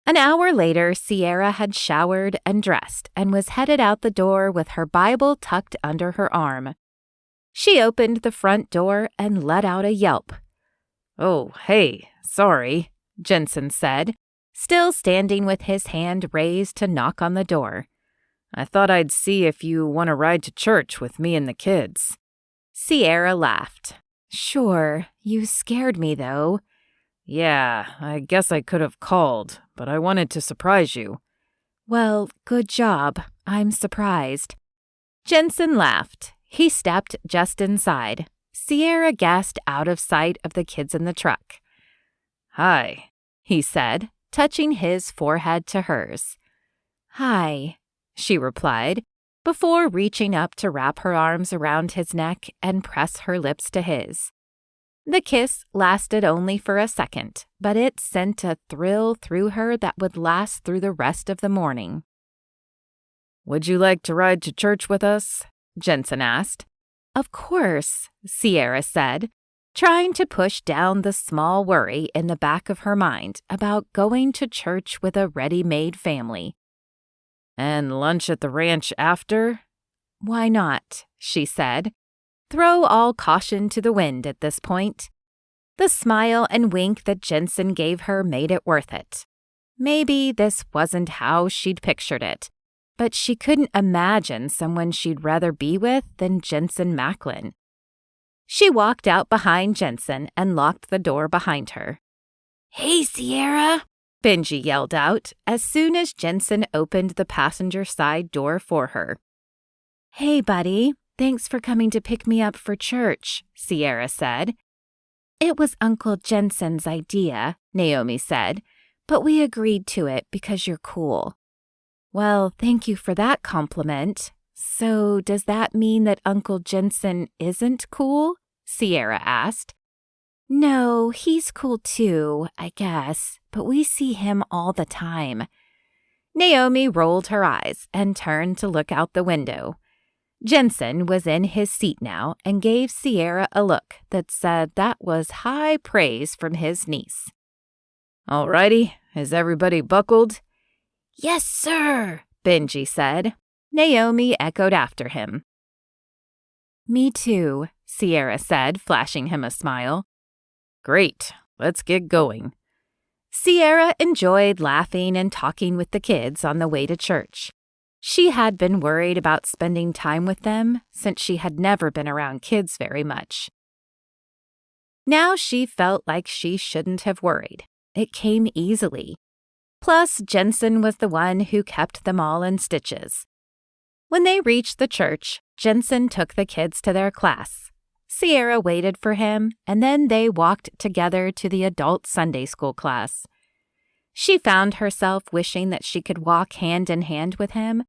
[SPEAKER 3] An hour later, Sierra had showered and dressed and was headed out the door with her Bible tucked under her arm. She opened the front door and let out a yelp.
[SPEAKER 2] "Oh, hey, sorry,"
[SPEAKER 3] Jenson said, still standing with his hand raised to knock on the door.
[SPEAKER 2] "I thought I'd see if you want to ride to church with me and the kids."
[SPEAKER 3] Sierra laughed. "Sure, you scared me, though."
[SPEAKER 2] "Yeah, I guess I could have called, but I wanted to surprise you."
[SPEAKER 3] "Well, good job. I'm surprised." Jenson laughed. He stepped just inside. Sierra guessed out of sight of the kids in the truck.
[SPEAKER 2] "Hi,"
[SPEAKER 3] he said, touching his forehead to hers. "Hi," she replied, before reaching up to wrap her arms around his neck and press her lips to his. The kiss lasted only for a second, but it sent a thrill through her that would last through the rest of the morning.
[SPEAKER 2] "Would you like to ride to church with us?"
[SPEAKER 3] Jenson asked. "Of course," Sierra said, trying to push down the small worry in the back of her mind about going to church with a ready-made family.
[SPEAKER 2] "And lunch at the ranch after?"
[SPEAKER 3] "Why not?" she said. Throw all caution to the wind at this point. The smile and wink that Jenson gave her made it worth it. Maybe this wasn't how she'd pictured it, but she couldn't imagine someone she'd rather be with than Jenson Macklin. She walked out behind Jenson and locked the door behind her. "Hey, Sierra!" Benji yelled out as soon as Jenson opened the passenger side door for her. "Hey, buddy. Thanks for coming to pick me up for church," Sierra said. "It was Uncle Jenson's idea," Naomi said, "but we agreed to it because you're cool." "Well, thank you for that compliment. So does that mean that Uncle Jenson isn't cool?" Sierra asked. "No, he's cool too, I guess, but we see him all the time." Naomi rolled her eyes and turned to look out the window. Jenson was in his seat now and gave Sierra a look that said that was high praise from his niece.
[SPEAKER 2] "All righty, is everybody buckled?"
[SPEAKER 3] "Yes, sir," Benji said. Naomi echoed after him. "Me too," Sierra said, flashing him a smile.
[SPEAKER 2] "Great, let's get going."
[SPEAKER 3] Sierra enjoyed laughing and talking with the kids on the way to church. She had been worried about spending time with them since she had never been around kids very much. Now she felt like she shouldn't have worried. It came easily. Plus, Jenson was the one who kept them all in stitches. When they reached the church, Jenson took the kids to their class. Sierra waited for him, and then they walked together to the adult Sunday school class. She found herself wishing that she could walk hand in hand with him,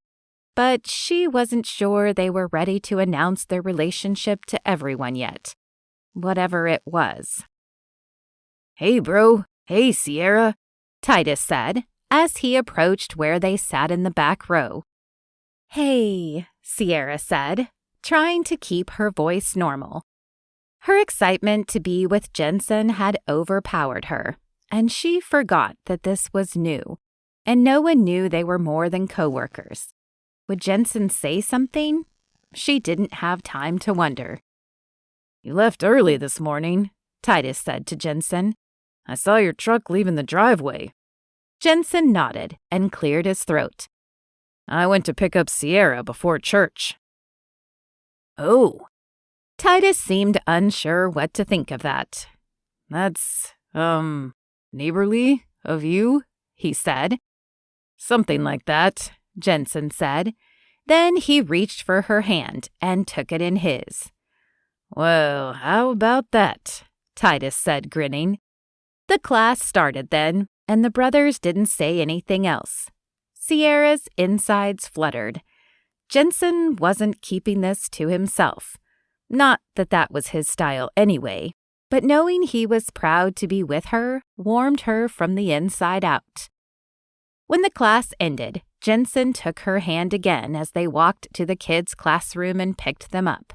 [SPEAKER 3] but she wasn't sure they were ready to announce their relationship to everyone yet, whatever it was.
[SPEAKER 2] "Hey, bro. Hey, Sierra,"
[SPEAKER 3] Titus said as he approached where they sat in the back row. "Hey," Sierra said, trying to keep her voice normal. Her excitement to be with Jenson had overpowered her, and she forgot that this was new, and no one knew they were more than coworkers. Would Jenson say something? She didn't have time to wonder.
[SPEAKER 2] "You left early this morning," Titus said to Jenson. "I saw your truck leaving the driveway."
[SPEAKER 3] Jenson nodded and cleared his throat.
[SPEAKER 2] "I went to pick up Sierra before church."
[SPEAKER 3] "Oh." Titus seemed unsure what to think of that.
[SPEAKER 2] "That's, neighborly of you," he said.
[SPEAKER 3] "Something like that," Jenson said. Then he reached for her hand and took it in his.
[SPEAKER 2] "Well, how about that?"
[SPEAKER 3] Titus said, grinning. The class started then, and the brothers didn't say anything else. Sierra's insides fluttered. Jenson wasn't keeping this to himself. Not that that was his style anyway, but knowing he was proud to be with her warmed her from the inside out. When the class ended, Jenson took her hand again as they walked to the kids' classroom and picked them up.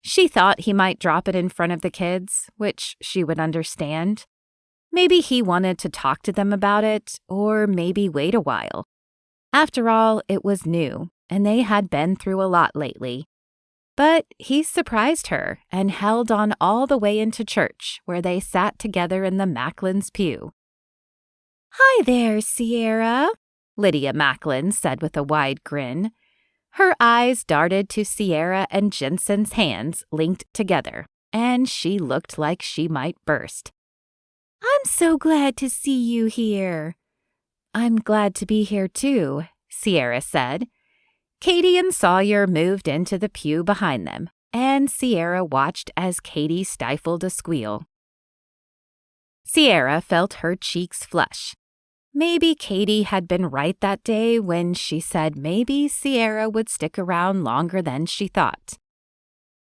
[SPEAKER 3] She thought he might drop it in front of the kids, which she would understand. Maybe he wanted to talk to them about it, or maybe wait a while. After all, it was new, and they had been through a lot lately. But he surprised her and held on all the way into church, where they sat together in the Macklin's pew. "Hi there, Sierra," Lydia Macklin said with a wide grin. Her eyes darted to Sierra and Jenson's hands linked together, and she looked like she might burst. "I'm so glad to see you here." "I'm glad to be here too," Sierra said. Katie and Sawyer moved into the pew behind them, and Sierra watched as Katie stifled a squeal. Sierra felt her cheeks flush. Maybe Katie had been right that day when she said maybe Sierra would stick around longer than she thought.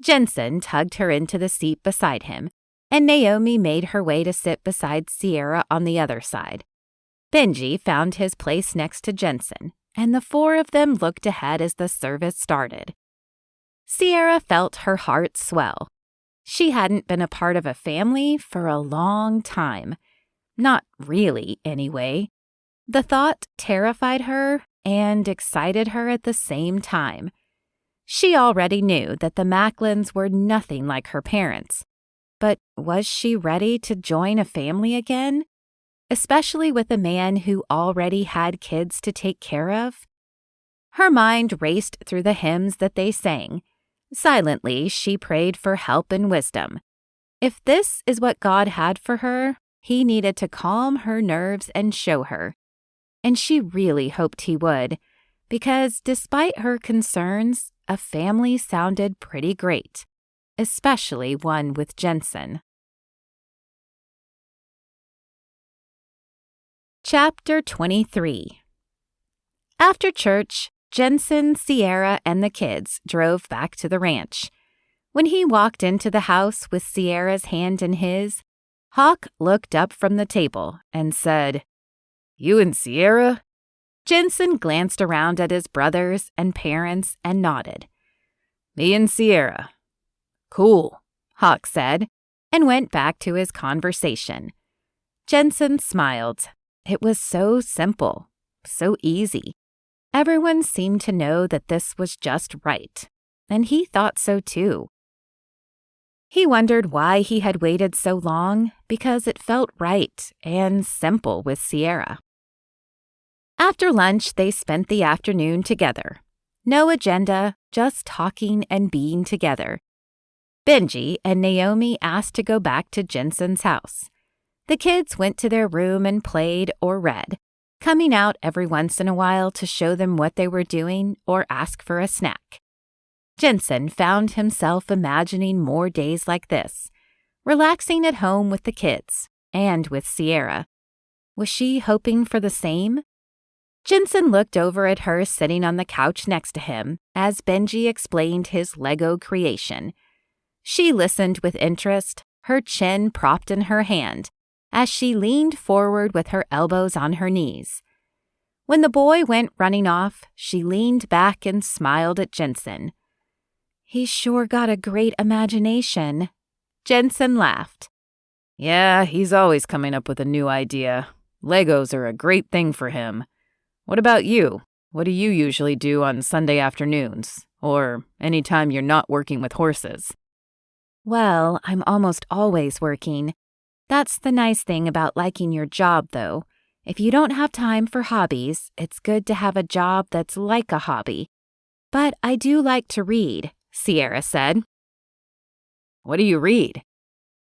[SPEAKER 3] Jenson tugged her into the seat beside him, and Naomi made her way to sit beside Sierra on the other side. Benji found his place next to Jenson, and the four of them looked ahead as the service started. Sierra felt her heart swell. She hadn't been a part of a family for a long time. Not really, anyway. The thought terrified her and excited her at the same time. She already knew that the Macklins were nothing like her parents. But was she ready to join a family again? Especially with a man who already had kids to take care of? Her mind raced through the hymns that they sang. Silently, she prayed for help and wisdom. If this is what God had for her, He needed to calm her nerves and show her. And she really hoped He would, because despite her concerns, a family sounded pretty great, especially one with Jenson. Chapter 23. After church, Jenson, Sierra, and the kids drove back to the ranch. When he walked into the house with Sierra's hand in his, Hawk looked up from the table and said,
[SPEAKER 2] "You and Sierra?"
[SPEAKER 3] Jenson glanced around at his brothers and parents and nodded.
[SPEAKER 2] "Me and Sierra."
[SPEAKER 3] "Cool," Hawk said, and went back to his conversation. Jenson smiled. It was so simple, so easy. Everyone seemed to know that this was just right, and he thought so too. He wondered why he had waited so long, because it felt right and simple with Sierra. After lunch, they spent the afternoon together. No agenda, just talking and being together. Benji and Naomi asked to go back to Jenson's house. The kids went to their room and played or read, coming out every once in a while to show them what they were doing or ask for a snack. Jenson found himself imagining more days like this, relaxing at home with the kids and with Sierra. Was she hoping for the same? Jenson looked over at her sitting on the couch next to him as Benji explained his Lego creation. She listened with interest, her chin propped in her hand, as she leaned forward with her elbows on her knees. When the boy went running off, she leaned back and smiled at Jenson. "He's sure got a great imagination." Jenson laughed.
[SPEAKER 2] "Yeah, he's always coming up with a new idea. Legos are a great thing for him. What about you? What do you usually do on Sunday afternoons, or any time you're not working with horses?"
[SPEAKER 3] "Well, I'm almost always working. That's the nice thing about liking your job, though. If you don't have time for hobbies, it's good to have a job that's like a hobby. But I do like to read," Sierra said.
[SPEAKER 2] "What do you read?"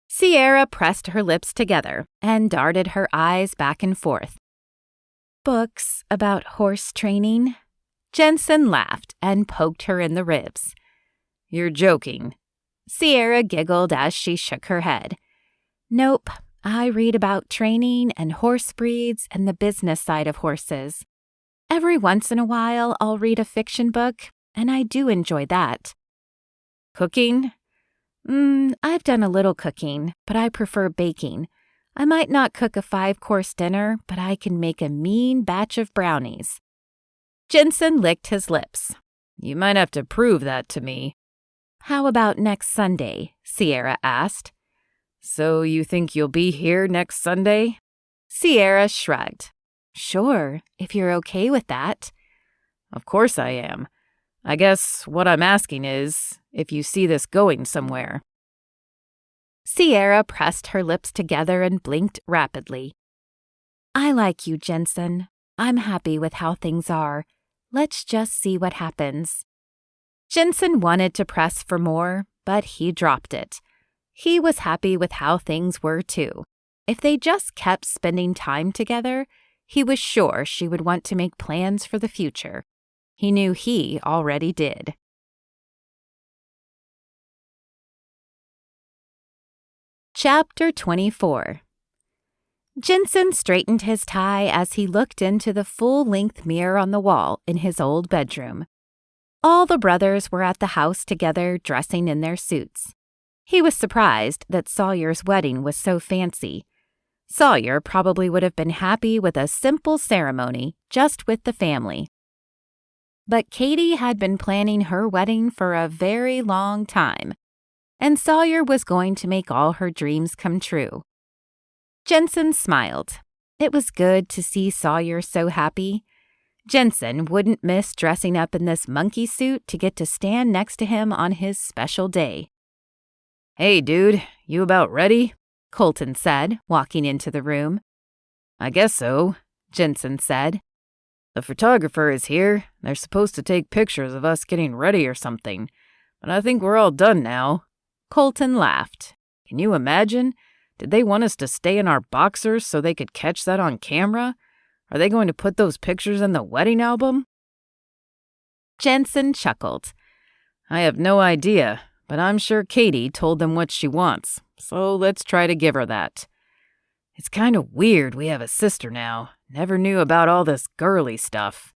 [SPEAKER 3] Sierra pressed her lips together and darted her eyes back and forth. "Books about horse training." Jenson laughed and poked her in the ribs.
[SPEAKER 2] "You're joking."
[SPEAKER 3] Sierra giggled as she shook her head. "Nope, I read about training and horse breeds and the business side of horses. Every once in a while, I'll read a fiction book, and I do enjoy that."
[SPEAKER 2] "Cooking?"
[SPEAKER 3] I've done a little cooking, but I prefer baking. I might not cook a 5-course dinner, but I can make a mean batch of brownies." Jenson licked his lips.
[SPEAKER 2] "You might have to prove that to me."
[SPEAKER 3] "How about next Sunday?" Sierra asked.
[SPEAKER 2] "So you think you'll be here next Sunday?"
[SPEAKER 3] Sierra shrugged. "Sure, if you're okay with that."
[SPEAKER 2] "Of course I am. I guess what I'm asking is if you see this going somewhere."
[SPEAKER 3] Sierra pressed her lips together and blinked rapidly. "I like you, Jenson. I'm happy with how things are. Let's just see what happens." Jenson wanted to press for more, but he dropped it. He was happy with how things were, too. If they just kept spending time together, he was sure she would want to make plans for the future. He knew he already did. Chapter 24. Jenson straightened his tie as he looked into the full-length mirror on the wall in his old bedroom. All the brothers were at the house together, dressing in their suits. He was surprised that Sawyer's wedding was so fancy. Sawyer probably would have been happy with a simple ceremony just with the family. But Katie had been planning her wedding for a very long time, and Sawyer was going to make all her dreams come true. Jenson smiled. It was good to see Sawyer so happy. Jenson wouldn't miss dressing up in this monkey suit to get to stand next to him on his special day.
[SPEAKER 2] "Hey, dude, you about ready?"
[SPEAKER 3] Colton said, walking into the room.
[SPEAKER 2] "I guess so," Jenson said. "The photographer is here. They're supposed to take pictures of us getting ready or something, but I think we're all done now."
[SPEAKER 3] Colton laughed.
[SPEAKER 2] "Can you imagine? Did they want us to stay in our boxers so they could catch that on camera? Are they going to put those pictures in the wedding album?"
[SPEAKER 3] Jenson chuckled.
[SPEAKER 2] "I have no idea, but I'm sure Katie told them what she wants, so let's try to give her that. It's kind of weird we have a sister now. Never knew about all this girly stuff."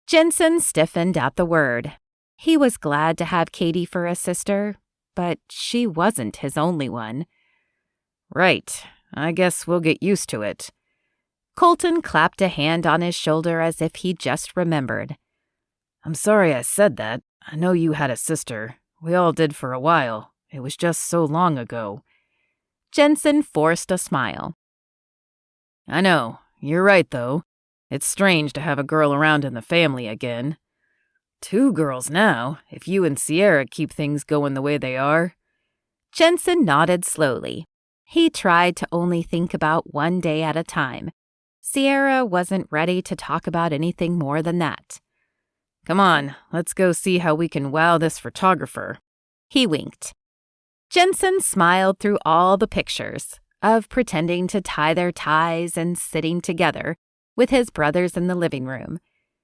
[SPEAKER 3] Jenson stiffened at the word. He was glad to have Katie for a sister, but she wasn't his only one.
[SPEAKER 2] "Right. I guess we'll get used to it."
[SPEAKER 3] Colton clapped a hand on his shoulder as if he just remembered.
[SPEAKER 2] "I'm sorry I said that. I know you had a sister. We all did for a while. It was just so long ago."
[SPEAKER 3] Jenson forced a smile.
[SPEAKER 2] "I know. You're right, though. It's strange to have a girl around in the family again. 2 girls now, if you and Sierra keep things going the way they are."
[SPEAKER 3] Jenson nodded slowly. He tried to only think about one day at a time. Sierra wasn't ready to talk about anything more than that.
[SPEAKER 2] "Come on, let's go see how we can wow this photographer."
[SPEAKER 3] He winked. Jenson smiled through all the pictures of pretending to tie their ties and sitting together with his brothers in the living room.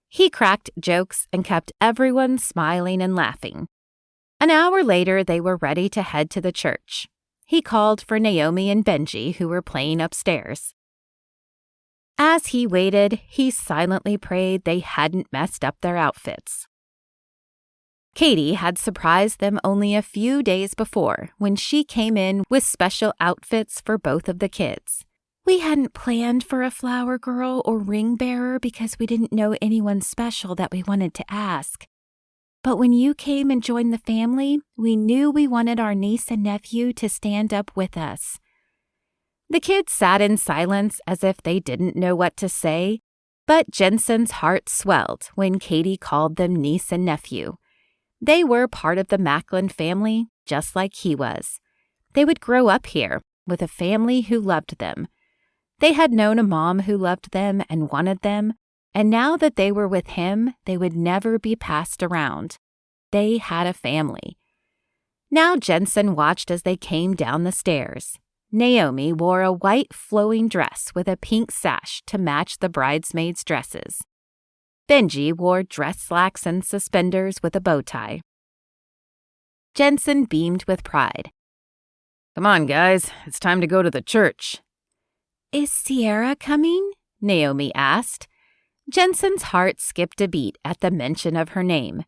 [SPEAKER 3] He cracked jokes and kept everyone smiling and laughing. An hour later, they were ready to head to the church. He called for Naomi and Benji, who were playing upstairs. As he waited, he silently prayed they hadn't messed up their outfits. Katie had surprised them only a few days before when she came in with special outfits for both of the kids. "We hadn't planned for a flower girl or ring bearer because we didn't know anyone special that we wanted to ask. But when you came and joined the family, we knew we wanted our niece and nephew to stand up with us." The kids sat in silence as if they didn't know what to say, but Jenson's heart swelled when Katie called them niece and nephew. They were part of the Macklin family, just like he was. They would grow up here with a family who loved them. They had known a mom who loved them and wanted them, and now that they were with him, they would never be passed around. They had a family. Now Jenson watched as they came down the stairs. Naomi wore a white flowing dress with a pink sash to match the bridesmaids' dresses. Benji wore dress slacks and suspenders with a bow tie. Jenson beamed with pride.
[SPEAKER 2] "Come on, guys. It's time to go to the church."
[SPEAKER 3] "Is Sierra coming?" Naomi asked. Jenson's heart skipped a beat at the mention of her name.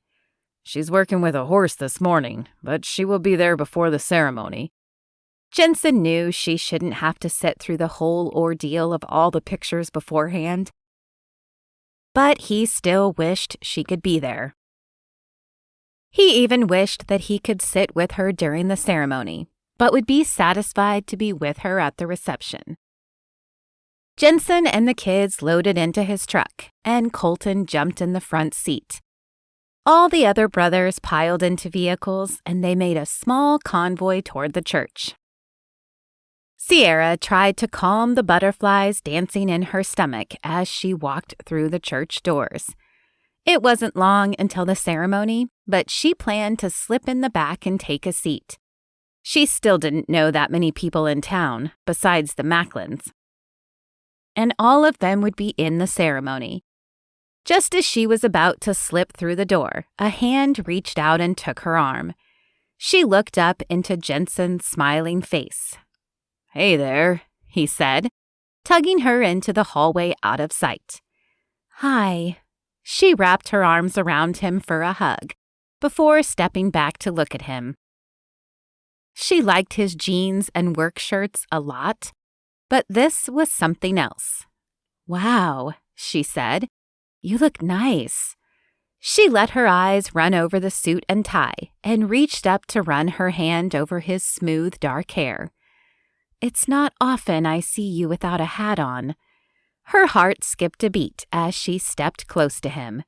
[SPEAKER 2] "She's working with a horse this morning, but she will be there before the ceremony."
[SPEAKER 3] Jenson knew she shouldn't have to sit through the whole ordeal of all the pictures beforehand, but he still wished she could be there. He even wished that he could sit with her during the ceremony, but would be satisfied to be with her at the reception. Jenson and the kids loaded into his truck, and Colton jumped in the front seat. All the other brothers piled into vehicles, and they made a small convoy toward the church. Sierra tried to calm the butterflies dancing in her stomach as she walked through the church doors. It wasn't long until the ceremony, but she planned to slip in the back and take a seat. She still didn't know that many people in town, besides the Macklins. And all of them would be in the ceremony. Just as she was about to slip through the door, a hand reached out and took her arm. She looked up into Jenson's smiling face.
[SPEAKER 2] "Hey there,"
[SPEAKER 3] he said. tugging her into the hallway out of sight. "Hi." She wrapped her arms around him for a hug before stepping back to look at him. She liked his jeans and work shirts a lot, but this was something else. "Wow," she said. "You look nice." She let her eyes run over the suit and tie and reached up to run her hand over his smooth, dark hair. "It's not often I see you without a hat on." Her heart skipped a beat as she stepped close to him.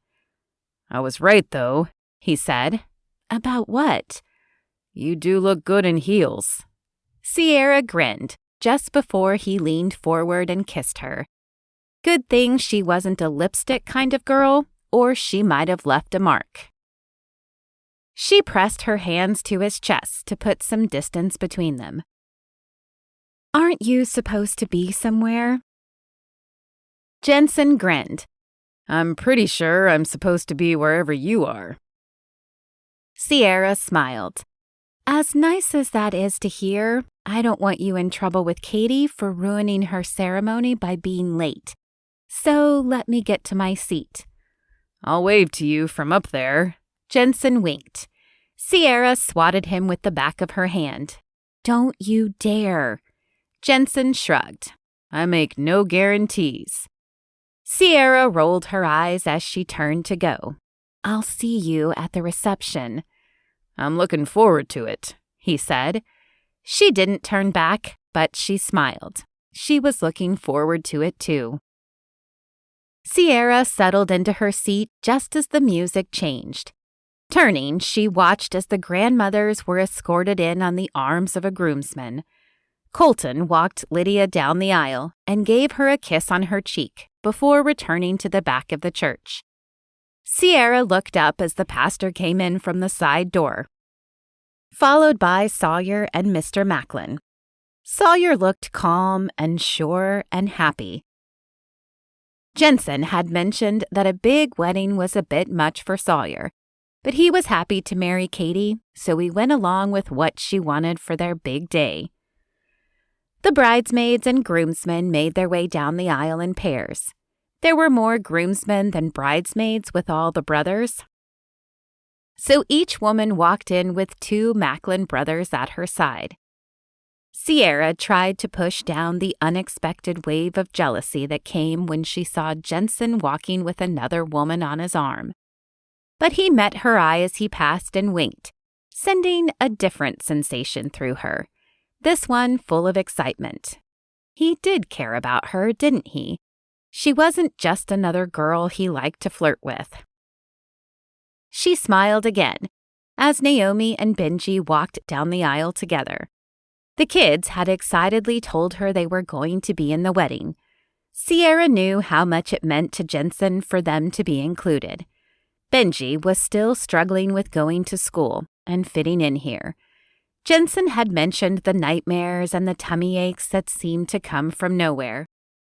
[SPEAKER 2] "I was right, though," he said.
[SPEAKER 3] "About what?"
[SPEAKER 2] "You do look good in heels."
[SPEAKER 3] Sierra grinned just before he leaned forward and kissed her. Good thing she wasn't a lipstick kind of girl, or she might have left a mark. She pressed her hands to his chest to put some distance between them. "Aren't you supposed to be somewhere?" Jenson grinned.
[SPEAKER 2] "I'm pretty sure I'm supposed to be wherever you are."
[SPEAKER 3] Sierra smiled. "As nice as that is to hear, I don't want you in trouble with Katie for ruining her ceremony by being late. So let me get to my seat."
[SPEAKER 2] "I'll wave to you from up there."
[SPEAKER 3] Jenson winked. Sierra swatted him with the back of her hand. "Don't you dare." Jenson shrugged.
[SPEAKER 2] "I make no guarantees."
[SPEAKER 3] Sierra rolled her eyes as she turned to go. "I'll see you at the reception."
[SPEAKER 2] "I'm looking forward to it,"
[SPEAKER 3] he said. She didn't turn back, but she smiled. She was looking forward to it too. Sierra settled into her seat just as the music changed. Turning, she watched as the grandmothers were escorted in on the arms of a groomsman. Colton walked Lydia down the aisle and gave her a kiss on her cheek before returning to the back of the church. Sierra looked up as the pastor came in from the side door, followed by Sawyer and Mr. Macklin. Sawyer looked calm and sure and happy. Jenson had mentioned that a big wedding was a bit much for Sawyer, but he was happy to marry Katie, so he went along with what she wanted for their big day. The bridesmaids and groomsmen made their way down the aisle in pairs. There were more groomsmen than bridesmaids with all the brothers, so each woman walked in with 2 Macklin brothers at her side. Sierra tried to push down the unexpected wave of jealousy that came when she saw Jenson walking with another woman on his arm. But he met her eye as he passed and winked, sending a different sensation through her, this one full of excitement. He did care about her, didn't he? She wasn't just another girl he liked to flirt with. She smiled again as Naomi and Benji walked down the aisle together. The kids had excitedly told her they were going to be in the wedding. Sierra knew how much it meant to Jenson for them to be included. Benji was still struggling with going to school and fitting in here. Jenson had mentioned the nightmares and the tummy aches that seemed to come from nowhere.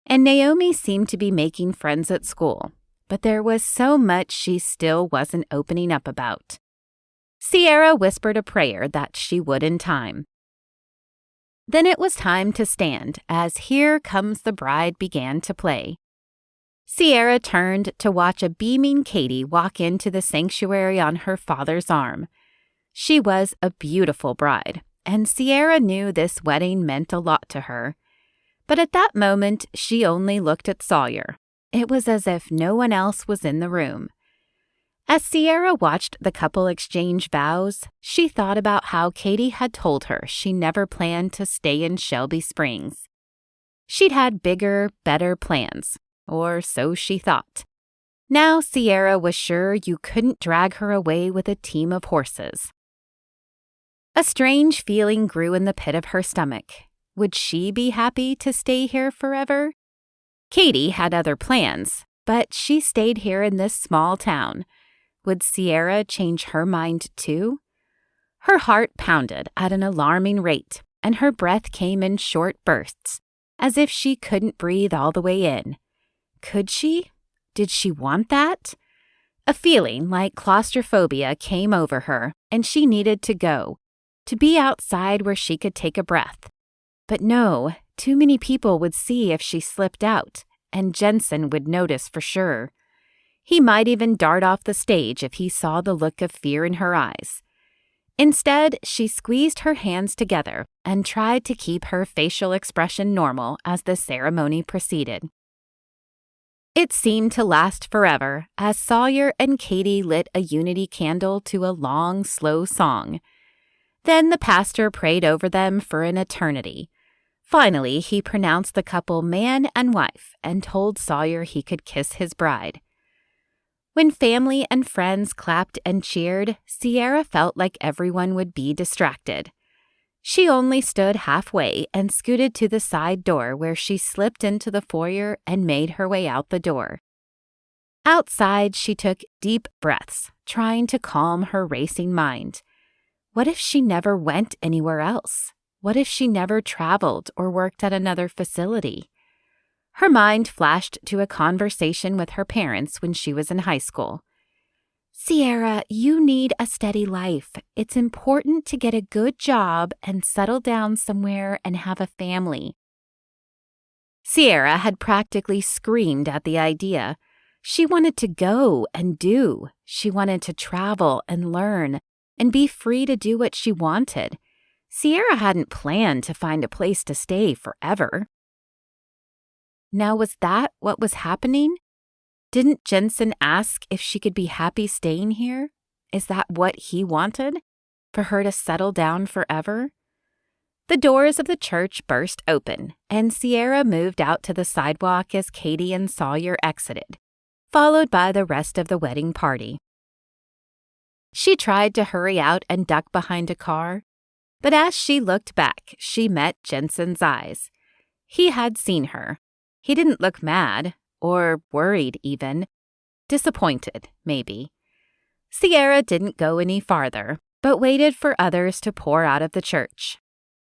[SPEAKER 3] And Naomi seemed to be making friends at school, but there was so much she still wasn't opening up about. Sierra whispered a prayer that she would in time. Then it was time to stand as Here Comes the Bride began to play. Sierra turned to watch a beaming Katie walk into the sanctuary on her father's arm. She was a beautiful bride, and Sierra knew this wedding meant a lot to her. But at that moment, she only looked at Sawyer. It was as if no one else was in the room. As Sierra watched the couple exchange vows, she thought about how Katie had told her she never planned to stay in Shelby Springs. She'd had bigger, better plans, or so she thought. Now Sierra was sure you couldn't drag her away with a team of horses. A strange feeling grew in the pit of her stomach. Would she be happy to stay here forever? Katie had other plans, but she stayed here in this small town. Would Sierra change her mind too? Her heart pounded at an alarming rate, and her breath came in short bursts, as if she couldn't breathe all the way in. Could she? Did she want that? A feeling like claustrophobia came over her, and she needed to go, to be outside where she could take a breath. But no, Too many people would see if she slipped out, and Jenson would notice for sure. He might even dart off the stage if he saw the look of fear in her eyes. Instead, she squeezed her hands together and tried to keep her facial expression normal as the ceremony proceeded. It seemed to last forever as Sawyer and Katie lit a unity candle to a long, slow song. Then the pastor prayed over them for an eternity. Finally, he pronounced the couple man and wife and told Sawyer he could kiss his bride. When family and friends clapped and cheered, Sierra felt like everyone would be distracted. She only stood halfway and scooted to the side door where she slipped into the foyer and made her way out the door. Outside, she took deep breaths, trying to calm her racing mind. What if she never went anywhere else? What if she never traveled or worked at another facility? Her mind flashed to a conversation with her parents when she was in high school. Sierra, you need a steady life. It's important to get a good job and settle down somewhere and have a family. Sierra had practically screamed at the idea. She wanted to go and do. She wanted to travel and learn and be free to do what she wanted. Sierra hadn't planned to find a place to stay forever. Now, was that what was happening? Didn't Jenson ask if she could be happy staying here? Is that what he wanted? For her to settle down forever? The doors of the church burst open, and Sierra moved out to the sidewalk as Katie and Sawyer exited, followed by the rest of the wedding party. She tried to hurry out and duck behind a car, but as she looked back, she met Jenson's eyes. He had seen her. He didn't look mad, or worried even. Disappointed, maybe. Sierra didn't go any farther, but waited for others to pour out of the church.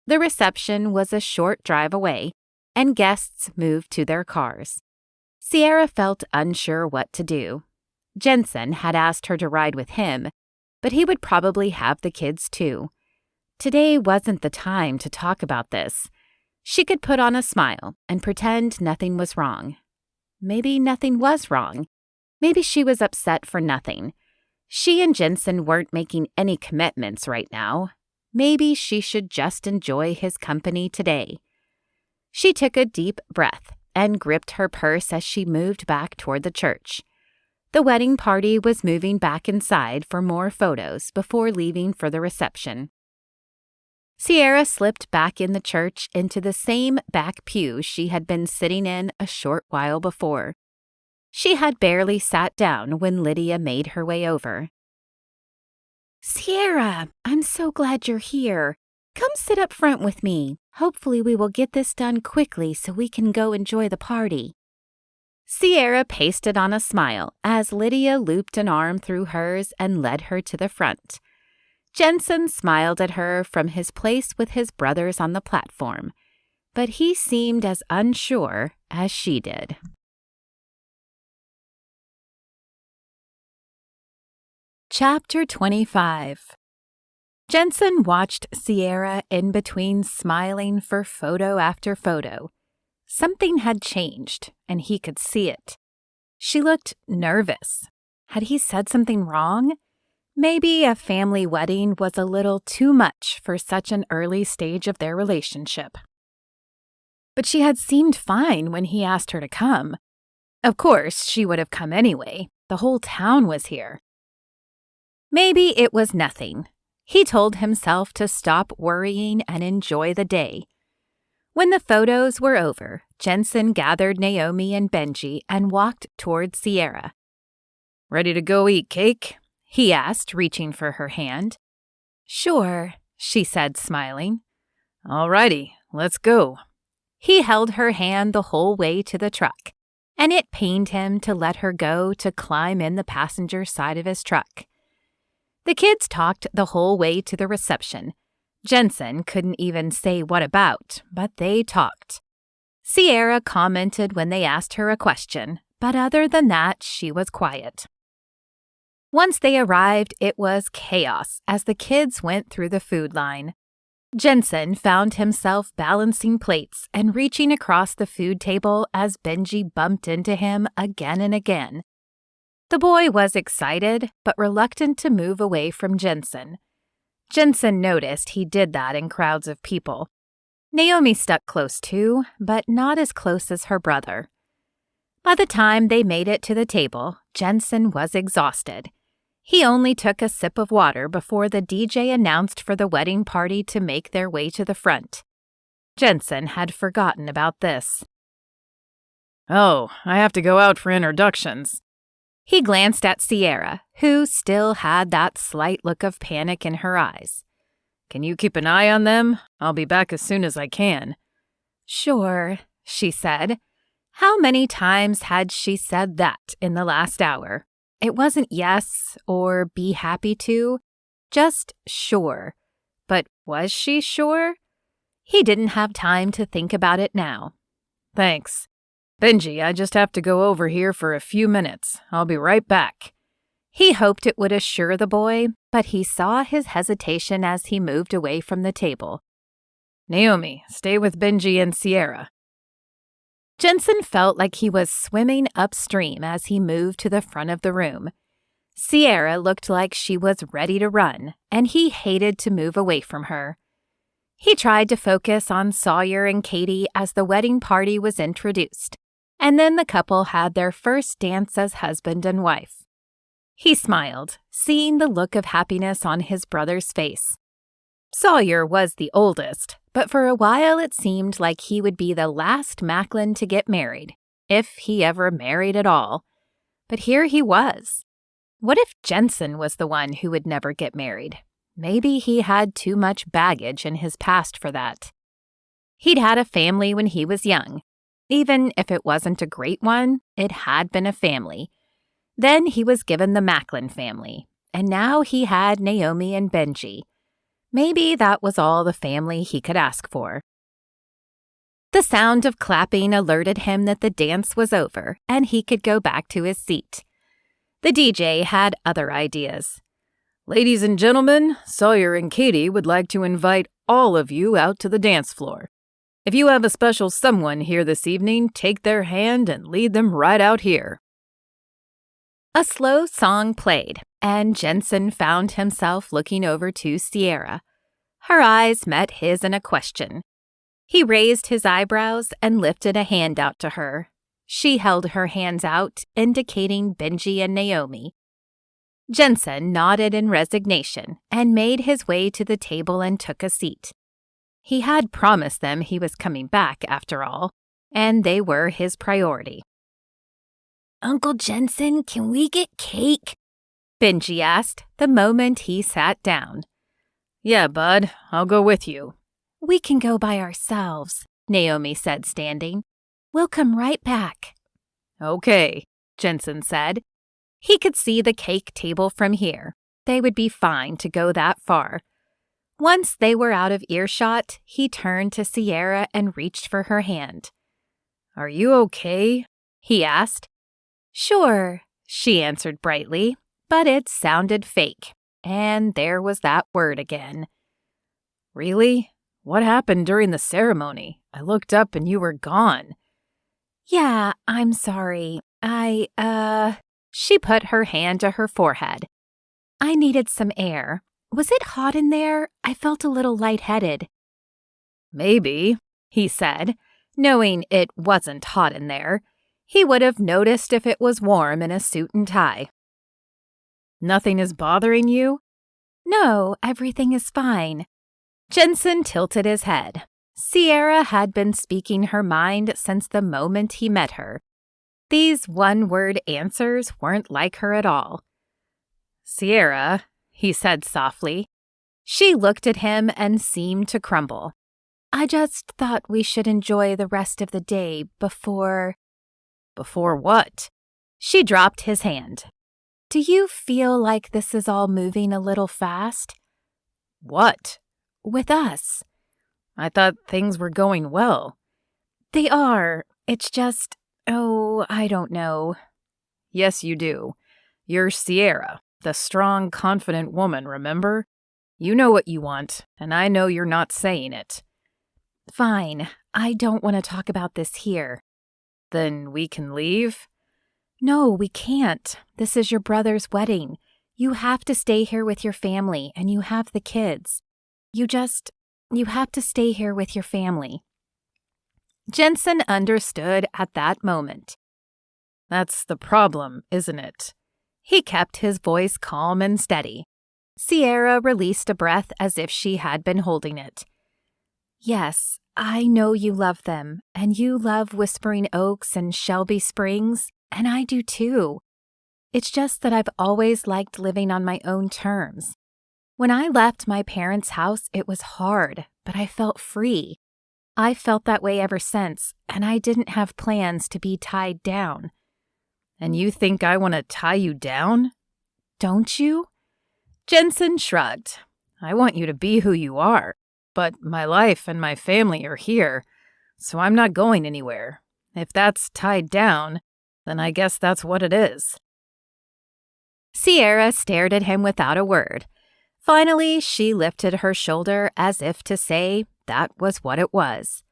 [SPEAKER 3] The reception was a short drive away, and guests moved to their cars. Sierra felt unsure what to do. Jenson had asked her to ride with him, but he would probably have the kids too. Today wasn't the time to talk about this. She could put on a smile and pretend nothing was wrong. Maybe nothing was wrong. Maybe she was upset for nothing. She and Jenson weren't making any commitments right now. Maybe she should just enjoy his company today. She took a deep breath and gripped her purse as she moved back toward the church. The wedding party was moving back inside for more photos before leaving for the reception. Sierra slipped back in the church into the same back pew she had been sitting in a short while before. She had barely sat down when Lydia made her way over. Sierra, I'm so glad you're here. Come sit up front with me. Hopefully we will get this done quickly so we can go enjoy the party. Sierra pasted on a smile as Lydia looped an arm through hers and led her to the front. Jenson smiled at her from his place with his brothers on the platform, but he seemed as unsure as she did. Chapter 25. Jenson watched Sierra in between smiling for photo after photo. Something had changed, and he could see it. She looked nervous. Had he said something wrong? Maybe a family wedding was a little too much for such an early stage of their relationship. But she had seemed fine when he asked her to come. Of course, she would have come anyway. The whole town was here. Maybe it was nothing. He told himself to stop worrying and enjoy the day. When the photos were over, Jenson gathered Naomi and Benji and walked toward Sierra.
[SPEAKER 2] Ready to go eat cake?
[SPEAKER 3] He asked, reaching for her hand. Sure, she said, smiling.
[SPEAKER 2] All righty, let's go.
[SPEAKER 3] He held her hand the whole way to the truck, and it pained him to let her go to climb in the passenger side of his truck. The kids talked the whole way to the reception. Jenson couldn't even say what about, but they talked. Sierra commented when they asked her a question, but other than that, she was quiet. Once they arrived, it was chaos as the kids went through the food line. Jenson found himself balancing plates and reaching across the food table as Benji bumped into him again and again. The boy was excited, but reluctant to move away from Jenson. Jenson noticed he did that in crowds of people. Naomi stuck close too, but not as close as her brother. By the time they made it to the table, Jenson was exhausted. He only took a sip of water before the DJ announced for the wedding party to make their way to the front. Jenson had forgotten about this.
[SPEAKER 2] Oh, I have to go out for introductions.
[SPEAKER 3] He glanced at Sierra, who still had that slight look of panic in her eyes.
[SPEAKER 2] Can you keep an eye on them? I'll be back as soon as I can.
[SPEAKER 3] Sure, she said. How many times had she said that in the last hour? It wasn't yes or be happy to, just sure. But was she sure? He didn't have time to think about it now.
[SPEAKER 2] Thanks. Benji, I just have to go over here for a few minutes. I'll be right back.
[SPEAKER 3] He hoped it would assure the boy, but he saw his hesitation as he moved away from the table.
[SPEAKER 2] Naomi, stay with Benji and Sierra.
[SPEAKER 3] Jenson felt like he was swimming upstream as he moved to the front of the room. Sierra looked like she was ready to run, and he hated to move away from her. He tried to focus on Sawyer and Katie as the wedding party was introduced, and then the couple had their first dance as husband and wife. He smiled, seeing the look of happiness on his brother's face. Sawyer was the oldest, but for a while it seemed like he would be the last Macklin to get married, if he ever married at all. But here he was. What if Jenson was the one who would never get married? Maybe he had too much baggage in his past for that. He'd had a family when he was young. Even if it wasn't a great one, it had been a family. Then he was given the Macklin family, and now he had Naomi and Benji. Maybe that was all the family he could ask for. The sound of clapping alerted him that the dance was over, and he could go back to his seat. The DJ had other ideas.
[SPEAKER 2] Ladies and gentlemen, Sawyer and Katie would like to invite all of you out to the dance floor. If you have a special someone here this evening, take their hand and lead them right out here.
[SPEAKER 3] A slow song played, and Jenson found himself looking over to Sierra. Her eyes met his in a question. He raised his eyebrows and lifted a hand out to her. She held her hands out, indicating Benji and Naomi. Jenson nodded in resignation and made his way to the table and took a seat. He had promised them he was coming back, after all, and they were his priority.
[SPEAKER 4] Uncle Jenson, can we get cake?
[SPEAKER 3] Benji asked the moment he sat down.
[SPEAKER 2] Yeah, bud, I'll go with you.
[SPEAKER 3] We can go by ourselves, Naomi said, standing. We'll come right back.
[SPEAKER 2] Okay,
[SPEAKER 3] Jenson said. He could see the cake table from here. They would be fine to go that far. Once they were out of earshot, he turned to Sierra and reached for her hand.
[SPEAKER 2] Are you okay?
[SPEAKER 3] He asked. Sure, she answered brightly, but it sounded fake, and there was that word again.
[SPEAKER 2] Really? What happened during the ceremony? I looked up and you were gone.
[SPEAKER 3] Yeah, I'm sorry. She put her hand to her forehead. I needed some air. Was it hot in there? I felt a little lightheaded.
[SPEAKER 2] Maybe,
[SPEAKER 3] he said, knowing it wasn't hot in there. He would have noticed if it was warm in a suit and tie.
[SPEAKER 2] Nothing is bothering you?
[SPEAKER 3] No, everything is fine. Jenson tilted his head. Sierra had been speaking her mind since the moment he met her. These one-word answers weren't like her at all.
[SPEAKER 2] Sierra,
[SPEAKER 3] he said softly. She looked at him and seemed to crumble. I just thought we should enjoy the rest of the day before...
[SPEAKER 2] Before what?
[SPEAKER 3] She dropped his hand. Do you feel like this is all moving a little fast?
[SPEAKER 2] What?
[SPEAKER 3] With us.
[SPEAKER 2] I thought things were going well.
[SPEAKER 3] They are. It's just, I don't know.
[SPEAKER 2] Yes, you do. You're Sierra, the strong, confident woman, remember? You know what you want, and I know you're not saying it.
[SPEAKER 3] Fine, I don't want to talk about this here.
[SPEAKER 2] Then we can leave?
[SPEAKER 3] No, we can't. This is your brother's wedding. You have to stay here with your family, and you have the kids. You have to stay here with your family. Jenson understood at that moment.
[SPEAKER 2] That's the problem, isn't it?
[SPEAKER 3] He kept his voice calm and steady. Sierra released a breath as if she had been holding it. Yes, I know you love them, and you love Whispering Oaks and Shelby Springs, and I do too. It's just that I've always liked living on my own terms. When I left my parents' house, it was hard, but I felt free. I felt that way ever since, and I didn't have plans to be tied down.
[SPEAKER 2] And you think I want to tie you down?
[SPEAKER 3] Don't you?
[SPEAKER 2] Jenson shrugged. I want you to be who you are, but my life and my family are here, so I'm not going anywhere. If that's tied down, then I guess that's what it is.
[SPEAKER 3] Sierra stared at him without a word. Finally, she lifted her shoulder as if to say that was what it was.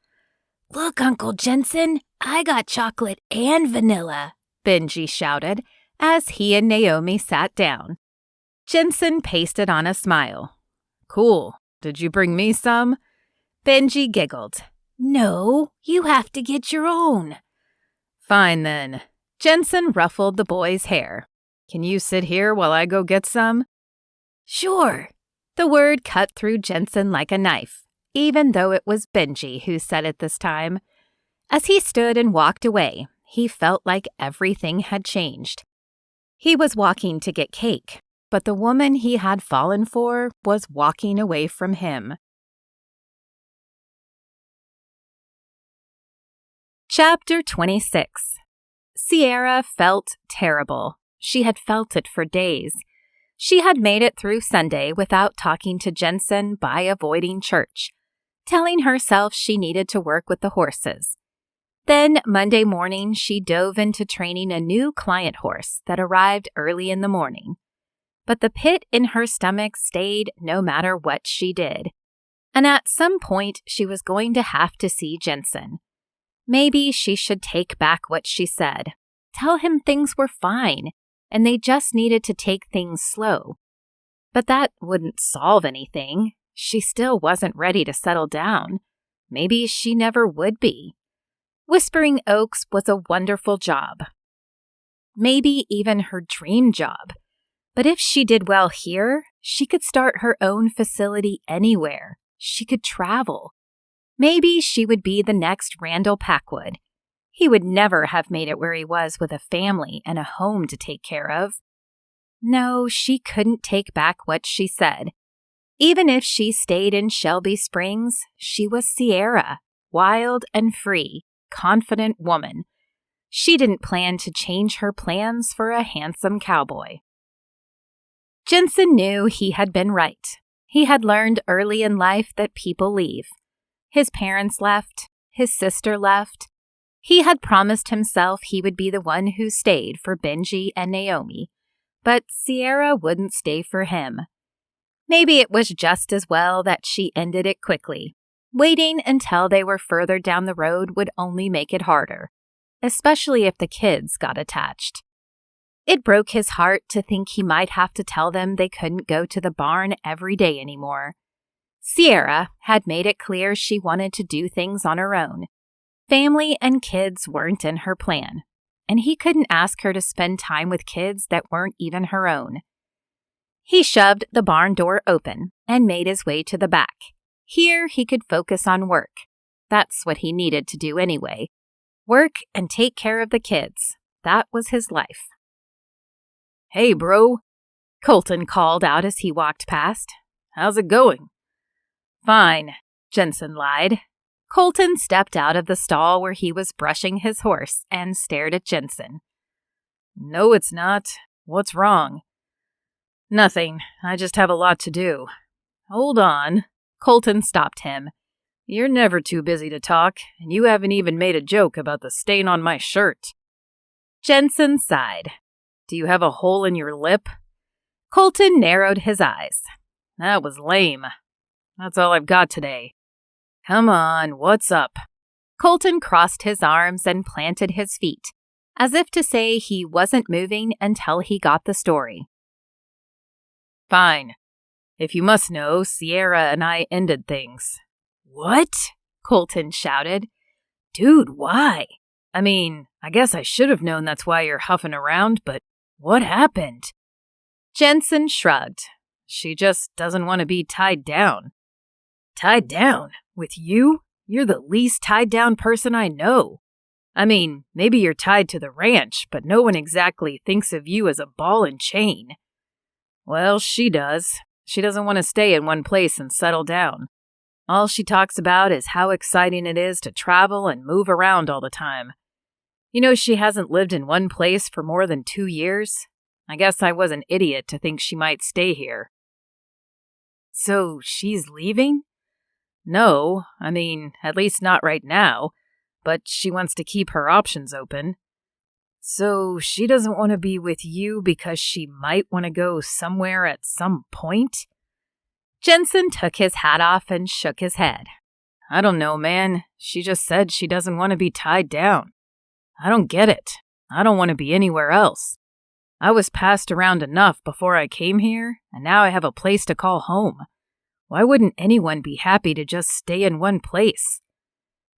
[SPEAKER 4] Look, Uncle Jenson, I got chocolate and vanilla,
[SPEAKER 3] Benji shouted as he and Naomi sat down. Jenson pasted on a smile.
[SPEAKER 2] Cool. Did you bring me some?
[SPEAKER 3] Benji giggled.
[SPEAKER 4] No, you have to get your own.
[SPEAKER 2] Fine then.
[SPEAKER 3] Jenson ruffled the boy's hair.
[SPEAKER 2] Can you sit here while I go get some?
[SPEAKER 4] Sure.
[SPEAKER 3] The word cut through Jenson like a knife, even though it was Benji who said it this time. As he stood and walked away, he felt like everything had changed. He was walking to get cake, but the woman he had fallen for was walking away from him. Chapter 26. Sierra felt terrible. She had felt it for days. She had made it through Sunday without talking to Jenson by avoiding church, telling herself she needed to work with the horses. Then Monday morning, she dove into training a new client horse that arrived early in the morning. But the pit in her stomach stayed no matter what she did. And at some point, she was going to have to see Jenson. Maybe she should take back what she said. Tell him things were fine, and they just needed to take things slow. But that wouldn't solve anything. She still wasn't ready to settle down. Maybe she never would be. Whispering Oaks was a wonderful job. Maybe even her dream job. But if she did well here, she could start her own facility anywhere. She could travel. Maybe she would be the next Randall Packwood. He would never have made it where he was with a family and a home to take care of. No, she couldn't take back what she said. Even if she stayed in Shelby Springs, she was Sierra, wild and free, confident woman. She didn't plan to change her plans for a handsome cowboy. Jenson knew he had been right. He had learned early in life that people leave. His parents left. His sister left. He had promised himself he would be the one who stayed for Benji and Naomi, but Sierra wouldn't stay for him. Maybe it was just as well that she ended it quickly. Waiting until they were further down the road would only make it harder, especially if the kids got attached. It broke his heart to think he might have to tell them they couldn't go to the barn every day anymore. Sierra had made it clear she wanted to do things on her own. Family and kids weren't in her plan, and he couldn't ask her to spend time with kids that weren't even her own. He shoved the barn door open and made his way to the back. Here he could focus on work. That's what he needed to do anyway. Work and take care of the kids. That was his life.
[SPEAKER 2] Hey, bro,
[SPEAKER 3] Colton called out as he walked past.
[SPEAKER 2] How's it going?
[SPEAKER 3] Fine, Jenson lied. Colton stepped out of the stall where he was brushing his horse and stared at Jenson.
[SPEAKER 2] No, it's not. What's wrong?
[SPEAKER 3] Nothing. I just have a lot to do.
[SPEAKER 2] Hold on.
[SPEAKER 3] Colton stopped him.
[SPEAKER 2] You're never too busy to talk, and you haven't even made a joke about the stain on my shirt.
[SPEAKER 3] Jenson sighed.
[SPEAKER 2] Do you have a hole in your lip?
[SPEAKER 3] Colton narrowed his eyes.
[SPEAKER 2] That was lame. That's all I've got today. Come on, what's up?
[SPEAKER 3] Colton crossed his arms and planted his feet, as if to say he wasn't moving until he got the story.
[SPEAKER 2] Fine. If you must know, Sierra and I ended things.
[SPEAKER 3] What? Colton shouted.
[SPEAKER 2] Dude, why? I mean, I guess I should have known that's why you're huffing around, but what happened?
[SPEAKER 3] Jenson shrugged.
[SPEAKER 2] She just doesn't want to be tied down. Tied down? With you? You're the least tied down person I know. I mean, maybe you're tied to the ranch, but no one exactly thinks of you as a ball and chain. Well, she does. She doesn't want to stay in one place and settle down. All she talks about is how exciting it is to travel and move around all the time. You know, she hasn't lived in one place for more than 2 years. I guess I was an idiot to think she might stay here. So she's leaving? No, I mean, at least not right now, but she wants to keep her options open. So she doesn't want to be with you because she might want to go somewhere at some point?
[SPEAKER 3] Jenson took his hat off and shook his head.
[SPEAKER 2] I don't know, man. She just said she doesn't want to be tied down. I don't get it. I don't want to be anywhere else. I was passed around enough before I came here, and now I have a place to call home. Why wouldn't anyone be happy to just stay in one place?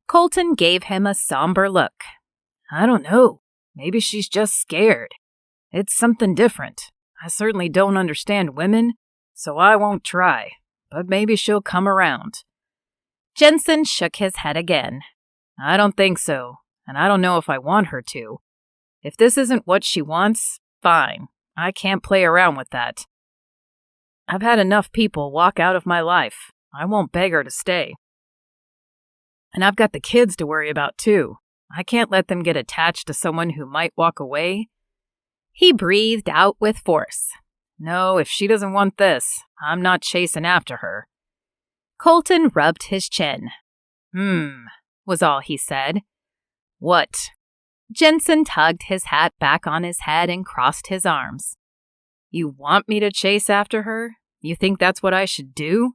[SPEAKER 3] Colton gave him a somber look.
[SPEAKER 2] I don't know. Maybe she's just scared. It's something different. I certainly don't understand women, so I won't try. But maybe she'll come around.
[SPEAKER 3] Jenson shook his head again.
[SPEAKER 2] I don't think so, and I don't know if I want her to. If this isn't what she wants, fine. I can't play around with that. I've had enough people walk out of my life. I won't beg her to stay. And I've got the kids to worry about too. I can't let them get attached to someone who might walk away.
[SPEAKER 3] He breathed out with force.
[SPEAKER 2] No, if she doesn't want this, I'm not chasing after her.
[SPEAKER 3] Colton rubbed his chin.
[SPEAKER 2] Was all he said. What?
[SPEAKER 3] Jenson tugged his hat back on his head and crossed his arms.
[SPEAKER 2] You want me to chase after her? You think that's what I should do?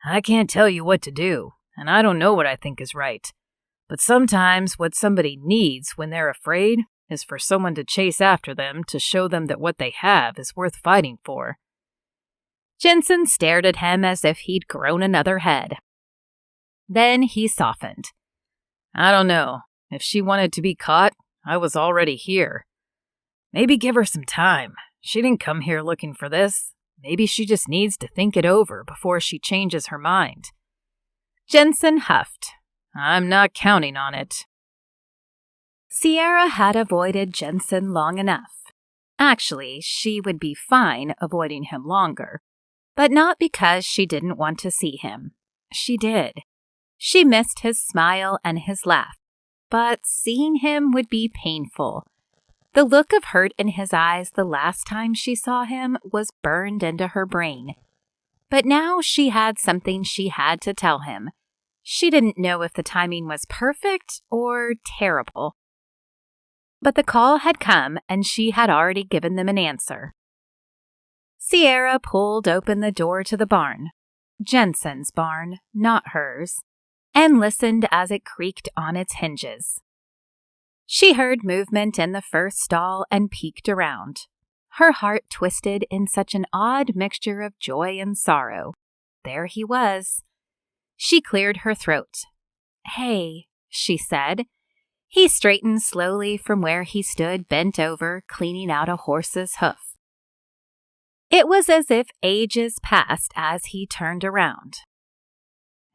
[SPEAKER 2] I can't tell you what to do, and I don't know what I think is right. But sometimes what somebody needs when they're afraid is for someone to chase after them to show them that what they have is worth fighting for.
[SPEAKER 3] Jenson stared at him as if he'd grown another head. Then he softened.
[SPEAKER 2] I don't know. If she wanted to be caught, I was already here. Maybe give her some time. She didn't come here looking for this. Maybe she just needs to think it over before she changes her mind.
[SPEAKER 3] Jenson huffed.
[SPEAKER 2] I'm not counting on it.
[SPEAKER 3] Sierra had avoided Jenson long enough. Actually, she would be fine avoiding him longer, but not because she didn't want to see him. She did. She missed his smile and his laugh, but seeing him would be painful. The look of hurt in his eyes the last time she saw him was burned into her brain. But now she had something she had to tell him. She didn't know if the timing was perfect or terrible. But the call had come, and she had already given them an answer. Sierra pulled open the door to the barn, Jenson's barn, not hers, and listened as it creaked on its hinges. She heard movement in the first stall and peeked around. Her heart twisted in such an odd mixture of joy and sorrow. There he was. She cleared her throat. "Hey," she said. He straightened slowly from where he stood bent over, cleaning out a horse's hoof. It was as if ages passed as he turned around.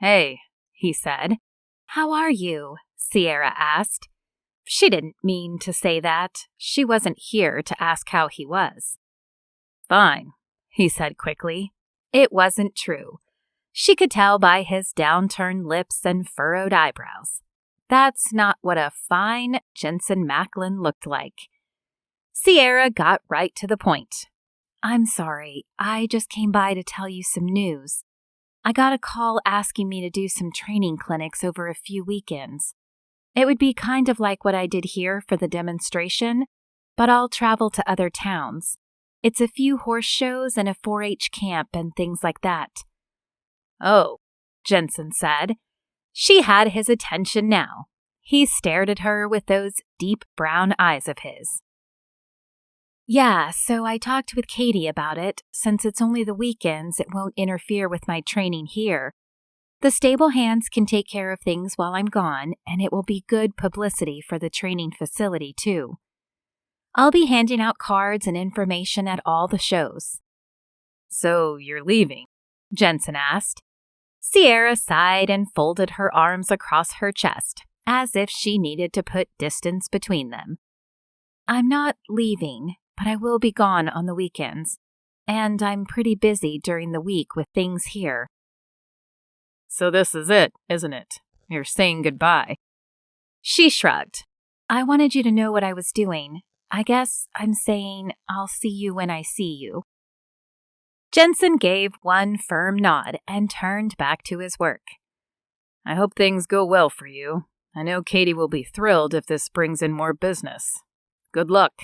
[SPEAKER 2] "Hey," he said.
[SPEAKER 3] "How are you?" Sierra asked. She didn't mean to say that. She wasn't here to ask how he was.
[SPEAKER 2] "Fine," he said quickly.
[SPEAKER 3] It wasn't true. She could tell by his downturned lips and furrowed eyebrows. That's not what a fine Jenson Macklin looked like. Sierra got right to the point. "I'm sorry. I just came by to tell you some news. I got a call asking me to do some training clinics over a few weekends. It would be kind of like what I did here for the demonstration, but I'll travel to other towns. It's a few horse shows and a 4-H camp and things like that."
[SPEAKER 1] "Oh," Jenson said. She had his attention now. He stared at her with those deep brown eyes of his.
[SPEAKER 3] "Yeah, so I talked with Katie about it. Since it's only the weekends, it won't interfere with my training here. The stable hands can take care of things while I'm gone, and it will be good publicity for the training facility, too. I'll be handing out cards and information at all the shows."
[SPEAKER 1] "So you're leaving?" Jenson asked.
[SPEAKER 3] Sierra sighed and folded her arms across her chest, as if she needed to put distance between them. "I'm not leaving, but I will be gone on the weekends, and I'm pretty busy during the week with things here."
[SPEAKER 1] "So this is it, isn't it? You're saying goodbye?"
[SPEAKER 3] She shrugged. "I wanted you to know what I was doing. I guess I'm saying I'll see you when I see you."
[SPEAKER 1] Jenson gave one firm nod and turned back to his work. "I hope things go well for you. I know Katie will be thrilled if this brings in more business. Good luck."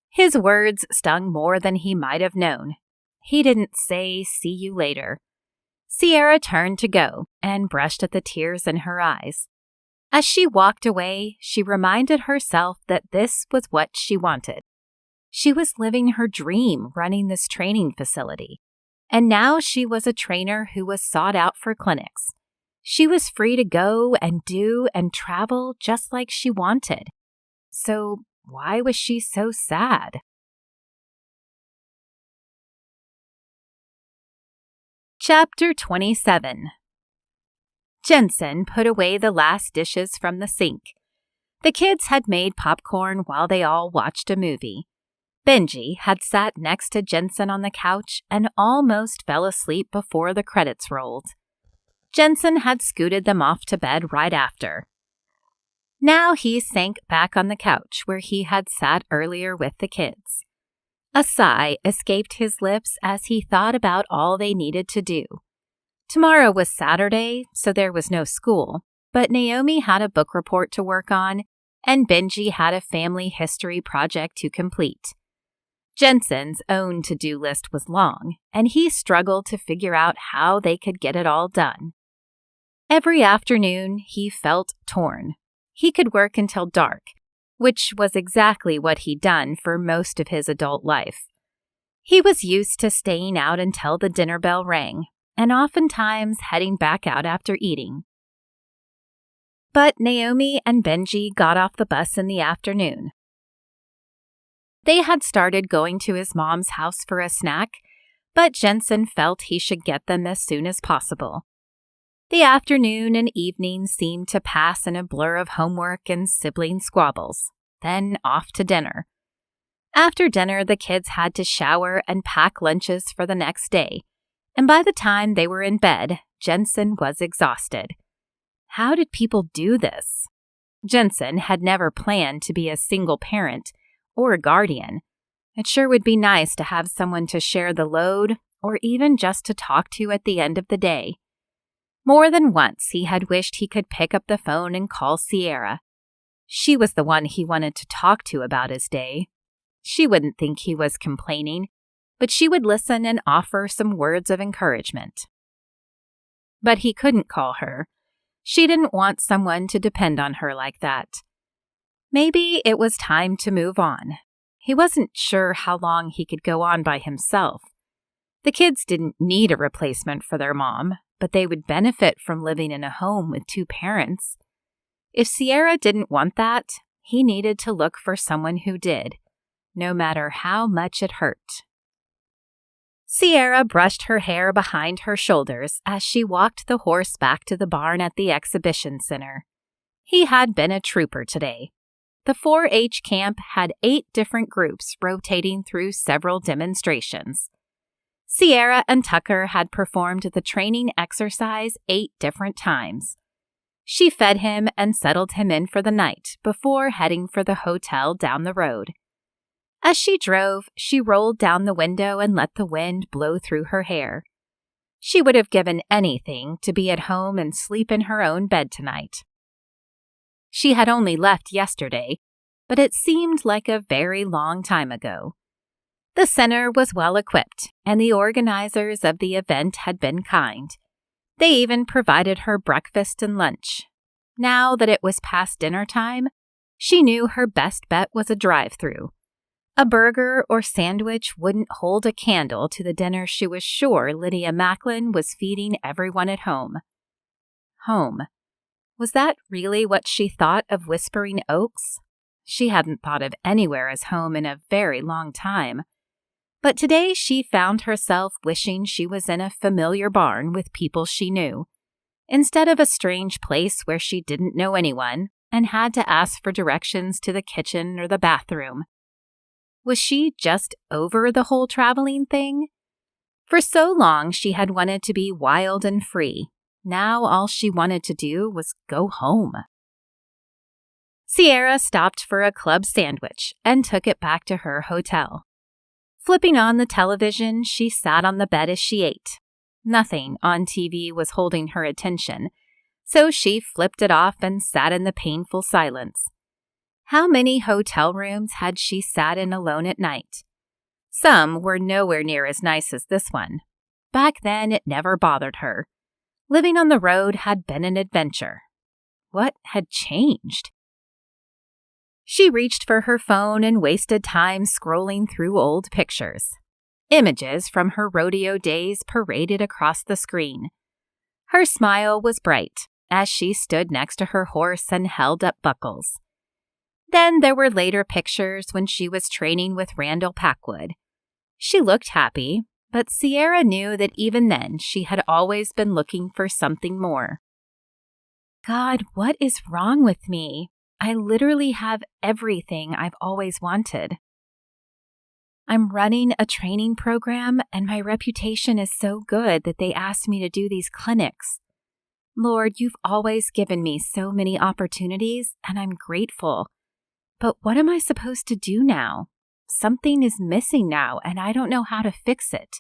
[SPEAKER 1] His words stung more than he might have known. He didn't say, "See you later." Sierra turned to go and brushed at the tears in her eyes. As she walked away, she reminded herself that this was what she wanted. She was living her dream running this training facility, and now she was a trainer who was sought out for clinics. She was free to go and do and travel just like she wanted. So why was she so sad? Chapter 27. Jenson put away the last dishes from the sink. The kids had made popcorn while they all watched a movie. Benji had sat next to Jenson on the couch and almost fell asleep before the credits rolled. Jenson had scooted them off to bed right after. Now he sank back on the couch where he had sat earlier with the kids. A sigh escaped his lips as he thought about all they needed to do. Tomorrow was Saturday, so there was no school, but Naomi had a book report to work on, and Benji had a family history project to complete. Jenson's own to-do list was long, and he struggled to figure out how they could get it all done. Every afternoon, he felt torn. He could work until dark, which was exactly what he'd done for most of his adult life. He was used to staying out until the dinner bell rang, and oftentimes heading back out after eating. But Naomi and Benji got off the bus in the afternoon. They had started going to his mom's house for a snack, but Jenson felt he should get them as soon as possible. The afternoon and evening seemed to pass in a blur of homework and sibling squabbles, then off to dinner. After dinner, the kids had to shower and pack lunches for the next day, and by the time they were in bed, Jenson was exhausted. How did people do this? Jenson had never planned to be a single parent or a guardian. It sure would be nice to have someone to share the load or even just to talk to at the end of the day. More than once, he had wished he could pick up the phone and call Sierra. She was the one he wanted to talk to about his day. She wouldn't think he was complaining, but she would listen and offer some words of encouragement. But he couldn't call her. She didn't want someone to depend on her like that. Maybe it was time to move on. He wasn't sure how long he could go on by himself. The kids didn't need a replacement for their mom, but they would benefit from living in a home with two parents. If Sierra didn't want that, he needed to look for someone who did, no matter how much it hurt. Sierra brushed her hair behind her shoulders as she walked the horse back to the barn at the exhibition center. He had been a trooper today. The 4-H camp had 8 different groups rotating through several demonstrations. Sierra and Tucker had performed the training exercise 8 different times. She fed him and settled him in for the night before heading for the hotel down the road. As she drove, she rolled down the window and let the wind blow through her hair. She would have given anything to be at home and sleep in her own bed tonight. She had only left yesterday, but it seemed like a very long time ago.
[SPEAKER 3] The center was well equipped, and the organizers of the event had been kind. They even provided her breakfast and lunch. Now that it was past dinner time, she knew her best bet was a drive-thru. A burger or sandwich wouldn't hold a candle to the dinner she was sure Lydia Macklin was feeding everyone at home. Home. Was that really what she thought of Whispering Oaks? She hadn't thought of anywhere as home in a very long time. But today she found herself wishing she was in a familiar barn with people she knew, instead of a strange place where she didn't know anyone and had to ask for directions to the kitchen or the bathroom. Was she just over the whole traveling thing? For so long she had wanted to be wild and free. Now all she wanted to do was go home. Sierra stopped for a club sandwich and took it back to her hotel. Flipping on the television, she sat on the bed as she ate. Nothing on TV was holding her attention, so she flipped it off and sat in the painful silence. How many hotel rooms had she sat in alone at night? Some were nowhere near as nice as this one. Back then, it never bothered her. Living on the road had been an adventure. What had changed? She reached for her phone and wasted time scrolling through old pictures. Images from her rodeo days paraded across the screen. Her smile was bright as she stood next to her horse and held up buckles. Then there were later pictures when she was training with Randall Packwood. She looked happy, but Sierra knew that even then she had always been looking for something more. God, what is wrong with me? I literally have everything I've always wanted. I'm running a training program, and my reputation is so good that they asked me to do these clinics. Lord, you've always given me so many opportunities, and I'm grateful. But what am I supposed to do now? Something is missing now, and I don't know how to fix it.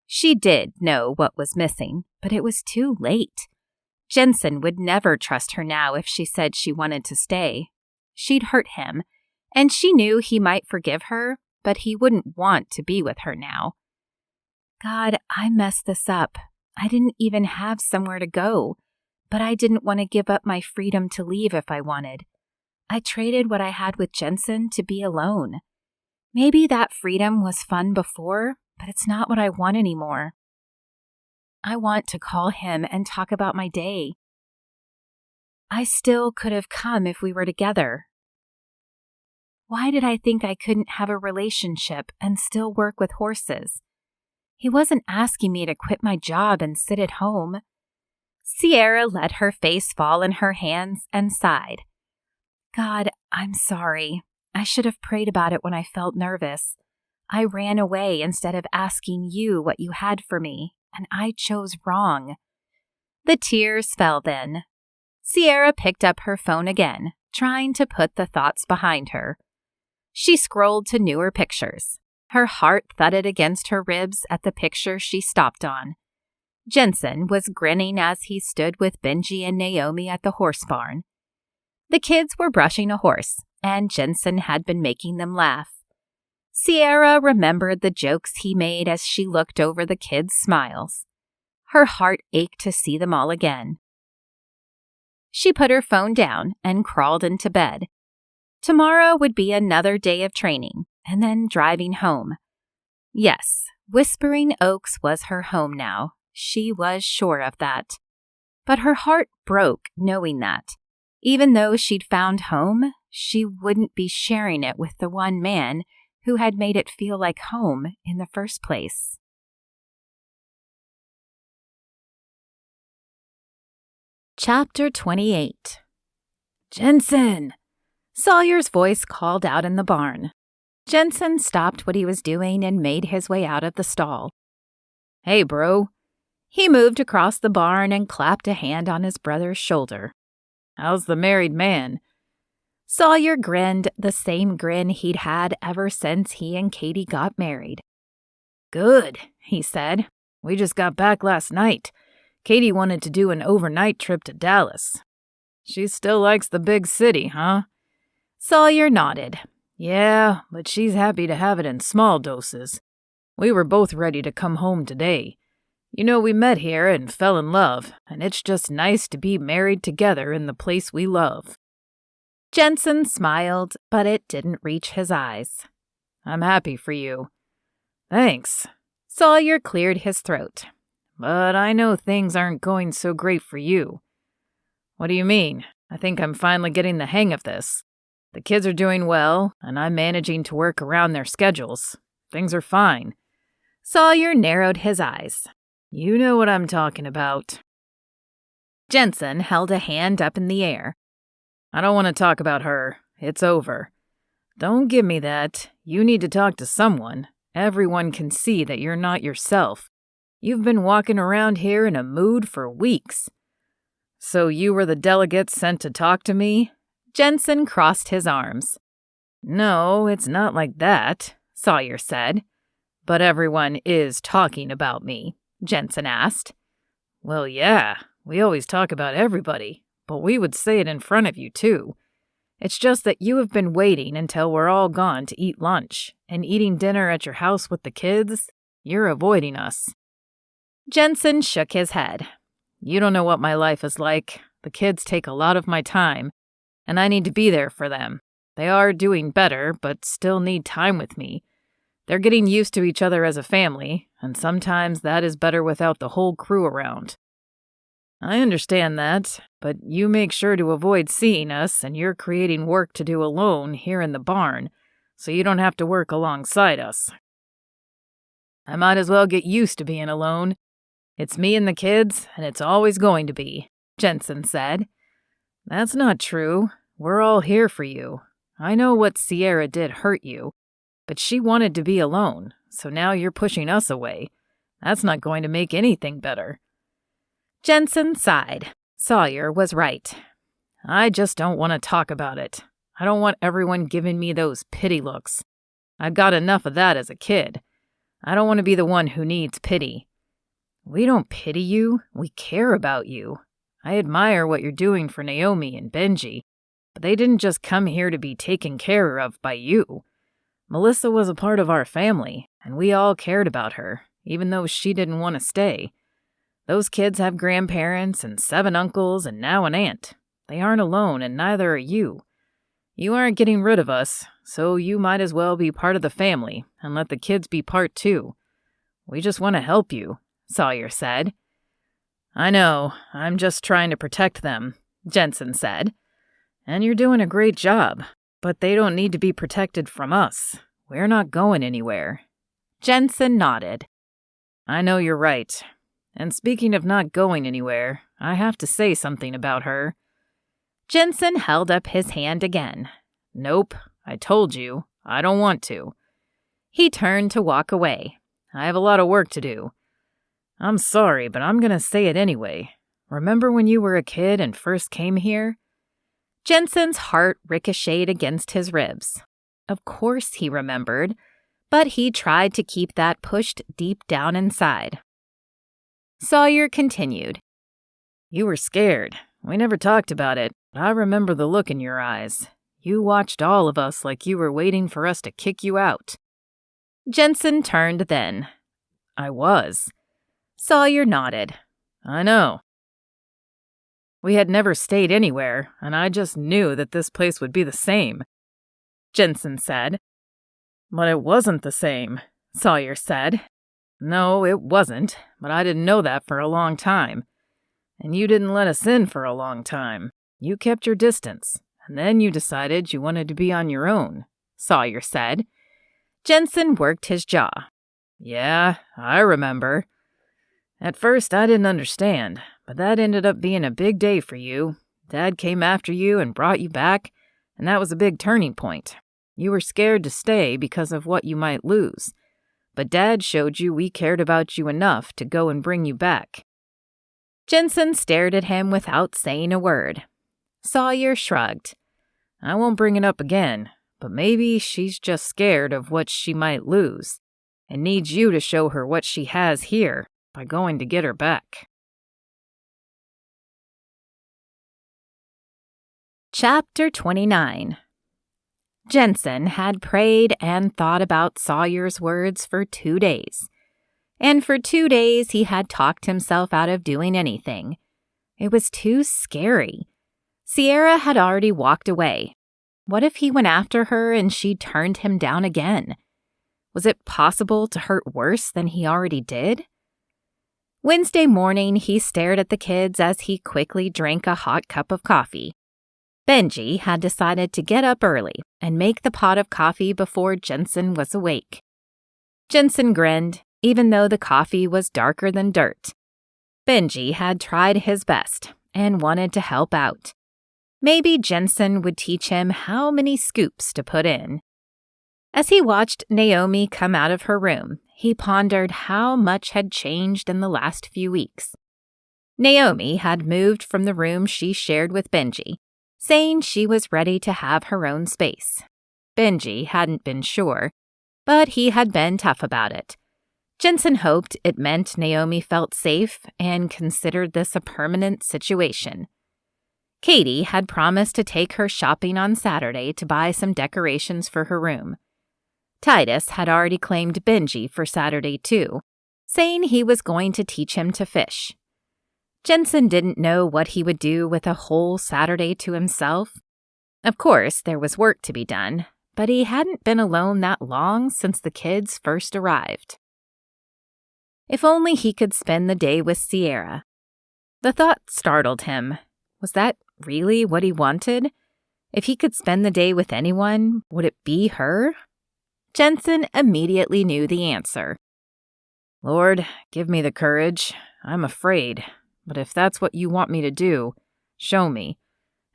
[SPEAKER 3] She did know what was missing, but it was too late. Jenson would never trust her now if she said she wanted to stay. She'd hurt him, and she knew he might forgive her, but he wouldn't want to be with her now. God, I messed this up. I didn't even have somewhere to go, but I didn't want to give up my freedom to leave if I wanted. I traded what I had with Jenson to be alone. Maybe that freedom was fun before, but it's not what I want anymore. I want to call him and talk about my day. I still could have come if we were together. Why did I think I couldn't have a relationship and still work with horses? He wasn't asking me to quit my job and sit at home. Sierra let her face fall in her hands and sighed. God, I'm sorry. I should have prayed about it when I felt nervous. I ran away instead of asking you what you had for me, and I chose wrong. The tears fell then. Sierra picked up her phone again, trying to put the thoughts behind her. She scrolled to newer pictures. Her heart thudded against her ribs at the picture she stopped on. Jenson was grinning as he stood with Benji and Naomi at the horse barn. The kids were brushing a horse, and Jenson had been making them laugh. Sierra remembered the jokes he made as she looked over the kids' smiles. Her heart ached to see them all again. She put her phone down and crawled into bed. Tomorrow would be another day of training, and then driving home. Yes, Whispering Oaks was her home now. She was sure of that. But her heart broke knowing that. Even though she'd found home, she wouldn't be sharing it with the one man who had made it feel like home in the first place.
[SPEAKER 1] Chapter 28. Jenson! Sawyer's voice called out in the barn. Jenson stopped what he was doing and made his way out of the stall. Hey, bro. He moved across the barn and clapped a hand on his brother's shoulder. How's the married man? Sawyer grinned, the same grin he'd had ever since he and Katie got married. Good, he said. We just got back last night. Katie wanted to do an overnight trip to Dallas. She still likes the big city, huh? Sawyer nodded.
[SPEAKER 2] Yeah, but she's happy to have it in small doses. We were both ready to come home today. You know, we met here and fell in love, and it's just nice to be married together in the place we love."
[SPEAKER 1] Jenson smiled, but it didn't reach his eyes.
[SPEAKER 2] "I'm happy for you." "Thanks."
[SPEAKER 1] Sawyer cleared his throat.
[SPEAKER 2] "But I know things aren't going so great for you." "What do you mean? I think I'm finally getting the hang of this. The kids are doing well, and I'm managing to work around their schedules. Things are fine."
[SPEAKER 1] Sawyer narrowed his eyes.
[SPEAKER 2] "You know what I'm talking about."
[SPEAKER 1] Jenson held a hand up in the air.
[SPEAKER 2] "I don't want to talk about her. It's over." "Don't give me that. You need to talk to someone. Everyone can see that you're not yourself. You've been walking around here in a mood for weeks." "So you were the delegate sent to talk to me?"
[SPEAKER 1] Jenson crossed his arms.
[SPEAKER 2] "No, it's not like that,"
[SPEAKER 1] Sawyer said.
[SPEAKER 2] "But everyone is talking about me?"
[SPEAKER 1] Jenson asked.
[SPEAKER 2] "Well, yeah, we always talk about everybody, but we would say it in front of you, too. It's just that you have been waiting until we're all gone to eat lunch, and eating dinner at your house with the kids. You're avoiding us."
[SPEAKER 1] Jenson shook his head.
[SPEAKER 2] "You don't know what my life is like. The kids take a lot of my time, and I need to be there for them. They are doing better, but still need time with me. They're getting used to each other as a family, and sometimes that is better without the whole crew around." "I understand that, but you make sure to avoid seeing us, and you're creating work to do alone here in the barn, so you don't have to work alongside us." "I might as well get used to being alone. It's me and the kids, and it's always going to be," Jenson said. "That's not true. We're all here for you. I know what Sierra did hurt you, but she wanted to be alone, so now you're pushing us away. That's not going to make anything better."
[SPEAKER 1] Jenson sighed. Sawyer was right.
[SPEAKER 2] "I just don't want to talk about it. I don't want everyone giving me those pity looks. I've got enough of that as a kid. I don't want to be the one who needs pity." "We don't pity you. We care about you. I admire what you're doing for Naomi and Benji, but they didn't just come here to be taken care of by you. Melissa was a part of our family, and we all cared about her, even though she didn't want to stay. Those kids have grandparents and 7 uncles and now an aunt. They aren't alone, and neither are you. You aren't getting rid of us, so you might as well be part of the family and let the kids be part too. We just want to help you," Sawyer said. "I know, I'm just trying to protect them," Jenson said. "And you're doing a great job, but they don't need to be protected from us. We're not going anywhere."
[SPEAKER 1] Jenson nodded.
[SPEAKER 2] "I know you're right. And speaking of not going anywhere, I have to say something about her."
[SPEAKER 1] Jenson held up his hand again.
[SPEAKER 2] "Nope, I told you, I don't want to."
[SPEAKER 1] He turned to walk away.
[SPEAKER 2] "I have a lot of work to do. I'm sorry, but I'm gonna say it anyway. Remember when you were a kid and first came here?"
[SPEAKER 1] Jenson's heart ricocheted against his ribs. Of course he remembered, but he tried to keep that pushed deep down inside. Sawyer continued.
[SPEAKER 2] "You were scared. We never talked about it, but I remember the look in your eyes. You watched all of us like you were waiting for us to kick you out."
[SPEAKER 1] Jenson turned then.
[SPEAKER 2] "I was."
[SPEAKER 1] Sawyer nodded.
[SPEAKER 2] "I know. We had never stayed anywhere, and I just knew that this place would be the same," Jenson said. "But it wasn't the same," Sawyer said. "No, it wasn't, but I didn't know that for a long time. And you didn't let us in for a long time. You kept your distance, and then you decided you wanted to be on your own," Sawyer said.
[SPEAKER 1] Jenson worked his jaw.
[SPEAKER 2] "Yeah, I remember. At first I didn't understand, but that ended up being a big day for you. Dad came after you and brought you back, and that was a big turning point. You were scared to stay because of what you might lose. But Dad showed you we cared about you enough to go and bring you back."
[SPEAKER 1] Jenson stared at him without saying a word. Sawyer shrugged.
[SPEAKER 2] "I won't bring it up again, but maybe she's just scared of what she might lose, and needs you to show her what she has here by going to get her back."
[SPEAKER 1] Chapter 29.
[SPEAKER 3] Jenson had prayed and thought about Sawyer's words for 2 days. And for 2 days he had talked himself out of doing anything. It was too scary. Sierra had already walked away. What if he went after her and she turned him down again? Was it possible to hurt worse than he already did? Wednesday morning, he stared at the kids as he quickly drank a hot cup of coffee. Benji had decided to get up early and make the pot of coffee before Jenson was awake. Jenson grinned, even though the coffee was darker than dirt. Benji had tried his best and wanted to help out. Maybe Jenson would teach him how many scoops to put in. As he watched Naomi come out of her room, he pondered how much had changed in the last few weeks. Naomi had moved from the room she shared with Benji, saying she was ready to have her own space. Benji hadn't been sure, but he had been tough about it. Jenson hoped it meant Naomi felt safe and considered this a permanent situation. Katie had promised to take her shopping on Saturday to buy some decorations for her room. Titus had already claimed Benji for Saturday too, saying he was going to teach him to fish. Jenson didn't know what he would do with a whole Saturday to himself. Of course, there was work to be done, but he hadn't been alone that long since the kids first arrived. If only he could spend the day with Sierra. The thought startled him. Was that really what he wanted? If he could spend the day with anyone, would it be her? Jenson immediately knew the answer.
[SPEAKER 2] Lord, give me the courage. I'm afraid. But if that's what you want me to do, show me.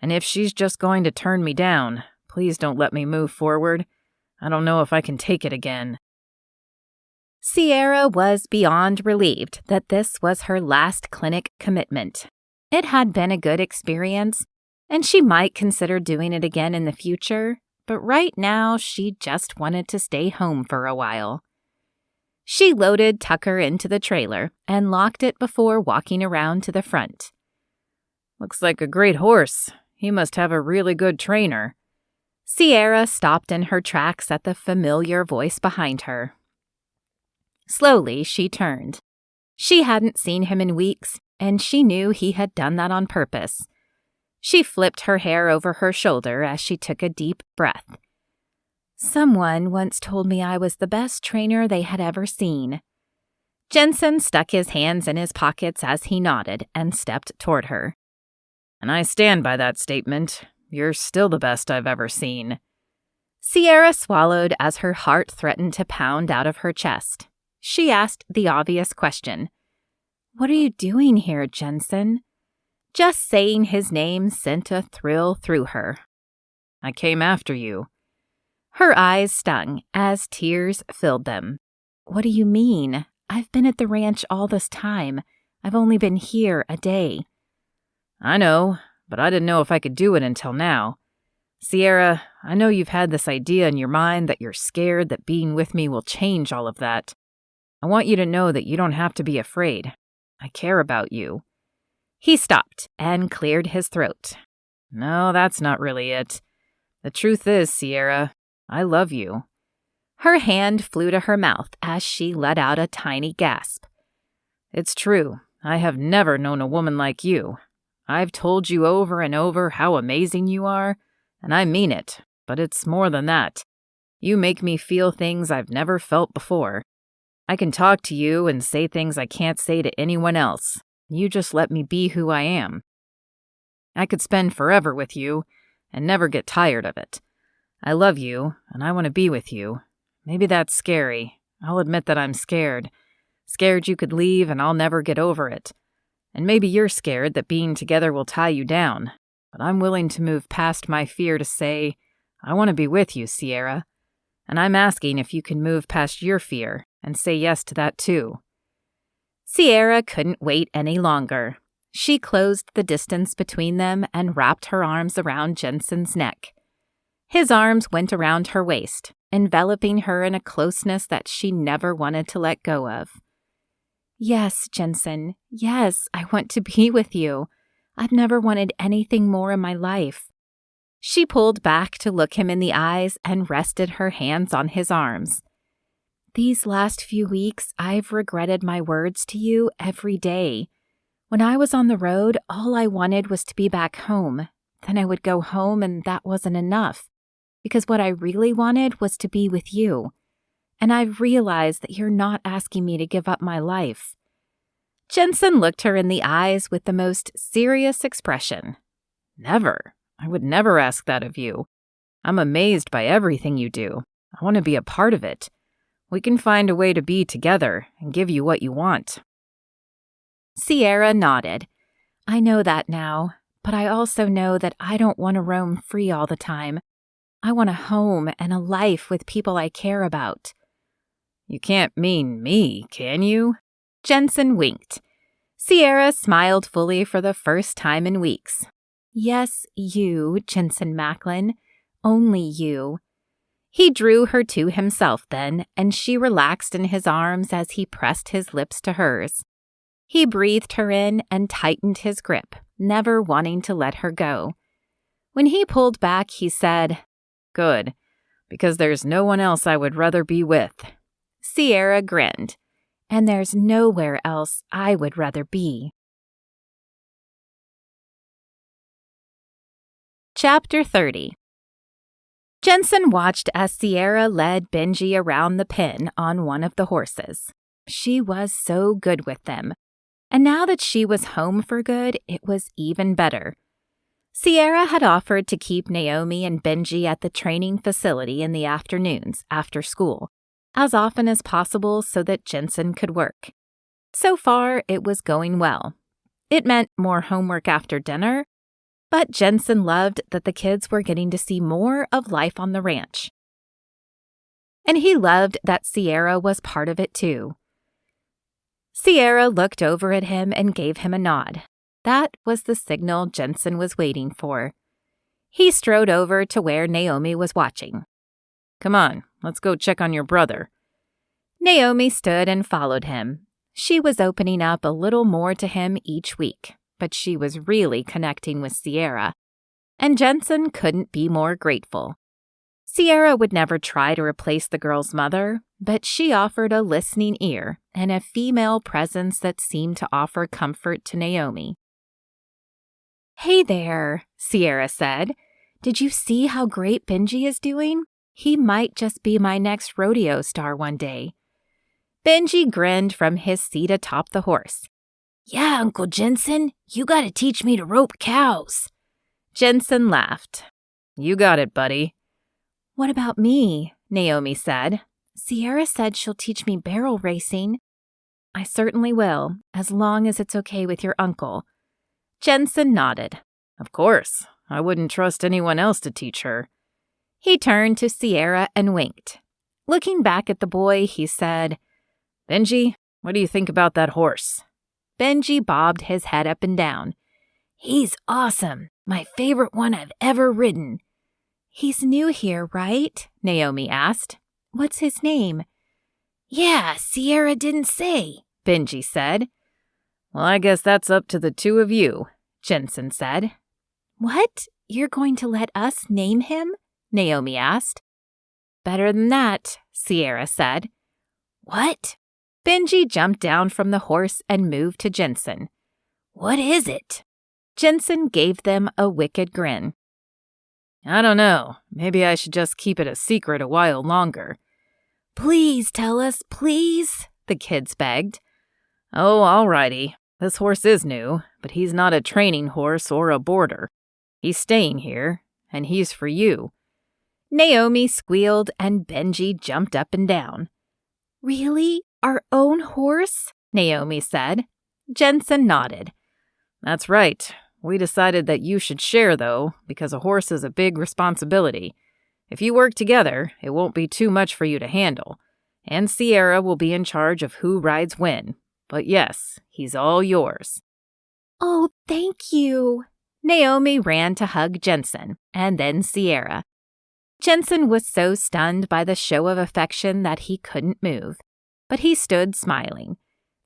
[SPEAKER 2] And if she's just going to turn me down, please don't let me move forward. I don't know if I can take it again.
[SPEAKER 3] Sierra was beyond relieved that this was her last clinic commitment. It had been a good experience, and she might consider doing it again in the future, but right now she just wanted to stay home for a while. She loaded Tucker into the trailer and locked it before walking around to the front.
[SPEAKER 2] Looks like a great horse. He must have a really good trainer.
[SPEAKER 3] Sierra stopped in her tracks at the familiar voice behind her. Slowly, she turned. She hadn't seen him in weeks, and she knew he had done that on purpose. She flipped her hair over her shoulder as she took a deep breath. Someone once told me I was the best trainer they had ever seen. Jenson stuck his hands in his pockets as he nodded and stepped toward her.
[SPEAKER 2] And I stand by that statement. You're still the best I've ever seen.
[SPEAKER 3] Sierra swallowed as her heart threatened to pound out of her chest. She asked the obvious question. What are you doing here, Jenson? Just saying his name sent a thrill through her.
[SPEAKER 2] I came after you.
[SPEAKER 3] Her eyes stung as tears filled them. What do you mean? I've been at the ranch all this time. I've only been here a day.
[SPEAKER 2] I know, but I didn't know if I could do it until now. Sierra, I know you've had this idea in your mind that you're scared that being with me will change all of that. I want you to know that you don't have to be afraid. I care about you.
[SPEAKER 3] He stopped and cleared his throat.
[SPEAKER 2] No, that's not really it. The truth is, Sierra, I love you.
[SPEAKER 3] Her hand flew to her mouth as she let out a tiny gasp.
[SPEAKER 2] It's true. I have never known a woman like you. I've told you over and over how amazing you are, and I mean it, but it's more than that. You make me feel things I've never felt before. I can talk to you and say things I can't say to anyone else. You just let me be who I am. I could spend forever with you and never get tired of it. I love you, and I want to be with you. Maybe that's scary. I'll admit that I'm scared. Scared you could leave and I'll never get over it. And maybe you're scared that being together will tie you down. But I'm willing to move past my fear to say, I want to be with you, Sierra. And I'm asking if you can move past your fear and say yes to that too.
[SPEAKER 3] Sierra couldn't wait any longer. She closed the distance between them and wrapped her arms around Jenson's neck. His arms went around her waist, enveloping her in a closeness that she never wanted to let go of. Yes, Jenson. Yes, I want to be with you. I've never wanted anything more in my life. She pulled back to look him in the eyes and rested her hands on his arms. These last few weeks, I've regretted my words to you every day. When I was on the road, all I wanted was to be back home. Then I would go home and that wasn't enough, because what I really wanted was to be with you. And I've realized that you're not asking me to give up my life. Jenson looked her in the eyes with the most serious expression.
[SPEAKER 2] Never. I would never ask that of you. I'm amazed by everything you do. I want to be a part of it. We can find a way to be together and give you what you want.
[SPEAKER 3] Sierra nodded. I know that now, but I also know that I don't want to roam free all the time. I want a home and a life with people I care about.
[SPEAKER 2] You can't mean me, can you?
[SPEAKER 3] Jenson winked. Sierra smiled fully for the first time in weeks. Yes, you, Jenson Macklin. Only you. He drew her to himself then, and she relaxed in his arms as he pressed his lips to hers. He breathed her in and tightened his grip, never wanting to let her go. When he pulled back, he said,
[SPEAKER 2] Good, because there's no one else I would rather be with.
[SPEAKER 3] Sierra grinned. And there's nowhere else I would rather be. Chapter 30. Jenson watched as Sierra led Benji around the pen on one of the horses. She was so good with them. And now that she was home for good, it was even better. Sierra had offered to keep Naomi and Benji at the training facility in the afternoons after school, as often as possible so that Jenson could work. So far, it was going well. It meant more homework after dinner, but Jenson loved that the kids were getting to see more of life on the ranch. And he loved that Sierra was part of it too. Sierra looked over at him and gave him a nod. That was the signal Jenson was waiting for. He strode over to where Naomi was watching.
[SPEAKER 2] Come on, let's go check on your brother.
[SPEAKER 3] Naomi stood and followed him. She was opening up a little more to him each week, but she was really connecting with Sierra, and Jenson couldn't be more grateful. Sierra would never try to replace the girl's mother, but she offered a listening ear and a female presence that seemed to offer comfort to Naomi. Hey there, Sierra said. Did you see how great Benji is doing? He might just be my next rodeo star one day. Benji grinned from his seat atop the horse.
[SPEAKER 4] Yeah, Uncle Jenson, you gotta teach me to rope cows.
[SPEAKER 3] Jenson laughed.
[SPEAKER 2] You got it, buddy.
[SPEAKER 3] What about me? Naomi said. Sierra said she'll teach me barrel racing. I certainly will, as long as it's okay with your uncle. Jenson nodded.
[SPEAKER 2] Of course. I wouldn't trust anyone else to teach her.
[SPEAKER 3] He turned to Sierra and winked. Looking back at the boy, he said,
[SPEAKER 2] Benji, what do you think about that horse?
[SPEAKER 3] Benji bobbed his head up and down.
[SPEAKER 4] He's awesome. My favorite one I've ever ridden.
[SPEAKER 3] He's new here, right? Naomi asked. What's his name?
[SPEAKER 4] Yeah, Sierra didn't say,
[SPEAKER 3] Benji said.
[SPEAKER 2] Well, I guess that's up to the two of you, Jenson said.
[SPEAKER 3] What? You're going to let us name him? Naomi asked. Better than that, Sierra said.
[SPEAKER 4] What?
[SPEAKER 3] Benji jumped down from the horse and moved to Jenson.
[SPEAKER 4] What is it?
[SPEAKER 3] Jenson gave them a wicked grin.
[SPEAKER 2] I don't know. Maybe I should just keep it a secret a while longer.
[SPEAKER 4] Please tell us, please,
[SPEAKER 3] the kids begged.
[SPEAKER 2] Oh, all righty. This horse is new, but he's not a training horse or a boarder. He's staying here, and he's for you.
[SPEAKER 3] Naomi squealed and Benji jumped up and down. Really? Our own horse? Naomi said. Jenson nodded.
[SPEAKER 2] That's right. We decided that you should share, though, because a horse is a big responsibility. If you work together, it won't be too much for you to handle. And Sierra will be in charge of who rides when. But yes, he's all yours.
[SPEAKER 3] Oh, thank you. Naomi ran to hug Jenson, and then Sierra. Jenson was so stunned by the show of affection that he couldn't move, but he stood smiling.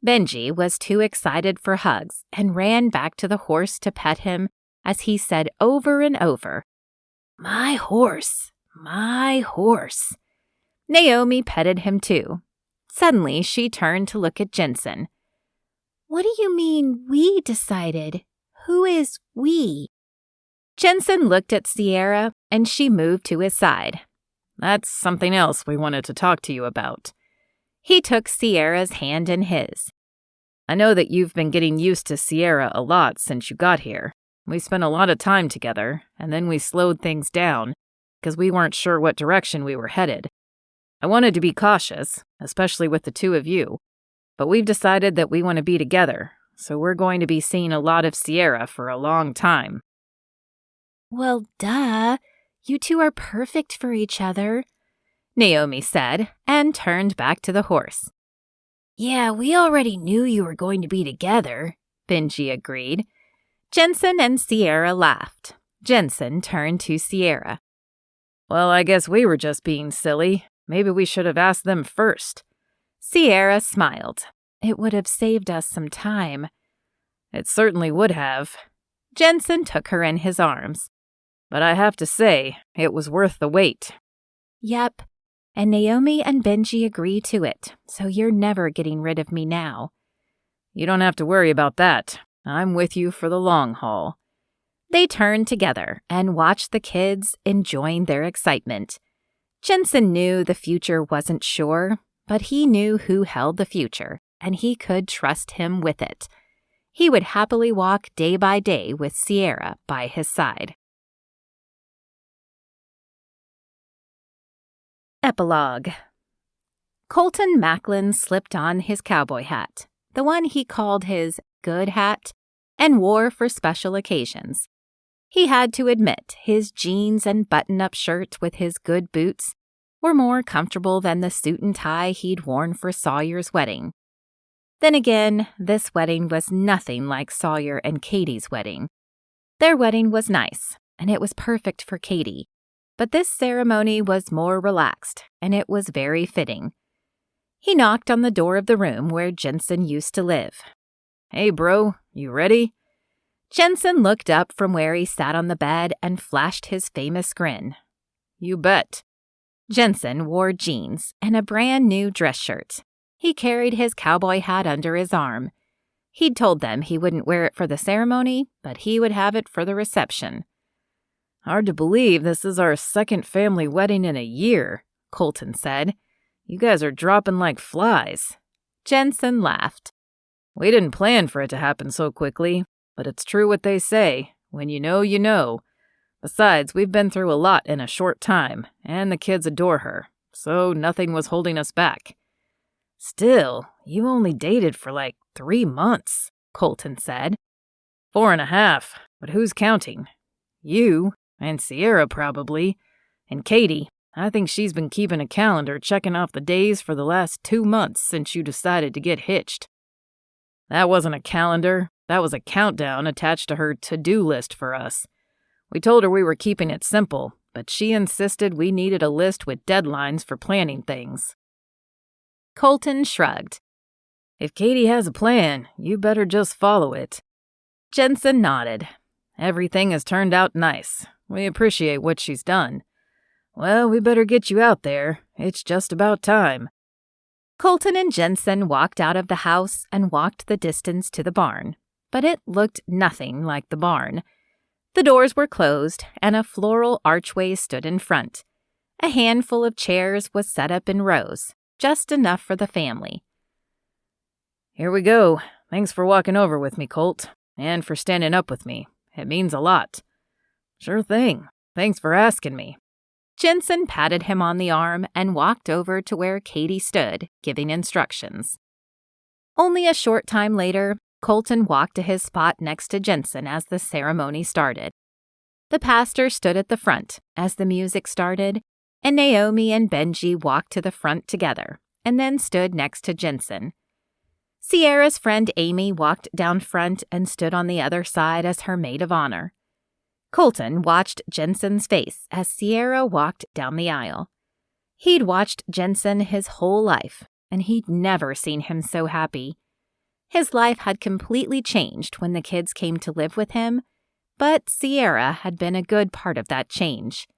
[SPEAKER 3] Benji was too excited for hugs and ran back to the horse to pet him as he said over and over,
[SPEAKER 4] My horse, my horse.
[SPEAKER 3] Naomi petted him too. Suddenly, she turned to look at Jenson.
[SPEAKER 4] What do you mean we decided? Who is we?
[SPEAKER 3] Jenson looked at Sierra, and she moved to his side.
[SPEAKER 2] That's something else we wanted to talk to you about.
[SPEAKER 3] He took Sierra's hand in his.
[SPEAKER 2] I know that you've been getting used to Sierra a lot since you got here. We spent a lot of time together, and then we slowed things down because we weren't sure what direction we were headed. I wanted to be cautious, especially with the two of you, but we've decided that we want to be together, so we're going to be seeing a lot of Sierra for a long time.
[SPEAKER 4] Well, duh. You two are perfect for each other,
[SPEAKER 3] Naomi said, and turned back to the horse.
[SPEAKER 4] Yeah, we already knew you were going to be together,
[SPEAKER 3] Benji agreed. Jenson and Sierra laughed. Jenson turned to Sierra.
[SPEAKER 2] Well, I guess we were just being silly. Maybe we should have asked them first.
[SPEAKER 3] Sierra smiled. It would have saved us some time.
[SPEAKER 2] It certainly would have.
[SPEAKER 3] Jenson took her in his arms.
[SPEAKER 2] But I have to say, it was worth the wait.
[SPEAKER 3] Yep, and Naomi and Benji agree to it, so you're never getting rid of me now.
[SPEAKER 2] You don't have to worry about that. I'm with you for the long haul.
[SPEAKER 3] They turned together and watched the kids enjoying their excitement. Jenson knew the future wasn't sure, but he knew who held the future, and he could trust him with it. He would happily walk day by day with Sierra by his side. Epilogue. Colton Macklin slipped on his cowboy hat, the one he called his good hat, and wore for special occasions. He had to admit his jeans and button-up shirt with his good boots were more comfortable than the suit and tie he'd worn for Sawyer's wedding. Then again, this wedding was nothing like Sawyer and Katie's wedding. Their wedding was nice, and it was perfect for Katie. But this ceremony was more relaxed, and it was very fitting. He knocked on the door of the room where Jenson used to live.
[SPEAKER 2] Hey, bro, you ready?
[SPEAKER 3] Jenson looked up from where he sat on the bed and flashed his famous grin.
[SPEAKER 2] You bet.
[SPEAKER 3] Jenson wore jeans and a brand new dress shirt. He carried his cowboy hat under his arm. He'd told them he wouldn't wear it for the ceremony, but he would have it for the reception.
[SPEAKER 2] Hard to believe this is our second family wedding in a year, Colton said. You guys are dropping like flies.
[SPEAKER 3] Jenson laughed.
[SPEAKER 2] We didn't plan for it to happen so quickly, but it's true what they say. When you know, you know. Besides, we've been through a lot in a short time, and the kids adore her, so nothing was holding us back. Still, you only dated for like 3 months, Colton said. 4.5, but who's counting? You. And Sierra, probably. And Katie. I think she's been keeping a calendar checking off the days for the last 2 months since you decided to get hitched. That wasn't a calendar. That was a countdown attached to her to-do list for us. We told her we were keeping it simple, but she insisted we needed a list with deadlines for planning things.
[SPEAKER 3] Colton shrugged.
[SPEAKER 2] If Katie has a plan, you better just follow it.
[SPEAKER 3] Jenson nodded.
[SPEAKER 2] Everything has turned out nice. We appreciate what she's done. Well, we better get you out there. It's just about time.
[SPEAKER 3] Colton and Jenson walked out of the house and walked the distance to the barn. But it looked nothing like the barn. The doors were closed, and a floral archway stood in front. A handful of chairs was set up in rows, just enough for the family.
[SPEAKER 2] Here we go. Thanks for walking over with me, Colt, and for standing up with me. It means a lot. Sure thing. Thanks for asking me.
[SPEAKER 3] Jenson patted him on the arm and walked over to where Katie stood, giving instructions. Only a short time later, Colton walked to his spot next to Jenson as the ceremony started. The pastor stood at the front as the music started, and Naomi and Benji walked to the front together, and then stood next to Jenson. Sierra's friend Amy walked down front and stood on the other side as her maid of honor. Colton watched Jenson's face as Sierra walked down the aisle. He'd watched Jenson his whole life, and he'd never seen him so happy. His life had completely changed when the kids came to live with him, but Sierra had been a good part of that change.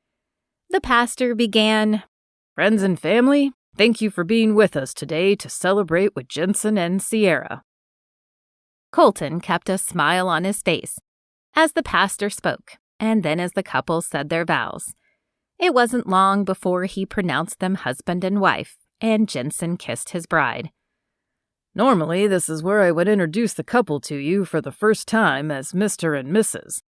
[SPEAKER 3] The pastor began,
[SPEAKER 2] "Friends and family, thank you for being with us today to celebrate with Jenson and Sierra."
[SPEAKER 3] Colton kept a smile on his face as the pastor spoke, and then as the couple said their vows. It wasn't long before he pronounced them husband and wife, and Jenson kissed his bride.
[SPEAKER 2] "Normally, this is where I would introduce the couple to you for the first time as Mr. and Mrs.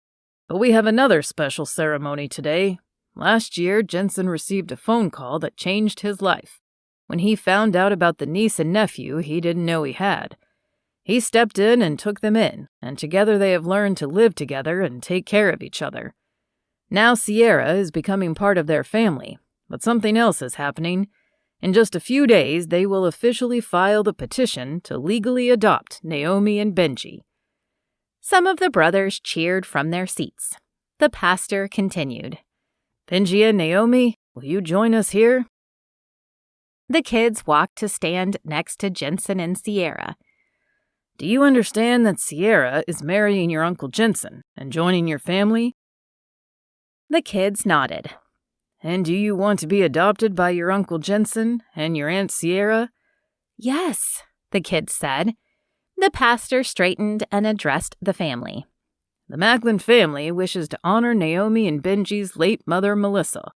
[SPEAKER 2] But we have another special ceremony today. Last year, Jenson received a phone call that changed his life when he found out about the niece and nephew he didn't know he had. He stepped in and took them in, and together they have learned to live together and take care of each other. Now Sierra is becoming part of their family, but something else is happening. In just a few days, they will officially file the petition to legally adopt Naomi and Benji."
[SPEAKER 3] Some of the brothers cheered from their seats. The pastor continued,
[SPEAKER 2] "Benji and Naomi, will you join us here?"
[SPEAKER 3] The kids walked to stand next to Jenson and Sierra.
[SPEAKER 2] "Do you understand that Sierra is marrying your Uncle Jenson and joining your family?"
[SPEAKER 3] The kids nodded.
[SPEAKER 2] "And do you want to be adopted by your Uncle Jenson and your Aunt Sierra?"
[SPEAKER 3] "Yes," the kids said. The pastor straightened and addressed the family.
[SPEAKER 2] "The Macklin family wishes to honor Naomi and Benji's late mother, Melissa.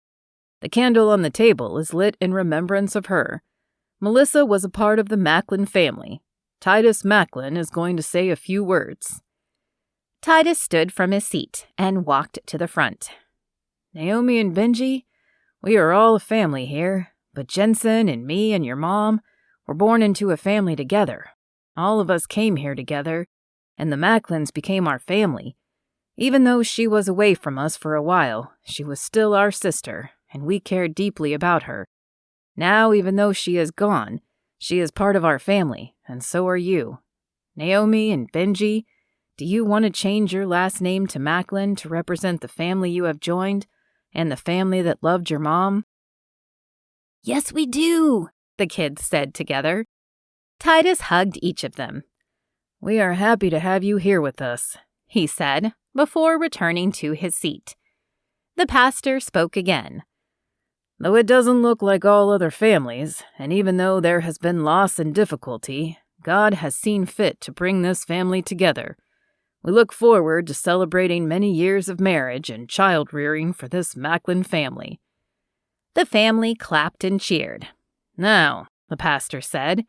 [SPEAKER 2] The candle on the table is lit in remembrance of her. Melissa was a part of the Macklin family. Titus Macklin is going to say a few words."
[SPEAKER 3] Titus stood from his seat and walked to the front.
[SPEAKER 2] "Naomi and Benji, we are all a family here, but Jenson and me and your mom were born into a family together. All of us came here together, and the Macklins became our family. Even though she was away from us for a while, she was still our sister, and we cared deeply about her. Now, even though she is gone, she is part of our family, and so are you. Naomi and Benji, do you want to change your last name to Macklin to represent the family you have joined, and the family that loved your mom?"
[SPEAKER 4] Yes, we do,
[SPEAKER 3] the kids said together. Titus hugged each of them.
[SPEAKER 2] "We are happy to have you here with us,"
[SPEAKER 3] he said, before returning to his seat. The pastor spoke again.
[SPEAKER 2] "Though it doesn't look like all other families, and even though there has been loss and difficulty, God has seen fit to bring this family together. We look forward to celebrating many years of marriage and child-rearing for this Macklin family."
[SPEAKER 3] The family clapped and cheered.
[SPEAKER 2] "Now," the pastor said,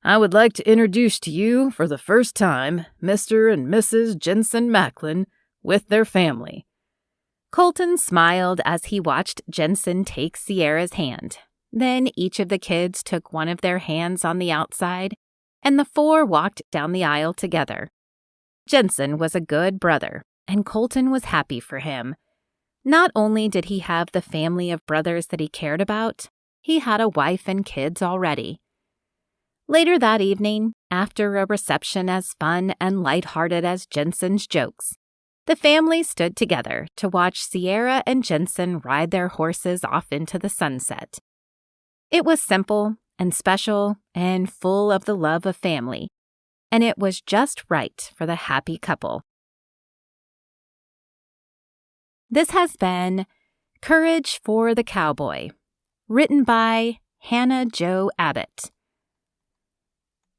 [SPEAKER 2] "I would like to introduce to you, for the first time, Mr. and Mrs. Jenson Macklin with their family."
[SPEAKER 3] Colton smiled as he watched Jenson take Sierra's hand. Then each of the kids took one of their hands on the outside, and the four walked down the aisle together. Jenson was a good brother, and Colton was happy for him. Not only did he have the family of brothers that he cared about, he had a wife and kids already. Later that evening, after a reception as fun and lighthearted as Jenson's jokes, the family stood together to watch Sierra and Jenson ride their horses off into the sunset. It was simple and special and full of the love of family, and it was just right for the happy couple. This has been Courage for the Cowboy, written by Hannah Jo Abbott.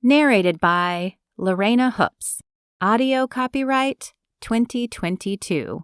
[SPEAKER 3] Narrated by Lorena Hoops. Audio copyright 2022.